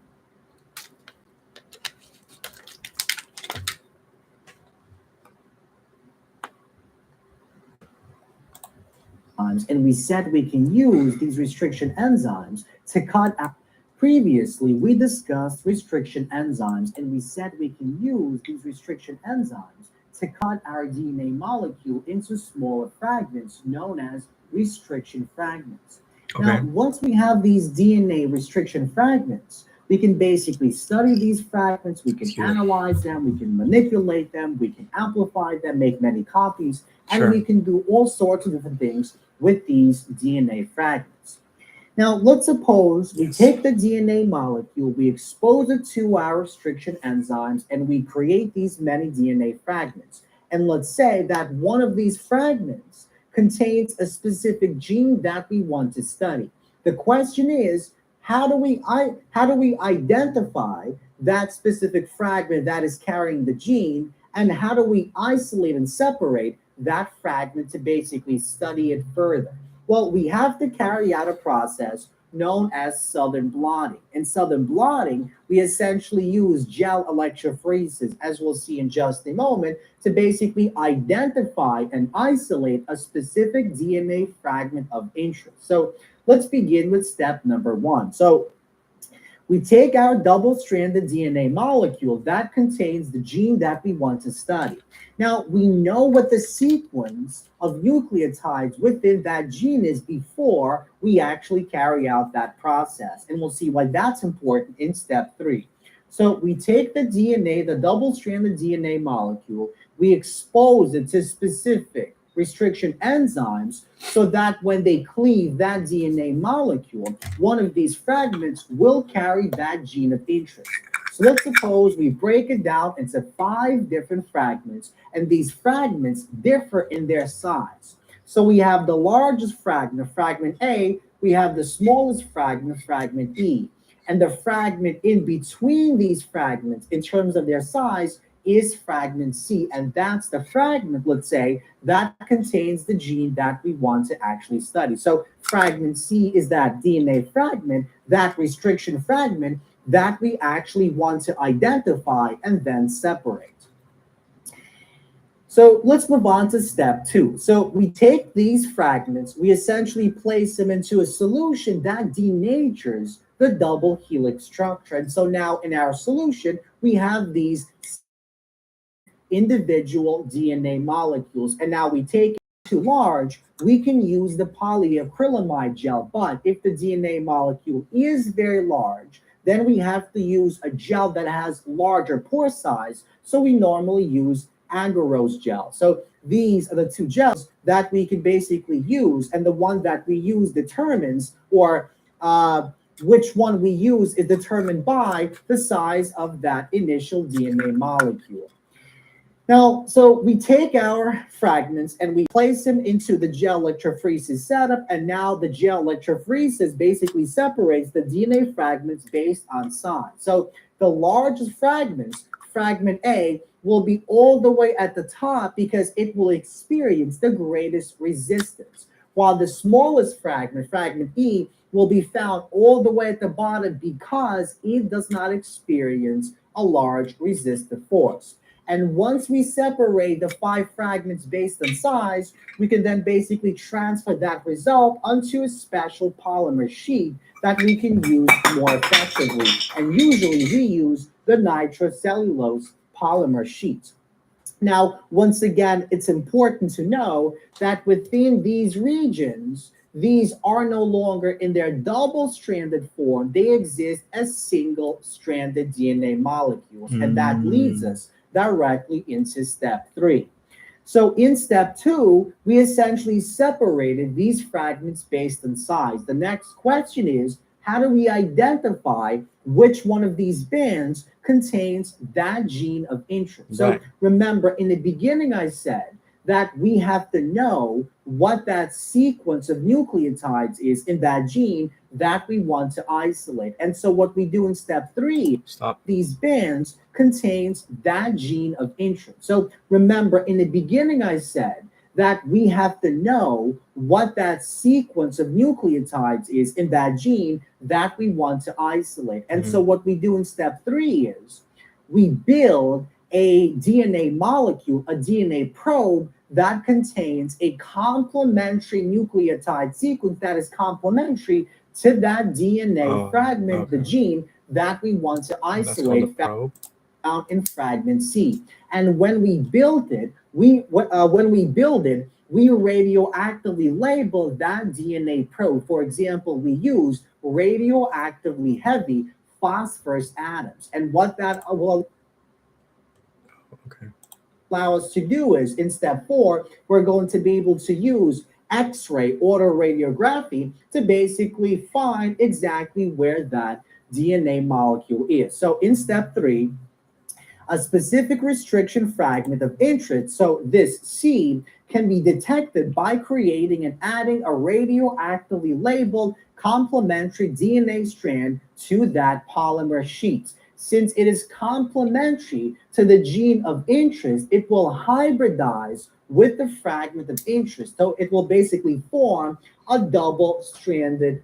And we said we can use these restriction enzymes to cut out. Previously, we discussed restriction enzymes, and we said we can use these restriction enzymes to cut our DNA molecule into smaller fragments known as restriction fragments. Okay. Now, once we have these DNA restriction fragments, we can basically study these fragments, we can analyze them, we can manipulate them, we can amplify them, make many copies, and we can do all sorts of different things with these DNA fragments. Now, let's suppose we take the DNA molecule, we expose it to our restriction enzymes, and we create these many DNA fragments. And let's say that one of these fragments contains a specific gene that we want to study. The question is, how do we identify that specific fragment that is carrying the gene, and how do we isolate and separate that fragment to basically study it further? Well, we have to carry out a process known as southern blotting. In southern blotting, we essentially use gel electrophoresis, as we'll see in just a moment, to basically identify and isolate a specific DNA fragment of interest. So let's begin with step number 1. So we take our double-stranded DNA molecule that contains the gene that we want to study. Now, we know what the sequence of nucleotides within that gene is before we actually carry out that process. And we'll see why that's important in step 3. So we take the DNA, the double-stranded DNA molecule, we expose it to specific restriction enzymes so that when they cleave that DNA molecule, one of these fragments will carry that gene of interest. So let's suppose we break it down into 5 different fragments, and these fragments differ in their size. So we have the largest fragment, fragment A, we have the smallest fragment, fragment E. And the fragment in between these fragments, in terms of their size, is fragment C. And that's the fragment, let's say, that contains the gene that we want to actually study. So fragment C is that DNA fragment, that restriction fragment that we actually want to identify and then separate. So let's move on to step 2. So we take these fragments, we essentially place them into a solution that denatures the double helix structure. And so now in our solution, we have these individual DNA molecules. And now we take it too large, we can use the polyacrylamide gel. But if the DNA molecule is very large, then we have to use a gel that has larger pore size. So we normally use agarose gel. So these are the 2 gels that we can basically use, and the one that we use determines, or which one we use is determined by the size of that initial DNA molecule. Now, so we take our fragments and we place them into the gel electrophoresis setup, and now the gel electrophoresis basically separates the DNA fragments based on size. So the largest fragments, fragment A, will be all the way at the top because it will experience the greatest resistance, while the smallest fragment, fragment E, will be found all the way at the bottom because it does not experience a large resistive force. And once we separate the 5 fragments based on size, we can then basically transfer that result onto a special polymer sheet that we can use more effectively. And usually we use the nitrocellulose polymer sheet. Now, once again, it's important to know that within these regions, these are no longer in their double-stranded form. They exist as single-stranded DNA molecules. And that leads us directly into step 3. So in step 2, we essentially separated these fragments based on size. The next question is, how do we identify which one of these bands contains that gene of interest? So remember, in the beginning, I said that we have to know what that sequence of nucleotides is in that gene that we want to isolate. And so what we do in step 3, these bands contains that gene of interest. So remember, in the beginning, I said that we have to know what that sequence of nucleotides is in that gene that we want to isolate. And so what we do in step 3 is we build a DNA molecule, a DNA probe that contains a complementary nucleotide sequence that is complementary to that DNA fragment, the gene that we want to isolate, found in fragment C. And when we build it, we radioactively label that DNA probe. For example, we use radioactively heavy phosphorus atoms. And what that will allow us to do is, in step 4, we're going to be able to use X-ray autoradiography to basically find exactly where that DNA molecule is. So in step 3, a specific restriction fragment of interest, so this C, can be detected by creating and adding a radioactively labeled complementary DNA strand to that polymer sheet. Since it is complementary to the gene of interest, it will hybridize with the fragment of interest. So it will basically form a double-stranded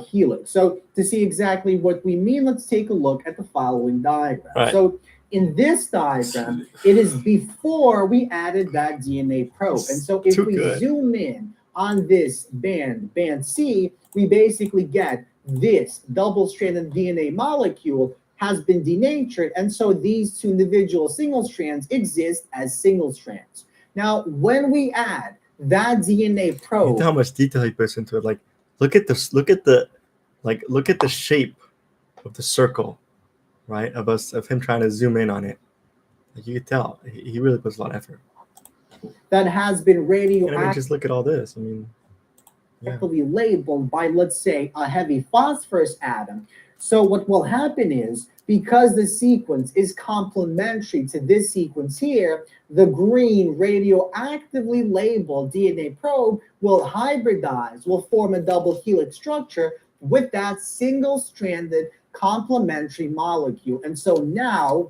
helix. So to see exactly what we mean, let's take a look at the following diagram. So in this diagram, it is before we added that DNA probe. And so if we zoom in on this band C, we basically get this double-stranded DNA molecule has been denatured, and so these 2 individual single strands exist as single strands. Now, when we add that DNA probe, you know how much detail he puts into it. Like, look at this. Look at the shape of the circle, right? Of him trying to zoom in on it. Like, you could tell he really puts a lot of effort. That has been radioactively. I mean, just look at all this. I mean, labeled by, let's say, a heavy phosphorus atom. So what will happen is, because the sequence is complementary to this sequence here, the green radioactively labeled DNA probe will hybridize, will form a double helix structure with that single-stranded complementary molecule. And so now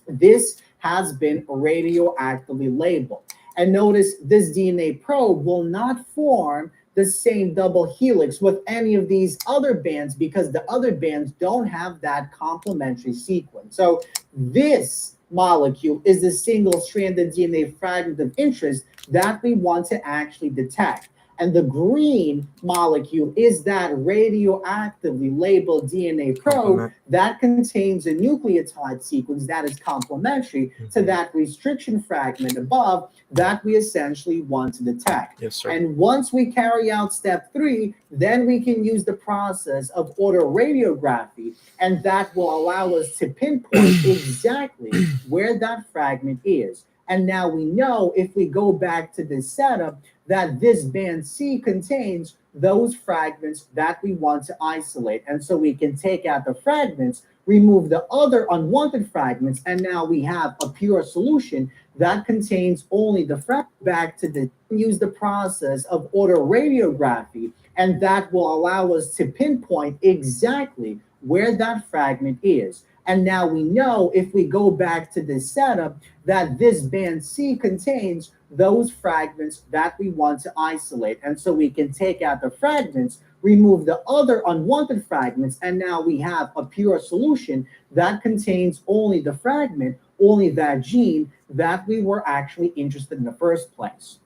this has been radioactively labeled. And notice this DNA probe will not form the same double helix with any of these other bands because the other bands don't have that complementary sequence. So this molecule is the single-stranded DNA fragment of interest that we want to actually detect. And the green molecule is that radioactively labeled DNA probe that contains a nucleotide sequence that is complementary to that restriction fragment above that we essentially want to detect. Yes, sir. And once we carry out step 3, then we can use the process of autoradiography, and that will allow us to pinpoint exactly where that fragment is. And now we know, if we go back to this setup, that this band C contains those fragments that we want to isolate. And so we can take out the fragments, remove the other unwanted fragments, and now we have a pure solution that contains only the fragment. Back to the use the process of autoradiography, and that will allow us to pinpoint exactly where that fragment is. And now we know, if we go back to this setup, that this band C contains those fragments that we want to isolate. And so we can take out the fragments, remove the other unwanted fragments, and now we have a pure solution that contains only the fragment, only that gene that we were actually interested in the first place.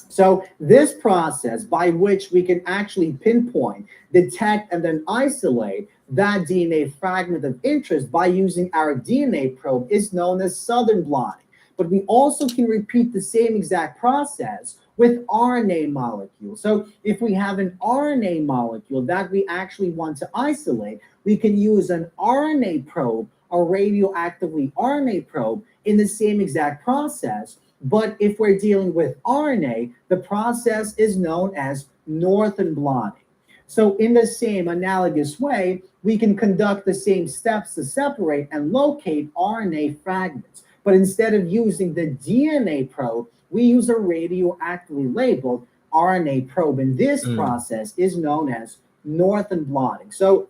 So this process by which we can actually pinpoint, detect, and then isolate that DNA fragment of interest by using our DNA probe is known as southern blotting. But we also can repeat the same exact process with RNA molecules. So if we have an RNA molecule that we actually want to isolate, we can use an RNA probe, a radioactively RNA probe, in the same exact process. But if we're dealing with RNA, the process is known as northern blotting. So in the same analogous way, we can conduct the same steps to separate and locate RNA fragments. But instead of using the DNA probe, we use a radioactively labeled RNA probe. And this process is known as northern blotting. So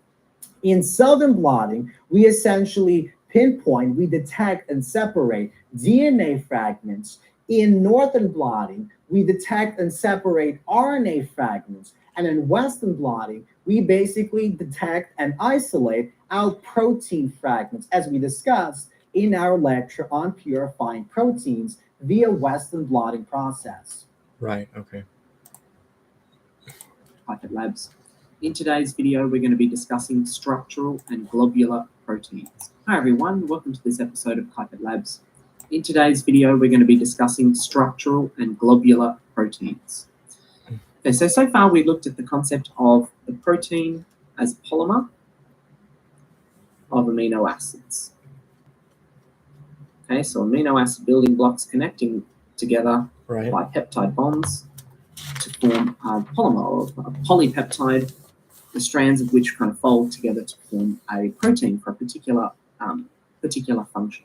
in southern blotting, we essentially pinpoint, we detect and separate DNA fragments. In northern blotting, we detect and separate RNA fragments. And in western blotting, we basically detect and isolate our protein fragments, as we discussed in our lecture on purifying proteins via western blotting process. Right, okay. Pipette Labs. In today's video, we're going to be discussing structural and globular proteins. Hi everyone, welcome to this episode of Pipette Labs. In today's video, we're going to be discussing structural and globular proteins. Okay, so far we looked at the concept of the protein as a polymer of amino acids. Okay, so amino acid building blocks connecting together by peptide bonds to form a polymer or a polypeptide, the strands of which kind of fold together to form a protein for a particular function.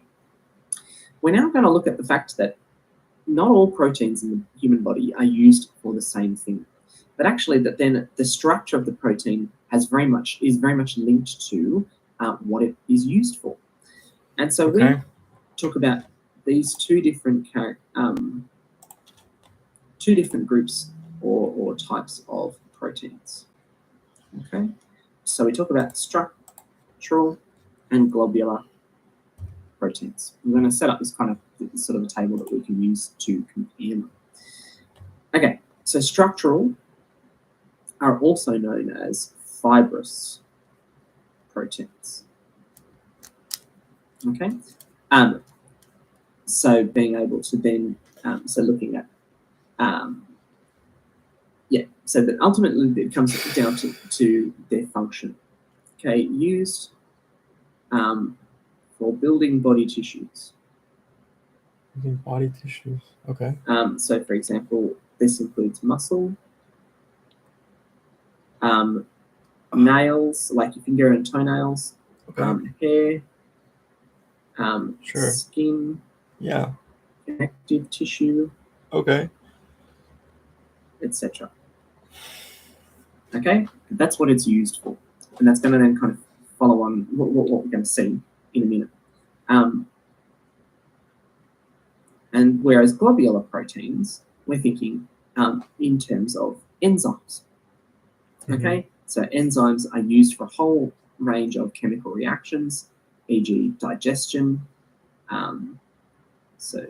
We're now going to look at the fact that not all proteins in the human body are used for the same thing, but actually that then the structure of the protein is very much linked to what it is used for. And so we talk about these two different groups or types of proteins. Okay, so we talk about structural and globular proteins. I'm going to set up this sort of a table that we can use to compare them. Okay, so structural are also known as fibrous proteins. Okay, so being able to then, so looking at, so that ultimately it comes down to their function. Okay, used for building body tissues. Body tissues, okay. So for example, this includes muscle, nails, like your finger and toenails, Okay. hair, Sure. skin, Yeah. connective tissue, Okay. etc. Okay, that's what it's used for, and that's going to then kind of follow on what we're going to see in a minute. And whereas globular proteins, we're thinking in terms of enzymes. Okay, so enzymes are used for a whole range of chemical reactions, e.g., digestion. So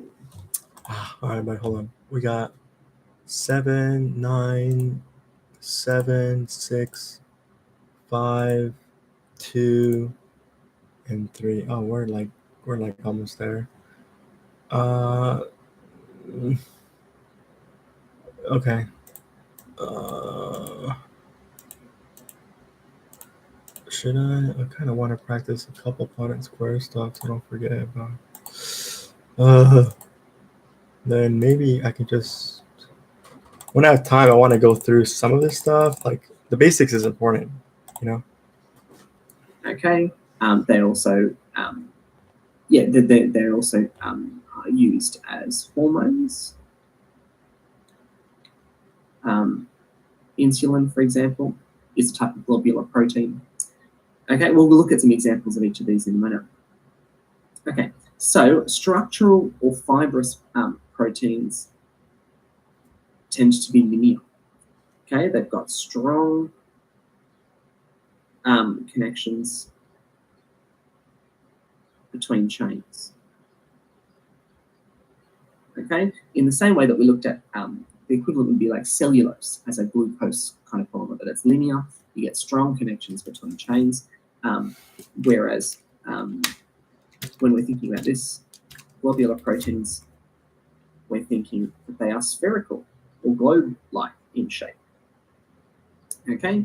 All right, but hold on. We got 7, 9, 7, 6, 5, 2, and 3. Oh, we're like almost there. Okay. Should I kind of want to practice a couple Punnett square stuff so I don't forget about. Then maybe I can just, when I have time, I want to go through some of this stuff. Like the basics is important, you know. okay, they also they're also used as hormones. Insulin, for example, is a type of globular protein. Okay, well, we'll look at some examples of each of these in a minute. Okay, so structural or fibrous proteins tend to be linear. Okay, they've got strong connections between chains. Okay, in the same way that we looked at the equivalent would be like cellulose as a glucose kind of polymer, but it's linear. You get strong connections between chains, whereas when we're thinking about this, globular proteins, we're thinking that they are spherical or globe-like in shape. Okay.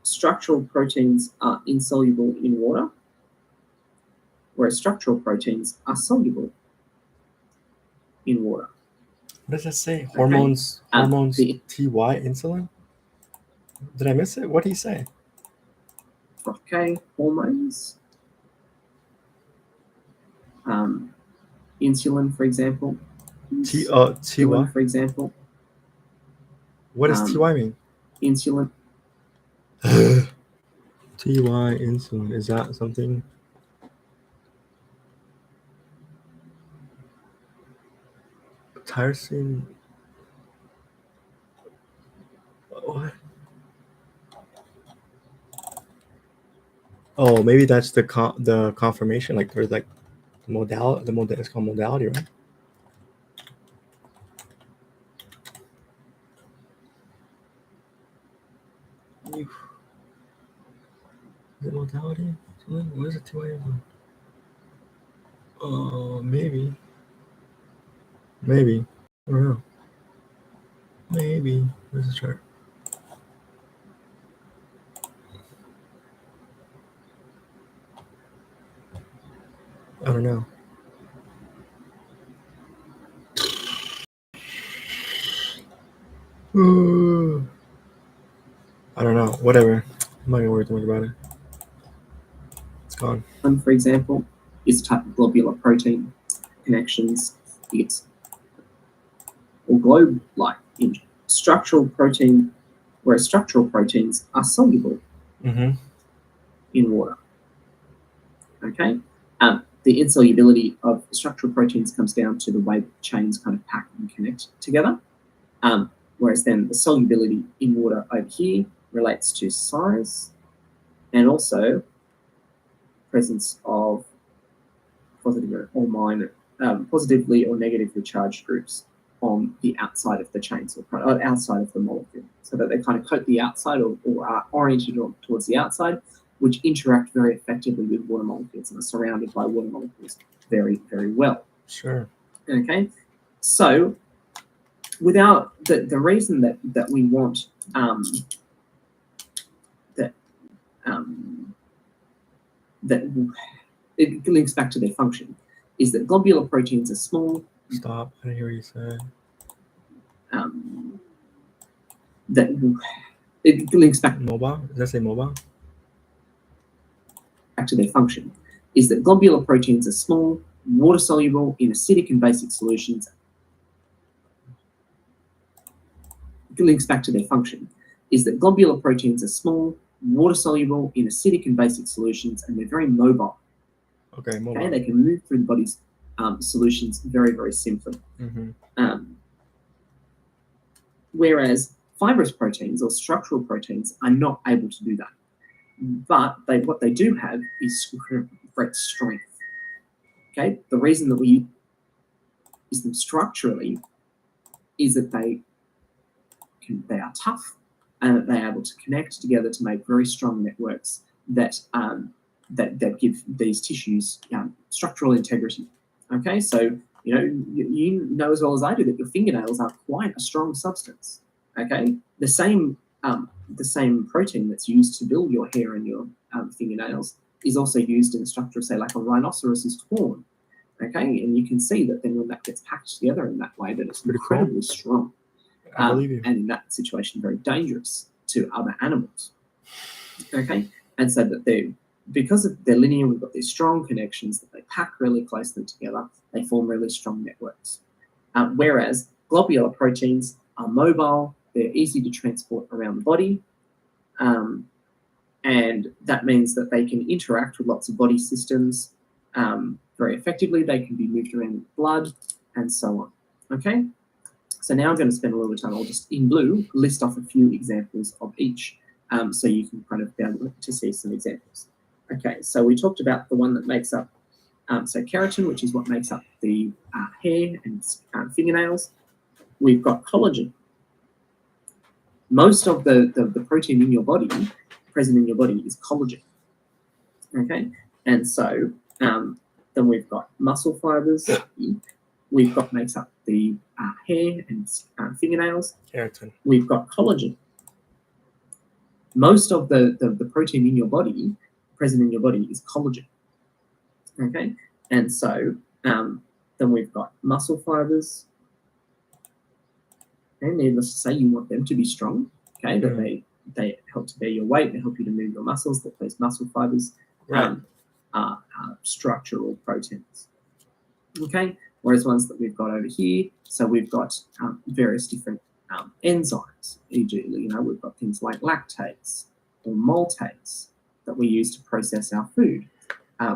Structural proteins are insoluble in water, whereas structural proteins are soluble in water. What does that say? Hormones, hormones, the- TY, insulin? Did I miss it? What did he say? Okay, hormones. Insulin, for example. TY? Insulin, for example. What does TY mean? Insulin. TY insulin, is that something? Tyrosine. What? Oh, maybe that's the confirmation, like there's like modality. It's called modality, right? Is it modality? What is it? TY? Maybe. Maybe. I don't know. Maybe. Where's the chart? I don't know. I don't know. Whatever. I'm not gonna worry too much about it. It's gone. For example, is a type of globular protein connections. It's or globe-like in structural protein, whereas structural proteins are soluble in water. Okay, the insolubility of structural proteins comes down to the way the chains kind of pack and connect together. Whereas then the solubility in water over here relates to size and also presence of positive or minor, positively or negatively charged groups on the outside of the chains or outside of the molecule, so that they kind of coat the outside or are oriented towards the outside, which interact very effectively with water molecules and are surrounded by water molecules very, very well. Sure. Okay, so without the reason that we want that it links back to their function is that globular proteins are small. Stop. I didn't hear what you said. that it links back Mobile? Does that say mobile? to their function, is that globular proteins are small, water-soluble in acidic and basic solutions. It links back to their function, is that globular proteins are small, water-soluble in acidic and basic solutions, and they're very mobile. Okay, mobile. Okay, they can move through the body's solutions very, very simply. Whereas fibrous proteins or structural proteins are not able to do that. But what they do have is great strength. Okay, the reason that we use them structurally is that they are tough and that they are able to connect together to make very strong networks that that give these tissues structural integrity. Okay, so you know as well as I do that your fingernails are quite a strong substance. Okay, the same protein that's used to build your hair and your fingernails is also used in the structure of, say, like a rhinoceros's horn. Okay, and you can see that then when that gets packed together in that way, that it's incredibly strong. I believe you. And in that situation, very dangerous to other animals. Okay, and so that because of their linear, we've got these strong connections that they pack really closely together. They form really strong networks. Whereas globular proteins are mobile, they're easy to transport around the body, and that means that they can interact with lots of body systems very effectively. They can be moved around in blood and so on. Okay, so now I'm going to spend a little bit of time. I'll just, in blue, list off a few examples of each, so you can kind of be able to see some examples. Okay, so we talked about the one that makes up, so keratin, which is what makes up the hair and fingernails. We've got collagen. Most of the protein in your body, present in your body, is collagen. Okay, and so then we've got muscle fibers. We've got makes up the hair and fingernails. Keratin. We've got collagen. Most of the protein in your body, present in your body, is collagen. Okay, and so then we've got muscle fibers. And needless to say, you want them to be strong. Okay, that they help to bear your weight, they help you to move your muscles. That those muscle fibers are structural proteins. Okay, whereas ones that we've got over here, so we've got various different enzymes. E.g., we've got things like lactase or maltase that we use to process our food.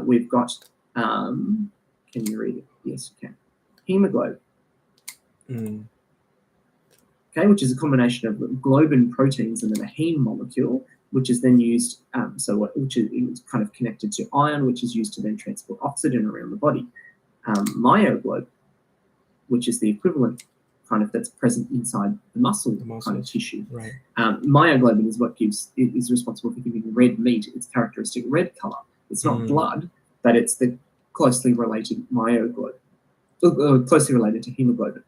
We've got, can you read it? Yes, you can. Hemoglobin. Okay, which is a combination of globin proteins and then a heme molecule, which is then used, which is kind of connected to iron, which is used to then transport oxygen around the body. Myoglobin, which is the equivalent kind of that's present inside the muscle kind of tissue. Right. Myoglobin is what is responsible for giving red meat its characteristic red color. It's not blood, but it's the closely related myoglobin, closely related to hemoglobin.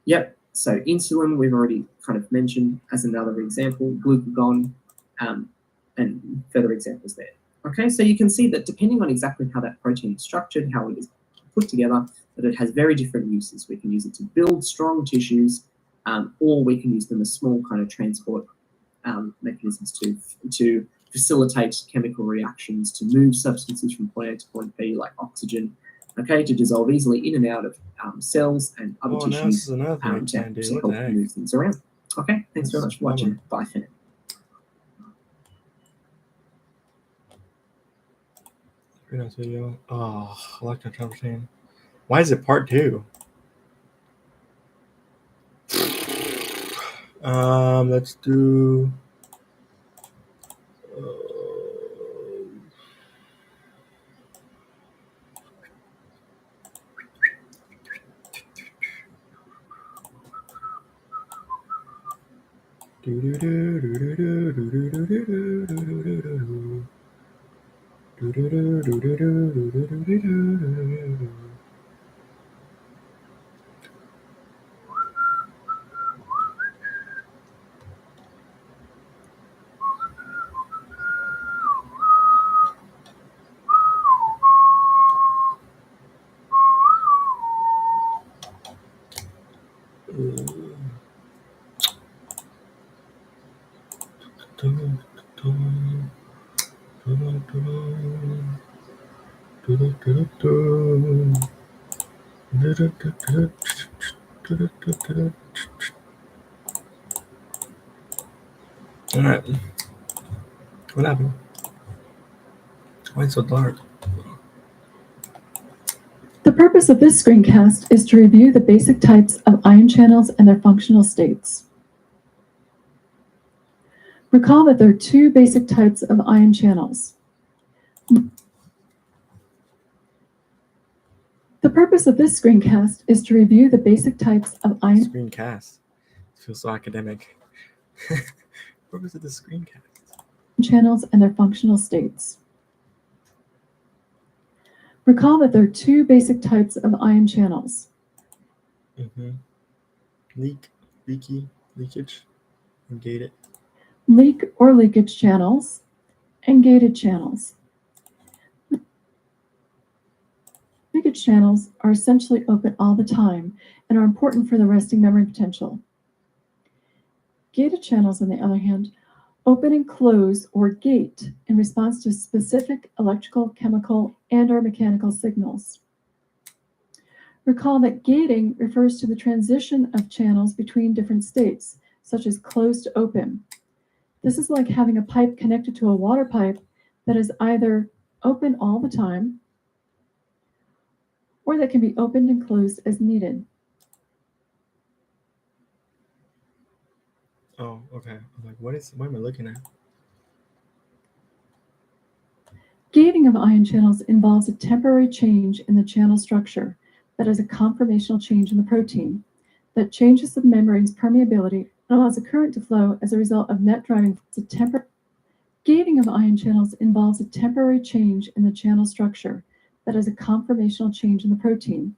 Yep. So insulin we've already kind of mentioned as another example. Glucagon, and further examples there. Okay, so you can see that depending on exactly how that protein is structured, how it is put together, that it has very different uses. We can use it to build strong tissues, or we can use them as small kind of transport mechanisms to facilitate chemical reactions, to move substances from point A to point B, like oxygen, okay, to dissolve easily in and out of cells and other tissues to help move things around. Okay, thanks very much for watching. Bye for now. Nice video. Oh, I like that conversation. Why is it part 2? Let's do. All right. What happened? Why is it so dark? The purpose of this screencast is to review the basic types of ion channels and their functional states. Recall that there are two basic types of ion channels. The purpose of this screencast is to review the basic types of ion Screencast. It feels so academic. Purpose of the screencast. channels and their functional states. Recall that there are two basic types of ion channels. Leakage, and gated. Leak or leakage channels and gated channels. Leakage channels are essentially open all the time and are important for the resting membrane potential. Gated channels, on the other hand, open and close or gate in response to specific electrical, chemical, and/or mechanical signals. Recall that gating refers to the transition of channels between different states, such as closed to open. This is like having a pipe connected to a water pipe that is either open all the time or that can be opened and closed as needed. Oh, okay. I'm like, what am I looking at? Gating of ion channels involves a temporary change in the channel structure that is a conformational change in the protein that changes the membrane's permeability and allows a current to flow as a result of net driving force. Gating of ion channels involves a temporary change in the channel structure that is a conformational change in the protein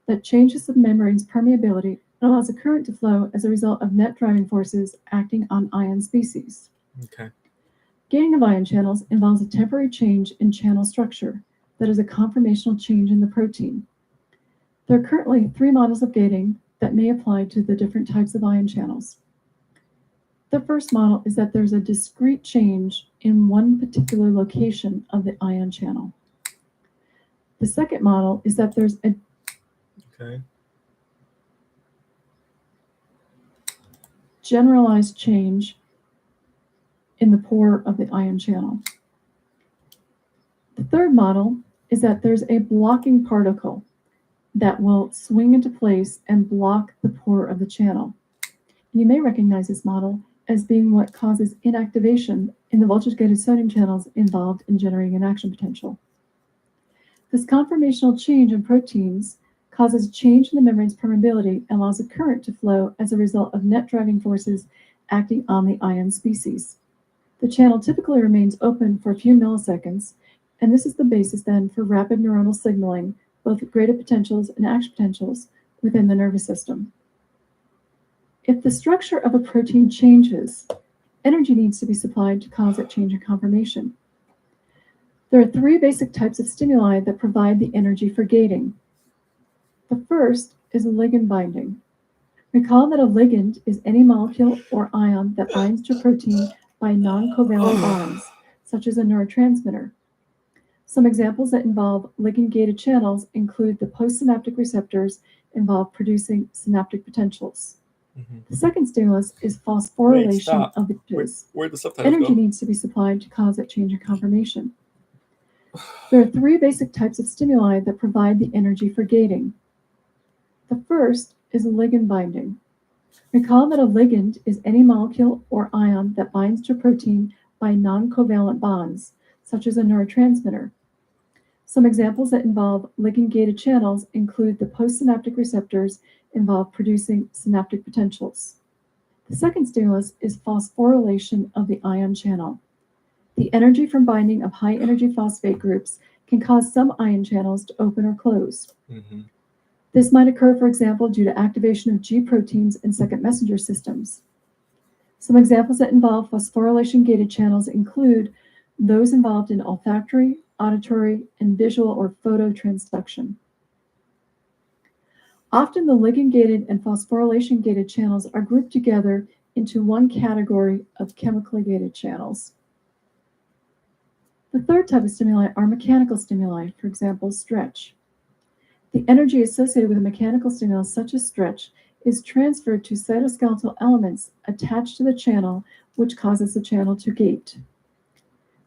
that changes the membrane's permeability and allows a current to flow as a result of net driving forces acting on ion species. Okay. Gating of ion channels involves a temporary change in channel structure that is a conformational change in the protein. There are currently 3 models of gating that may apply to the different types of ion channels. The first model is that there's a discrete change in one particular location of the ion channel. The second model is that there's a generalized change in the pore of the ion channel. The third model is that there's a blocking particle that will swing into place and block the pore of the channel. And you may recognize this model as being what causes inactivation in the voltage-gated sodium channels involved in generating an action potential. This conformational change in proteins causes change in the membrane's permeability and allows a current to flow as a result of net driving forces acting on the ion species. The channel typically remains open for a few milliseconds, and this is the basis then for rapid neuronal signaling, both graded potentials and action potentials within the nervous system. If the structure of a protein changes, energy needs to be supplied to cause that change in conformation. There are 3 basic types of stimuli that provide the energy for gating. The first is ligand binding. Recall that a ligand is any molecule or ion that binds to a protein by non-covalent bonds, such as a neurotransmitter. Some examples that involve ligand-gated channels include the postsynaptic receptors involved producing synaptic potentials. The second stimulus is phosphorylation of the tissues. Where'd the subtitles Energy needs to be supplied to cause that change in conformation. There are 3 basic types of stimuli that provide the energy for gating. The first is ligand binding. Recall that a ligand is any molecule or ion that binds to a protein by non-covalent bonds, such as a neurotransmitter. Some examples that involve ligand-gated channels include the postsynaptic receptors involved producing synaptic potentials. The second stimulus is phosphorylation of the ion channel. The energy from binding of high-energy phosphate groups can cause some ion channels to open or close. This might occur, for example, due to activation of G proteins in second messenger systems. Some examples that involve phosphorylation-gated channels include those involved in olfactory, auditory, and visual or phototransduction. Often the ligand-gated and phosphorylation-gated channels are grouped together into one category of chemically gated channels. The third type of stimuli are mechanical stimuli, for example, stretch. The energy associated with a mechanical stimulus such as stretch is transferred to cytoskeletal elements attached to the channel, which causes the channel to gate.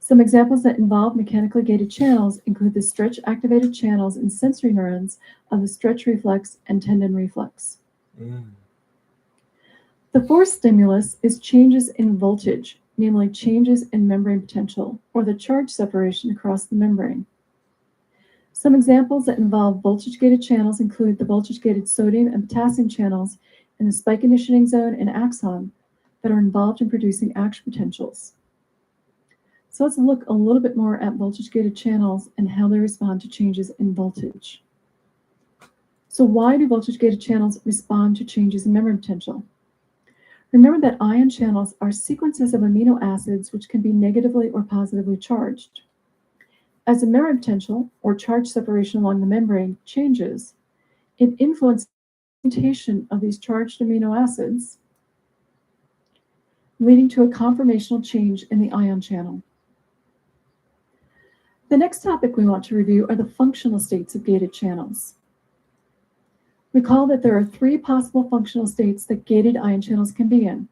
Some examples that involve mechanically gated channels include the stretch-activated channels and sensory neurons of the stretch reflex and tendon reflex. The fourth stimulus is changes in voltage, namely changes in membrane potential, or the charge separation across the membrane. Some examples that involve voltage-gated channels include the voltage-gated sodium and potassium channels in the spike initiating zone and axon that are involved in producing action potentials. So let's look a little bit more at voltage-gated channels and how they respond to changes in voltage. So why do voltage-gated channels respond to changes in membrane potential? Remember that ion channels are sequences of amino acids which can be negatively or positively charged. As the membrane potential, or charge separation along the membrane, changes, it influences the orientation of these charged amino acids, leading to a conformational change in the ion channel. The next topic we want to review are the functional states of gated channels. Recall that there are three possible functional states that gated ion channels can be in.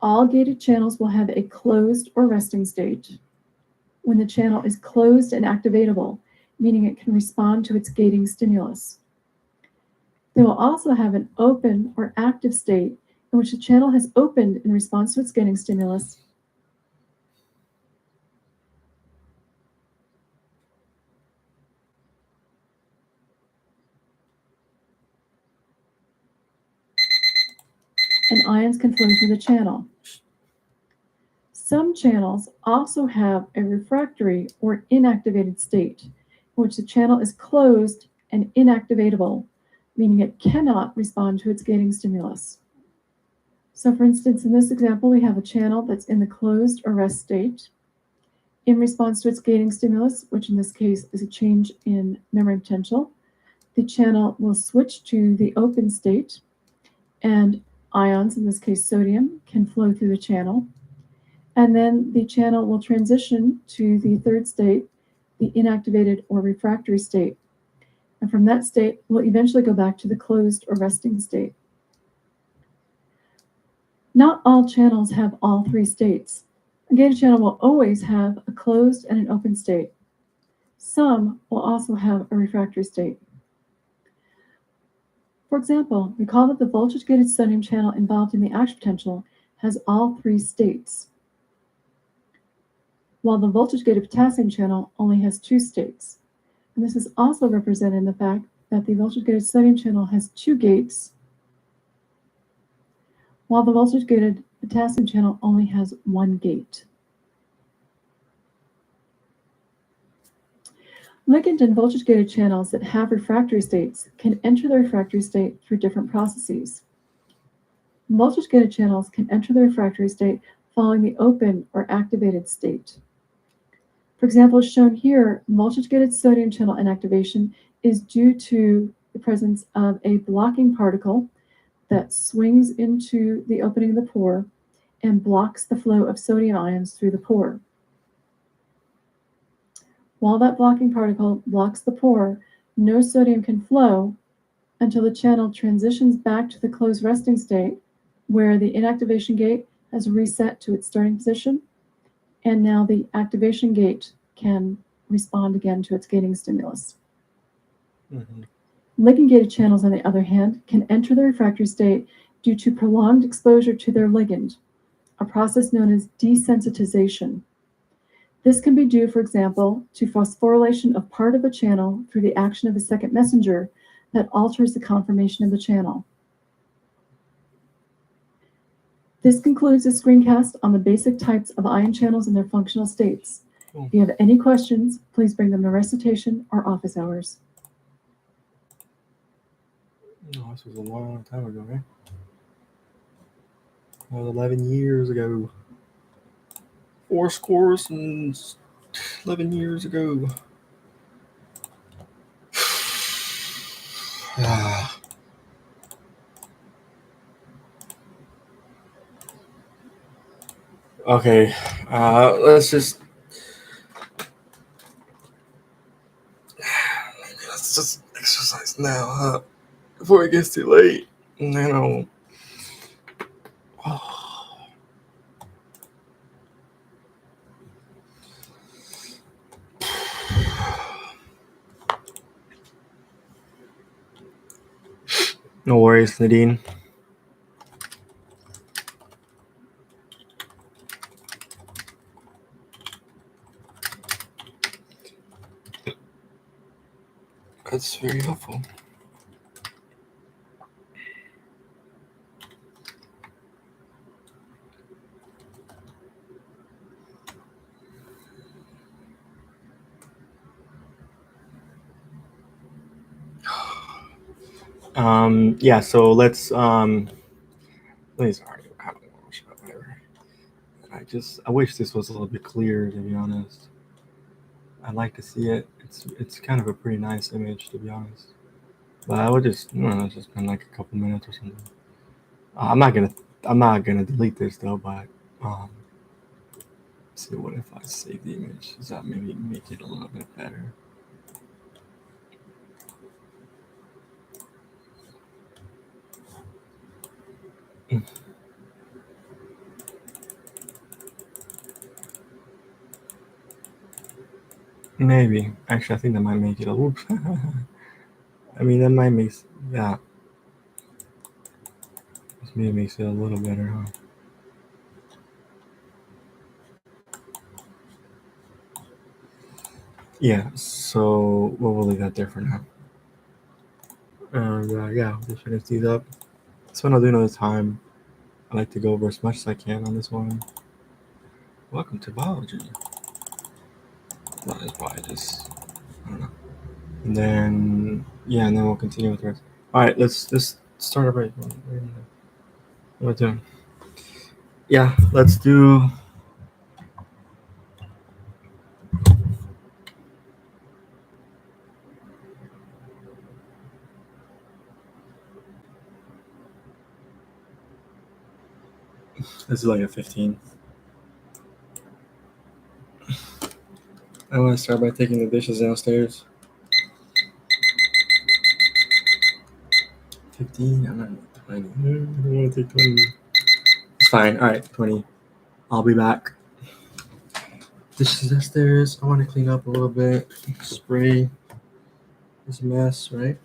All gated channels will have a closed or resting state, when the channel is closed and activatable, meaning it can respond to its gating stimulus. They will also have an open or active state in which the channel has opened in response to its gating stimulus, and ions can flow through the channel. Some channels also have a refractory or inactivated state, in which the channel is closed and inactivatable, meaning it cannot respond to its gating stimulus. So for instance, in this example, we have a channel that's in the closed or rest state. In response to its gating stimulus, which in this case is a change in membrane potential, the channel will switch to the open state, and ions, in this case sodium, can flow through the channel. And then the channel will transition to the third state, the inactivated or refractory state. And from that state, we'll eventually go back to the closed or resting state. Not all channels have all three states. A gated channel will always have a closed and an open state. Some will also have a refractory state. For example, recall that the voltage-gated sodium channel involved in the action potential has all three states, while the voltage-gated potassium channel only has two states. And this is also represented in the fact that the voltage-gated sodium channel has two gates, while the voltage-gated potassium channel only has one gate. Ligand and voltage-gated channels that have refractory states can enter the refractory state through different processes. Voltage-gated channels can enter the refractory state following the open or activated state. For example, as shown here, voltage-gated sodium channel inactivation is due to the presence of a blocking particle that swings into the opening of the pore and blocks the flow of sodium ions through the pore. While that blocking particle blocks the pore, no sodium can flow until the channel transitions back to the closed resting state, where the inactivation gate has reset to its starting position, and now the activation gate can respond again to its gating stimulus. Ligand-gated channels, on the other hand, can enter the refractory state due to prolonged exposure to their ligand, a process known as desensitization. This can be due, for example, to phosphorylation of part of a channel through the action of a second messenger that alters the conformation of the channel. This concludes the screencast on the basic types of ion channels and their functional states. If you have any questions, please bring them to recitation or office hours. Oh, this was a long time ago, right? That was 11 years ago. 4 scores and 11 years ago. Ah. Okay, let's just exercise now, huh? Before it gets too late. Oh. No worries, Nadine. That's very helpful. Yeah, so let's sorry, whatever. I wish this was a little bit clearer, to be honest. I'd like to see it. It's kind of a pretty nice image, to be honest. But I would just, just spend like a couple minutes or something. I'm not gonna delete this though. But see, what if I save the image? Does that maybe make it a little bit better? Maybe. Actually, I think that might make it a little. I mean, that might make that. This maybe makes it a little better, huh? Yeah. So we'll leave that there for now. And yeah, we'll finish these up. So when I'll do another time, I like to go over as much as I can on this one. Welcome to biology. That is why I don't know. And then and then we'll continue with the rest. All right, let's start over. What doing? Yeah, let's do. This is like a 15. I want to start by taking the dishes downstairs. 15. I'm not 20. I don't want to take 20. It's fine. All right, 20. I'll be back. Dishes downstairs. I want to clean up a little bit. Spray this mess, right?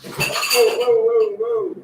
Whoa.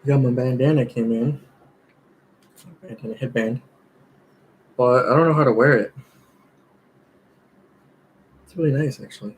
got my bandana came in. Bandana headband. But I don't know how to wear it. It's really nice, actually.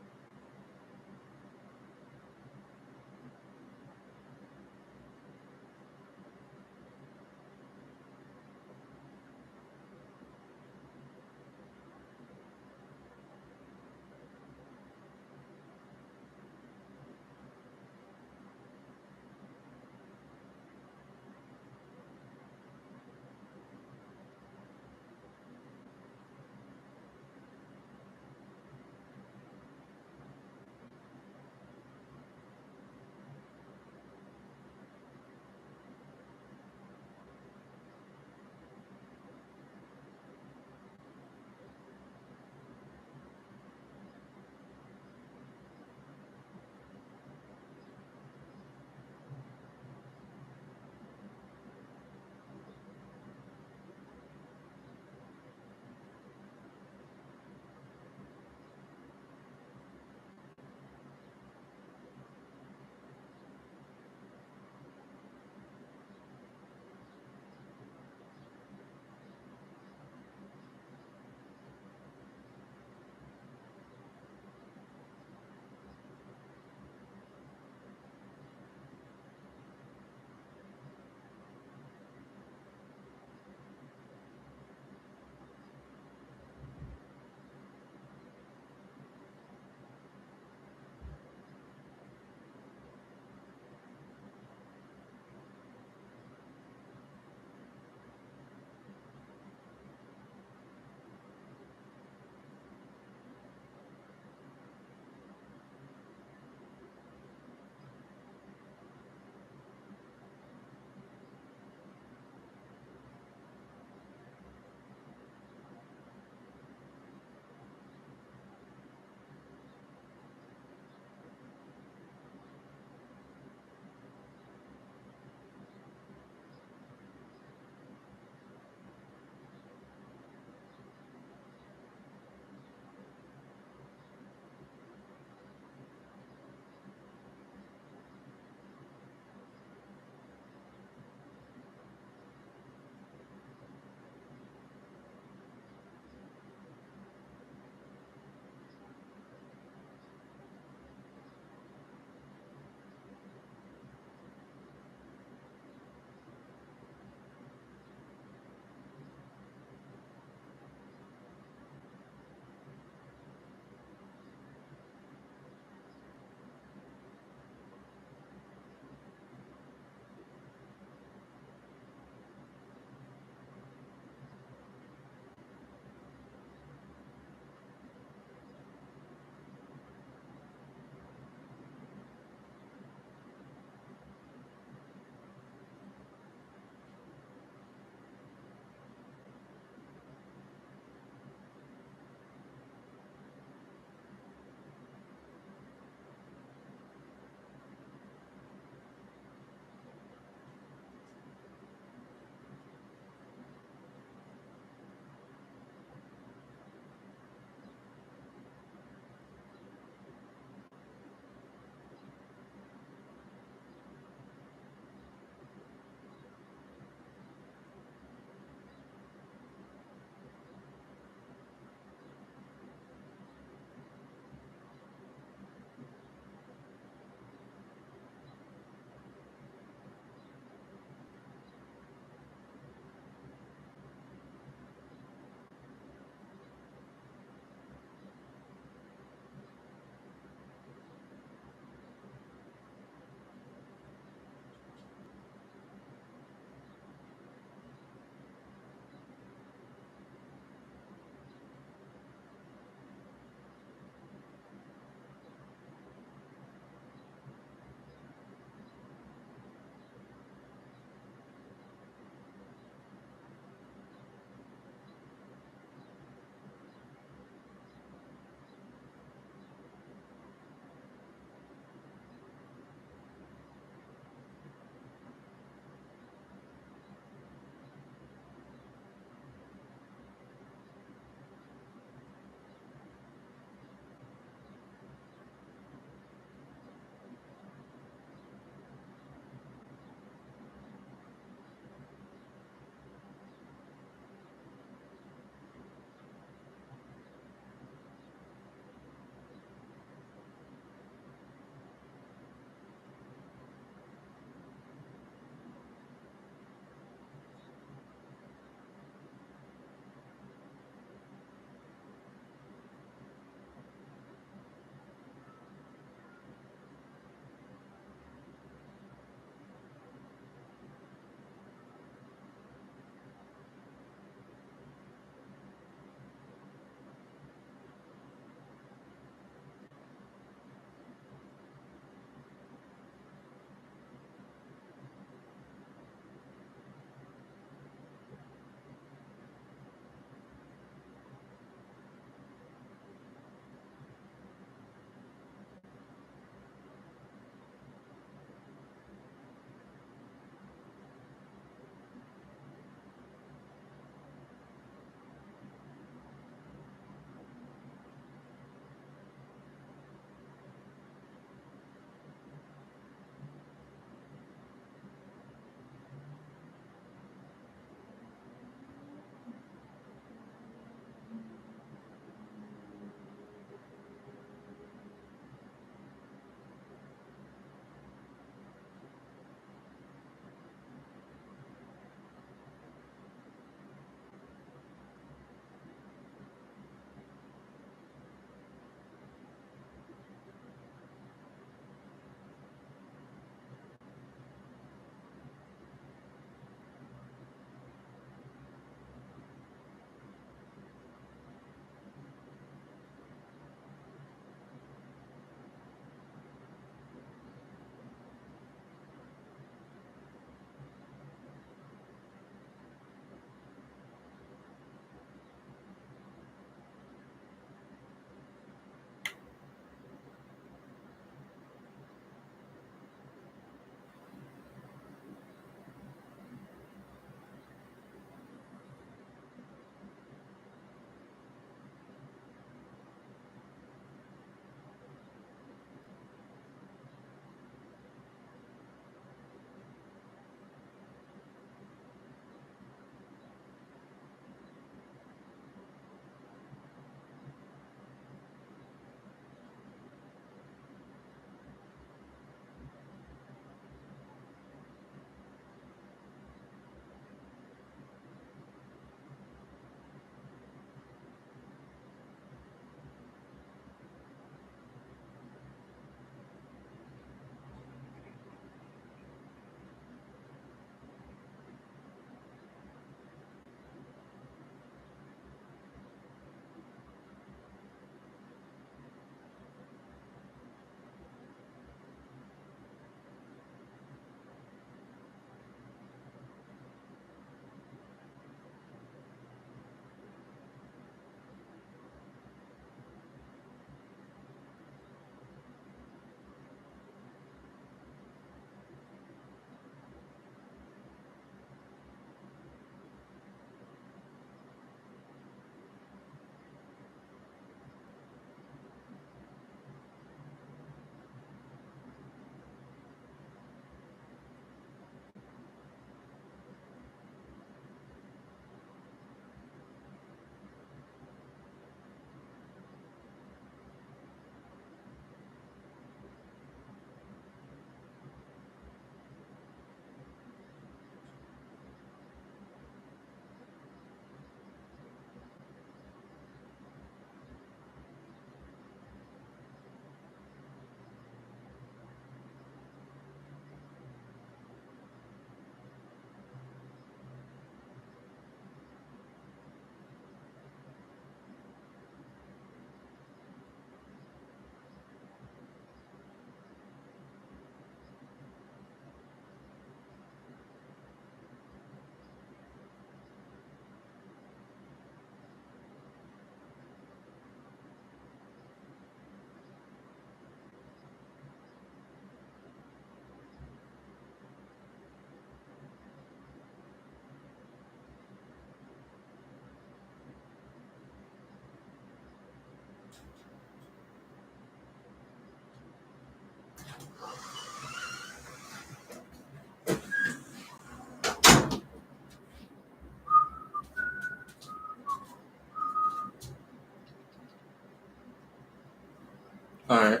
Alright.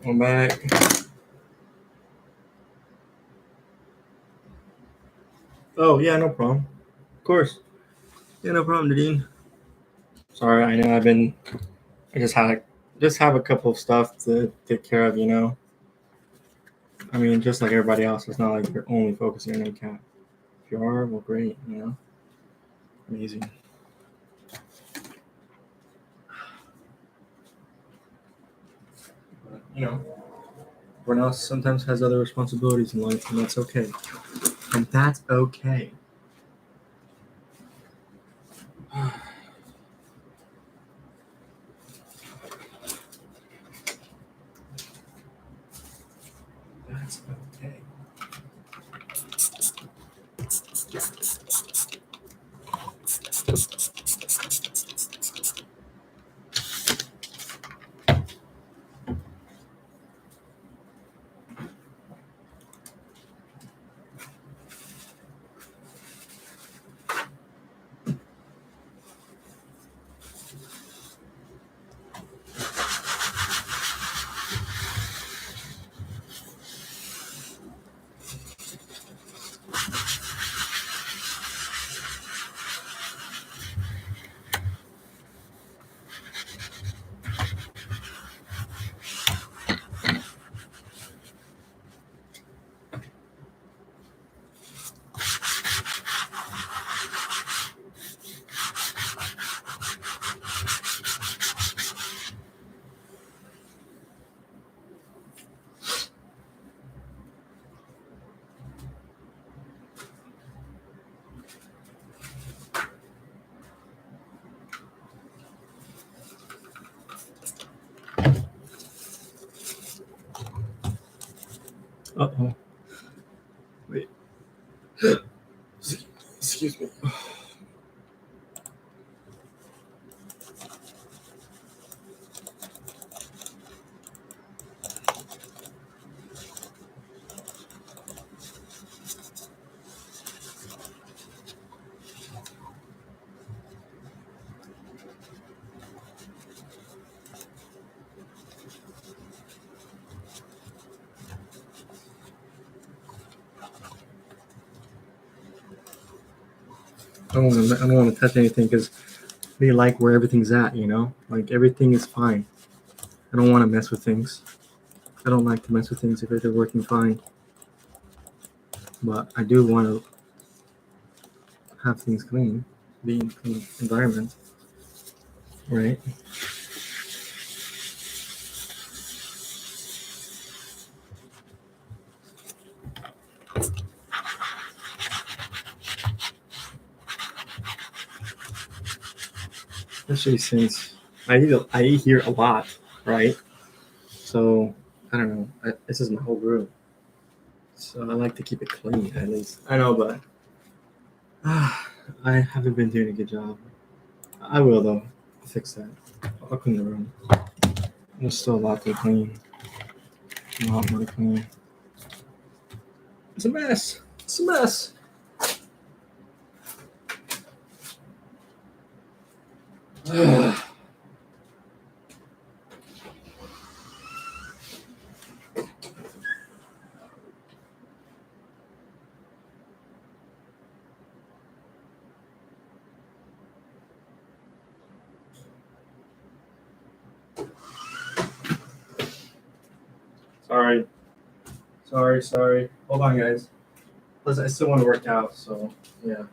I'm back. Oh, yeah, no problem. Of course. Yeah, no problem, Nadine. Sorry, I know I just have a couple of stuff to take care of, you know. I mean, just like everybody else, it's not like you're only focusing on MCAT. If you are, well, great, you know. Amazing. But, you know, everyone else sometimes has other responsibilities in life, and that's okay. And that's okay. That's okay. Uh-oh. Wait. Excuse me. I don't want to touch anything because we like where everything's at, you know? Like everything is fine. I don't want to mess with things. I don't like to mess with things if they're working fine. But I do want to have things clean, be in clean environment, right? Especially since I eat here a lot, right? So I don't know. This is my whole room, so I like to keep it clean at least. I know, but I haven't been doing a good job. I will though. I'll fix that. I'll clean the room. There's still a lot to clean. A lot more to clean. It's a mess. It's a mess. Sorry. Sorry. Hold on, guys. Plus, I still want to work out, so yeah.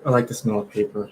I like the smell of paper.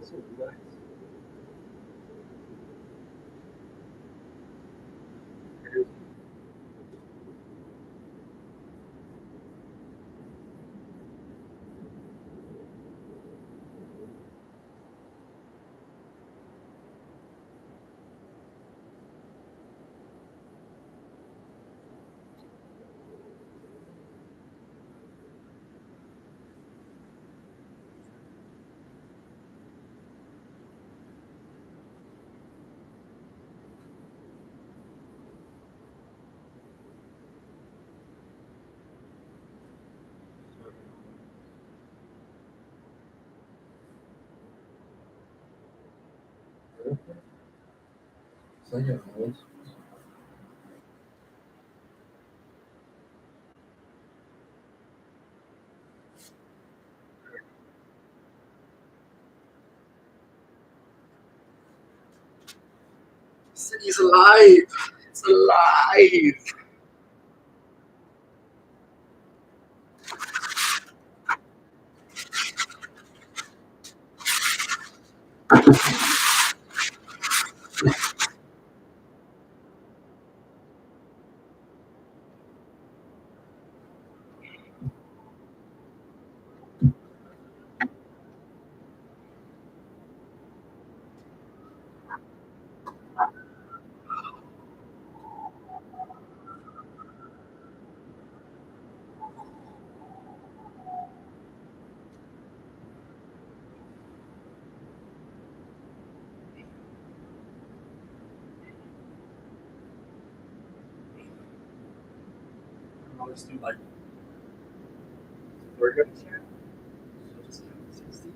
So yeah, city's alive. It's alive. I'll just do like we're good. So just 60.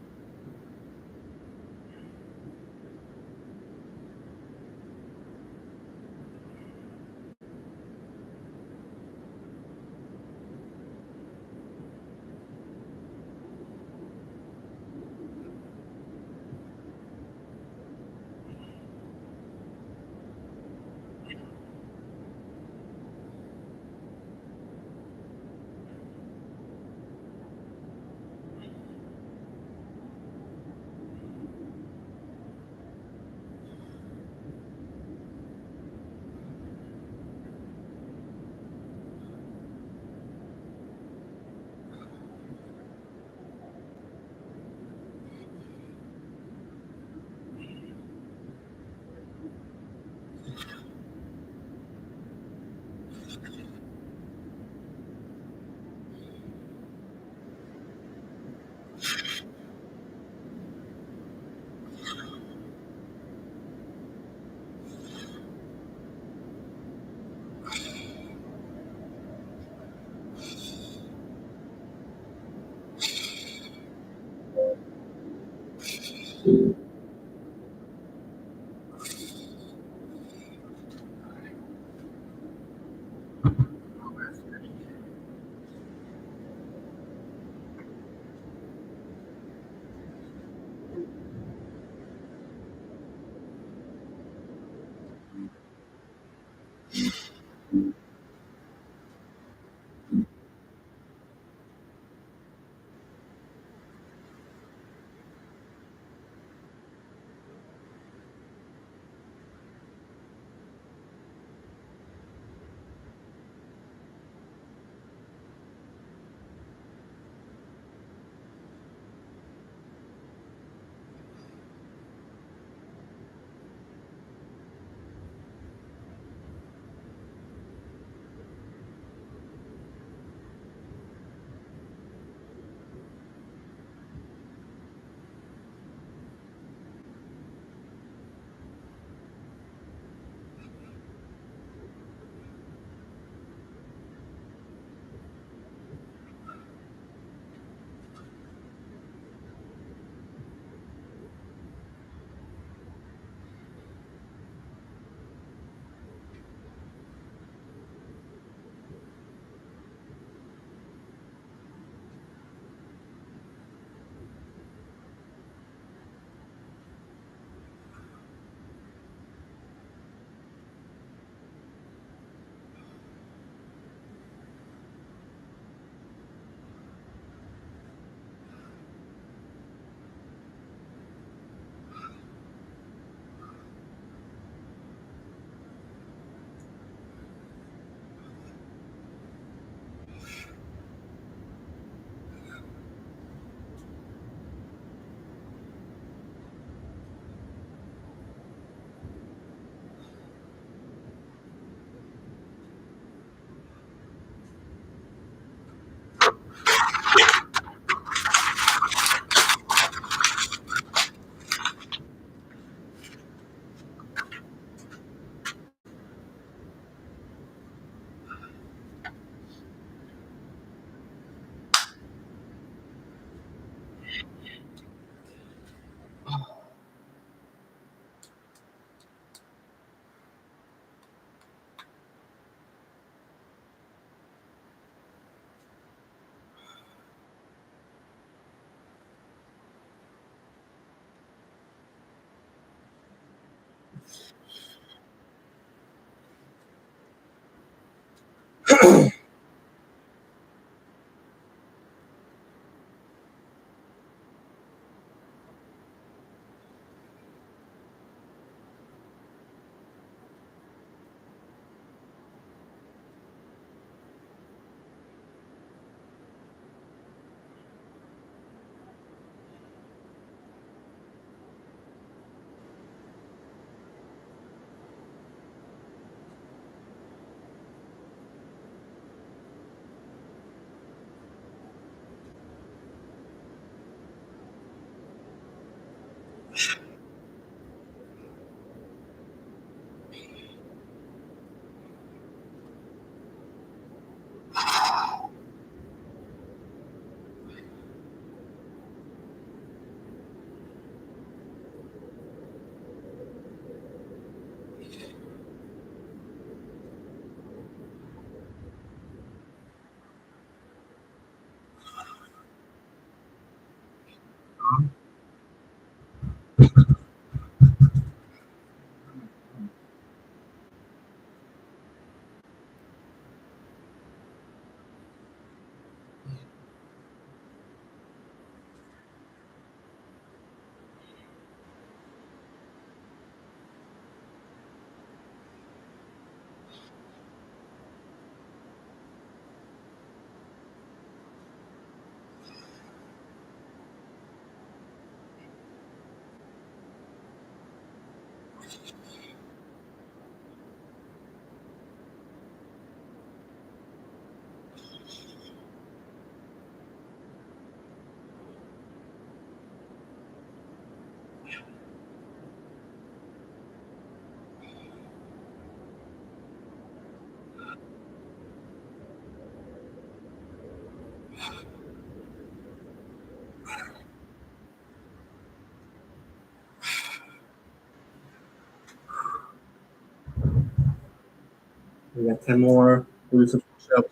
We got 10 more. We'll do some push-ups.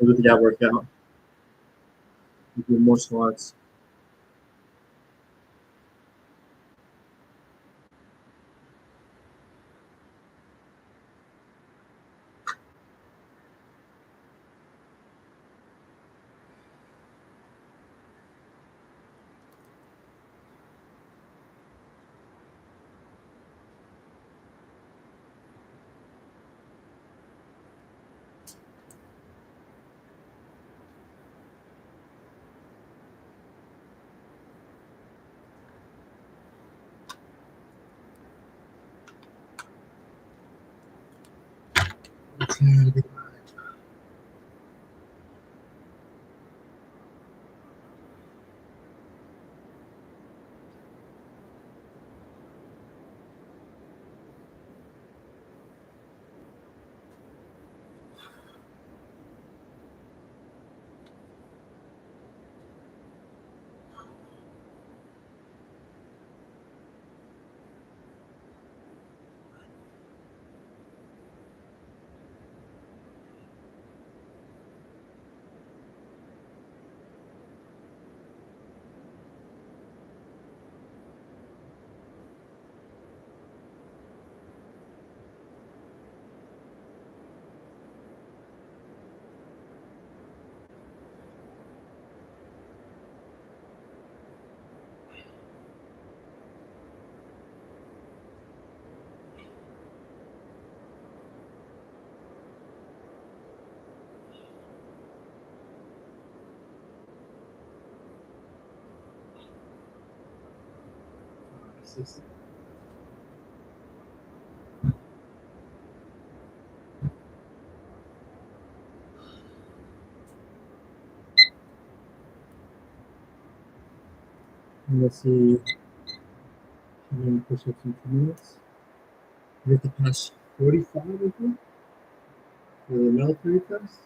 We'll do the ab workout. We'll do more squats. Let's see. How many push-ups in 2 minutes? We have to pass 45, I think, for the military test.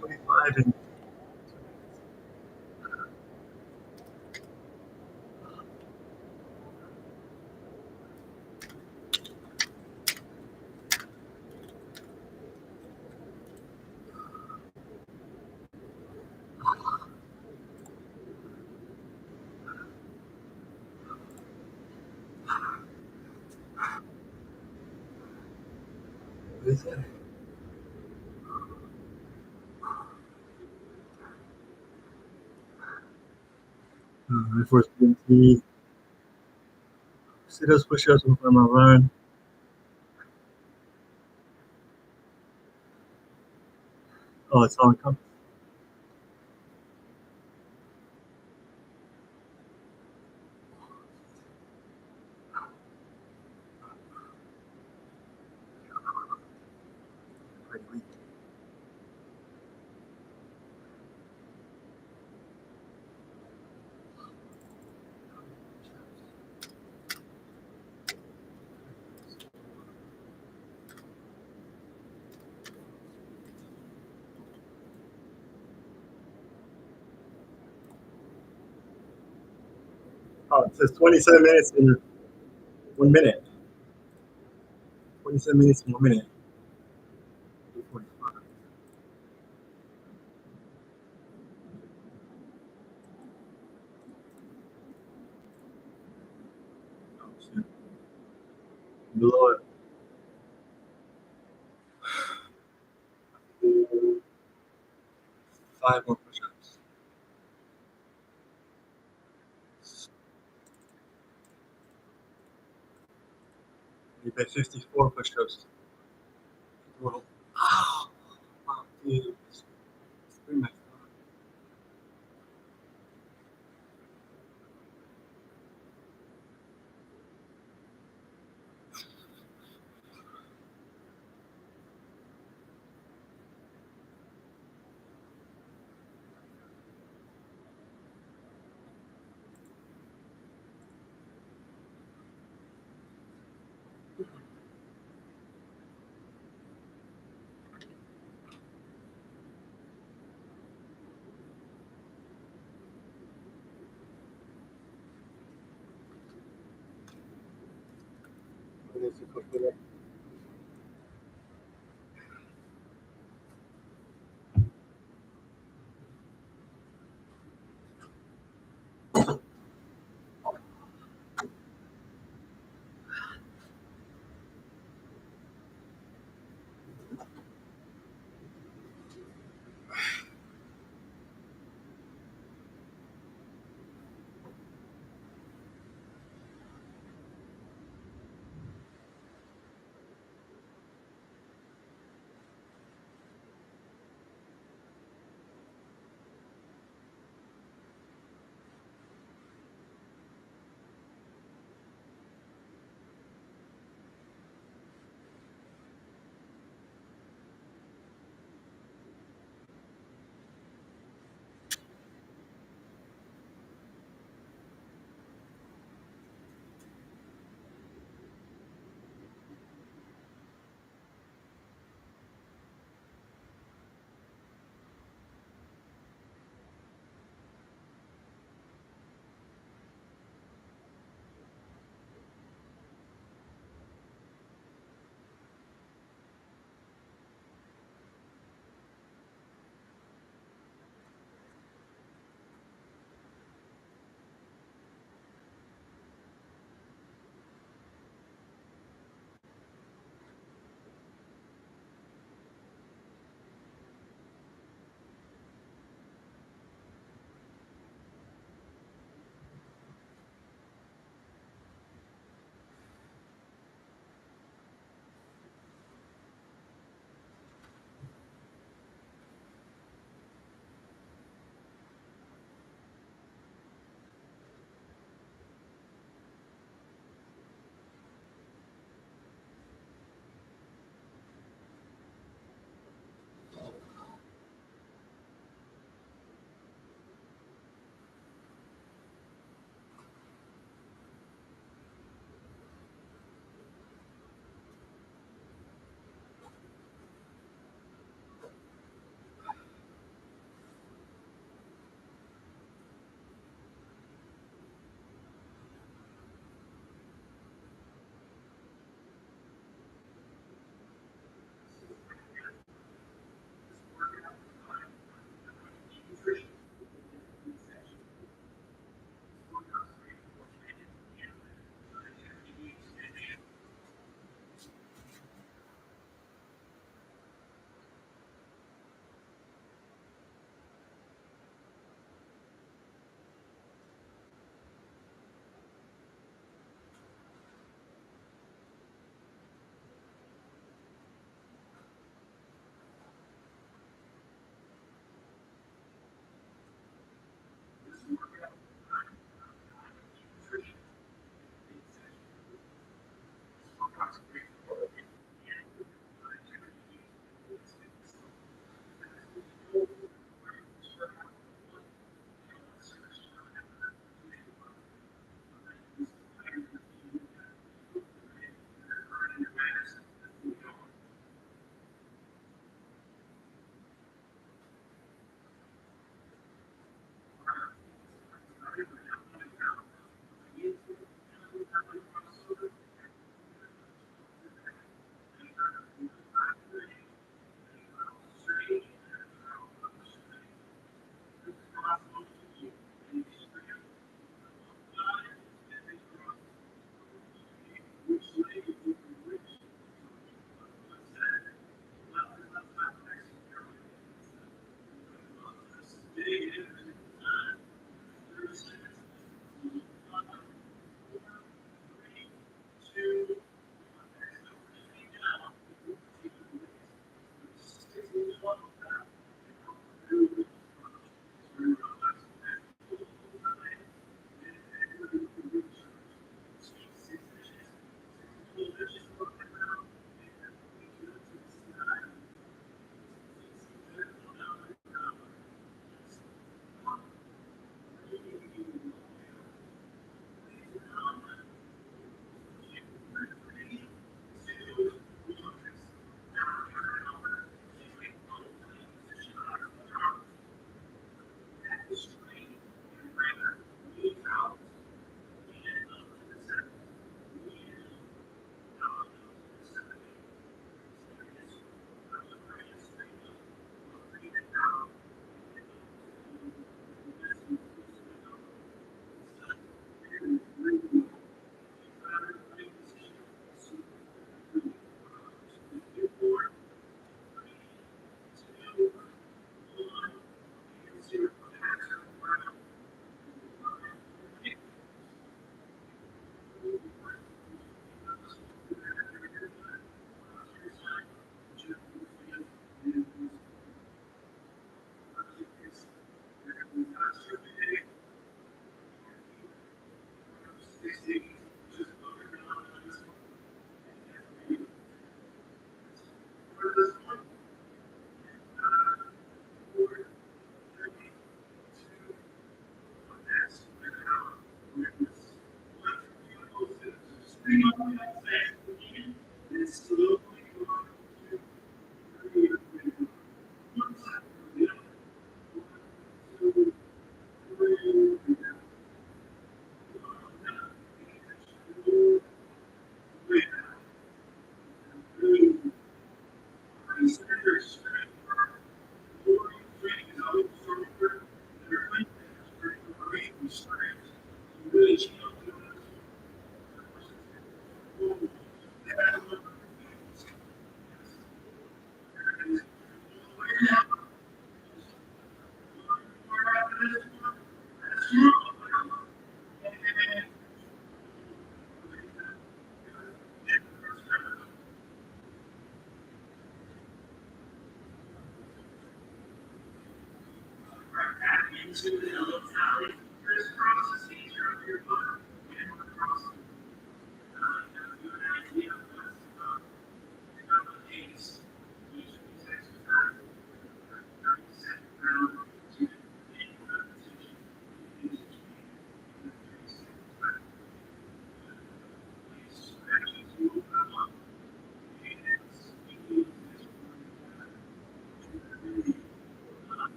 25 and what is that? My first PMT. Sit-ups, push-ups before my run. Oh, it's on compass. Pretty weak. Oh, it says 27 minutes and 1 minute. 27 minutes and 1 minute. 45. Oh, shit. Below it. 5 more push-ups. You did 54 push-ups. Total. Oh, wow, dude. Bring my phone.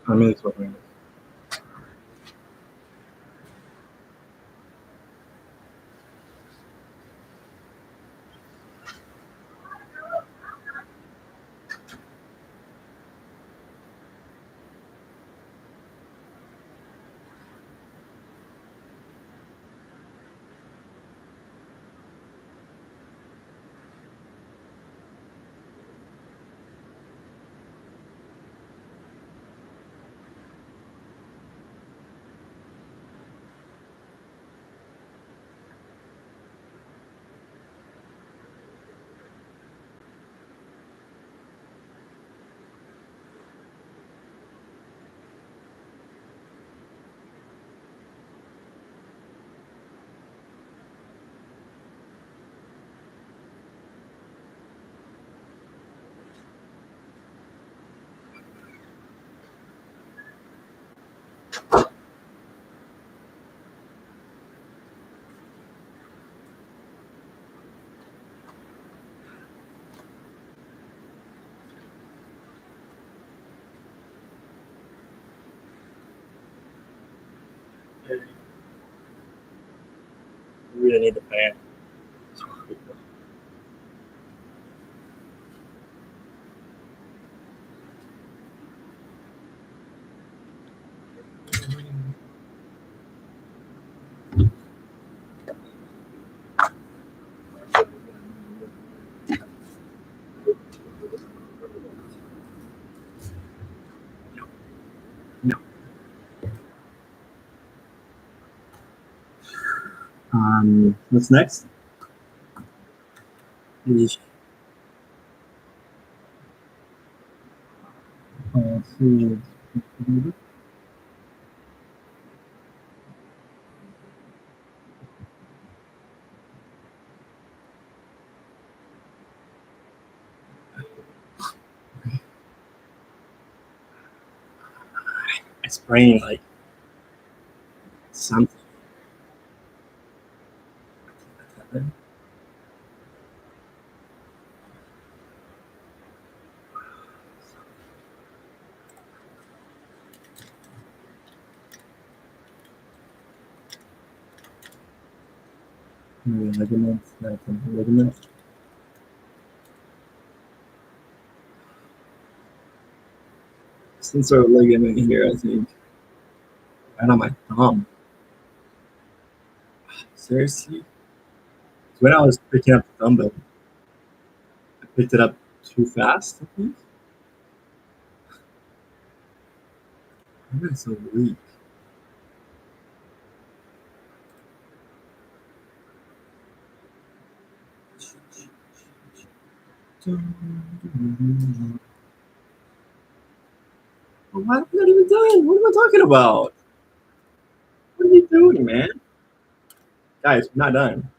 I mean, it's what really need the fan. What's next? Let's see. It's spraying like something. Ligaments, ligaments. Some sort of ligament here, I think. Right on my thumb. Seriously? When I was picking up the dumbbell, I picked it up too fast, I think. Why am I so weak? Why am I not even done? What am I talking about? What are you doing, man? Guys, we're not done.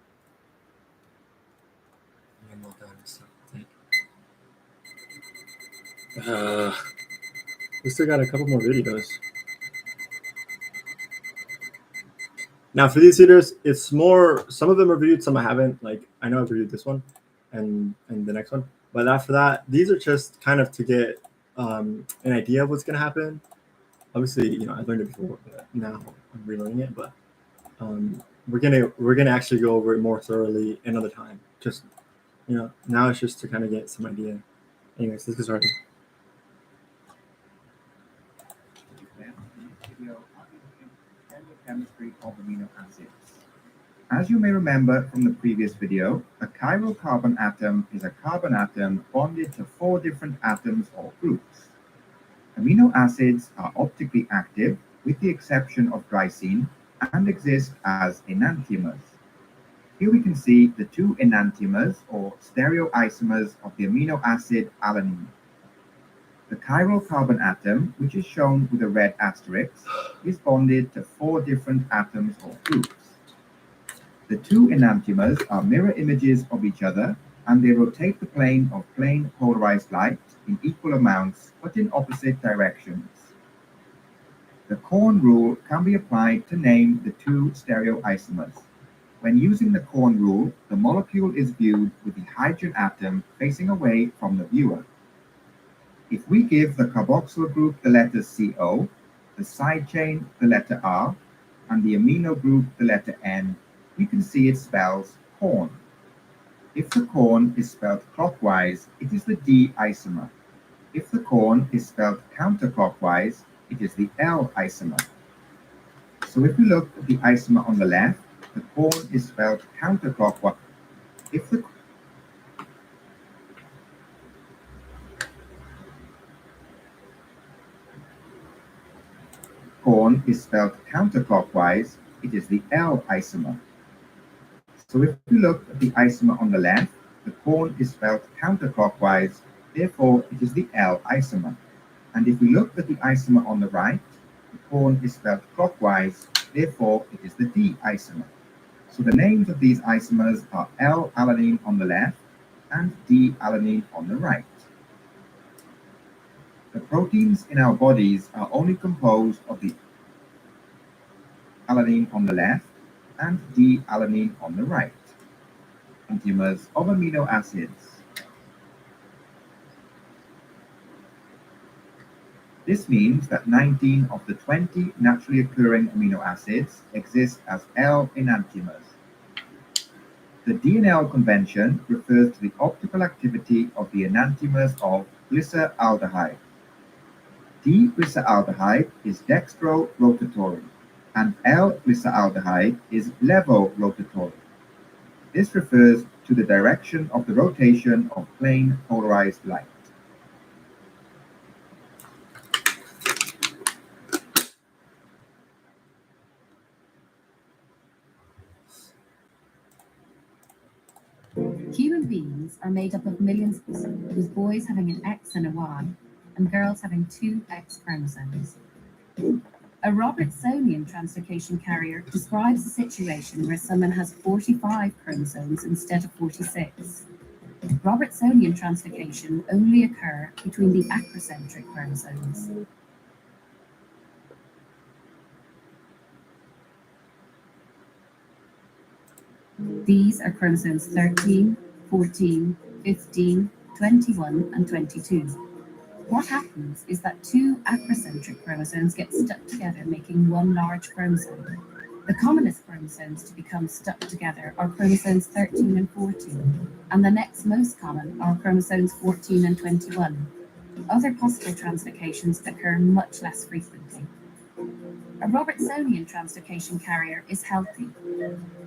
I'm not done. We still got a couple more videos. Now for these videos, it's more, some of them are reviewed, some I haven't. Like I know I've reviewed this one and the next one. But after that, these are just kind of to get an idea of what's gonna happen. Obviously, you know, I learned it before, but now I'm relearning it. But we're gonna actually go over it more thoroughly another time. Just, you know, now it's just to kind of get some idea. Anyways, let's get started. Chemistry of amino acids. As you may remember from the previous video, a chiral carbon atom is a carbon atom bonded to 4 different atoms or groups. Amino acids are optically active, with the exception of glycine, and exist as enantiomers. Here we can see the 2 enantiomers, or stereoisomers, of the amino acid alanine. The chiral carbon atom, which is shown with a red asterisk, is bonded to 4 different atoms or groups. The 2 enantiomers are mirror images of each other, and they rotate the plane of plane polarized light in equal amounts but in opposite directions. The Korn rule can be applied to name the 2 stereoisomers. When using the Korn rule, the molecule is viewed with the hydrogen atom facing away from the viewer. If we give the carboxyl group the letter CO, the side chain the letter R, and the amino group the letter N, we can see it spells corn. If the corn is spelled clockwise, it is the D isomer. If the corn is spelled counterclockwise, it is the L isomer. So if we look at the isomer on the left, the corn is spelled counterclockwise. If the corn is spelled counterclockwise, it is the L isomer. So if we look at the isomer on the left, the corn is spelled counterclockwise, therefore it is the L isomer. And if we look at the isomer on the right, the corn is spelled clockwise, therefore it is the D isomer. So the names of these isomers are L-alanine on the left and D-alanine on the right. The proteins in our bodies are only composed of the alanine on the left and D-alanine on the right. Enantiomers of amino acids. This means that 19 of the 20 naturally occurring amino acids exist as L enantiomers. The DNL convention refers to the optical activity of the enantiomers of glyceraldehyde. D-glyceraldehyde is dextrorotatory, and L-glyceraldehyde is levorotatory. This refers to the direction of the rotation of plane polarized light. Human beings are made up of millions, with boys having an X and a Y, and girls having two X chromosomes. A Robertsonian translocation carrier describes a situation where someone has 45 chromosomes instead of 46. Robertsonian translocation only occur between the acrocentric chromosomes. These are chromosomes 13, 14, 15, 21, and 22. What happens is that two acrocentric chromosomes get stuck together, making one large chromosome. The commonest chromosomes to become stuck together are chromosomes 13 and 14, and the next most common are chromosomes 14 and 21. Other possible translocations occur much less frequently. A Robertsonian translocation carrier is healthy.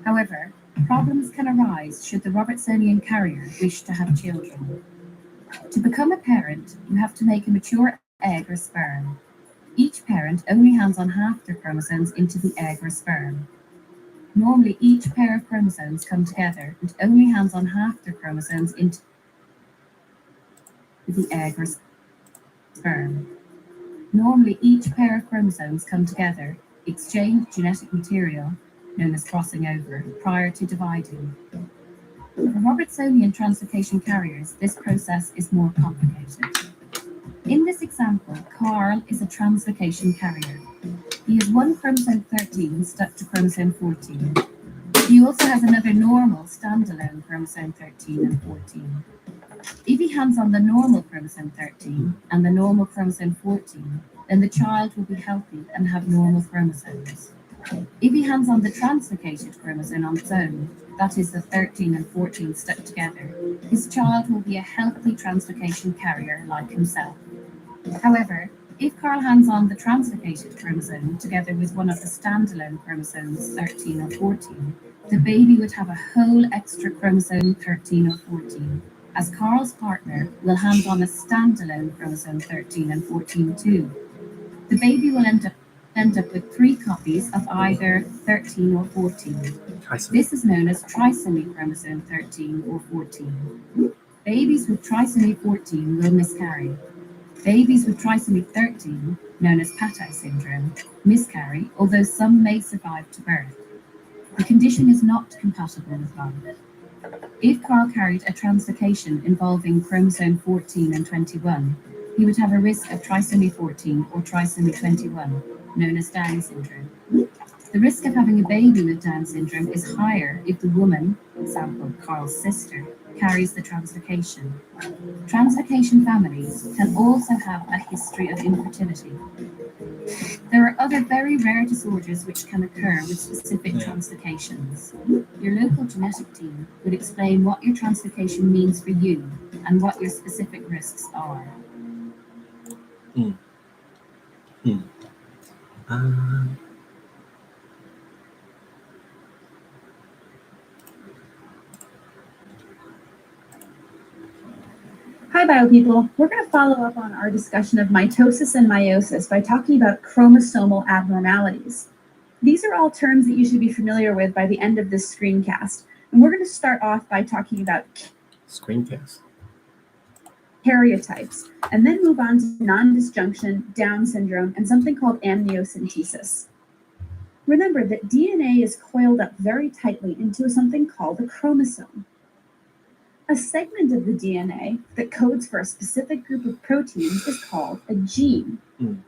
However, problems can arise should the Robertsonian carrier wish to have children. To become a parent, you have to make a mature egg or sperm. Each parent only hands on half their chromosomes into the egg or sperm. Normally, each pair of chromosomes come together and only hands on half their chromosomes into the egg or sperm. Normally, each pair of chromosomes come together, exchange genetic material, known as crossing over, prior to dividing. For Robertsonian translocation carriers, this process is more complicated. In this example, Carl is a translocation carrier. He has one chromosome 13 stuck to chromosome 14. He also has another normal standalone chromosome 13 and 14. If he hands on the normal chromosome 13 and the normal chromosome 14, then the child will be healthy and have normal chromosomes. If he hands on the translocated chromosome on its own, that is the 13 and 14 stuck together, his child will be a healthy translocation carrier like himself. However, if Carl hands on the translocated chromosome together with one of the standalone chromosomes 13 or 14, the baby would have a whole extra chromosome 13 or 14, as Carl's partner will hand on a standalone chromosome 13 and 14 too. The baby will end up with 3 copies of either 13 or 14. This is known as trisomy chromosome 13 or 14. Babies with trisomy 14 will miscarry. Babies with trisomy 13, known as Patau syndrome, miscarry, although some may survive to birth. The condition is not compatible with love. If Carl carried a translocation involving chromosome 14 and 21, he would have a risk of trisomy 14 or trisomy 21, known as Down syndrome. The risk of having a baby with Down syndrome is higher if the woman, for example, Carl's sister, carries the translocation. Translocation families can also have a history of infertility. There are other very rare disorders which can occur with specific translocations. Your local genetic team would explain what your translocation means for you and what your specific risks are. Hi, bio people. We're going to follow up on our discussion of mitosis and meiosis by talking about chromosomal abnormalities. These are all terms that you should be familiar with by the end of this screencast. And we're going to start off by talking about Screencast. karyotypes, and then move on to non-disjunction, Down syndrome, and something called amniocentesis. Remember that DNA is coiled up very tightly into something called a chromosome. A segment of the DNA that codes for a specific group of proteins is called a gene.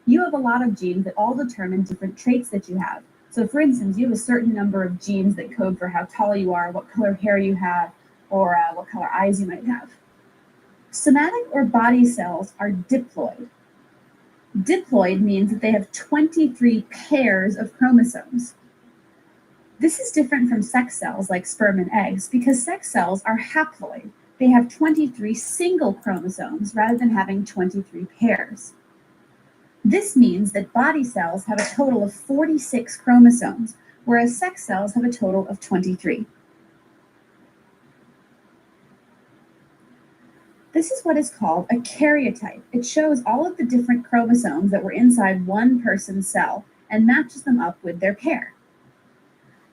You have a lot of genes that all determine different traits that you have. So for instance, you have a certain number of genes that code for how tall you are, what color hair you have, or what color eyes you might have. Somatic or body cells are diploid. Diploid means that they have 23 pairs of chromosomes. This is different from sex cells like sperm and eggs because sex cells are haploid. They have 23 single chromosomes rather than having 23 pairs. This means that body cells have a total of 46 chromosomes, whereas sex cells have a total of 23. This is what is called a karyotype. It shows all of the different chromosomes that were inside one person's cell and matches them up with their pair.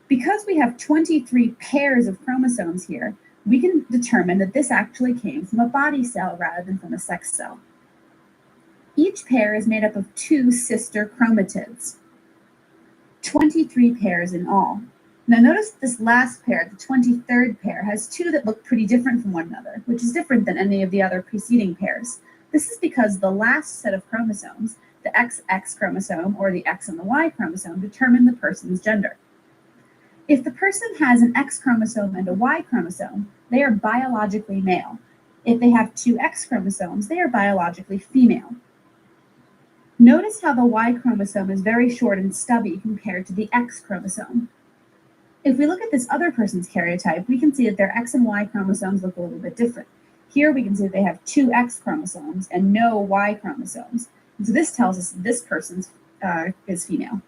Because we have 23 pairs of chromosomes here, we can determine that this actually came from a body cell rather than from a sex cell. Each pair is made up of 2 sister chromatids, 23 pairs in all. Now notice this last pair, the 23rd pair, has 2 that look pretty different from one another, which is different than any of the other preceding pairs. This is because the last set of chromosomes, the XX chromosome or the X and the Y chromosome, determine the person's gender. If the person has an X chromosome and a Y chromosome, they are biologically male. If they have 2 X chromosomes, they are biologically female. Notice how the Y chromosome is very short and stubby compared to the X chromosome. If we look at this other person's karyotype, we can see that their X and Y chromosomes look a little bit different. Here we can see that they have 2 X chromosomes and no Y chromosomes. And so this tells us that this person is female.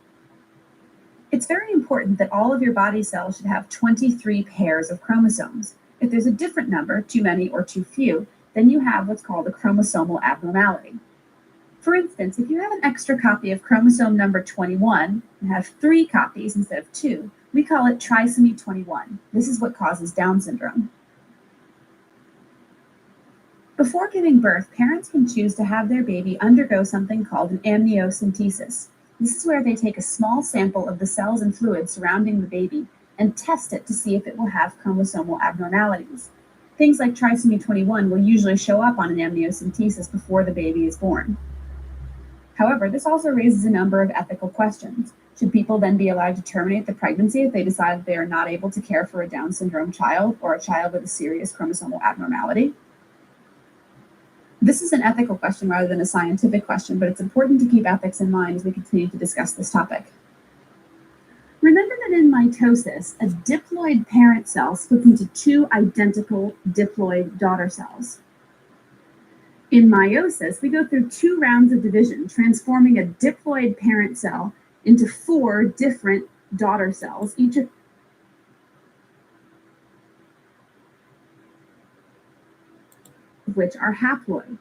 It's very important that all of your body cells should have 23 pairs of chromosomes. If there's a different number, too many or too few, then you have what's called a chromosomal abnormality. For instance, if you have an extra copy of chromosome number 21 and have 3 copies instead of 2, we call it trisomy 21. This is what causes Down syndrome. Before giving birth, parents can choose to have their baby undergo something called an amniocentesis. This is where they take a small sample of the cells and fluids surrounding the baby and test it to see if it will have chromosomal abnormalities. Things like trisomy 21 will usually show up on an amniocentesis before the baby is born. However, this also raises a number of ethical questions. Should people then be allowed to terminate the pregnancy if they decide that they are not able to care for a Down syndrome child or a child with a serious chromosomal abnormality? This is an ethical question rather than a scientific question, but it's important to keep ethics in mind as we continue to discuss this topic. Remember that in mitosis, a diploid parent cell splits into 2 identical diploid daughter cells. In meiosis, we go through 2 rounds of division, transforming a diploid parent cell into 4 different daughter cells, each of which are haploid.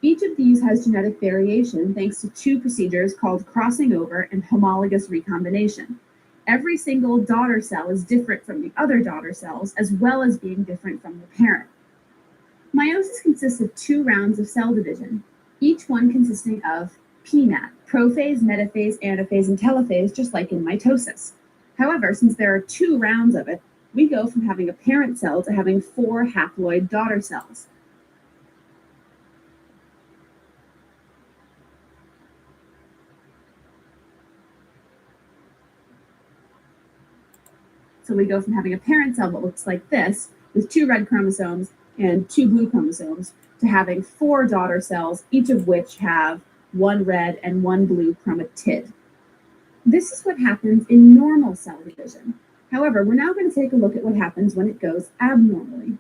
Each of these has genetic variation thanks to 2 procedures called crossing over and homologous recombination. Every single daughter cell is different from the other daughter cells, as well as being different from the parent. Meiosis consists of 2 rounds of cell division, each one consisting of PMAT, prophase, metaphase, anaphase, and telophase, just like in mitosis. However, since there are 2 rounds of it, we go from having a parent cell to having 4 haploid daughter cells. So we go from having a parent cell that looks like this, with 2 red chromosomes and 2 blue chromosomes, to having 4 daughter cells, each of which have 1 red and 1 blue chromatid. This is what happens in normal cell division. However, we're now going to take a look at what happens when it goes abnormally.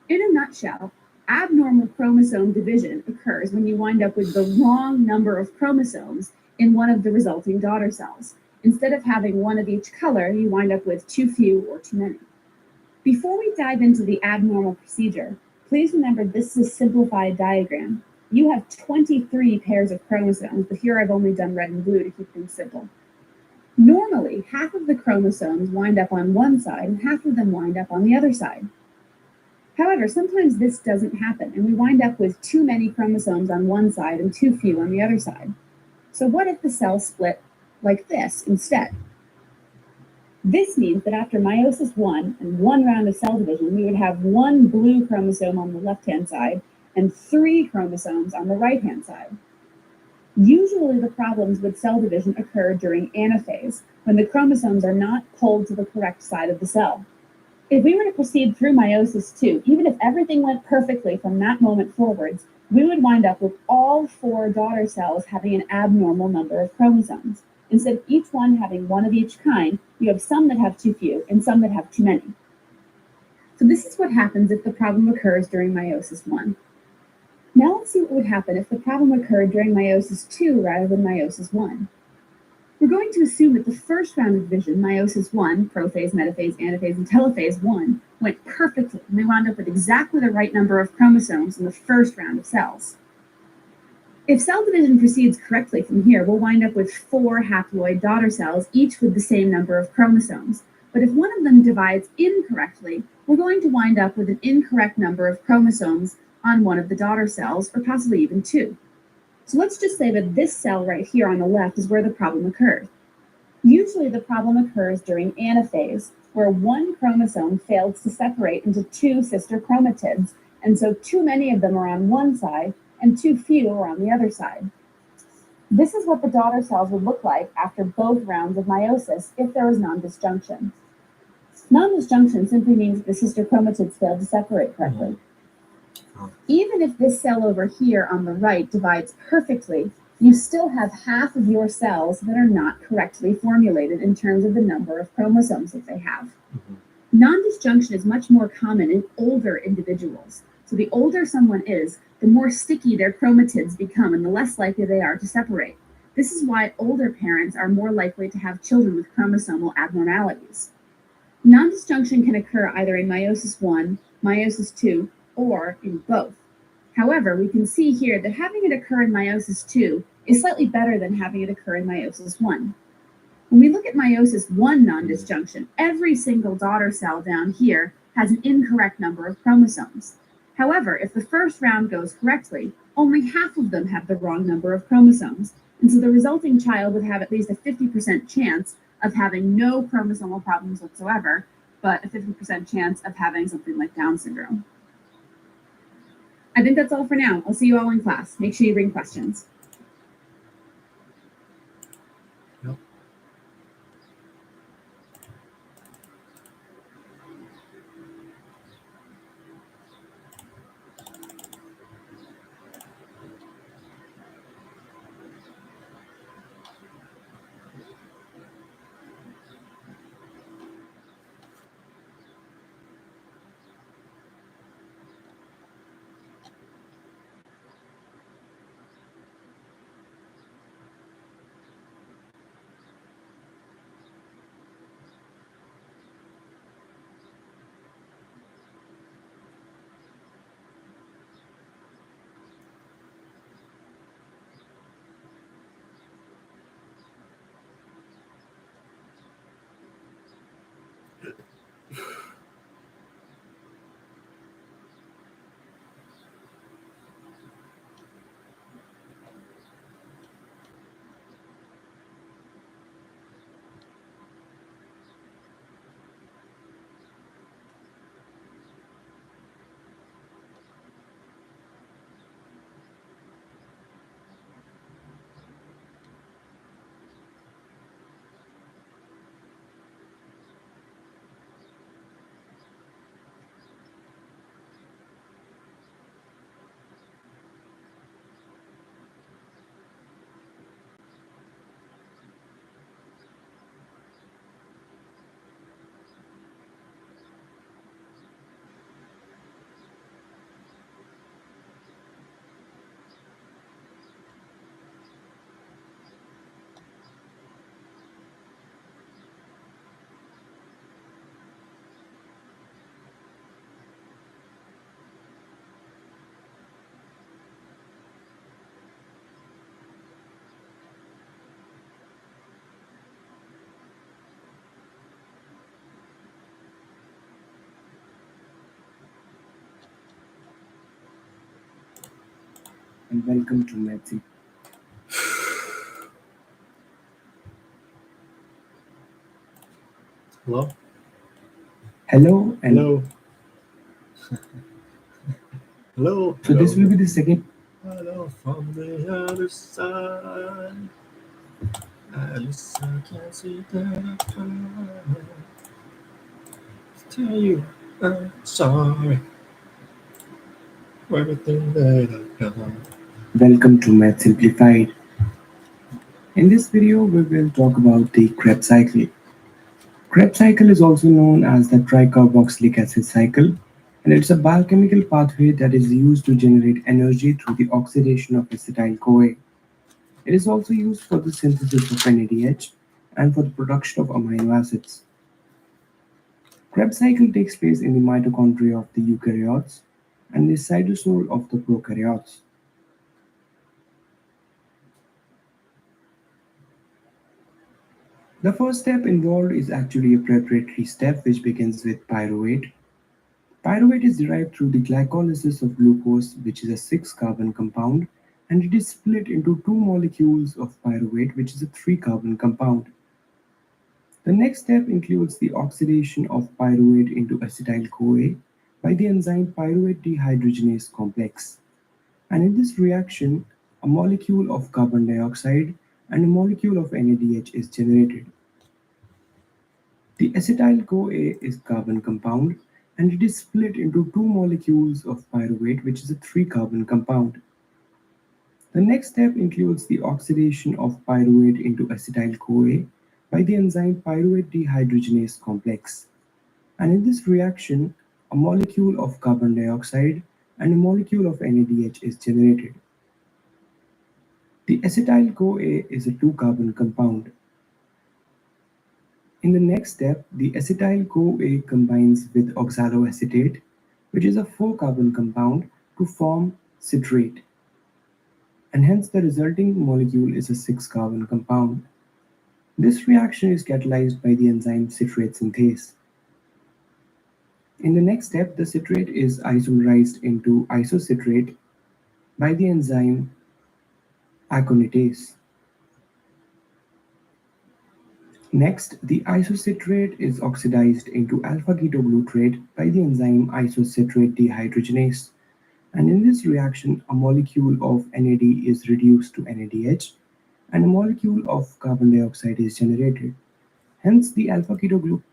In a nutshell, abnormal chromosome division occurs when you wind up with the wrong number of chromosomes in one of the resulting daughter cells. Instead of having 1 of each color, you wind up with too few or too many. Before we dive into the abnormal procedure, please remember this is a simplified diagram. You have 23 pairs of chromosomes, but here I've only done red and blue to keep things simple. Normally, half of the chromosomes wind up on one side and half of them wind up on the other side. However, sometimes this doesn't happen, and we wind up with too many chromosomes on one side and too few on the other side. So what if the cell split like this instead? This means that after meiosis 1 and 1 round of cell division, we would have 1 blue chromosome on the left-hand side and 3 chromosomes on the right-hand side. Usually the problems with cell division occur during anaphase, when the chromosomes are not pulled to the correct side of the cell. If we were to proceed through meiosis 2, even if everything went perfectly from that moment forwards, we would wind up with all 4 daughter cells having an abnormal number of chromosomes. Instead of each one having one of each kind, you have some that have too few and some that have too many. So this is what happens if the problem occurs during meiosis 1. Now let's see what would happen if the problem occurred during meiosis 2 rather than meiosis 1. We're going to assume that the first round of division, meiosis 1, prophase, metaphase, anaphase, and telophase 1, went perfectly, and we wound up with exactly the right number of chromosomes in the first round of cells. If cell division proceeds correctly from here, we'll wind up with 4 haploid daughter cells, each with the same number of chromosomes. But if one of them divides incorrectly, we're going to wind up with an incorrect number of chromosomes on one of the daughter cells, or possibly even 2. So let's just say that this cell right here on the left is where the problem occurred. Usually the problem occurs during anaphase, where one chromosome fails to separate into 2 sister chromatids, and so too many of them are on one side and too few are on the other side. This is what the daughter cells would look like after both rounds of meiosis if there was non-disjunction. Non-disjunction simply means that the sister chromatids failed to separate correctly. Even if this cell over here on the right divides perfectly, you still have half of your cells that are not correctly formulated in terms of the number of chromosomes that they have. Non-disjunction is much more common in older individuals. So the older someone is, the more sticky their chromatids become and the less likely they are to separate. This is why older parents are more likely to have children with chromosomal abnormalities. Non-disjunction can occur either in meiosis 1, meiosis 2, or in both. However, we can see here that having it occur in meiosis 2 is slightly better than having it occur in meiosis 1. When we look at meiosis 1 non-disjunction, every single daughter cell down here has an incorrect number of chromosomes. However, if the first round goes correctly, only half of them have the wrong number of chromosomes, and so the resulting child would have at least a 50% chance of having no chromosomal problems whatsoever, but a 50% chance of having something like Down syndrome. I think that's all for now. I'll see you all in class. Make sure you bring questions. And welcome to Maths. Hello? Hello and Hello? Hello? so this will be the second. Hello from the other side. Alice, I can't see that I'm trying to tell you I'm sorry for everything that I've done. Welcome to Math Simplified. In this video, we will talk about the Krebs cycle. Krebs cycle is also known as the tricarboxylic acid cycle, and it's a biochemical pathway that is used to generate energy through the oxidation of acetyl-CoA. It is also used for the synthesis of NADH and for the production of amino acids. Krebs cycle takes place in the mitochondria of the eukaryotes and the cytosol of the prokaryotes. The first step involved is actually a preparatory step which begins with pyruvate. Pyruvate is derived through the glycolysis of glucose, which is a 6-carbon compound, and it is split into 2 molecules of pyruvate, which is a 3-carbon compound. The next step includes the oxidation of pyruvate into acetyl-CoA by the enzyme pyruvate dehydrogenase complex. And in this reaction, a molecule of carbon dioxide and a molecule of NADH is generated. The acetyl-CoA is carbon compound and it is split into 2 molecules of pyruvate, which is a 3-carbon compound. The next step includes the oxidation of pyruvate into acetyl-CoA by the enzyme pyruvate dehydrogenase complex. And in this reaction, a molecule of carbon dioxide and a molecule of NADH is generated. The acetyl-CoA is a 2-carbon compound. In the next step, the acetyl-CoA combines with oxaloacetate, which is a 4-carbon compound, to form citrate. And hence the resulting molecule is a 6-carbon compound. This reaction is catalyzed by the enzyme citrate synthase. In the next step, the citrate is isomerized into isocitrate by the enzyme aconitase. Next, the isocitrate is oxidized into alpha-ketoglutarate by the enzyme isocitrate dehydrogenase. And in this reaction, a molecule of NAD is reduced to NADH, and a molecule of carbon dioxide is generated. Hence, the alpha-ketoglutarate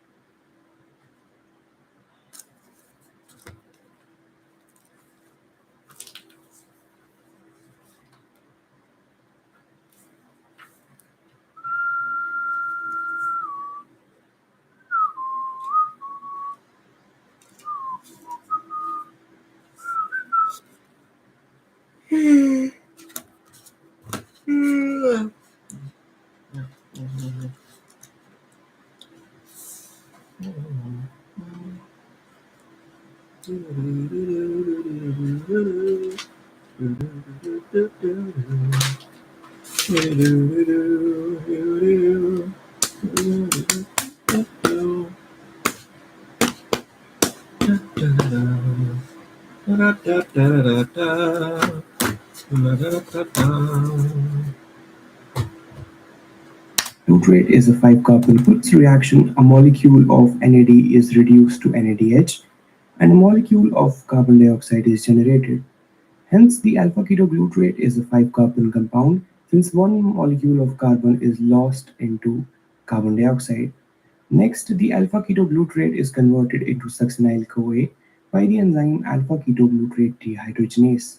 is a 5-carbon. In this reaction, a molecule of NAD is reduced to NADH, and a molecule of carbon dioxide is generated. Hence, the alpha-ketoglutarate is a 5-carbon compound, since one molecule of carbon is lost into carbon dioxide. Next, the alpha-ketoglutarate is converted into succinyl-CoA by the enzyme alpha-ketoglutarate dehydrogenase.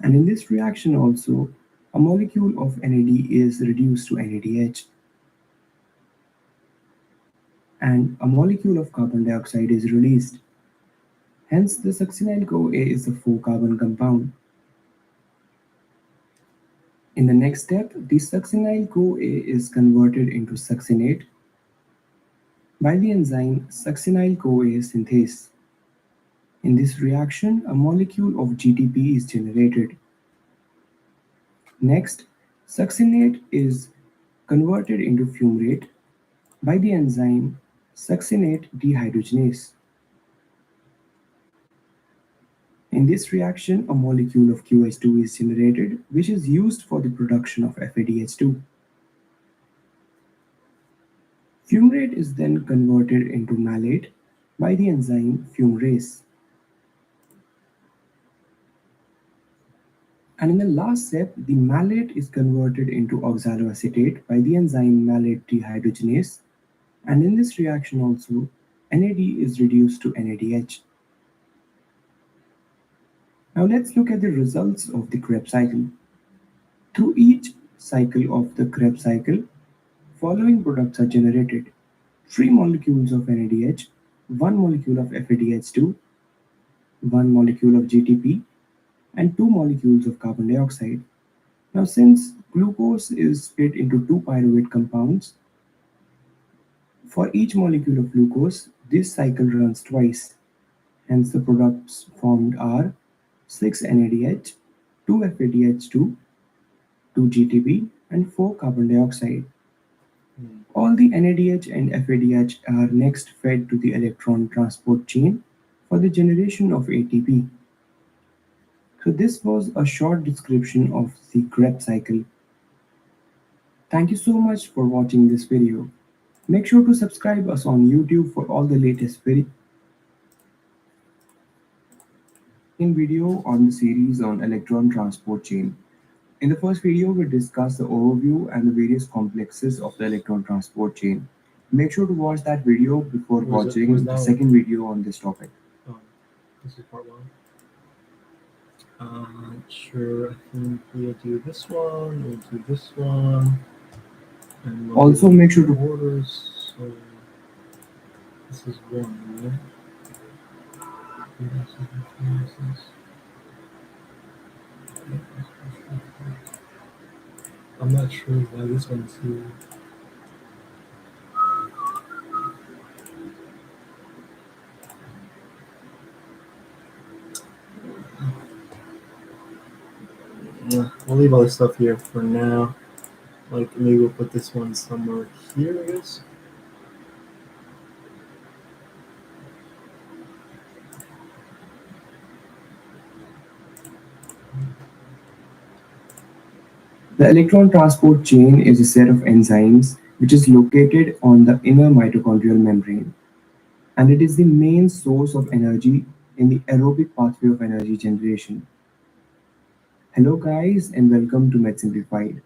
And in this reaction also, a molecule of NAD is reduced to NADH, and a molecule of carbon dioxide is released. Hence, the succinyl-CoA is a 4-carbon compound. In the next step, the succinyl-CoA is converted into succinate by the enzyme succinyl-CoA synthase. In this reaction, a molecule of GTP is generated. Next, succinate is converted into fumarate by the enzyme succinate dehydrogenase. In this reaction, a molecule of QH2 is generated, which is used for the production of FADH2. Fumarate is then converted into malate by the enzyme fumarase. And in the last step, the malate is converted into oxaloacetate by the enzyme malate dehydrogenase. And in this reaction also, NAD is reduced to NADH. Now let's look at the results of the Krebs cycle. Through each cycle of the Krebs cycle, following products are generated: 3 molecules of NADH, 1 molecule of FADH2, 1 molecule of GTP, and 2 molecules of carbon dioxide. Now, since glucose is split into 2 pyruvate compounds, for each molecule of glucose, this cycle runs twice. Hence, the products formed are 6 NADH, 2 FADH2, 2 GTP, and 4 carbon dioxide. All the NADH and FADH are next fed to the electron transport chain for the generation of ATP. So this was a short description of the Krebs cycle. Thank you so much for watching this video. Make sure to subscribe us on YouTube for all the latest video on the series on electron transport chain. In the first video, we discussed the overview and the various complexes of the electron transport chain. Make sure to watch that video before watching the second video on this topic. This is part 1. Sure, I think we'll do this one, we'll do this one. And we'll Also, do make sure to orders. So this is 1, right? I'm not sure why this one's here. Yeah, we'll leave all this stuff here for now. Like, maybe we'll put this one somewhere here, I guess. The electron transport chain is a set of enzymes which is located on the inner mitochondrial membrane, and it is the main source of energy in the aerobic pathway of energy generation. Hello guys, and welcome to Med Simplified.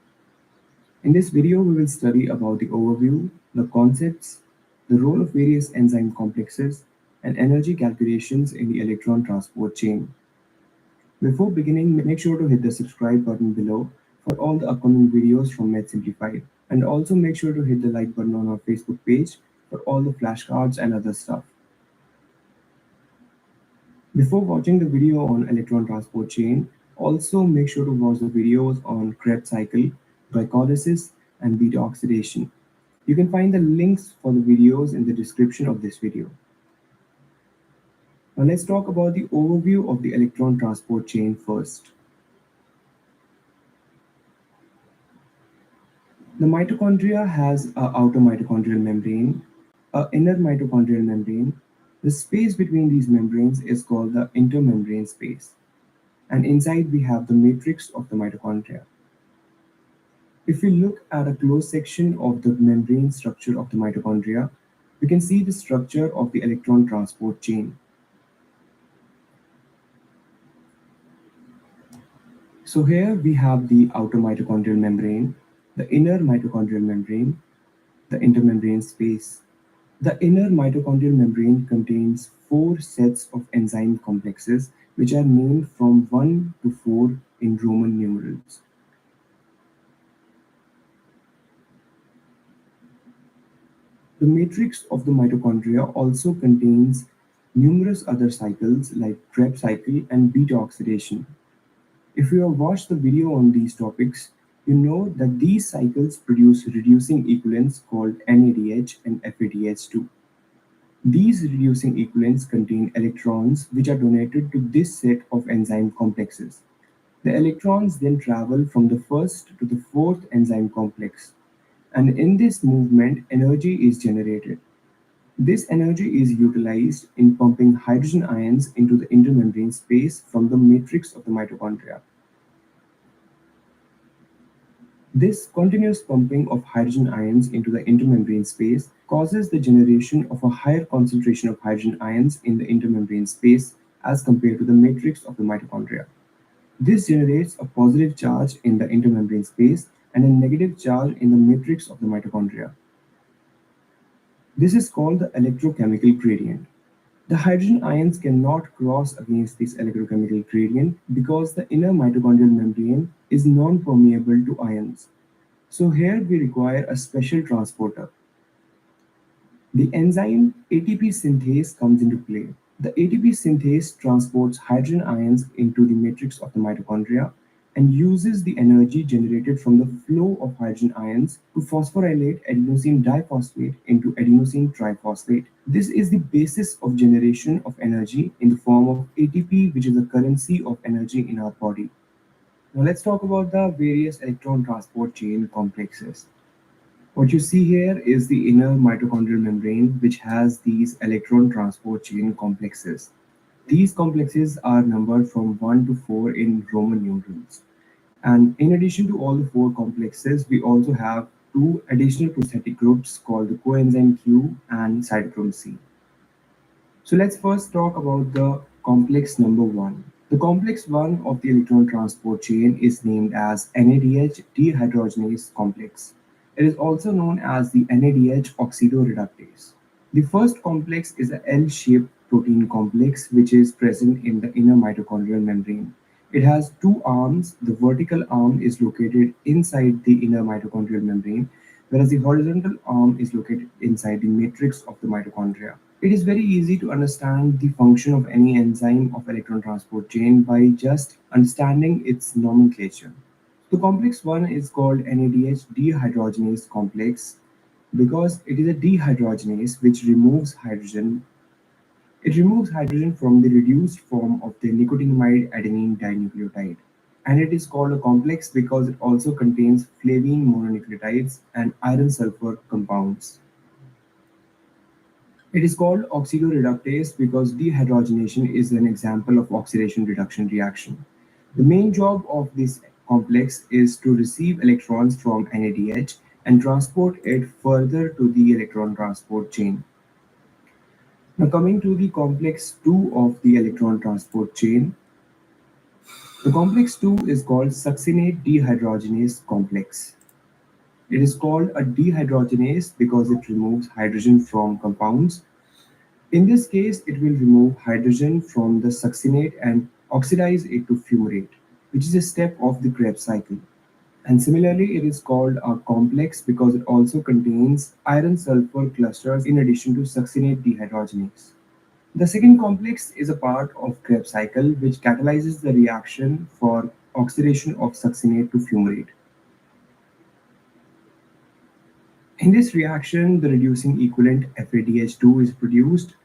In this video, we will study about the overview, the concepts, the role of various enzyme complexes, and energy calculations in the electron transport chain. Before beginning, make sure to hit the subscribe button below for all the upcoming videos from Med Simplified, and also make sure to hit the like button on our Facebook page for all the flashcards and other stuff. Before watching the video on electron transport chain, also make sure to watch the videos on Krebs cycle, glycolysis, and beta oxidation. You can find the links for the videos in the description of this video. Now let's talk about the overview of the electron transport chain first. The mitochondria has an outer mitochondrial membrane, an inner mitochondrial membrane. The space between these membranes is called the intermembrane space. And inside we have the matrix of the mitochondria. If we look at a close section of the membrane structure of the mitochondria, we can see the structure of the electron transport chain. So here we have the outer mitochondrial membrane, the inner mitochondrial membrane, the intermembrane space. The inner mitochondrial membrane contains 4 sets of enzyme complexes which are named from 1 to 4 in Roman numerals. The matrix of the mitochondria also contains numerous other cycles like Krebs cycle and beta oxidation. If you have watched the video on these topics, you know that these cycles produce reducing equivalents called NADH and FADH2. These reducing equivalents contain electrons which are donated to this set of enzyme complexes. The electrons then travel from the first to the fourth enzyme complex, and in this movement, energy is generated. This energy is utilized in pumping hydrogen ions into the intermembrane space from the matrix of the mitochondria. This continuous pumping of hydrogen ions into the intermembrane space causes the generation of a higher concentration of hydrogen ions in the intermembrane space as compared to the matrix of the mitochondria. This generates a positive charge in the intermembrane space and a negative charge in the matrix of the mitochondria. This is called the electrochemical gradient. The hydrogen ions cannot cross against this electrochemical gradient because the inner mitochondrial membrane is non-permeable to ions. So here we require a special transporter. The enzyme ATP synthase comes into play. The ATP synthase transports hydrogen ions into the matrix of the mitochondria and uses the energy generated from the flow of hydrogen ions to phosphorylate adenosine diphosphate into adenosine triphosphate. This is the basis of generation of energy in the form of ATP, which is the currency of energy in our body. Now let's talk about the various electron transport chain complexes. What you see here is the inner mitochondrial membrane, which has these electron transport chain complexes. These complexes are numbered from 1 to 4 in Roman numerals. And in addition to all the 4 complexes, we also have 2 additional prosthetic groups called the coenzyme Q and cytochrome C. So let's first talk about the complex number 1. The complex 1 of the electron transport chain is named as NADH dehydrogenase complex. It is also known as the NADH oxidoreductase. The first complex is a L-shaped protein complex which is present in the inner mitochondrial membrane. It has 2 arms. The vertical arm is located inside the inner mitochondrial membrane, whereas the horizontal arm is located inside the matrix of the mitochondria. It is very easy to understand the function of any enzyme of electron transport chain by just understanding its nomenclature. The complex 1 is called NADH dehydrogenase complex because it is a dehydrogenase which removes hydrogen. It removes hydrogen from the reduced form of the nicotinamide adenine dinucleotide. And it is called a complex because it also contains flavine mononucleotides and iron sulfur compounds. It is called oxidoreductase because dehydrogenation is an example of oxidation reduction reaction. The main job of this complex is to receive electrons from NADH and transport it further to the electron transport chain. Now coming to the complex 2 of the electron transport chain, the complex 2 is called succinate dehydrogenase complex. It is called a dehydrogenase because it removes hydrogen from compounds. In this case, it will remove hydrogen from the succinate and oxidize it to fumarate, which is a step of the Krebs cycle. And similarly, it is called a complex because it also contains iron sulfur clusters in addition to succinate dehydrogenase. The second complex is a part of Krebs cycle which catalyzes the reaction for oxidation of succinate to fumarate. In this reaction, the reducing equivalent FADH2 is produced,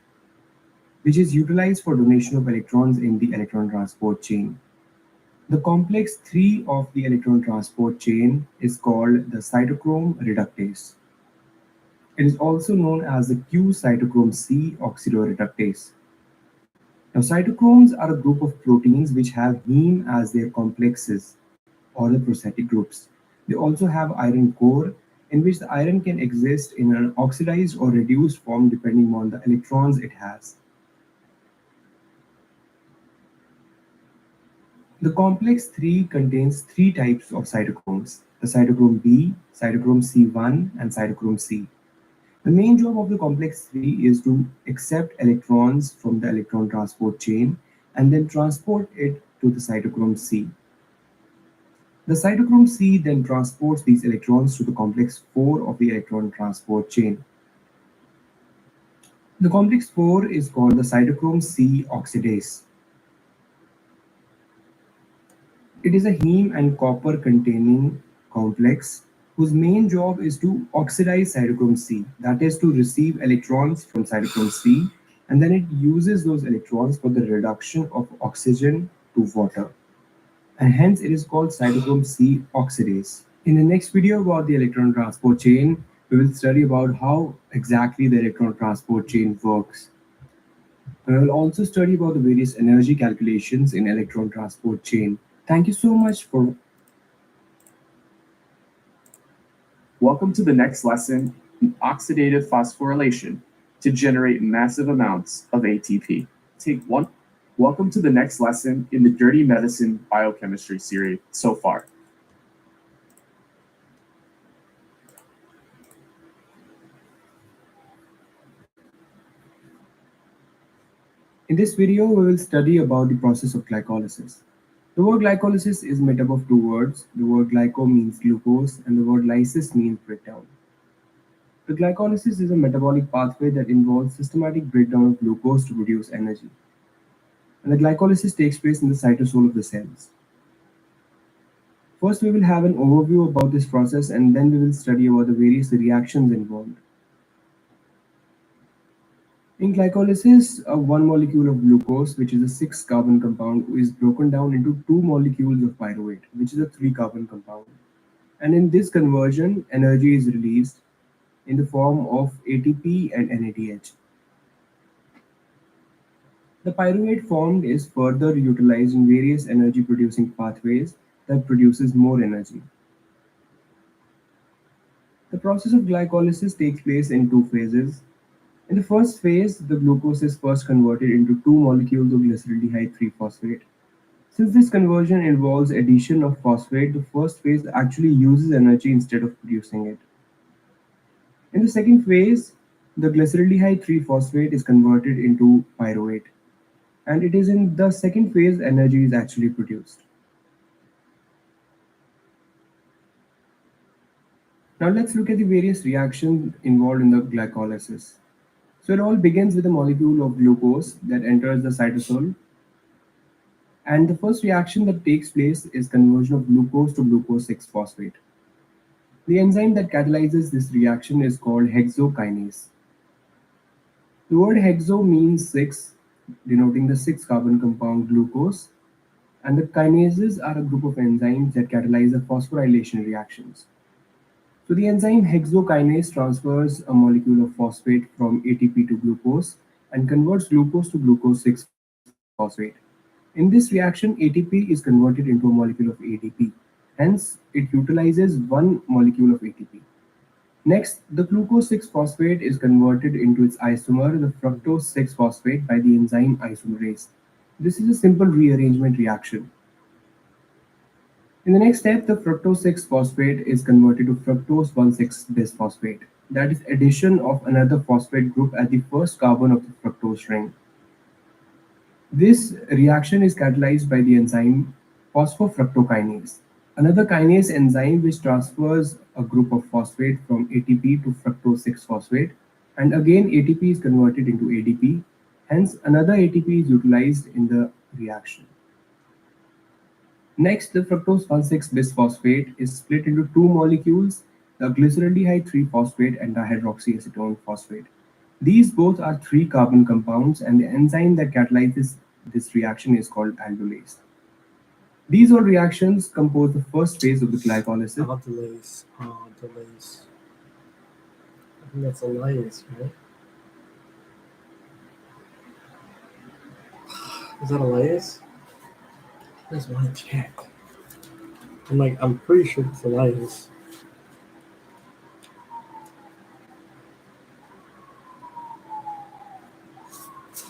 which is utilized for donation of electrons in the electron transport chain. The complex 3 of the electron transport chain is called the cytochrome reductase. It is also known as the Q-cytochrome C oxidoreductase. Now, cytochromes are a group of proteins which have heme as their complexes or the prosthetic groups. They also have iron core in which the iron can exist in an oxidized or reduced form depending on the electrons it has. The complex 3 contains 3 types of cytochromes: the cytochrome B, cytochrome C1, and cytochrome C. The main job of the complex 3 is to accept electrons from the electron transport chain and then transport it to the cytochrome C. The cytochrome C then transports these electrons to the complex 4 of the electron transport chain. The complex 4 is called the cytochrome C oxidase. It is a heme and copper containing complex whose main job is to oxidize cytochrome C, that is to receive electrons from cytochrome C, and then it uses those electrons for the reduction of oxygen to water. And hence it is called cytochrome C oxidase. In the next video about the electron transport chain, we will study about how exactly the electron transport chain works. We will also study about the various energy calculations in electron transport chain. Thank you so much for. Welcome to the next lesson in oxidative phosphorylation to generate massive amounts of ATP. Take one. Welcome to the next lesson in the Dirty Medicine Biochemistry series so far. In this video, we will study about the process of glycolysis. The word glycolysis is made up of two words. The word glyco means glucose and the word lysis means breakdown. The glycolysis is a metabolic pathway that involves systematic breakdown of glucose to produce energy. And the glycolysis takes place in the cytosol of the cells. First, we will have an overview about this process and then we will study about the various reactions involved. In glycolysis, one molecule of glucose, which is a 6-carbon compound, is broken down into two molecules of pyruvate, which is a 3-carbon compound. And in this conversion, energy is released in the form of ATP and NADH. The pyruvate formed is further utilized in various energy producing pathways that produces more energy. The process of glycolysis takes place in two phases. In the first phase, the glucose is first converted into two molecules of glyceraldehyde 3-phosphate. Since this conversion involves addition of phosphate, the first phase actually uses energy instead of producing it. In the second phase, the glyceraldehyde 3-phosphate is converted into pyruvate, and it is in the second phase energy is actually produced. Now let's look at the various reactions involved in the glycolysis. So it all begins with a molecule of glucose that enters the cytosol, and the first reaction that takes place is conversion of glucose to glucose 6-phosphate. The enzyme that catalyzes this reaction is called hexokinase. The word hexo means 6, denoting the 6-carbon compound glucose, and the kinases are a group of enzymes that catalyze the phosphorylation reactions. So the enzyme hexokinase transfers a molecule of phosphate from ATP to glucose and converts glucose to glucose 6-phosphate. In this reaction, ATP is converted into a molecule of ADP. Hence, it utilizes one molecule of ATP. Next, the glucose 6-phosphate is converted into its isomer, the fructose 6-phosphate, by the enzyme isomerase. This is a simple rearrangement reaction. In the next step, the fructose 6-phosphate is converted to fructose 1,6-bisphosphate. That is addition of another phosphate group at the first carbon of the fructose ring. This reaction is catalyzed by the enzyme phosphofructokinase, another kinase enzyme which transfers a group of phosphate from ATP to fructose 6-phosphate, and again ATP is converted into ADP, hence another ATP is utilized in the reaction. Next, the fructose 1,6-bisphosphate is split into two molecules, the glyceraldehyde 3-phosphate and dihydroxyacetone phosphate. These both are 3-carbon compounds, and the enzyme that catalyzes this reaction is called aldolase. These all reactions compose the first phase of the glycolysis. Aldolase. Aldolase. I think that's a lyase, right? Is that a lyase? I just want to check. I'm pretty sure it's a lyase.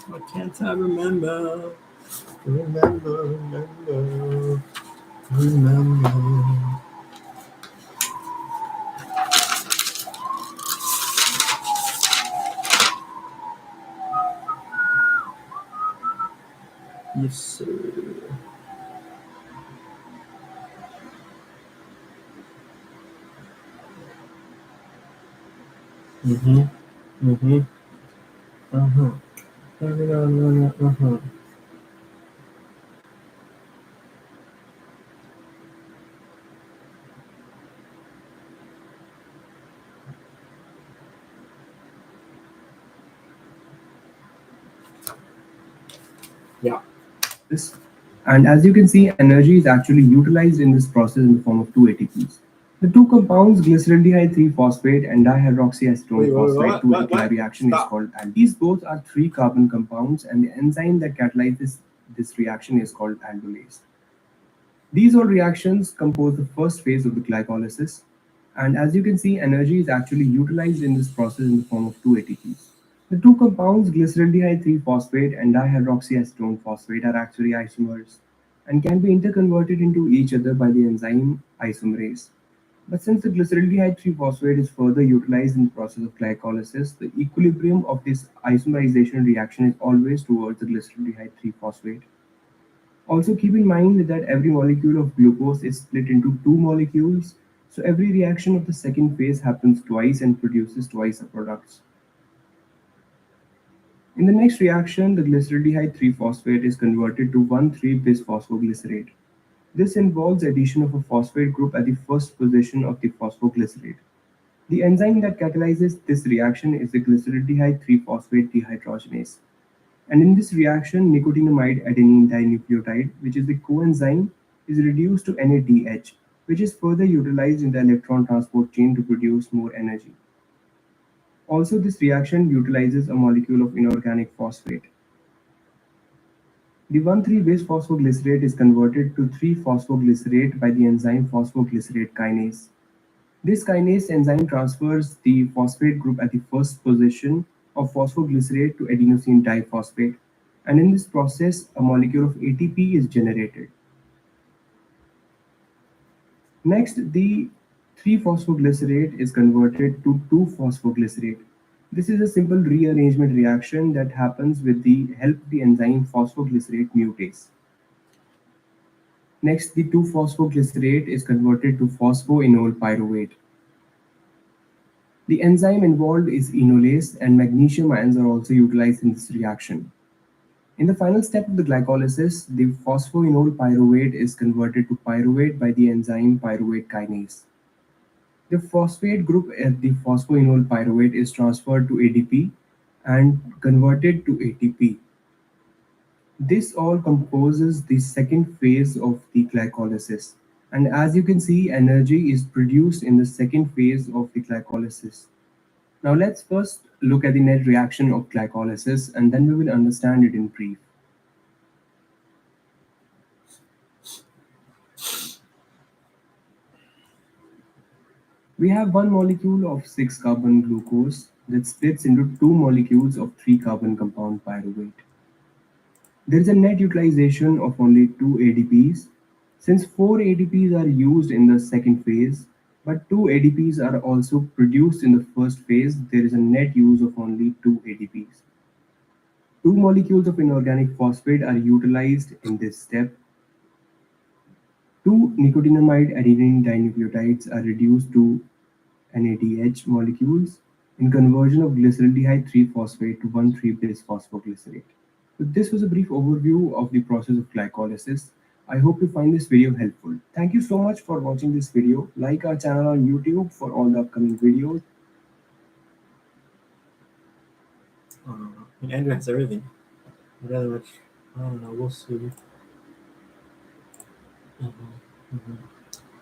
Why can't I remember? Remember. Yes, sir. Mm-hmm. Mm-hmm. Uh-huh. Uh-huh. Yeah. And as you can see, energy is actually utilized in this process in the form of two ATPs. The two compounds, glyceraldehyde 3-phosphate and dihydroxyacetone phosphate 2-ATP reaction is called aldolase. These both are 3-carbon compounds, and the enzyme that catalyzes this reaction is called aldolase. These all reactions compose the first phase of the glycolysis, and as you can see, energy is actually utilized in this process in the form of two ATPs. The two compounds, glyceraldehyde 3-phosphate and dihydroxyacetone phosphate, are actually isomers and can be interconverted into each other by the enzyme isomerase. But since the glyceraldehyde 3-phosphate is further utilized in the process of glycolysis, the equilibrium of this isomerization reaction is always towards the glyceraldehyde 3-phosphate. Also keep in mind that every molecule of glucose is split into two molecules, so every reaction of the second phase happens twice and produces twice the products. In the next reaction, the glyceraldehyde 3-phosphate is converted to 1,3-bisphosphoglycerate. This involves addition of a phosphate group at the first position of the phosphoglycerate. The enzyme that catalyzes this reaction is the glyceraldehyde 3-phosphate dehydrogenase. And in this reaction, nicotinamide adenine dinucleotide, which is the coenzyme, is reduced to NADH, which is further utilized in the electron transport chain to produce more energy. Also, this reaction utilizes a molecule of inorganic phosphate. The 1,3-bisphosphoglycerate is converted to 3-phosphoglycerate by the enzyme phosphoglycerate kinase. This kinase enzyme transfers the phosphate group at the first position of phosphoglycerate to adenosine diphosphate, and in this process, a molecule of ATP is generated. Next, the 3-phosphoglycerate is converted to 2-phosphoglycerate. This is a simple rearrangement reaction that happens with the help of the enzyme phosphoglycerate mutase. Next, the 2-phosphoglycerate is converted to phosphoenol pyruvate. The enzyme involved is enolase, and magnesium ions are also utilized in this reaction. In the final step of the glycolysis, the phosphoenol pyruvate is converted to pyruvate by the enzyme pyruvate kinase. The phosphate group at the phosphoenol pyruvate is transferred to ADP and converted to ATP. This all composes the second phase of the glycolysis. And as you can see, energy is produced in the second phase of the glycolysis. Now let's first look at the net reaction of glycolysis, and then we will understand it in brief. We have one molecule of 6-carbon glucose that splits into two molecules of 3-carbon compound pyruvate. There is a net utilization of only 2 ADPs. Since 4 ADPs are used in the second phase, but 2 ADPs are also produced in the first phase, there is a net use of only 2 ADPs. 2 molecules of inorganic phosphate are utilized in this step. 2 nicotinamide adenine dinucleotides are reduced to NADH molecules in conversion of glyceraldehyde 3-phosphate to 1,3-bisphosphoglycerate. So this was a brief overview of the process of glycolysis. I hope you find this video helpful. Thank you so much for watching this video. Like our channel on YouTube for all the upcoming videos. Andrew has everything. Very much. I don't know. We'll see.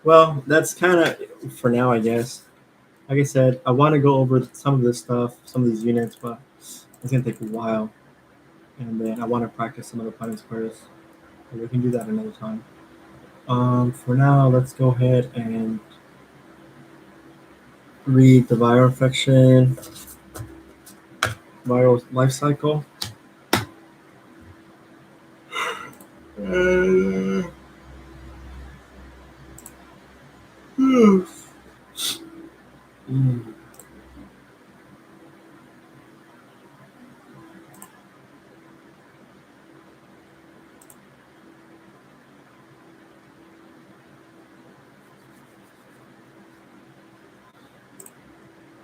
Well, that's kind of for now, I guess. Like I said, I want to go over some of this stuff, some of these units, but it's gonna take a while. And then I want to practice some of the Punnett squares. But we can do that another time. For now, let's go ahead and read the viral infection, viral life cycle.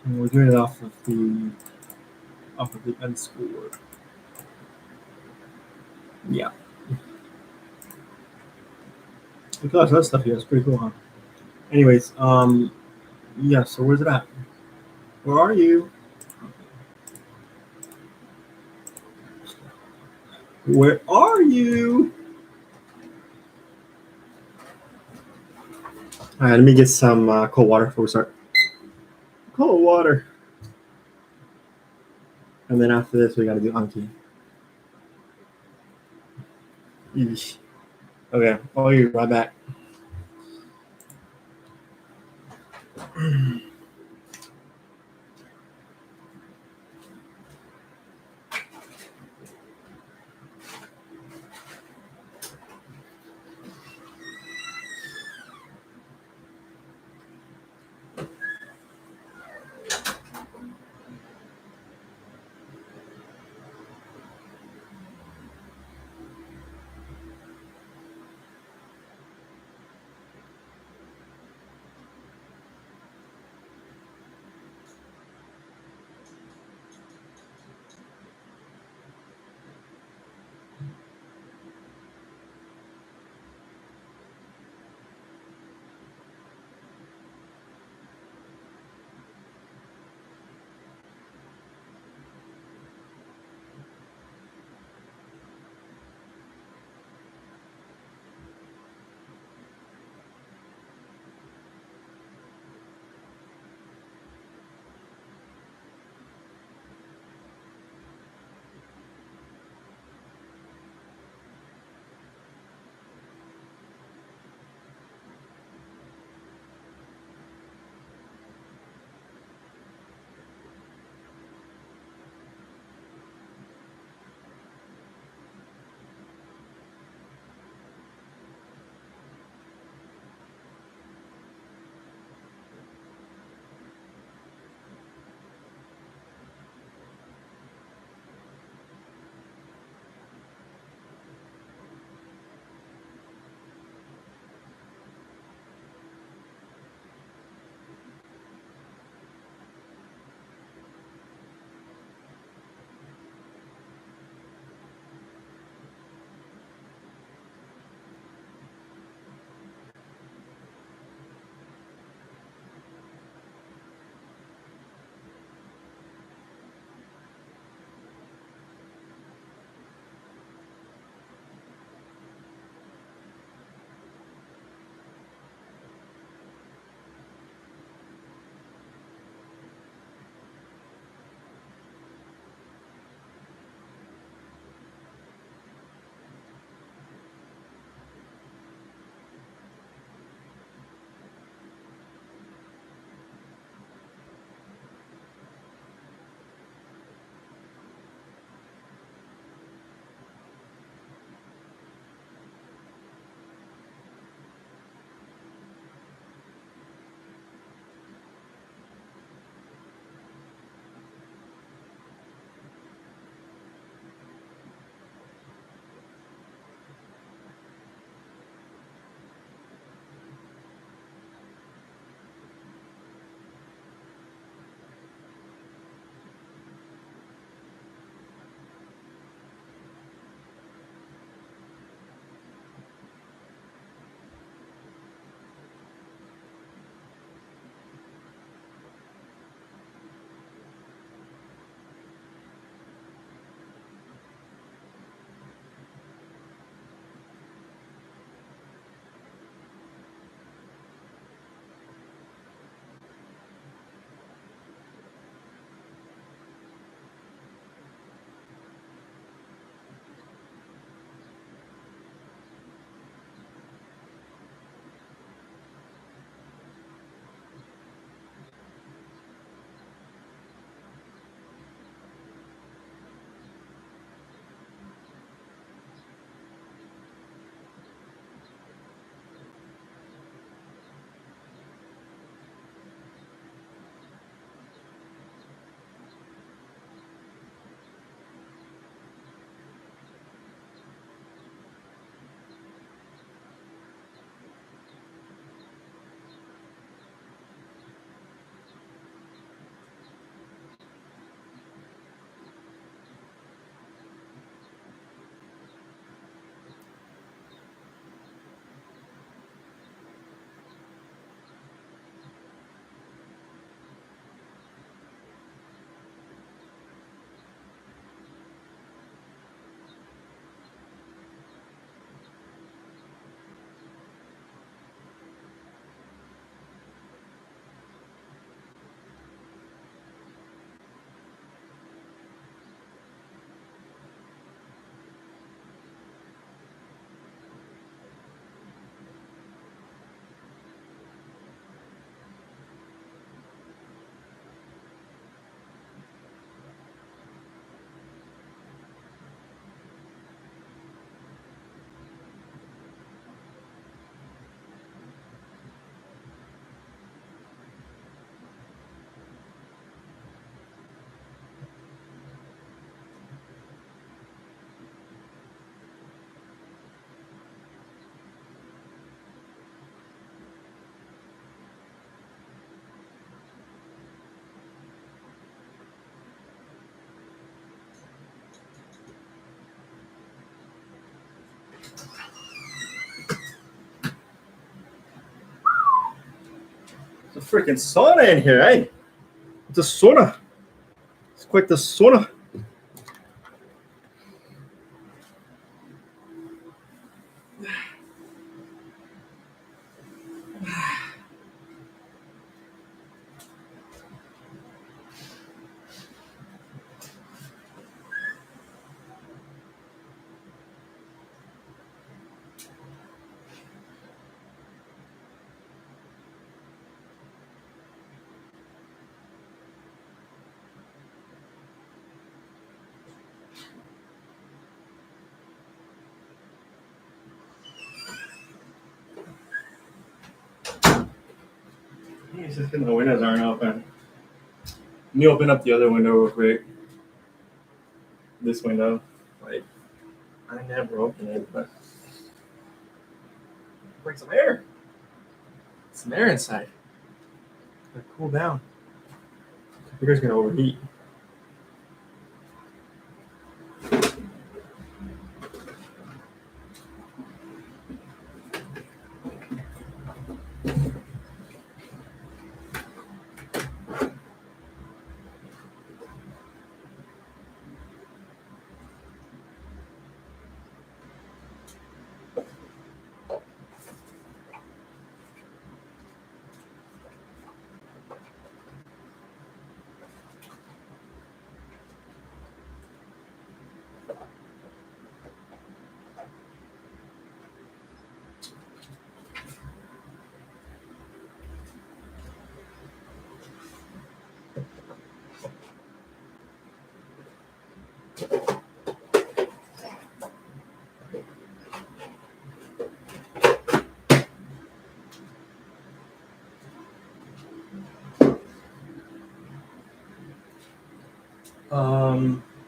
And we're doing it off of the end score. Yeah. Gosh, that stuff here is pretty cool, huh? Anyways, yeah. So where's it at? Where are you? Where are you? All right, let me get some cold water before we start. Cold water. And then after this, we got to do Anki. Yeesh. Okay, I'll be right back. freaking sauna in here, eh? It's a sauna. It's quite the sauna. It's just because the windows aren't open. Let me open up the other window real quick. This window. Like, I never open it, but bring some air. Some air inside. Gotta cool down. The computer's gonna overheat.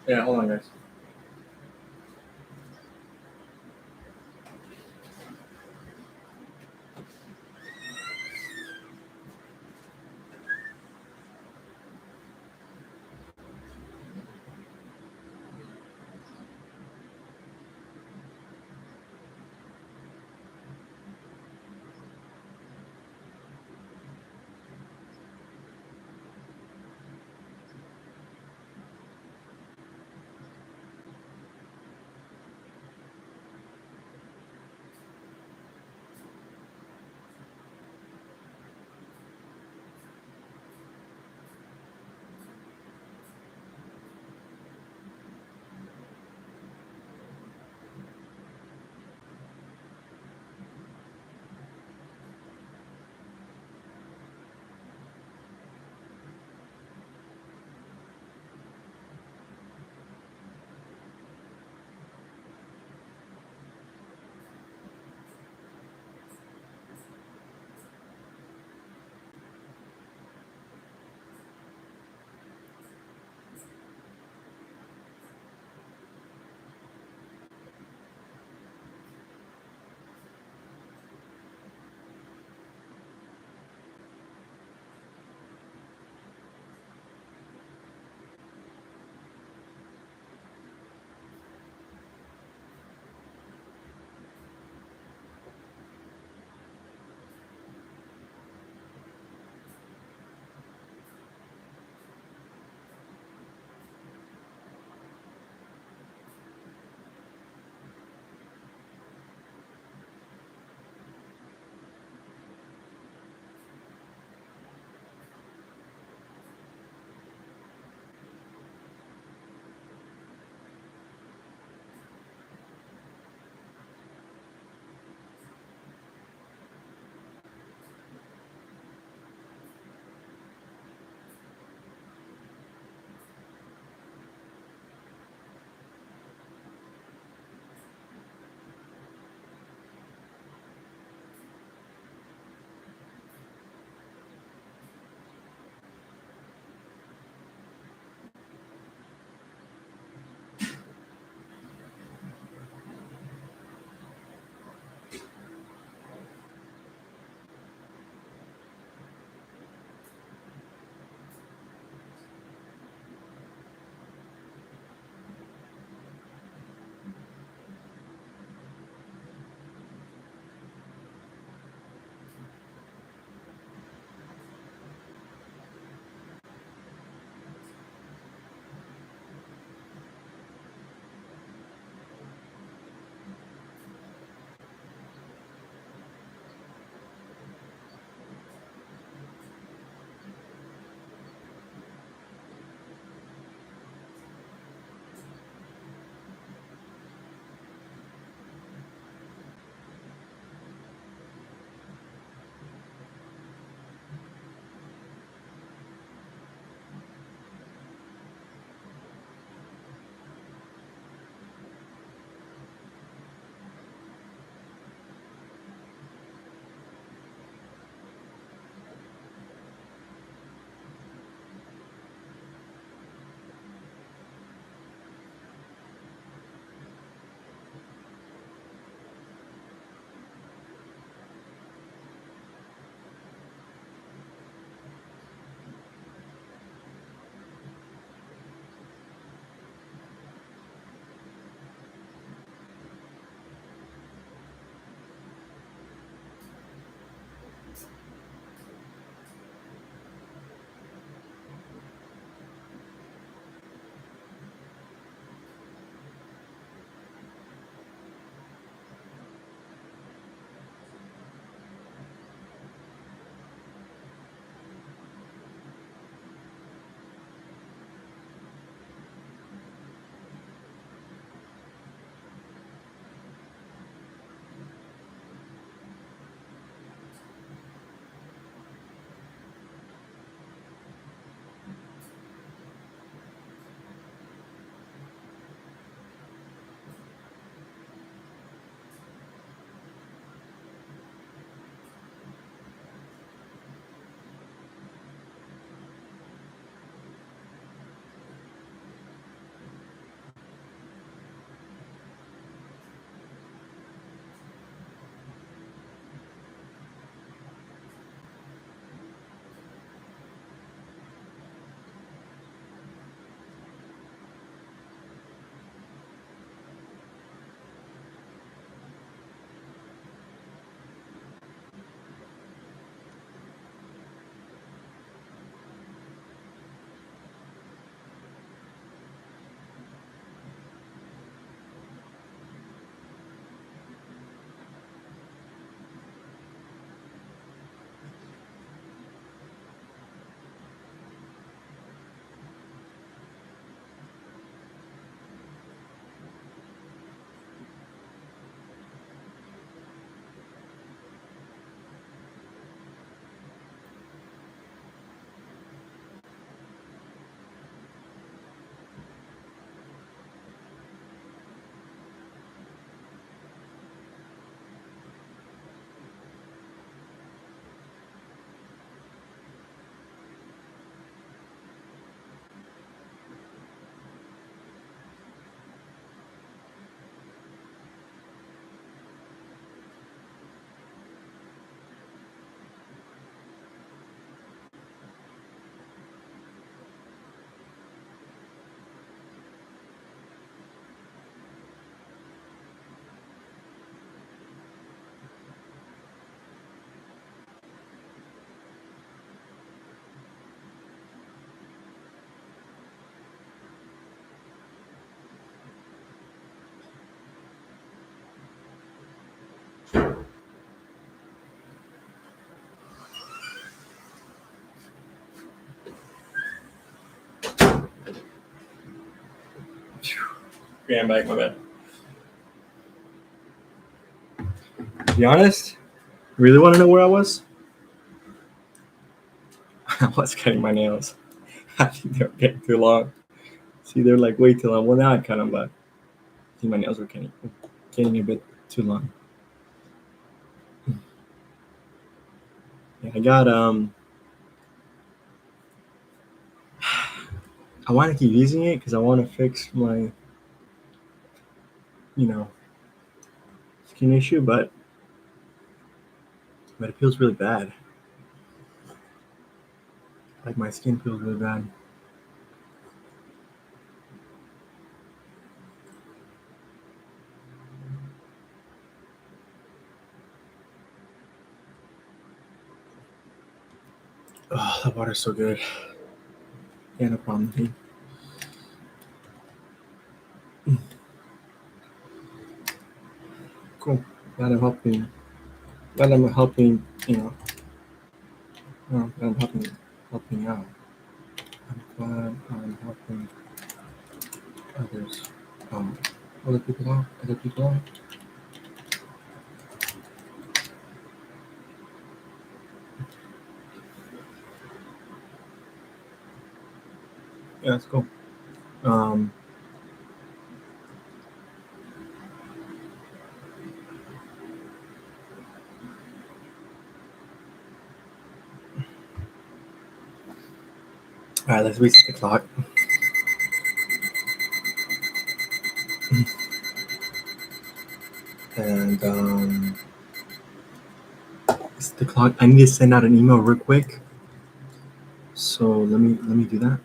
Yeah, hold on, guys. Yeah, I'm back. My bad. To be honest, really want to know where I was? I was cutting my nails. I think they were getting too long. See, they're like way too long. Well, now I cut them, but I think my nails were getting a bit too long. Yeah, I got I want to keep using it because I want to fix my, skin issue, but it feels really bad. Like my skin feels really bad. Oh, that water's so good. Yeah, no problem. Hey. Cool. Glad I'm helping. Glad I'm helping. Glad I'm helping out. I'm glad I'm helping others. Other people out. Other people out. Yeah, that's cool. All right, let's reset the clock. And it's the clock. I need to send out an email real quick. So let me do that.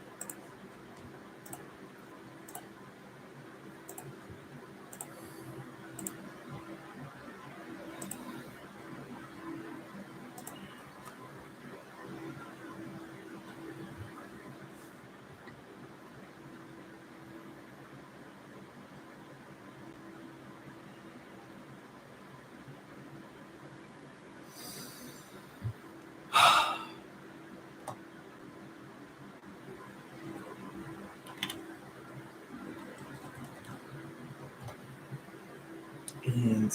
And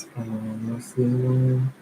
what's the other one?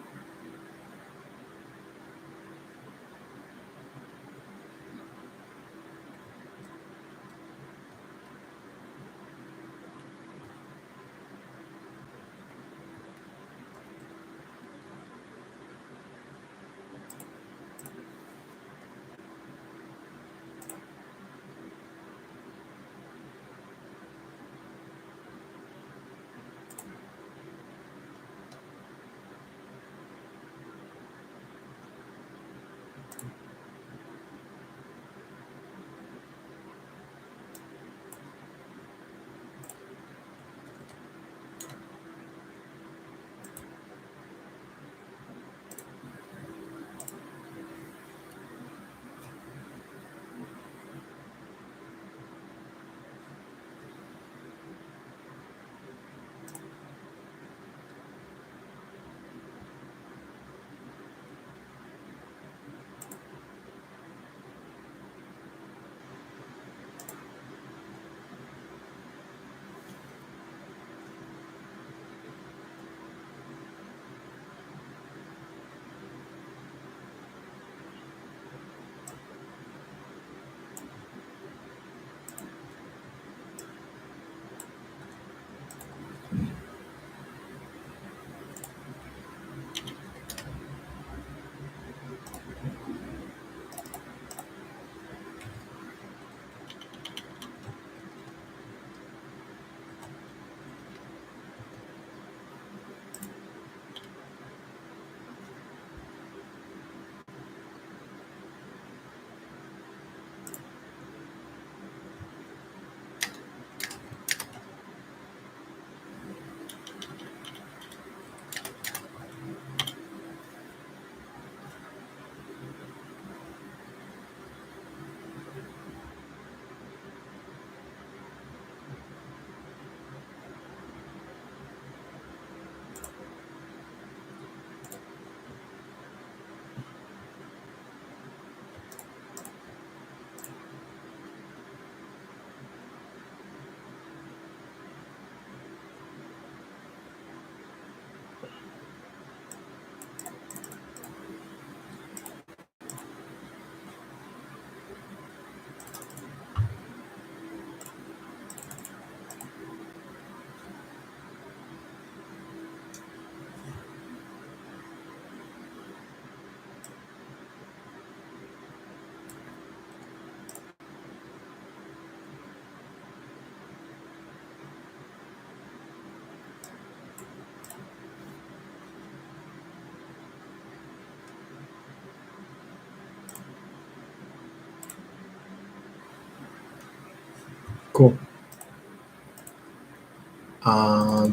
Cool.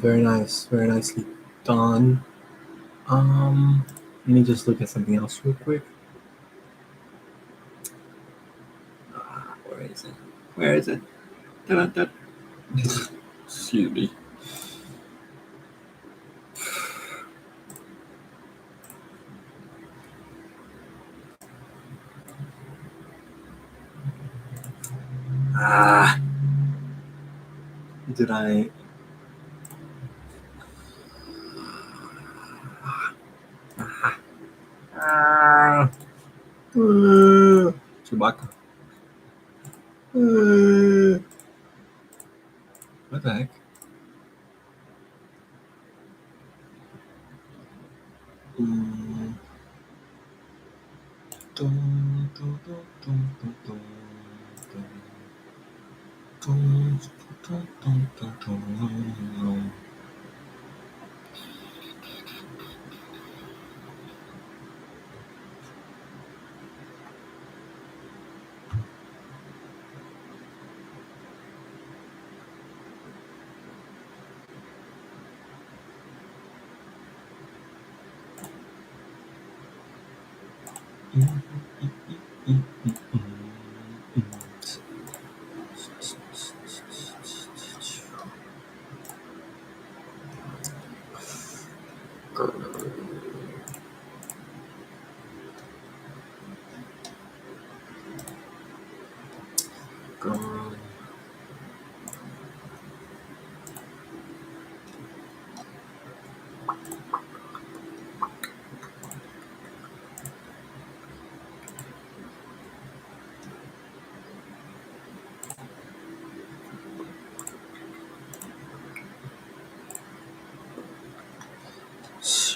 Very nice. Very nicely done. Let me just look at something else real quick. Where is it? Where is it? Da-da-da. Excuse me. Ah. Did I? Ah. Chewbacca. What the heck? Mm. Dun, dun, dun, dun, dun, dun, dun. Dun, dun, dun, dun, dun.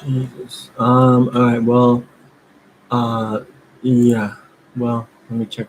Jesus. All right. Well. Yeah. Well, let me check.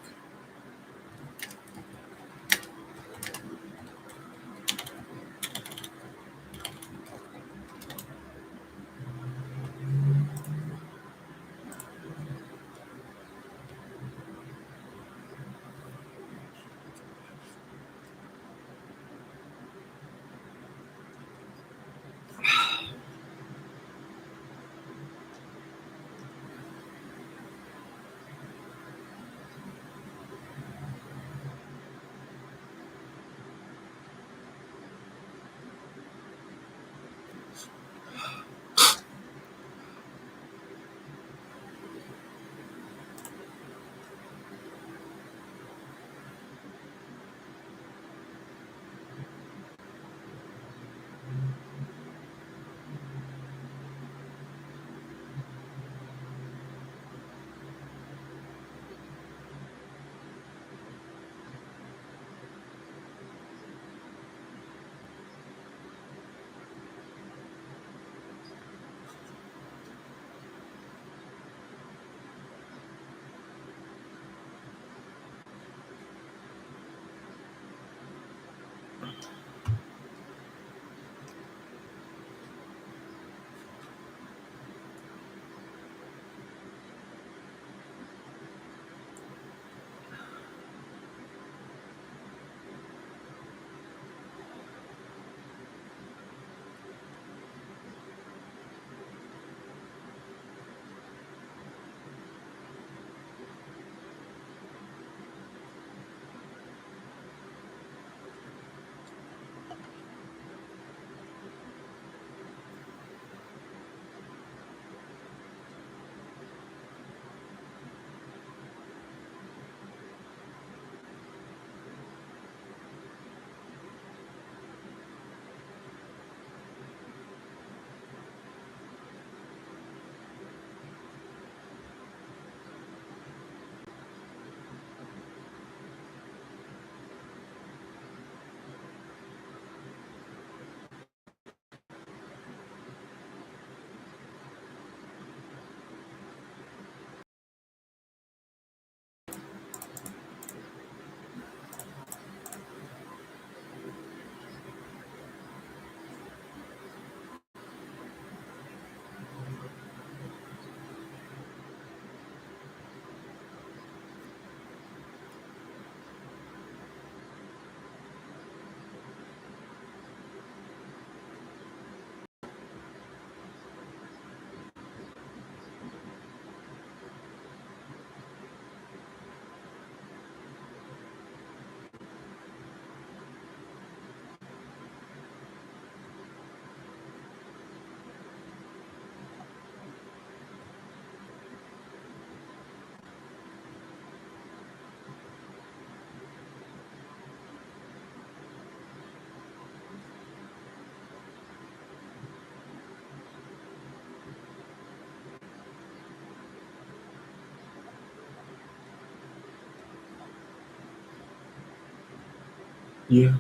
Yeah.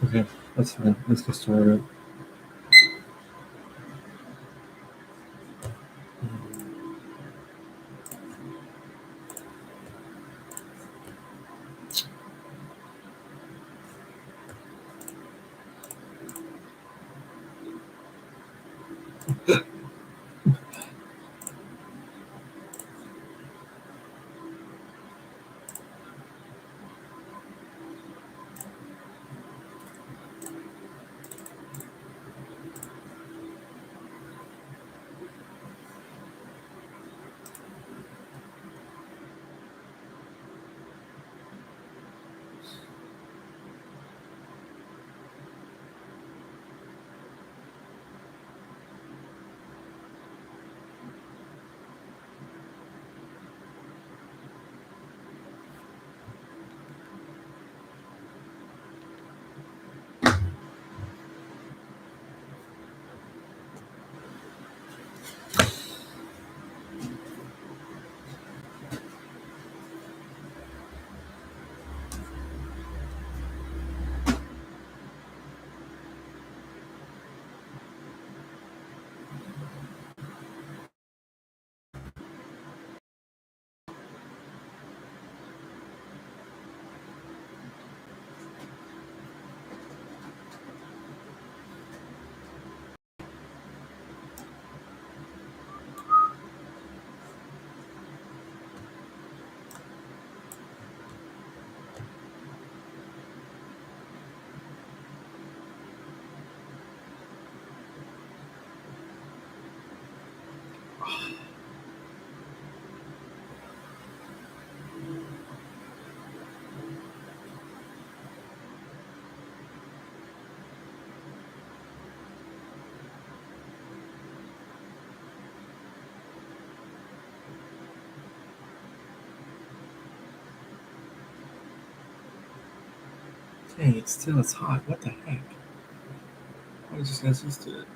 Okay, that's fine. Let's get started. Dang, it's hot. What the heck? I just got used to it.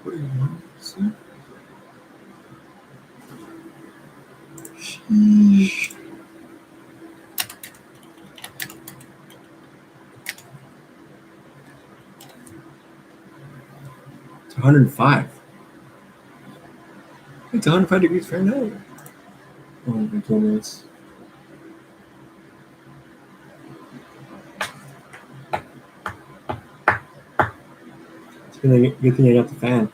What do you want? See? Sheesh. It's 105. It's 105 degrees Fahrenheit. Oh my goodness. It's good thing I got the fan.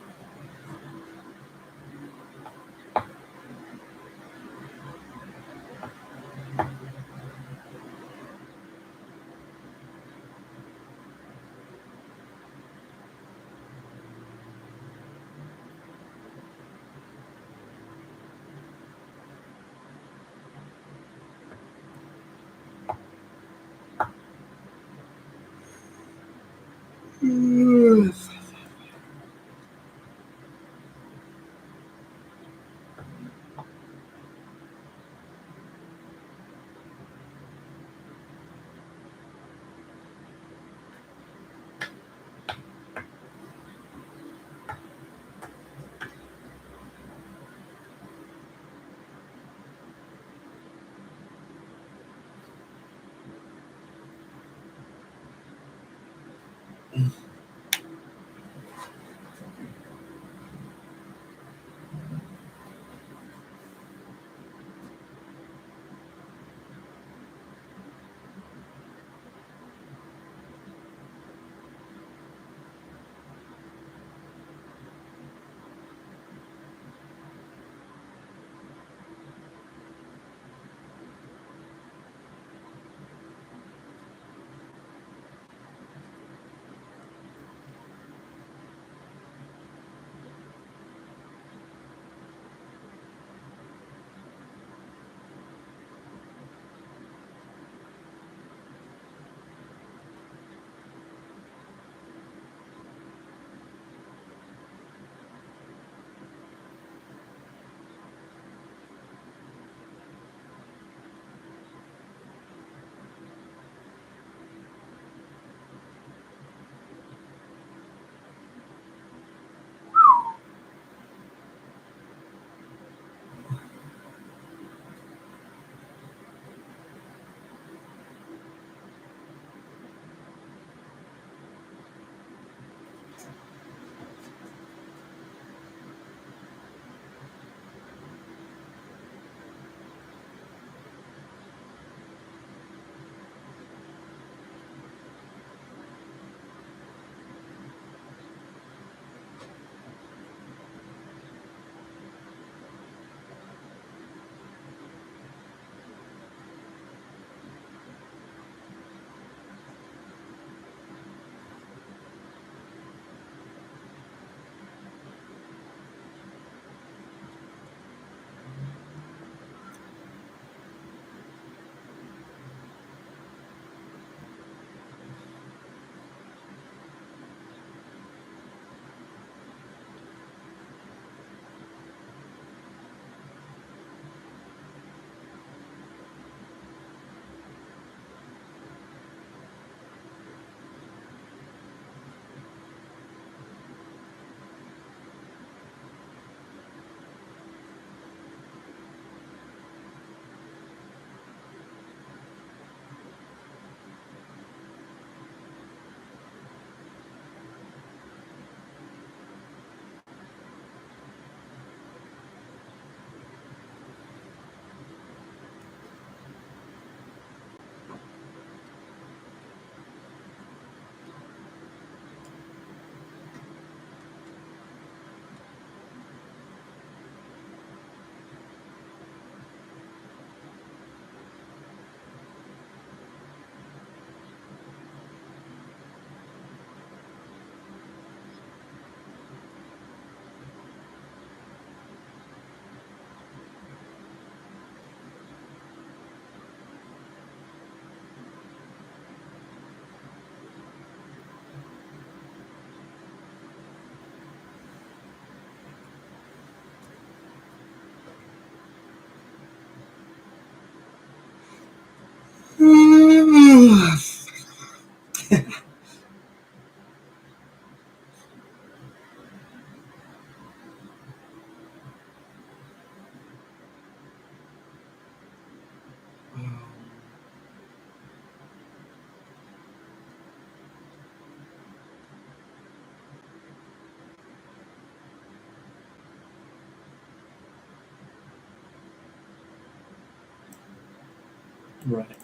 Right.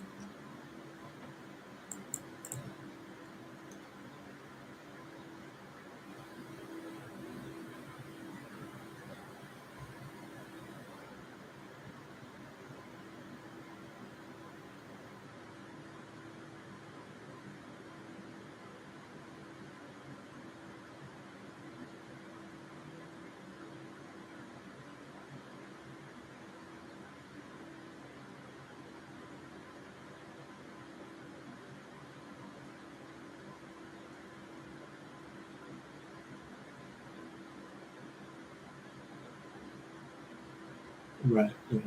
Right. Yeah.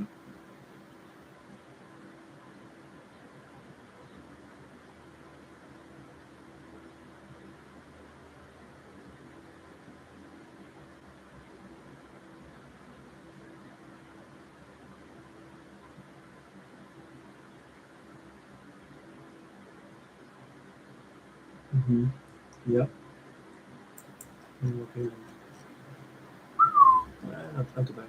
Mm-hmm. Yep. Okay. Not too bad.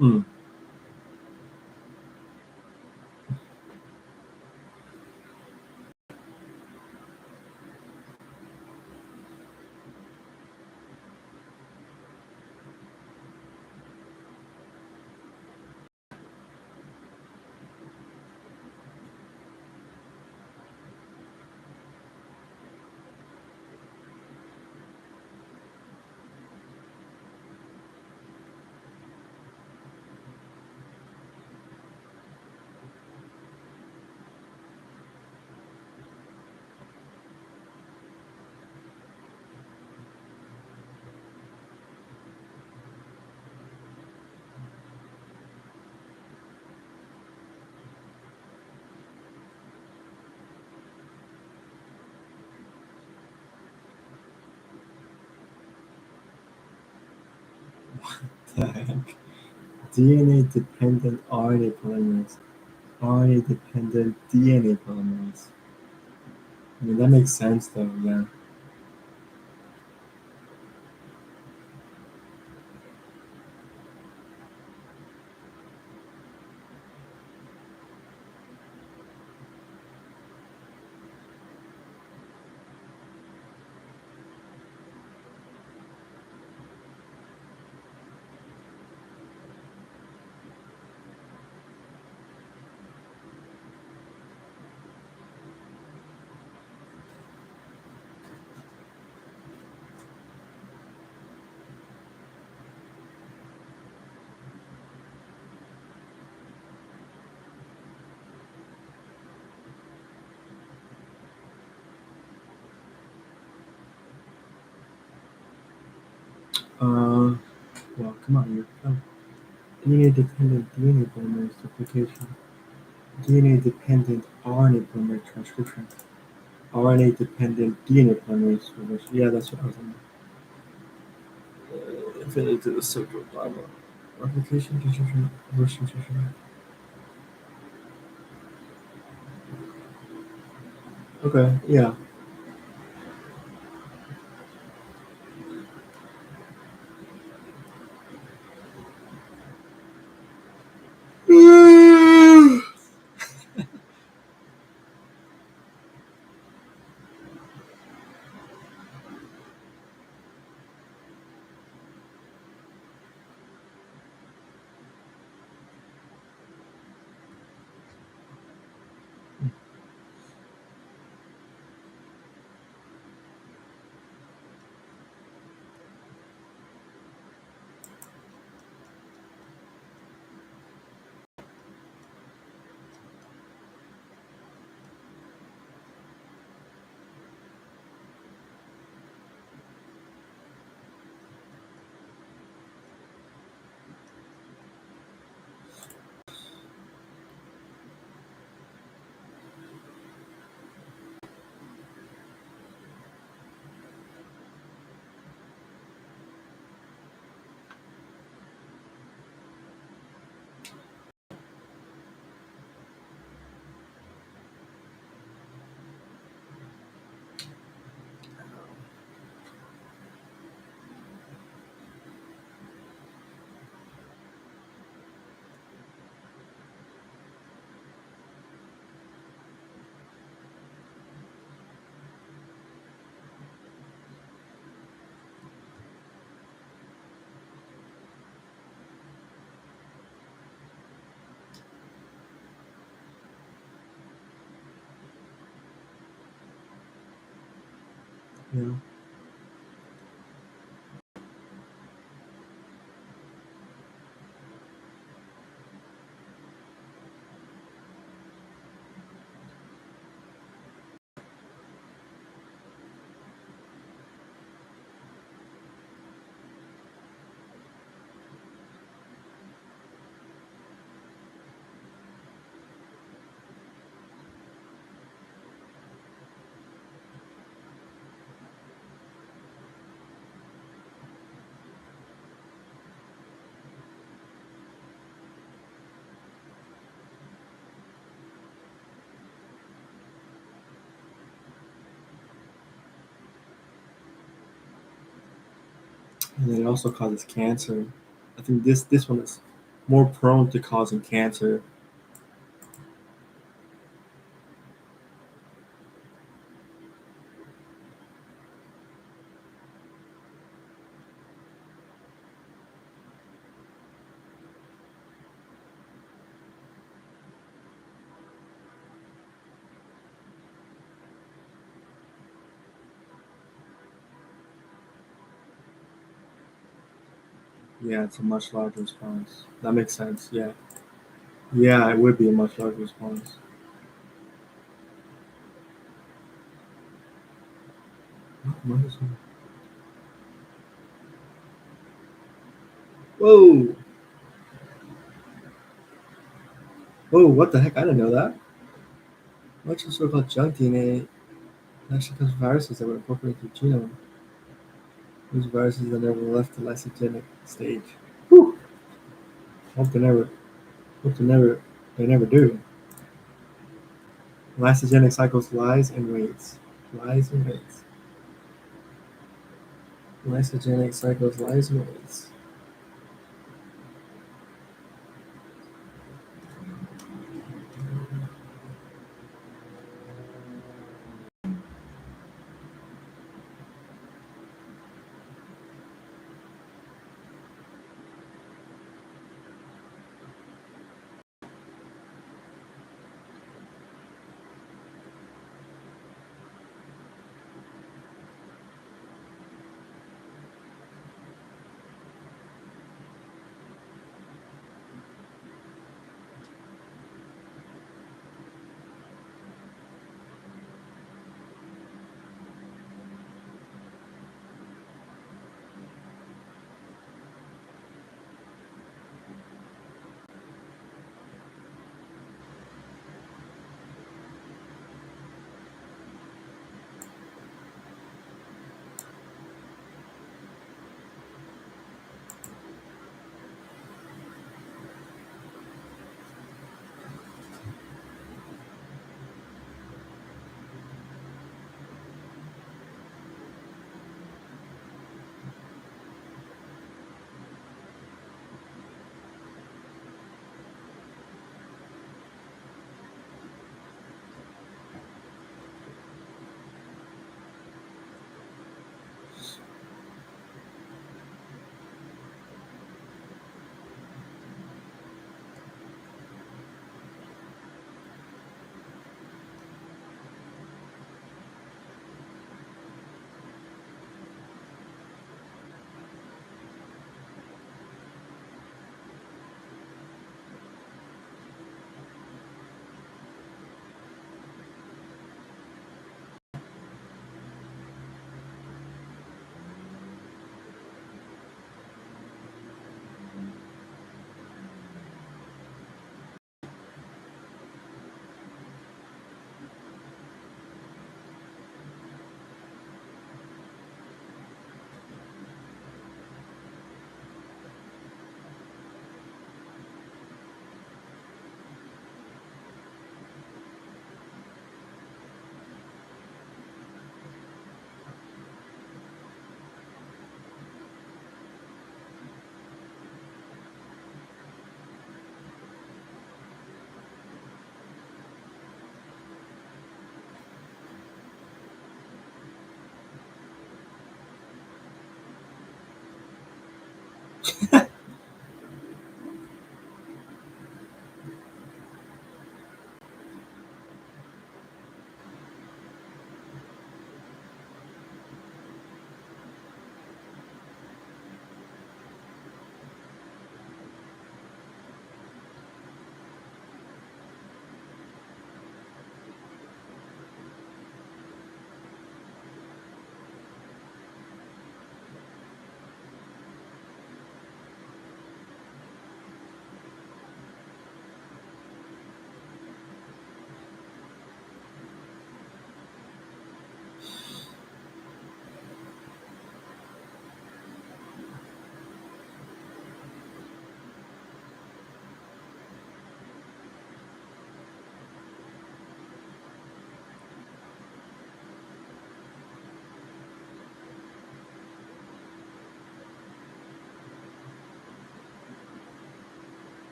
Mm. The heck? DNA dependent RNA polymerase. RNA dependent DNA polymerase. I mean, that makes sense though, yeah. Well, come on, here. Come. DNA-dependent DNA polymerase duplication. DNA-dependent RNA polymerase transcription. RNA-dependent DNA polymerase reverse. Yeah, that's what I was on. Affinity to the circle dimer. Replication, transcription, reverse transcription. Okay, yeah. Yeah. And then it also causes cancer. I think this one is more prone to causing cancer. Yeah, it's a much larger response. That makes sense. Yeah. Yeah, it would be a much larger response. What is it? Whoa! Whoa! What the heck? I didn't know that. Much of so-called junk DNA actually comes from viruses that were incorporated into the genome. These viruses that never left the lysogenic stage. Whew! Hope they never. Hope they never. They never do. Lysogenic cycles lies and waits. Lies and waits. Lysogenic cycles lies and waits.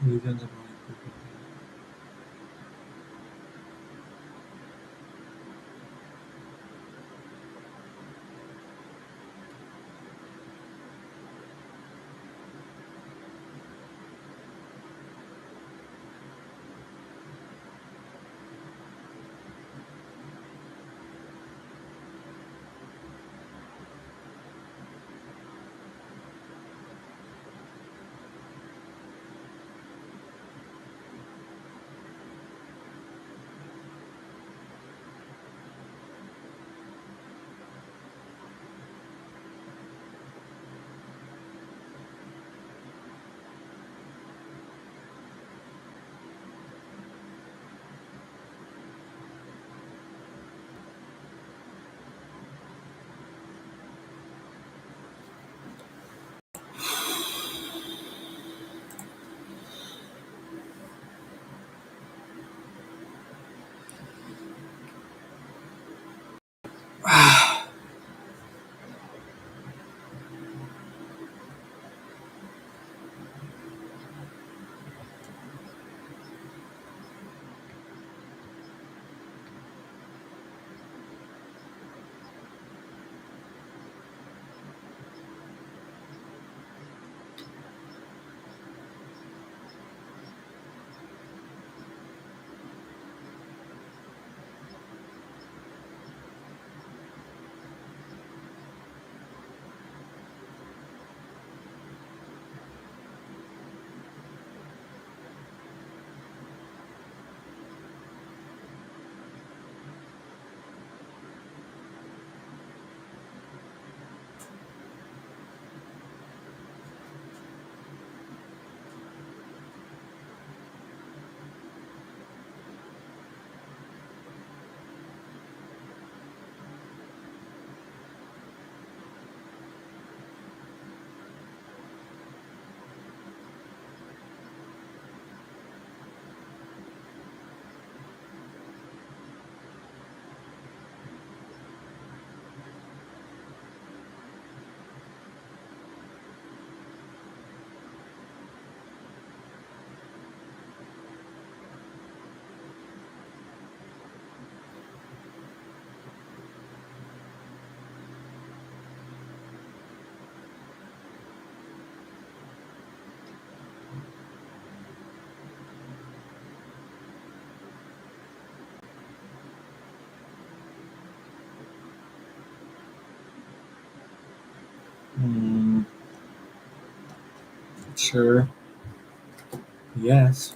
Regions of sure. Yes.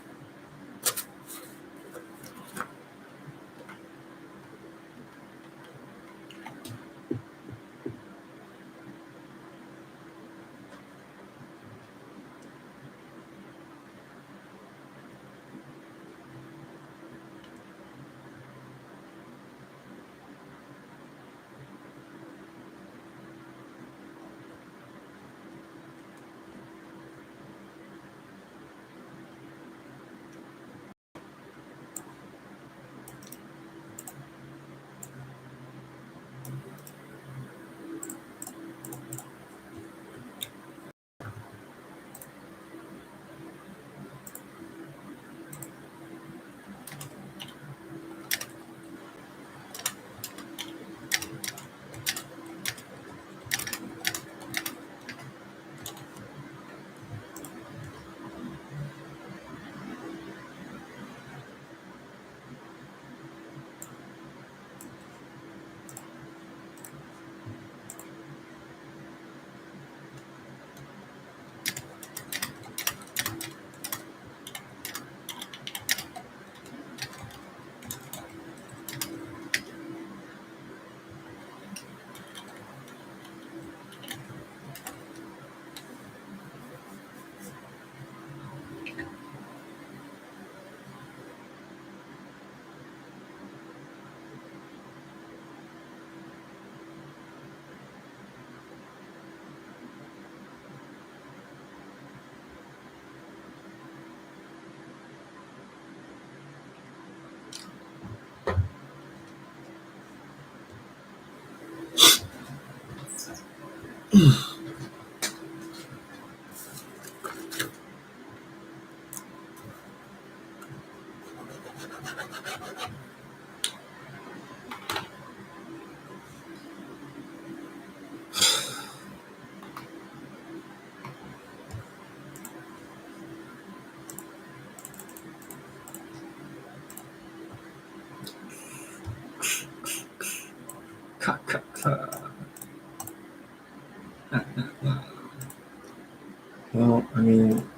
Well, I mean,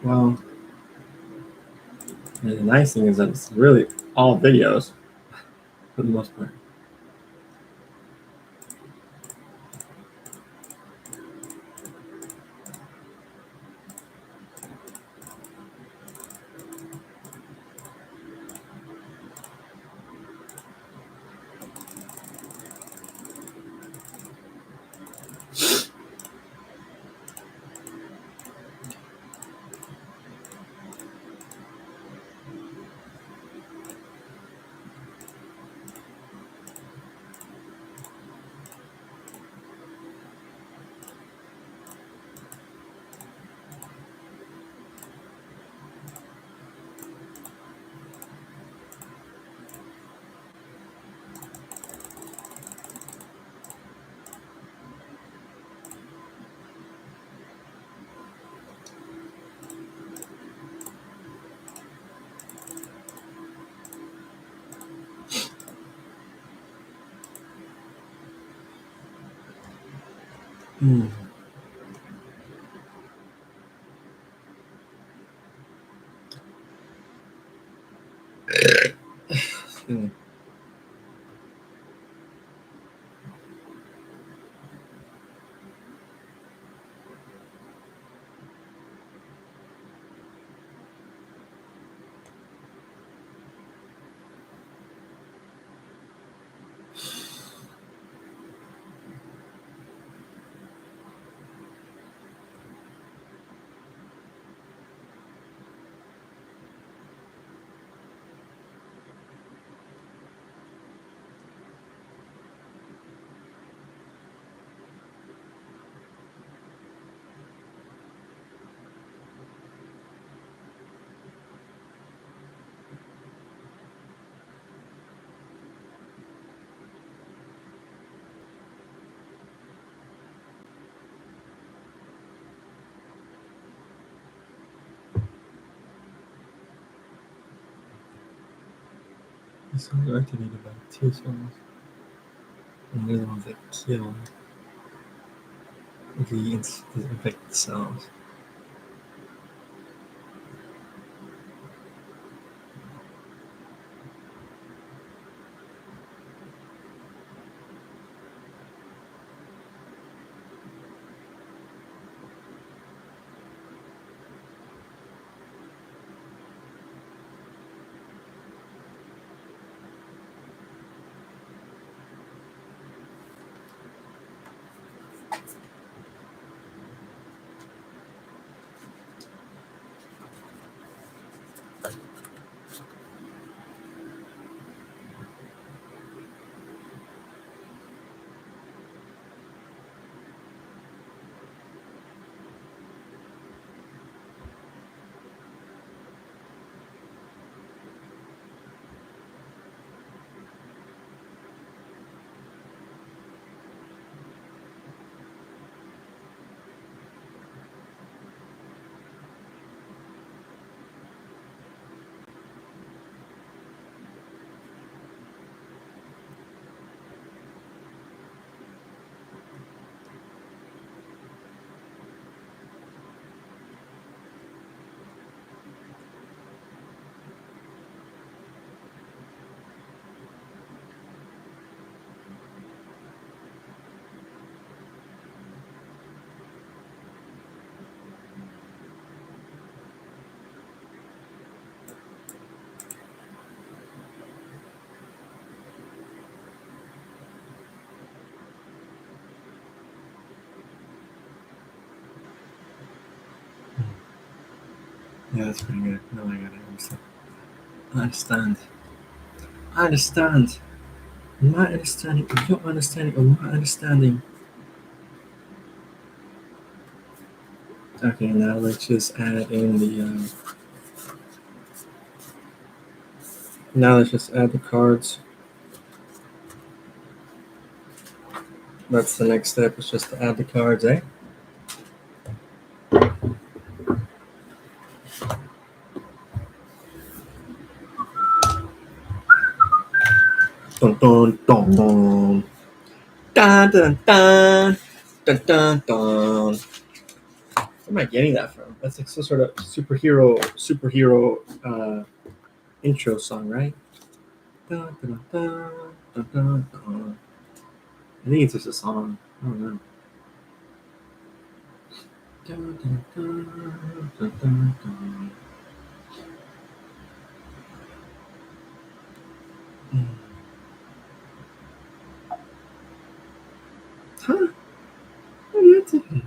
well, the nice thing is that it's really all videos for the most part. Hmm. Excuse me. These cells are activated by T cells, and they're the ones that kill the infected cells. Yeah, that's pretty good. No, I got it. I understand. I understand. My understanding of your understanding of my understanding. Okay, now let's just add in the. Now let's just add the cards. That's the next step. Is just to add the cards, eh? Dun, dun, dun, dun. Dun dun dun dun dun dun. Where am I getting that from? That's like some sort of superhero intro song, right? Dun, dun, dun, dun, dun, dun. I think it's just a song. I don't know. Dun, dun, dun, dun, dun, dun. Huh? What are you doing?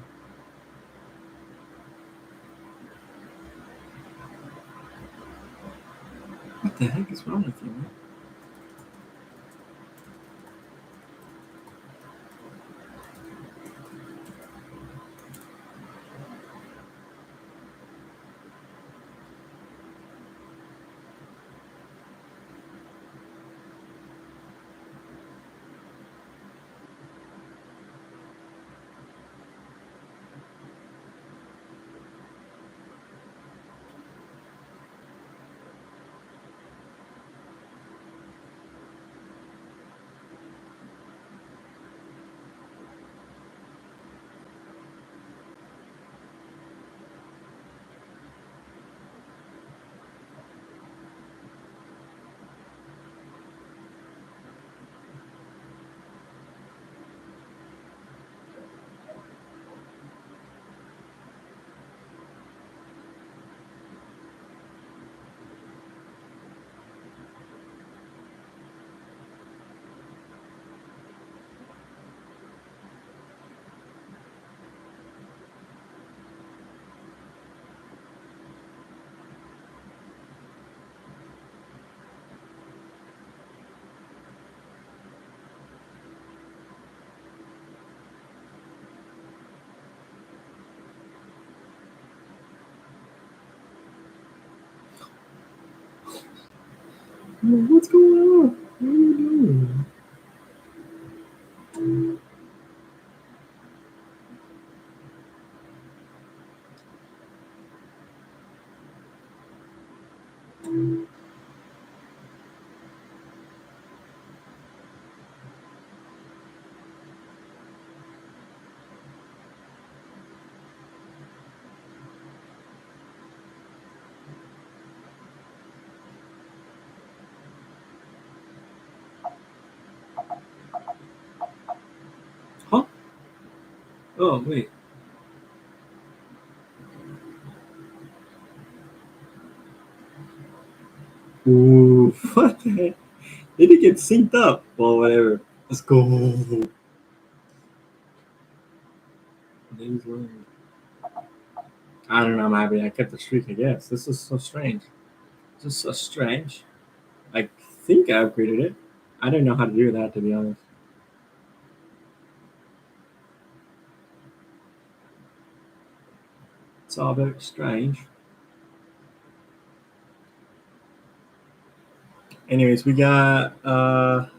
What the heck is wrong with you, man? What's going on? What are you doing? Huh? Oh, wait. Ooh, what the heck? Did it get synced up? Well, whatever. Let's go. I don't know, I'm happy I kept the streak, I guess. This is so strange. This is so strange. I think I upgraded it. I didn't know how to do that, to be honest. It's all very strange. Anyways, we got I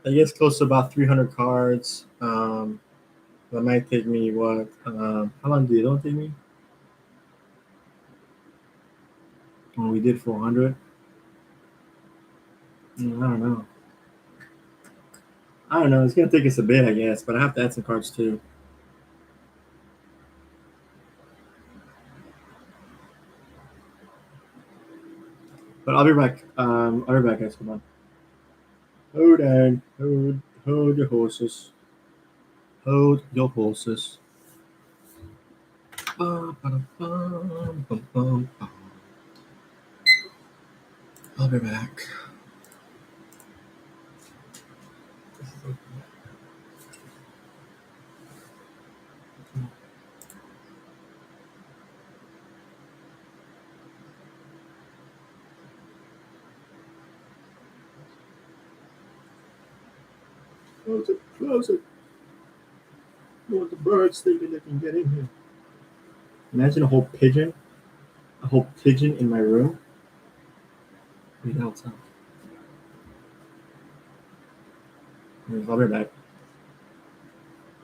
guess close to about 300 cards. That might take me what? How long did it don't take me? When we did 400. I don't know. I don't know. It's gonna take us a bit, I guess, but I have to add some cards too. But I'll be back. I'll be back, guys. Come on. Hold on. Hold your horses. Hold your horses. I'll be back. Close it. Close it. I want the birds thinking they can get in here. Imagine a whole pigeon in my room. Wait, outside. I'll be back.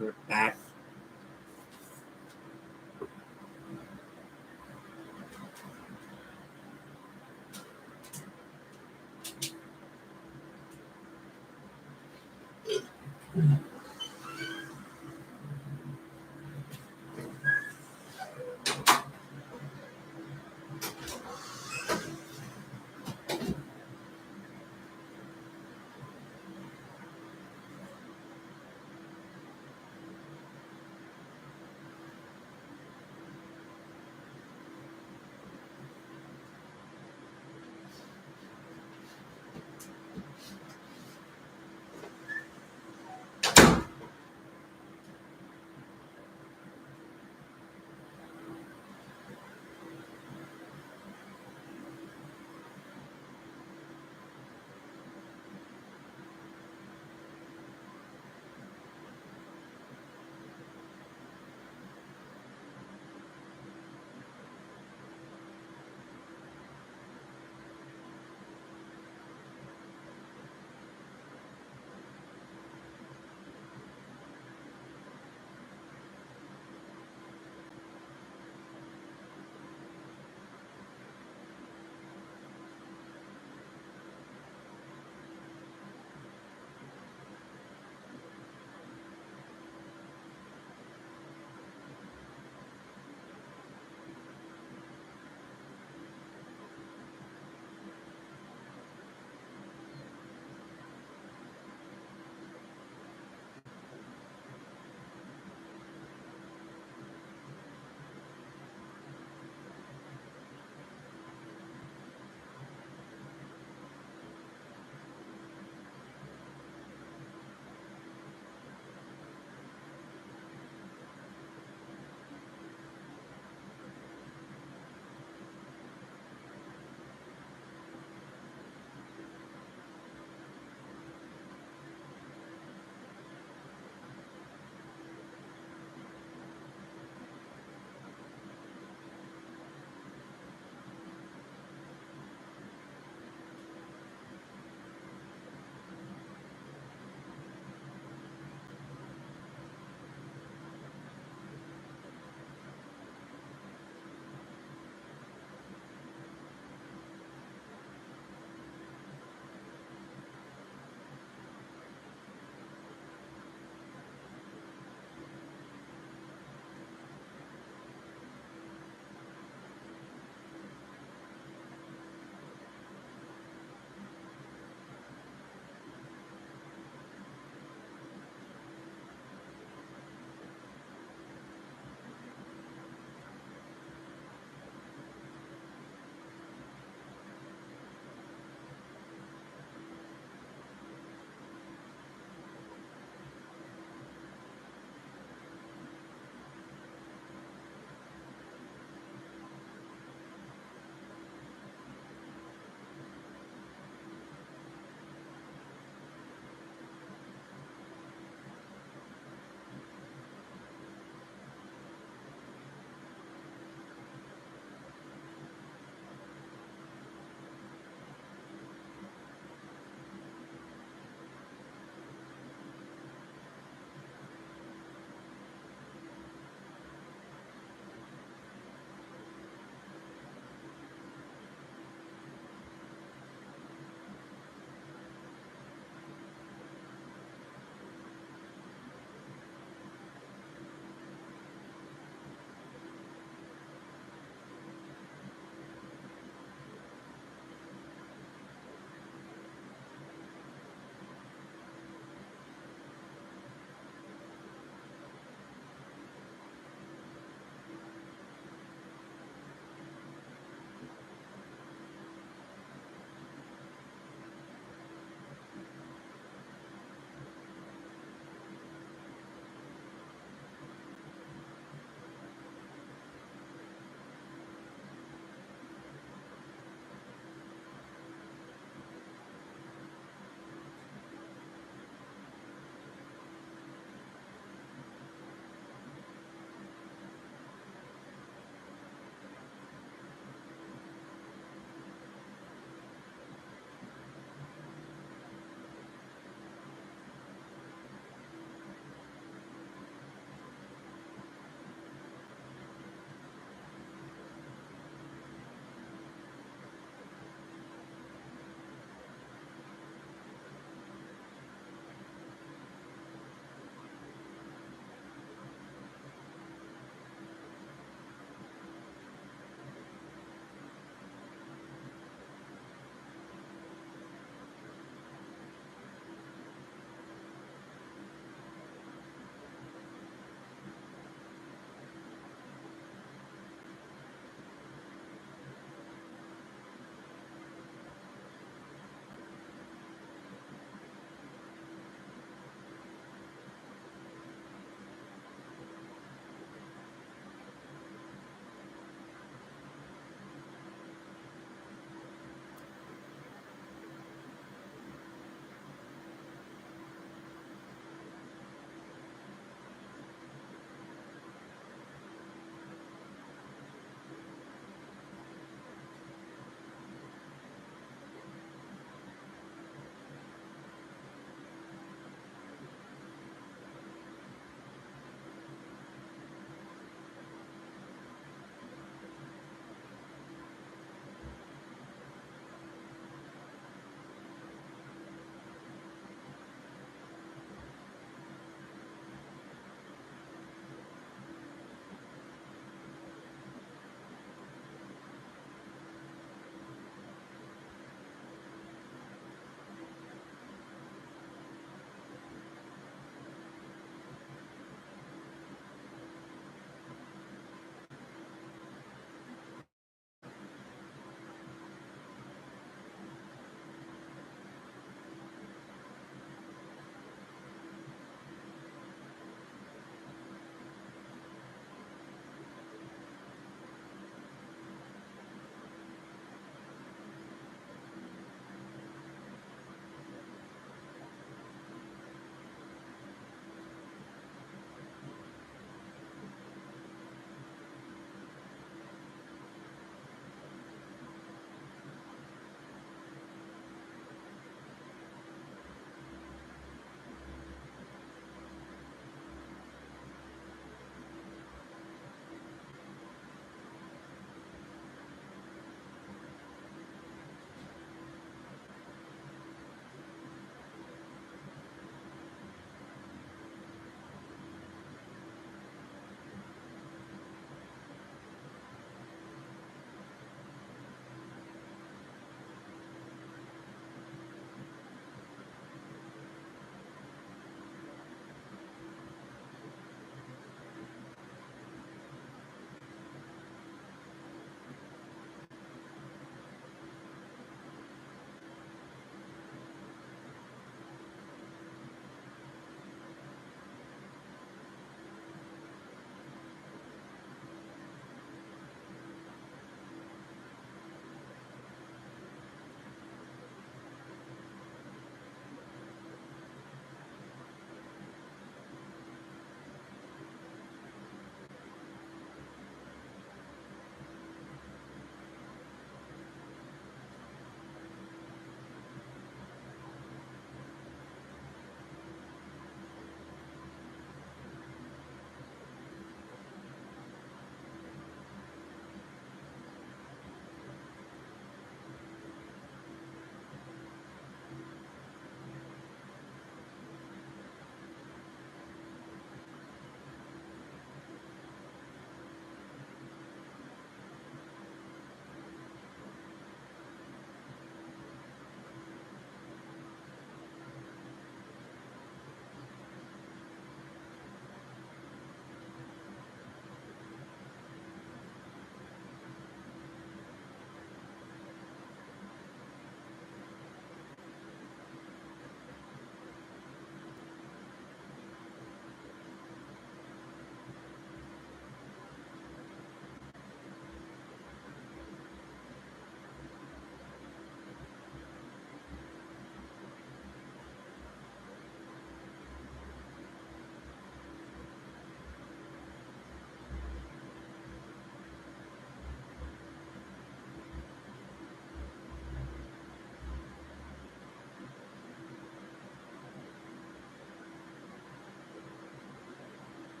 We're back.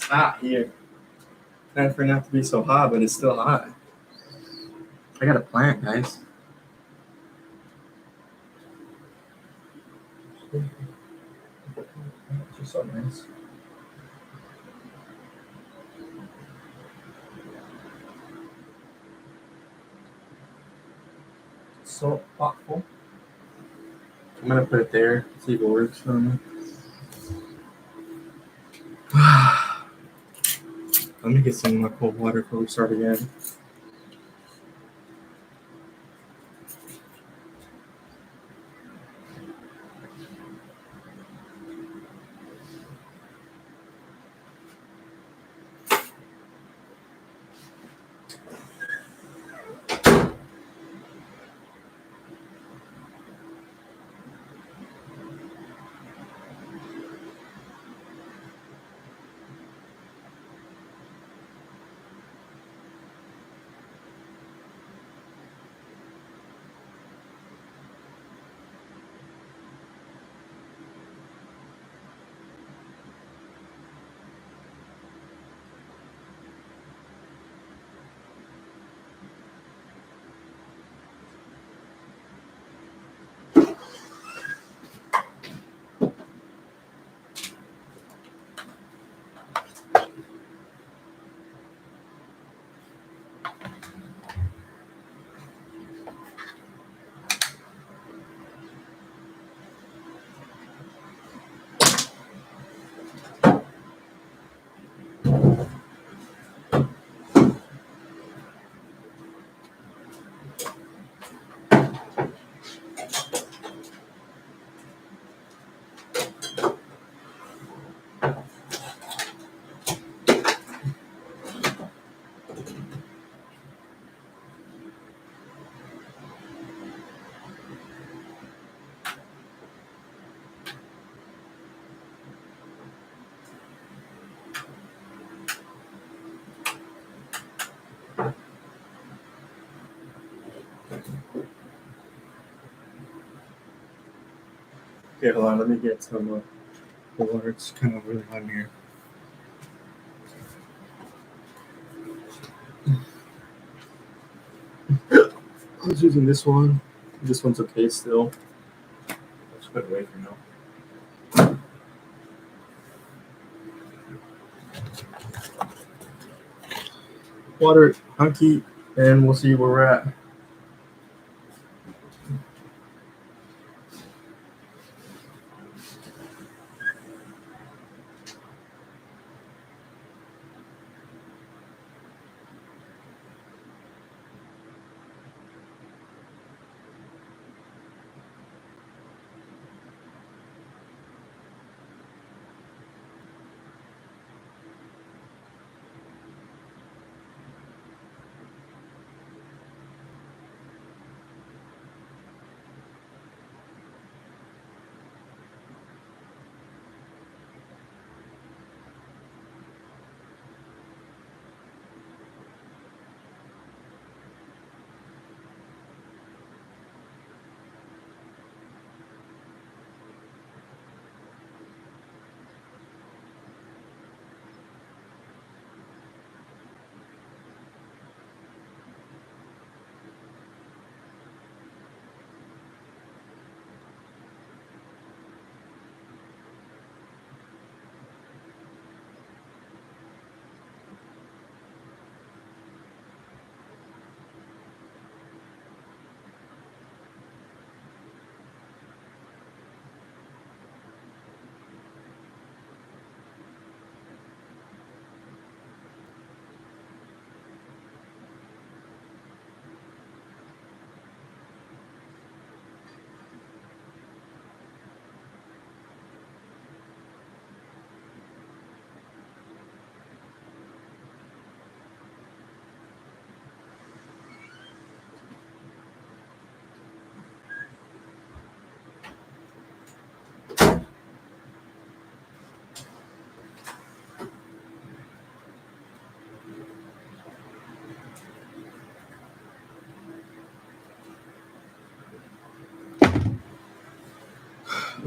hot here. Not for it not to be so hot, but it's still hot. I got a plant, guys. It's so nice. So thoughtful. I'm gonna put it there, see if it works for me. Let me get some more cold water before we start again. Okay, hold on. Let me get some water. It's kind of really hot in here. I was using this one. This one's okay still. Let's put it away for now. Water, hunky, and we'll see where we're at.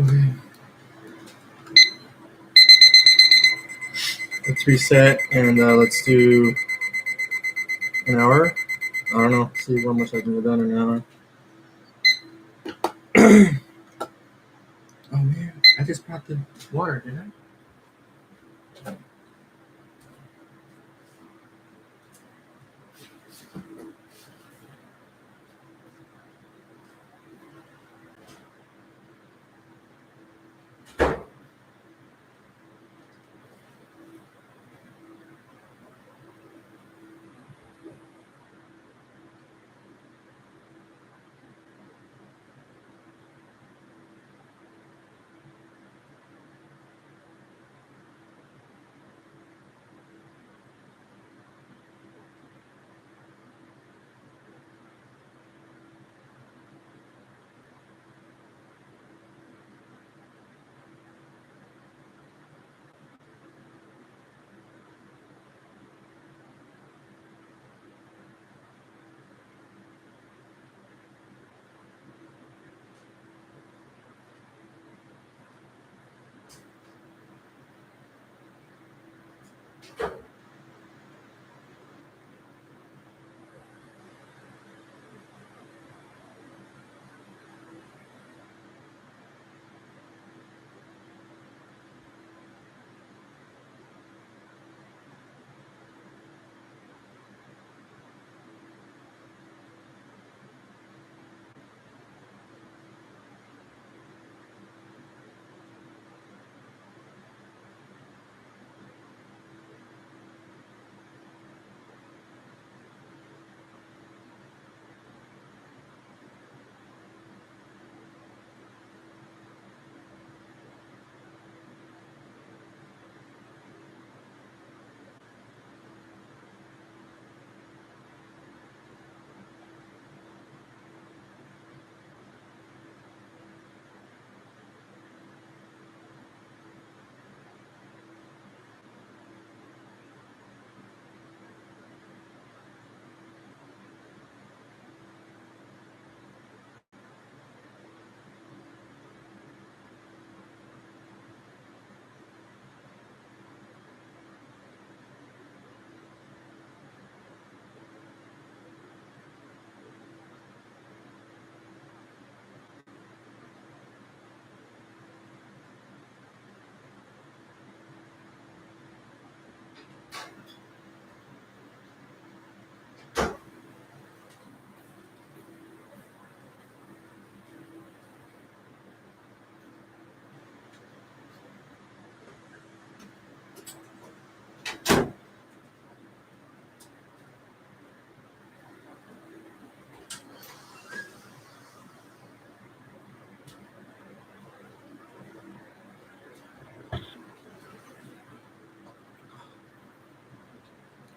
Okay. Let's reset and let's do an hour. I don't know. See how much I can get done in an hour. Oh man, I just brought the water, didn't I?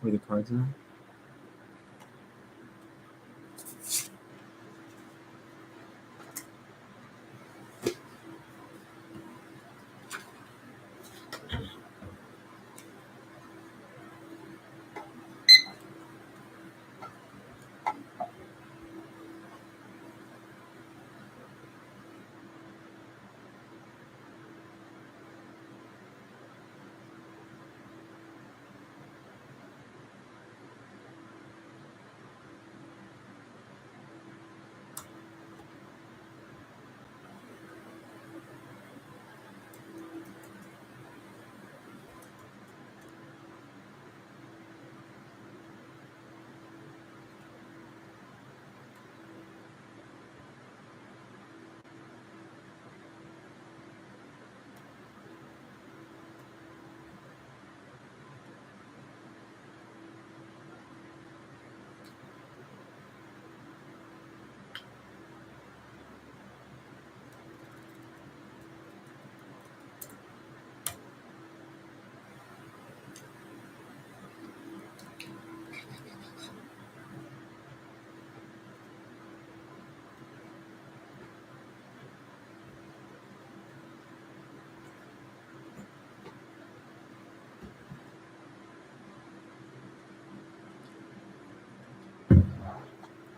Where the cards are?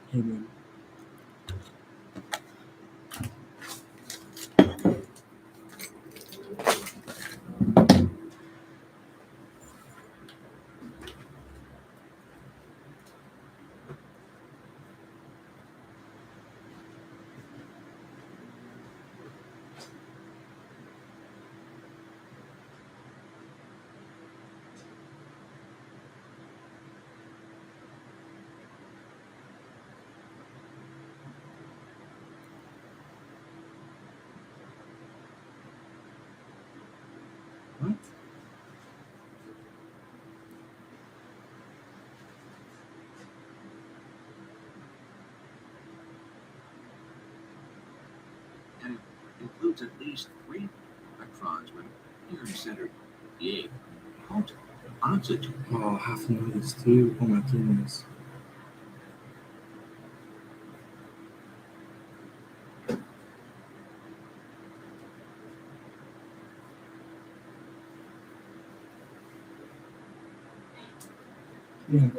Hey, man. includes at least 3 electrons when here centered. Yay. Hot. Oxygen. Oh, half of these too. Oh my goodness. Yeah.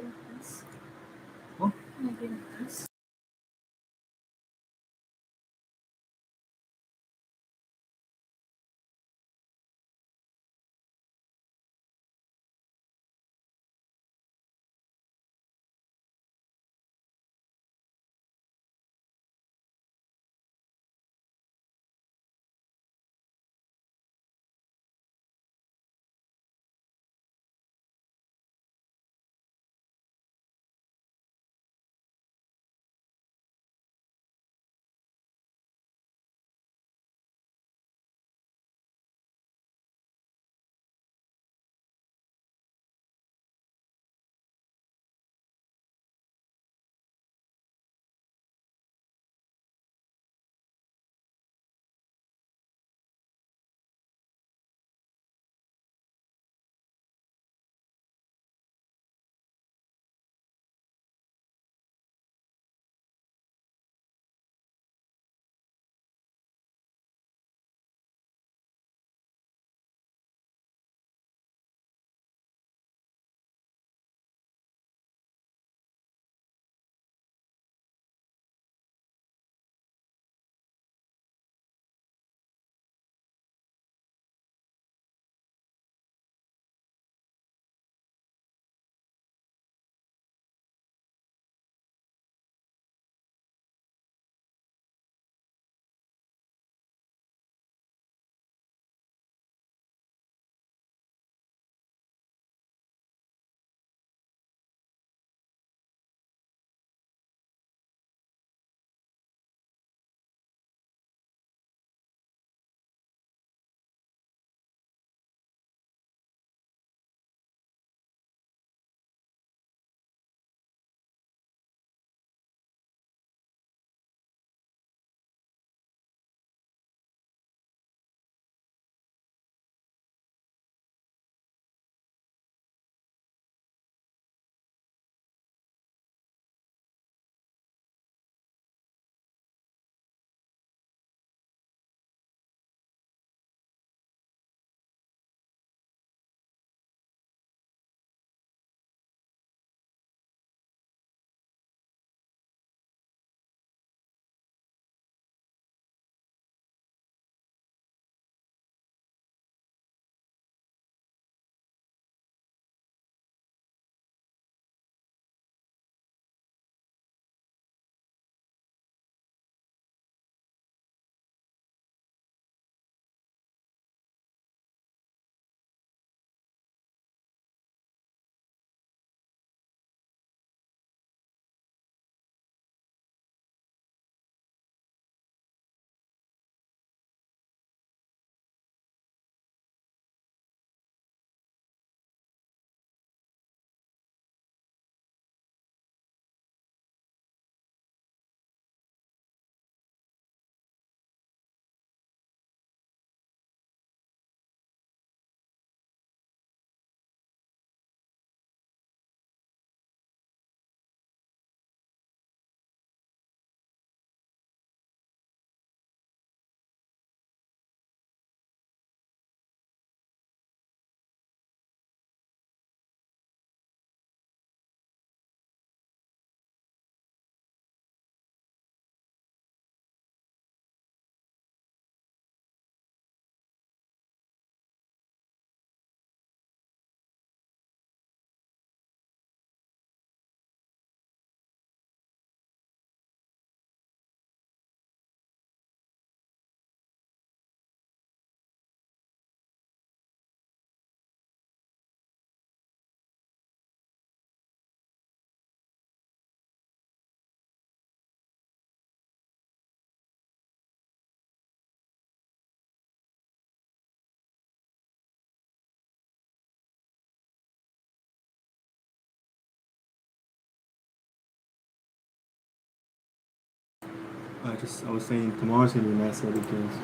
I was saying tomorrow's gonna be nice because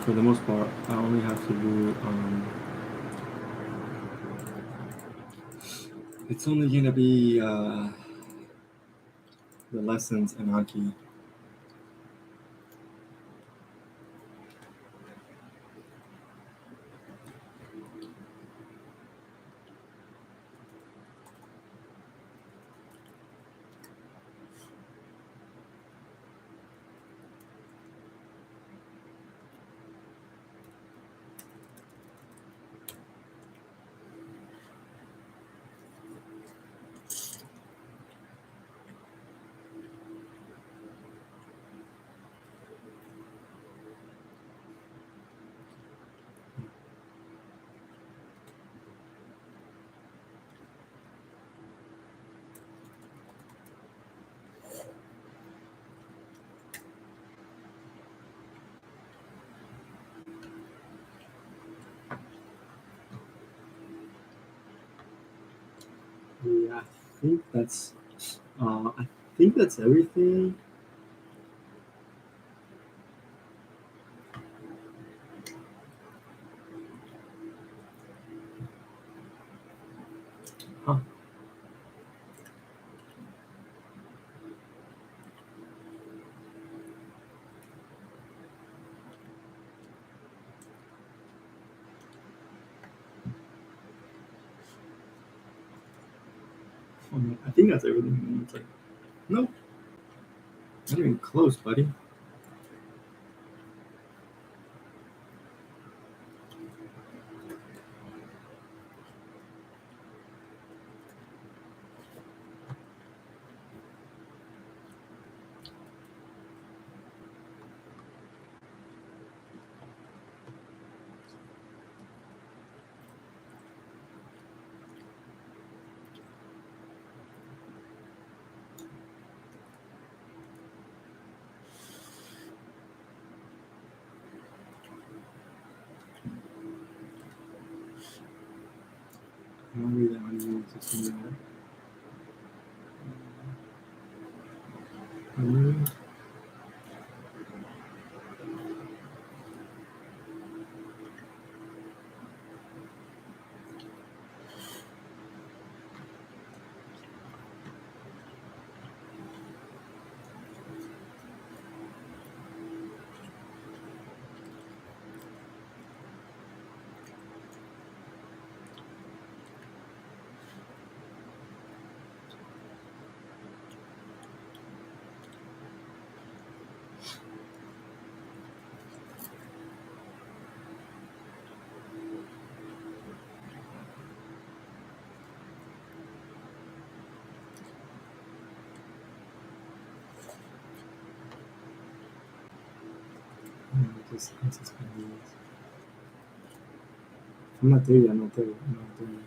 for the most part, I only have to do. It's only gonna be the lessons and Anki. Yeah, I think that's everything. Huh. I think that's everything. And it's like, nope, not even close, buddy. I'm gonna read that on you to see that. I'm not there yet. I'm not there yet. I'm not there yet.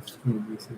It's gonna be safe.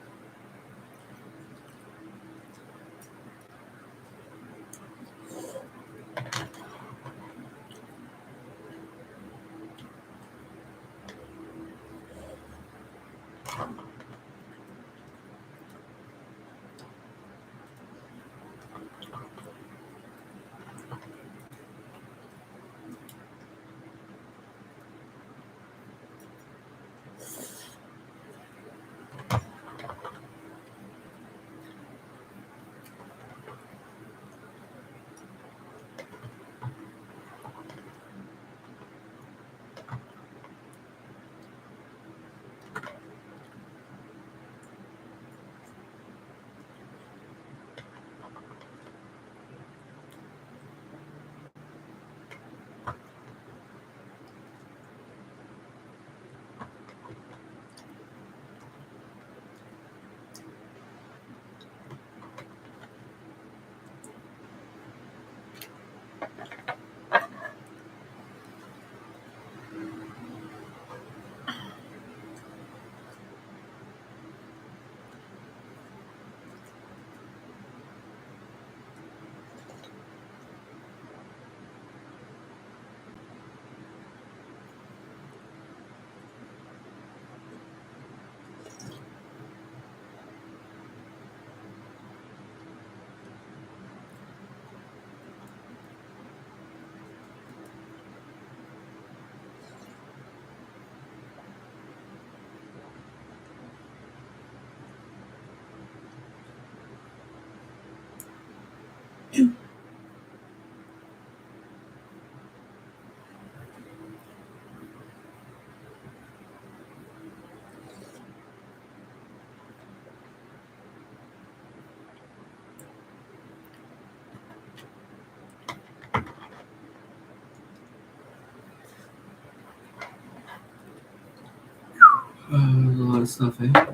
of stuff, eh?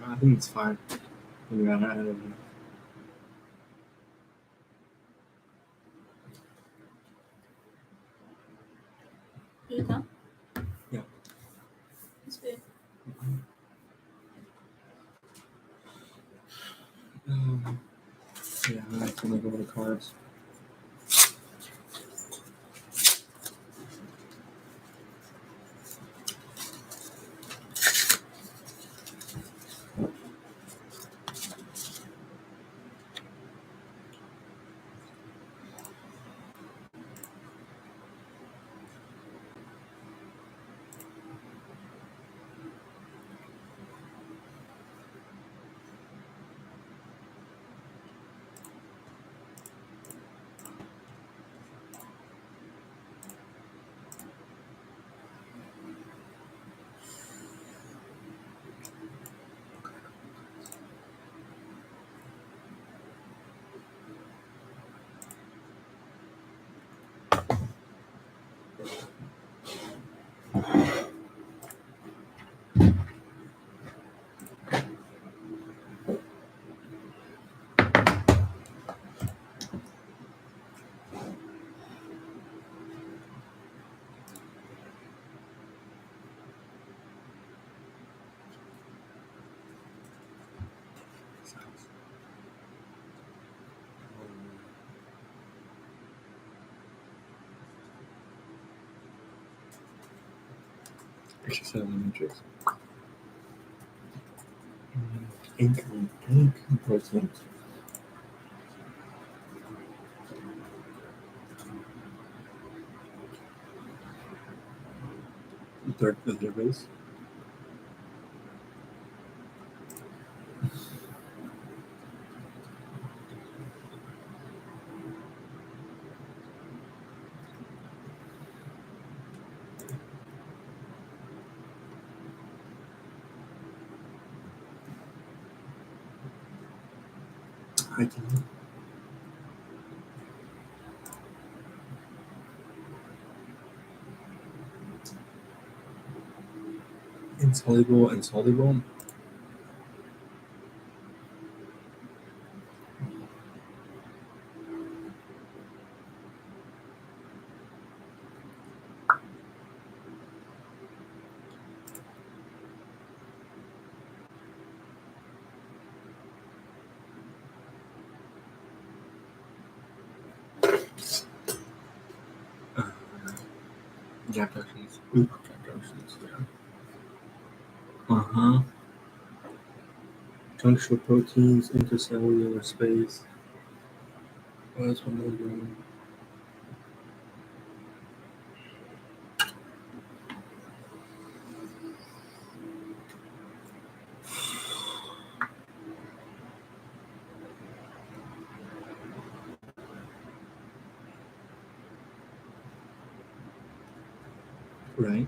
I think it's fine. I don't know. You come? Yeah. It's good. Yeah, I have to look over the cards. Exercise matrix. Ink proteins. Third base. I can. Insoluble and soluble. Gap junctions. Oop, gap junctions, yeah. Uh-huh. Functional proteins, intercellular space. Oh, that's one more doing. Right.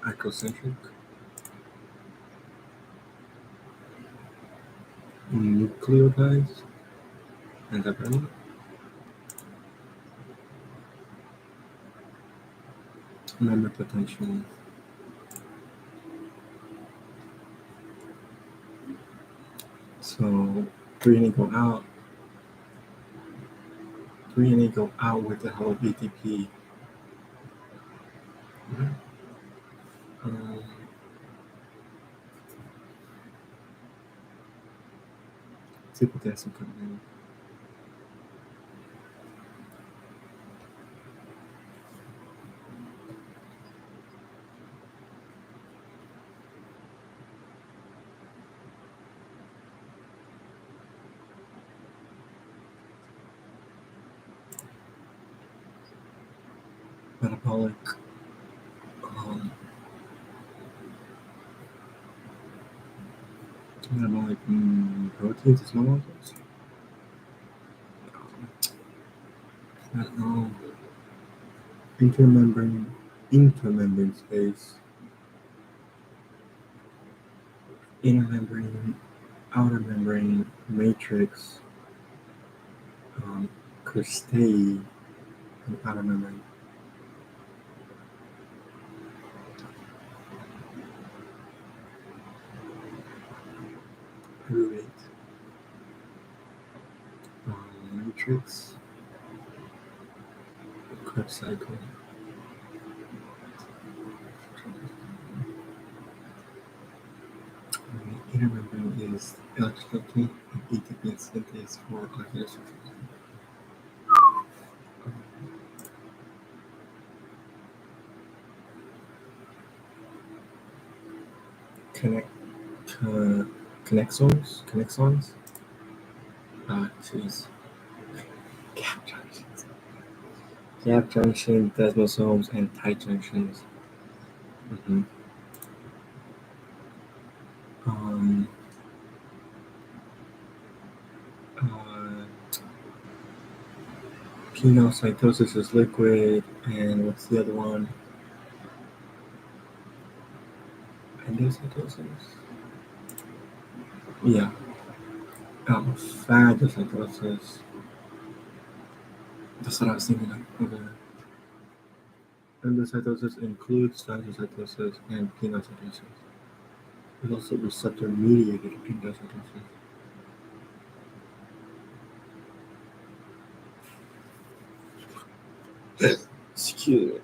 Acrocentric. Nucleotides. And that right? Member potential. So 3 go out. 3 go out with the help of ATP. See potassium coming in. Metabolic. Metabolic proteins and small molecules. I don't know. Intermembrane space. Inner membrane, outer membrane, matrix, cristae, and outer membrane. Pyruvate. Matrix. Krebs cycle. Inner membrane is electrolyte and ATP synthase for oxidation. Connexons. Jeez. Gap junction, desmosomes, and tight junctions. Mm-hmm. Pinocytosis is liquid, and what's the other one? Endocytosis? Yeah. Phagocytosis. That's what I was thinking of. Okay. Endocytosis includes phagocytosis and pinocytosis. There's also receptor-mediated endocytosis. cute.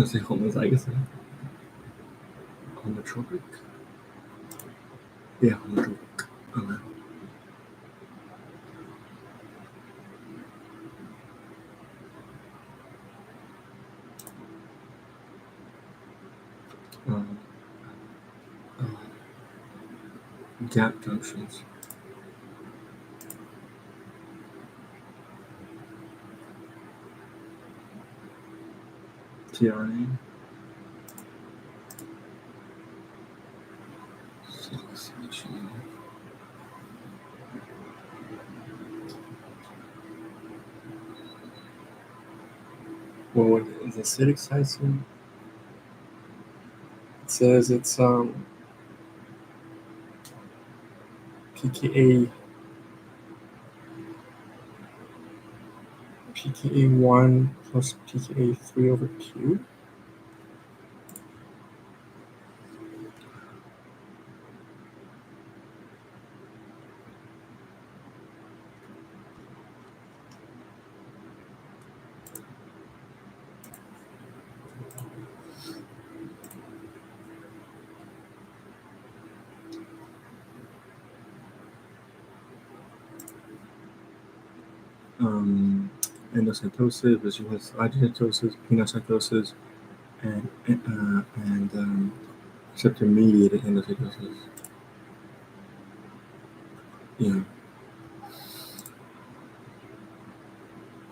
Say homozygous. Homotropic? Yeah, homotropic. Okay. Um, gap junctions. tRNA. 6-HE. Well, what is acidic cytosine? It says it's pKa pKa1 plus pKa3 over Q. Endocytosis, vaginocytosis, pinocytosis, and receptor-mediated endocytosis. Yeah.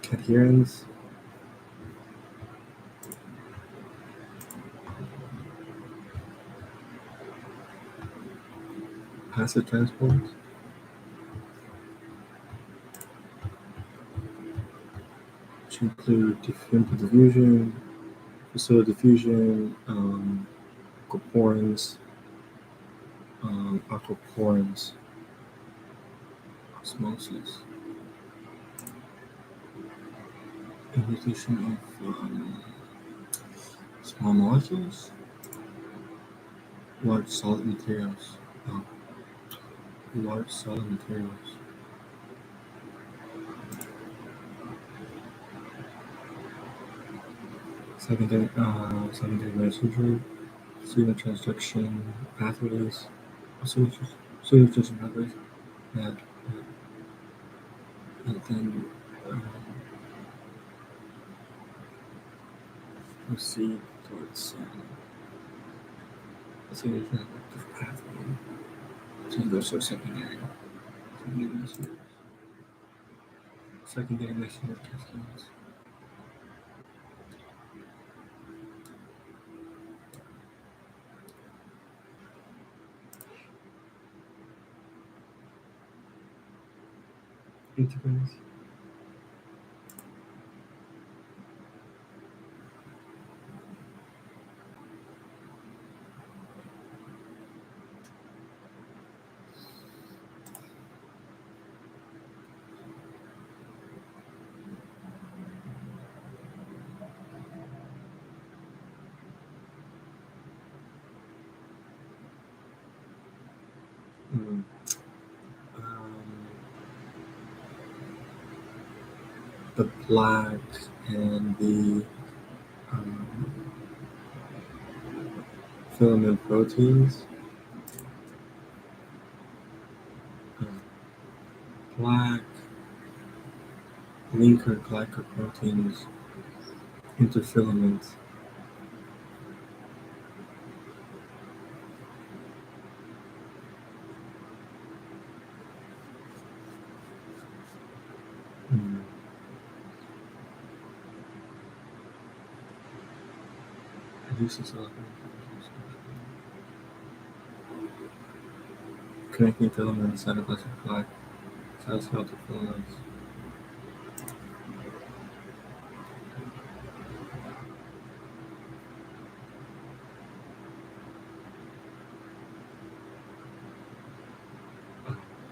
Cadherins. Passive transports. Which include diffusion, facility diffusion, aquaporins, osmosis, inhibition of small molecules, large solid materials, large solid materials. Secondary messenger, pseudotransduction pathways, pseudotransduction pathways, and then proceed towards pseudotransductive pathway. So those are secondary messengers. Secondary messenger cascades. Integrins. The plaque and the filament proteins. Plaque, linker glycoproteins, interfilaments. Connecting filaments, cytoplasmic plaque, cytoskeletal filaments.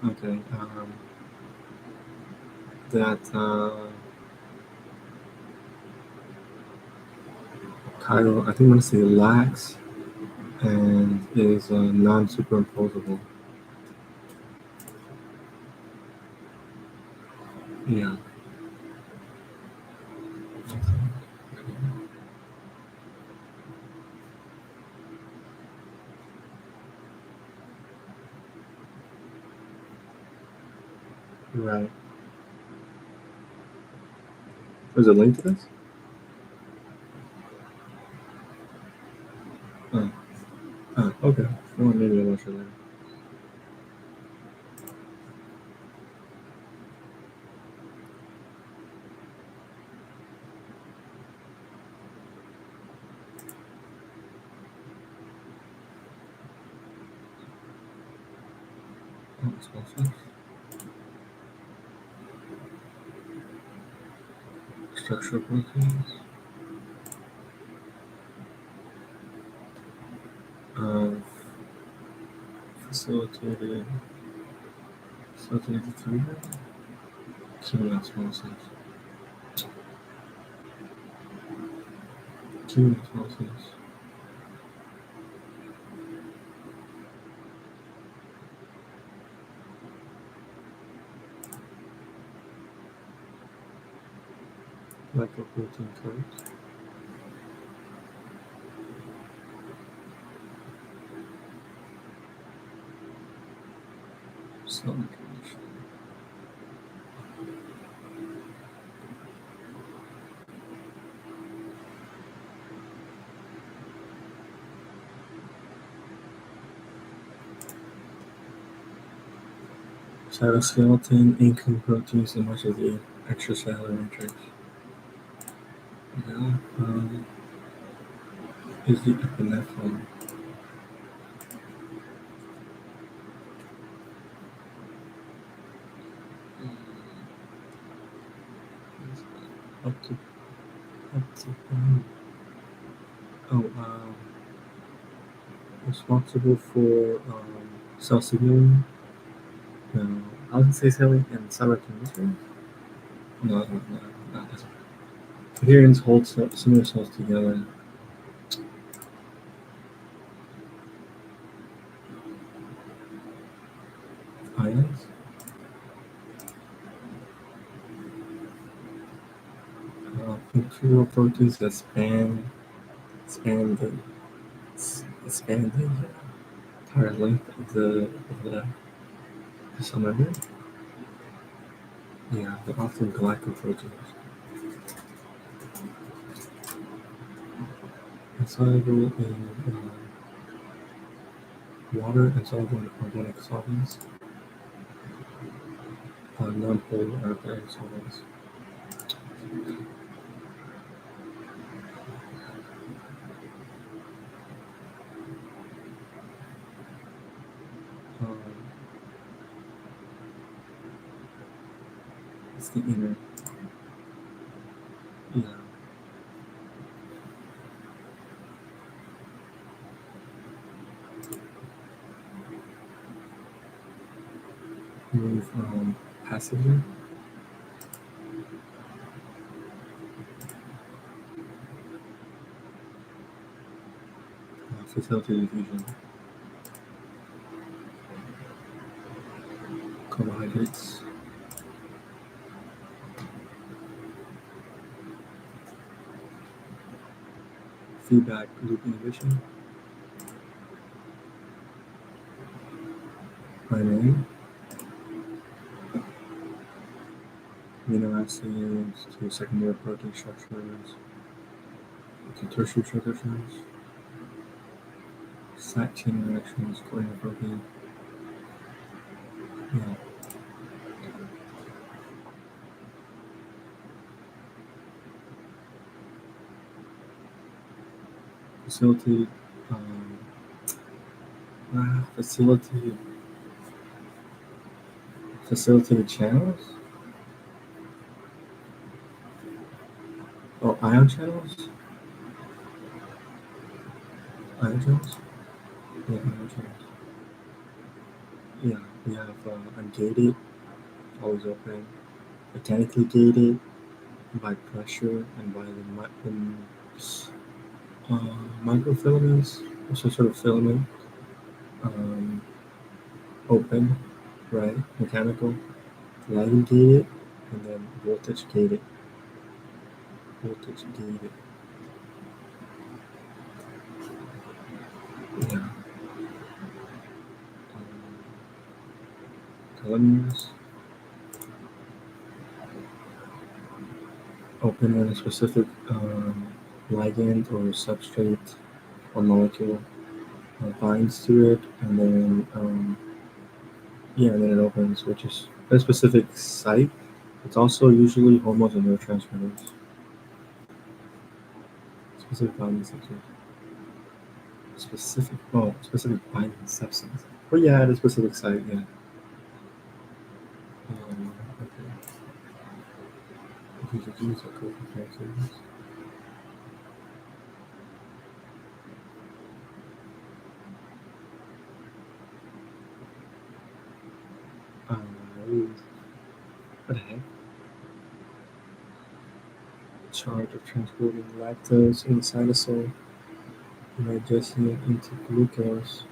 Okay. That chiral, I think I'm gonna say lax and is non-superimposable. Yeah. Right. There's a link to this? Oh, okay. Well, maybe I'll watch it later. Oh, it's also structural proteins. Facilitated through chemoosmosis. Chemoosmosis. Lipoprotein codes. Cell methylation. Cytoskeleton include proteins as much as the extracellular matrix. Yeah. Is the epinephrine. Up to oh, responsible for cell signaling. No, I was gonna say signaling and cytochemistry. No, that's coherence holds similar cells together. Ions. Functional proteins that span the entire length of the cell membrane. Yeah, they're often glycoproteins. Insoluble in water and soluble in organic solvents. Non-polar organic solvents. It's the inner. Yeah. Move passively. Facilitated diffusion. Carbohydrates. Feedback loop inhibition. Primary. Amino acids to secondary protein structures to tertiary structures. Side chain reactions, coordinate protein. Yeah. Facilitated facilitated channels. Oh, ion channels. Ion channels. Yeah, ion channels. Yeah. We have ungated, always open, mechanically gated by pressure and by microfilaments, or some sort of filament, um, open, right, mechanical, lighting gated, and then voltage gated. Voltage gated. Yeah. Telomeres open when a specific ligand or substrate or molecule binds to it, and then and then it opens, which is a specific site. It's also usually hormones and neurotransmitters. Specific binding substance. Specific binding substance. But yeah, at a specific site, yeah. Okay. These are genes that code for cancers. What the heck? Charge of transporting lactose in the cytosol and digesting it into glucose.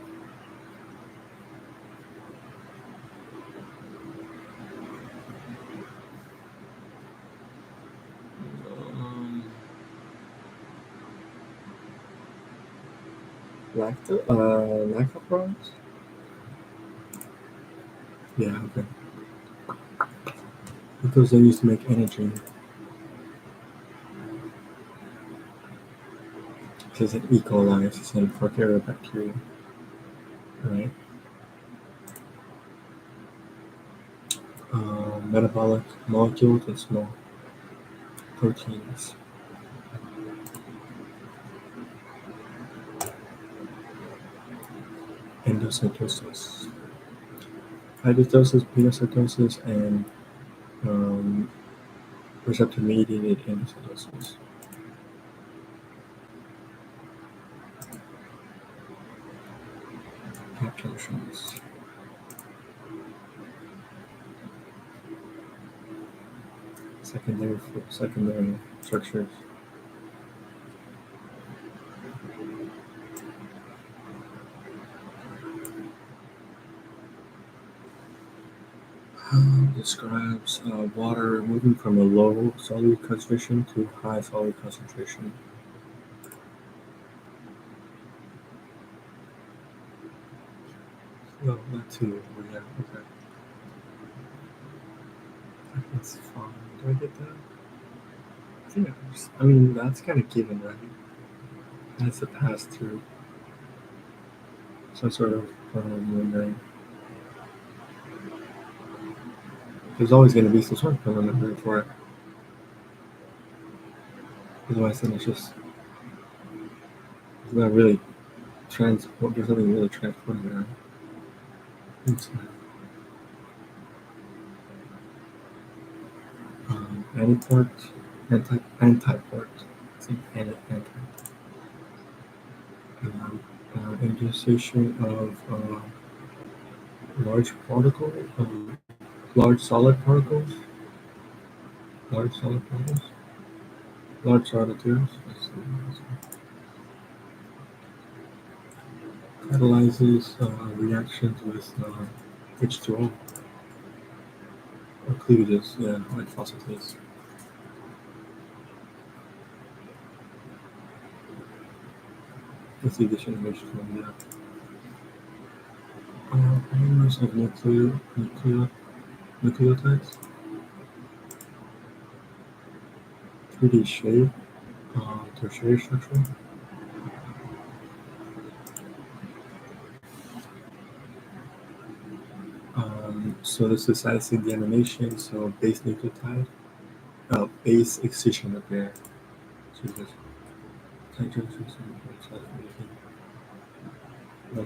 Lactoprods? Yeah, okay. Because they used to make energy. This is an E. coli, it's a prokaryote, right? Metabolic molecules and small proteins. Endocytosis. Hydrocytosis, pinocytosis, and receptor-mediated endocytosis. Capturations. Secondary structures. Describes water moving from a low solute concentration to high solute concentration. No, not too. But yeah, okay. That's fine. Do I get that? I mean, that's kind of given, right? That's a pass through. Some sort of membrane. There's always going to be some sort of membrane for it. Otherwise, then it's just not really transport. There's nothing really transporting around. Antiport, antiport. See, antiport. Ingestion of large particle, large solid particles, large solid particles, large solid materials. Catalyzes reactions with H2O or cleavages, yeah, like phosphatase. With the addition of H2O, yeah. Polymers of nucleotides. 3D shape, tertiary structure. So this is cytosine deamination, so base nucleotide, base excision repair. So this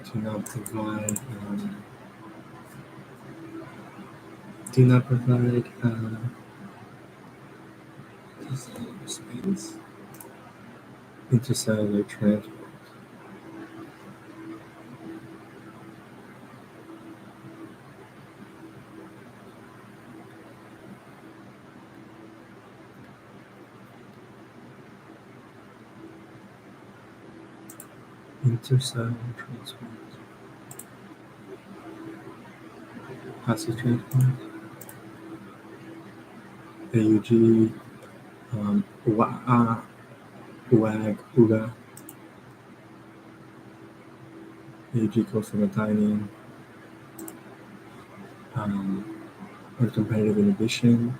to not provide space intercellular transport. Intercell transport. Passage transport. AUG. WAG, UGA. AUG costimethionine. Uncompetitive inhibition.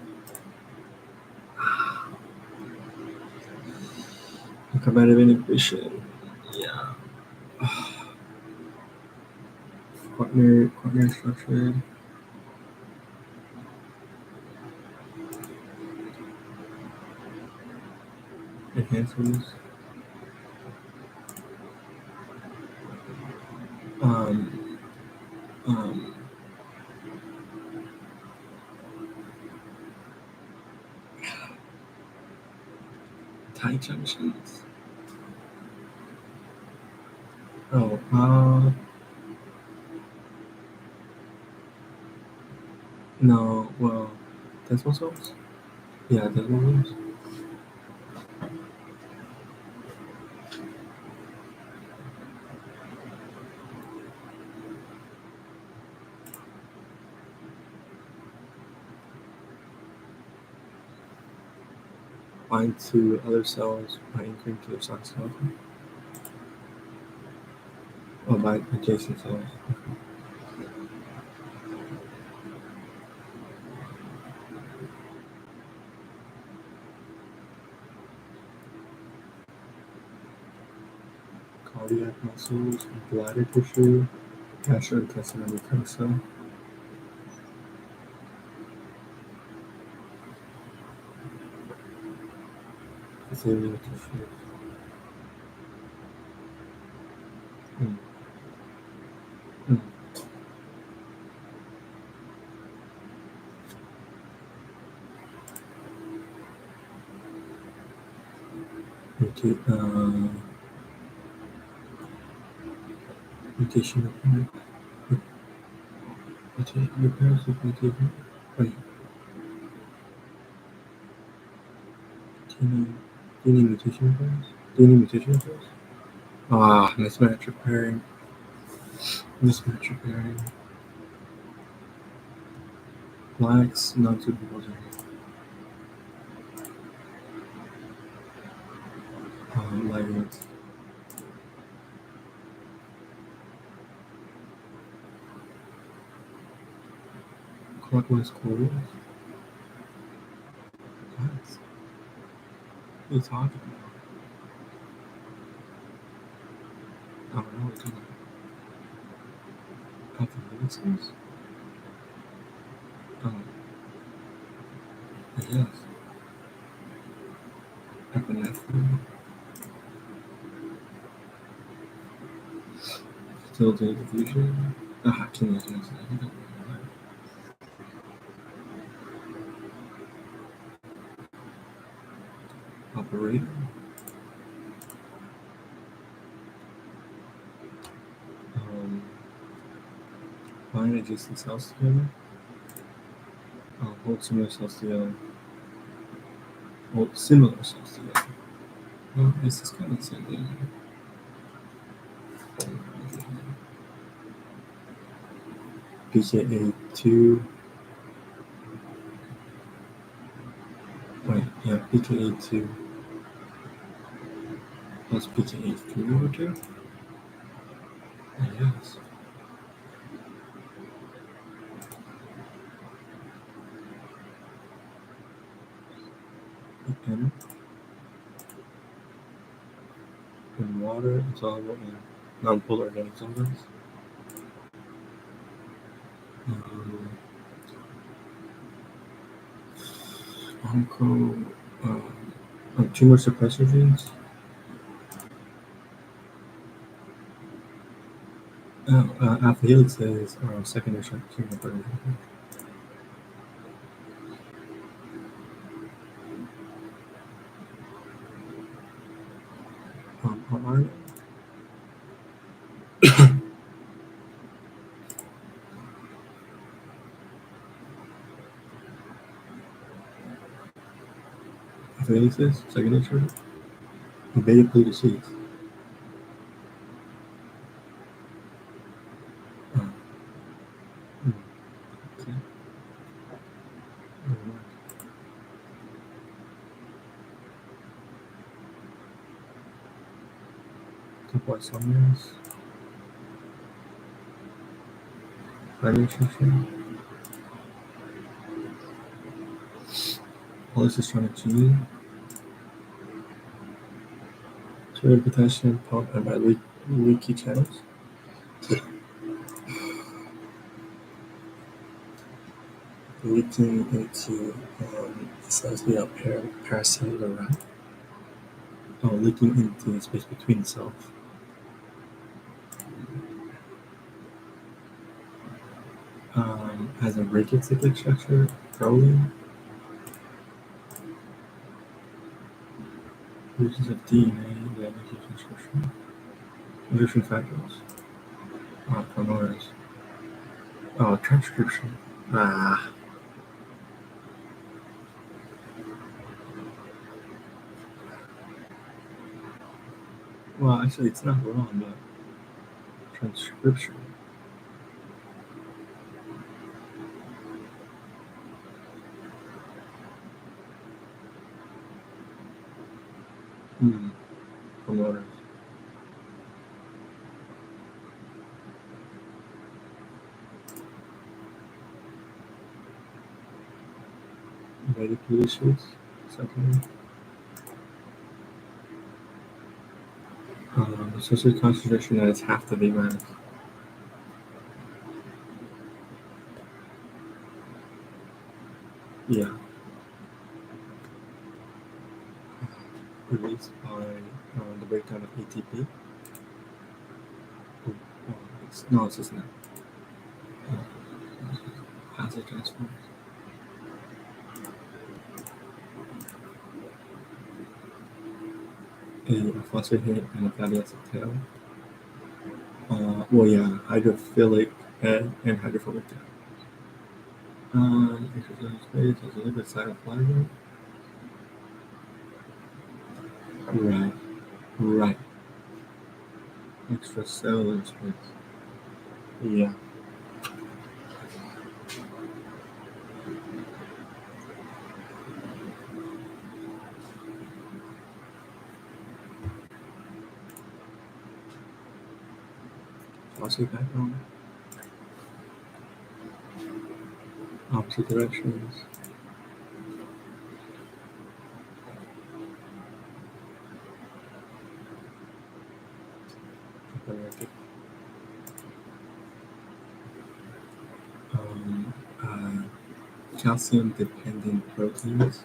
Uncompetitive inhibition. Yeah. Quaternary structure. Enhancers. Um, um, tight junctions. Oh, no, well, desmosomes? Yeah, desmosomes. Bind to other cells by anchoring to their cytoskeleton. Oh, by adjacent cells. Cardiac muscles, bladder tissue, gastrointestinal mucosa. Epithelial tissue. Mm. Mm. Mutation repairs. Mutation repairs with mutation. Wait. Do you need mutation repairs? Do you need mutation repairs? Mismatch repairing. Mismatch repairing. Blacks, not suitable. Ligands. Clockwise quarters. What? What are you talking about? I don't know what you're talking about. Alpha helices? Oh, yes. Epinephrine. Facilitated diffusion. Kinetics. I don't know. Operator. Bind adjacent cells together. Hold similar cells together. Hold similar cells together. Well, this is kind of the same thing. PKA2. Wait, yeah, PKA2 plus PKA3 over 2? Yes. And in water, insoluble in nonpolar organic solvents. Tumor suppressor genes. Alpha helices are secondary tumor burden. RNA. Alpha helices, secondary tumor. Beta polluted seeds. lipoisomes, nutrition, polycystic G, sodium potassium pump and by leaky channels. Leaking into essentially a paracellular route. Leaking into the space between the cells. Has a rigid cyclic structure, proline, uses of DNA, the transcription, nutrition factors, promoters, transcription. Well, actually, it's not wrong, but transcription. Promoters. Medical issues, something. Associated concentration that is half the V minus. Yeah. Released by the breakdown of ATP. No, it's just not. Acid transfer. A phosphate hit and a fatty acid tail. Well, yeah, hydrophilic head and hydrophobic tail. Extracellular space as a liquid cytoplasm. Right. Extracellular space. Yeah. Phosphate backbone. Opposite directions. Calcium dependent proteins.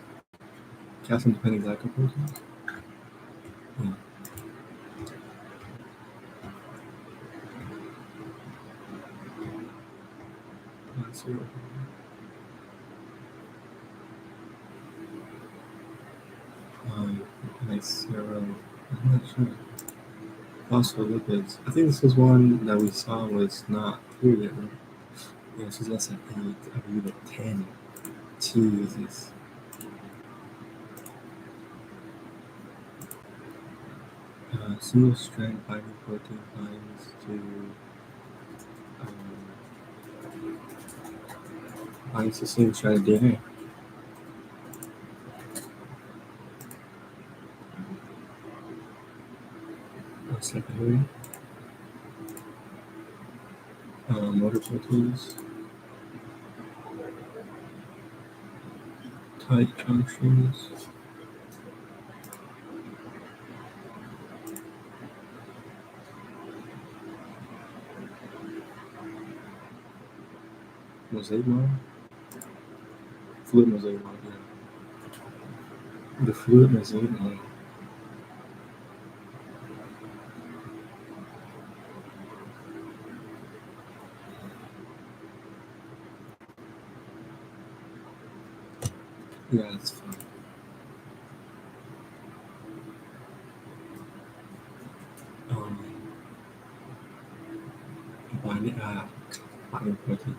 Calcium dependent glycoproteins. Yeah. Zero. I'm not sure. Phospholipids. I think this was one that we saw was not clear yet. Right? Yeah, this is less than 8. I believe at 10. Jesus. Single strand binding protein binds to single strand DNA. Secondary. Motor proteins. Tight junctions. Mosaic model? Fluid mosaic model, yeah. The fluid mosaic model. Yeah, that's fine. Binding protein.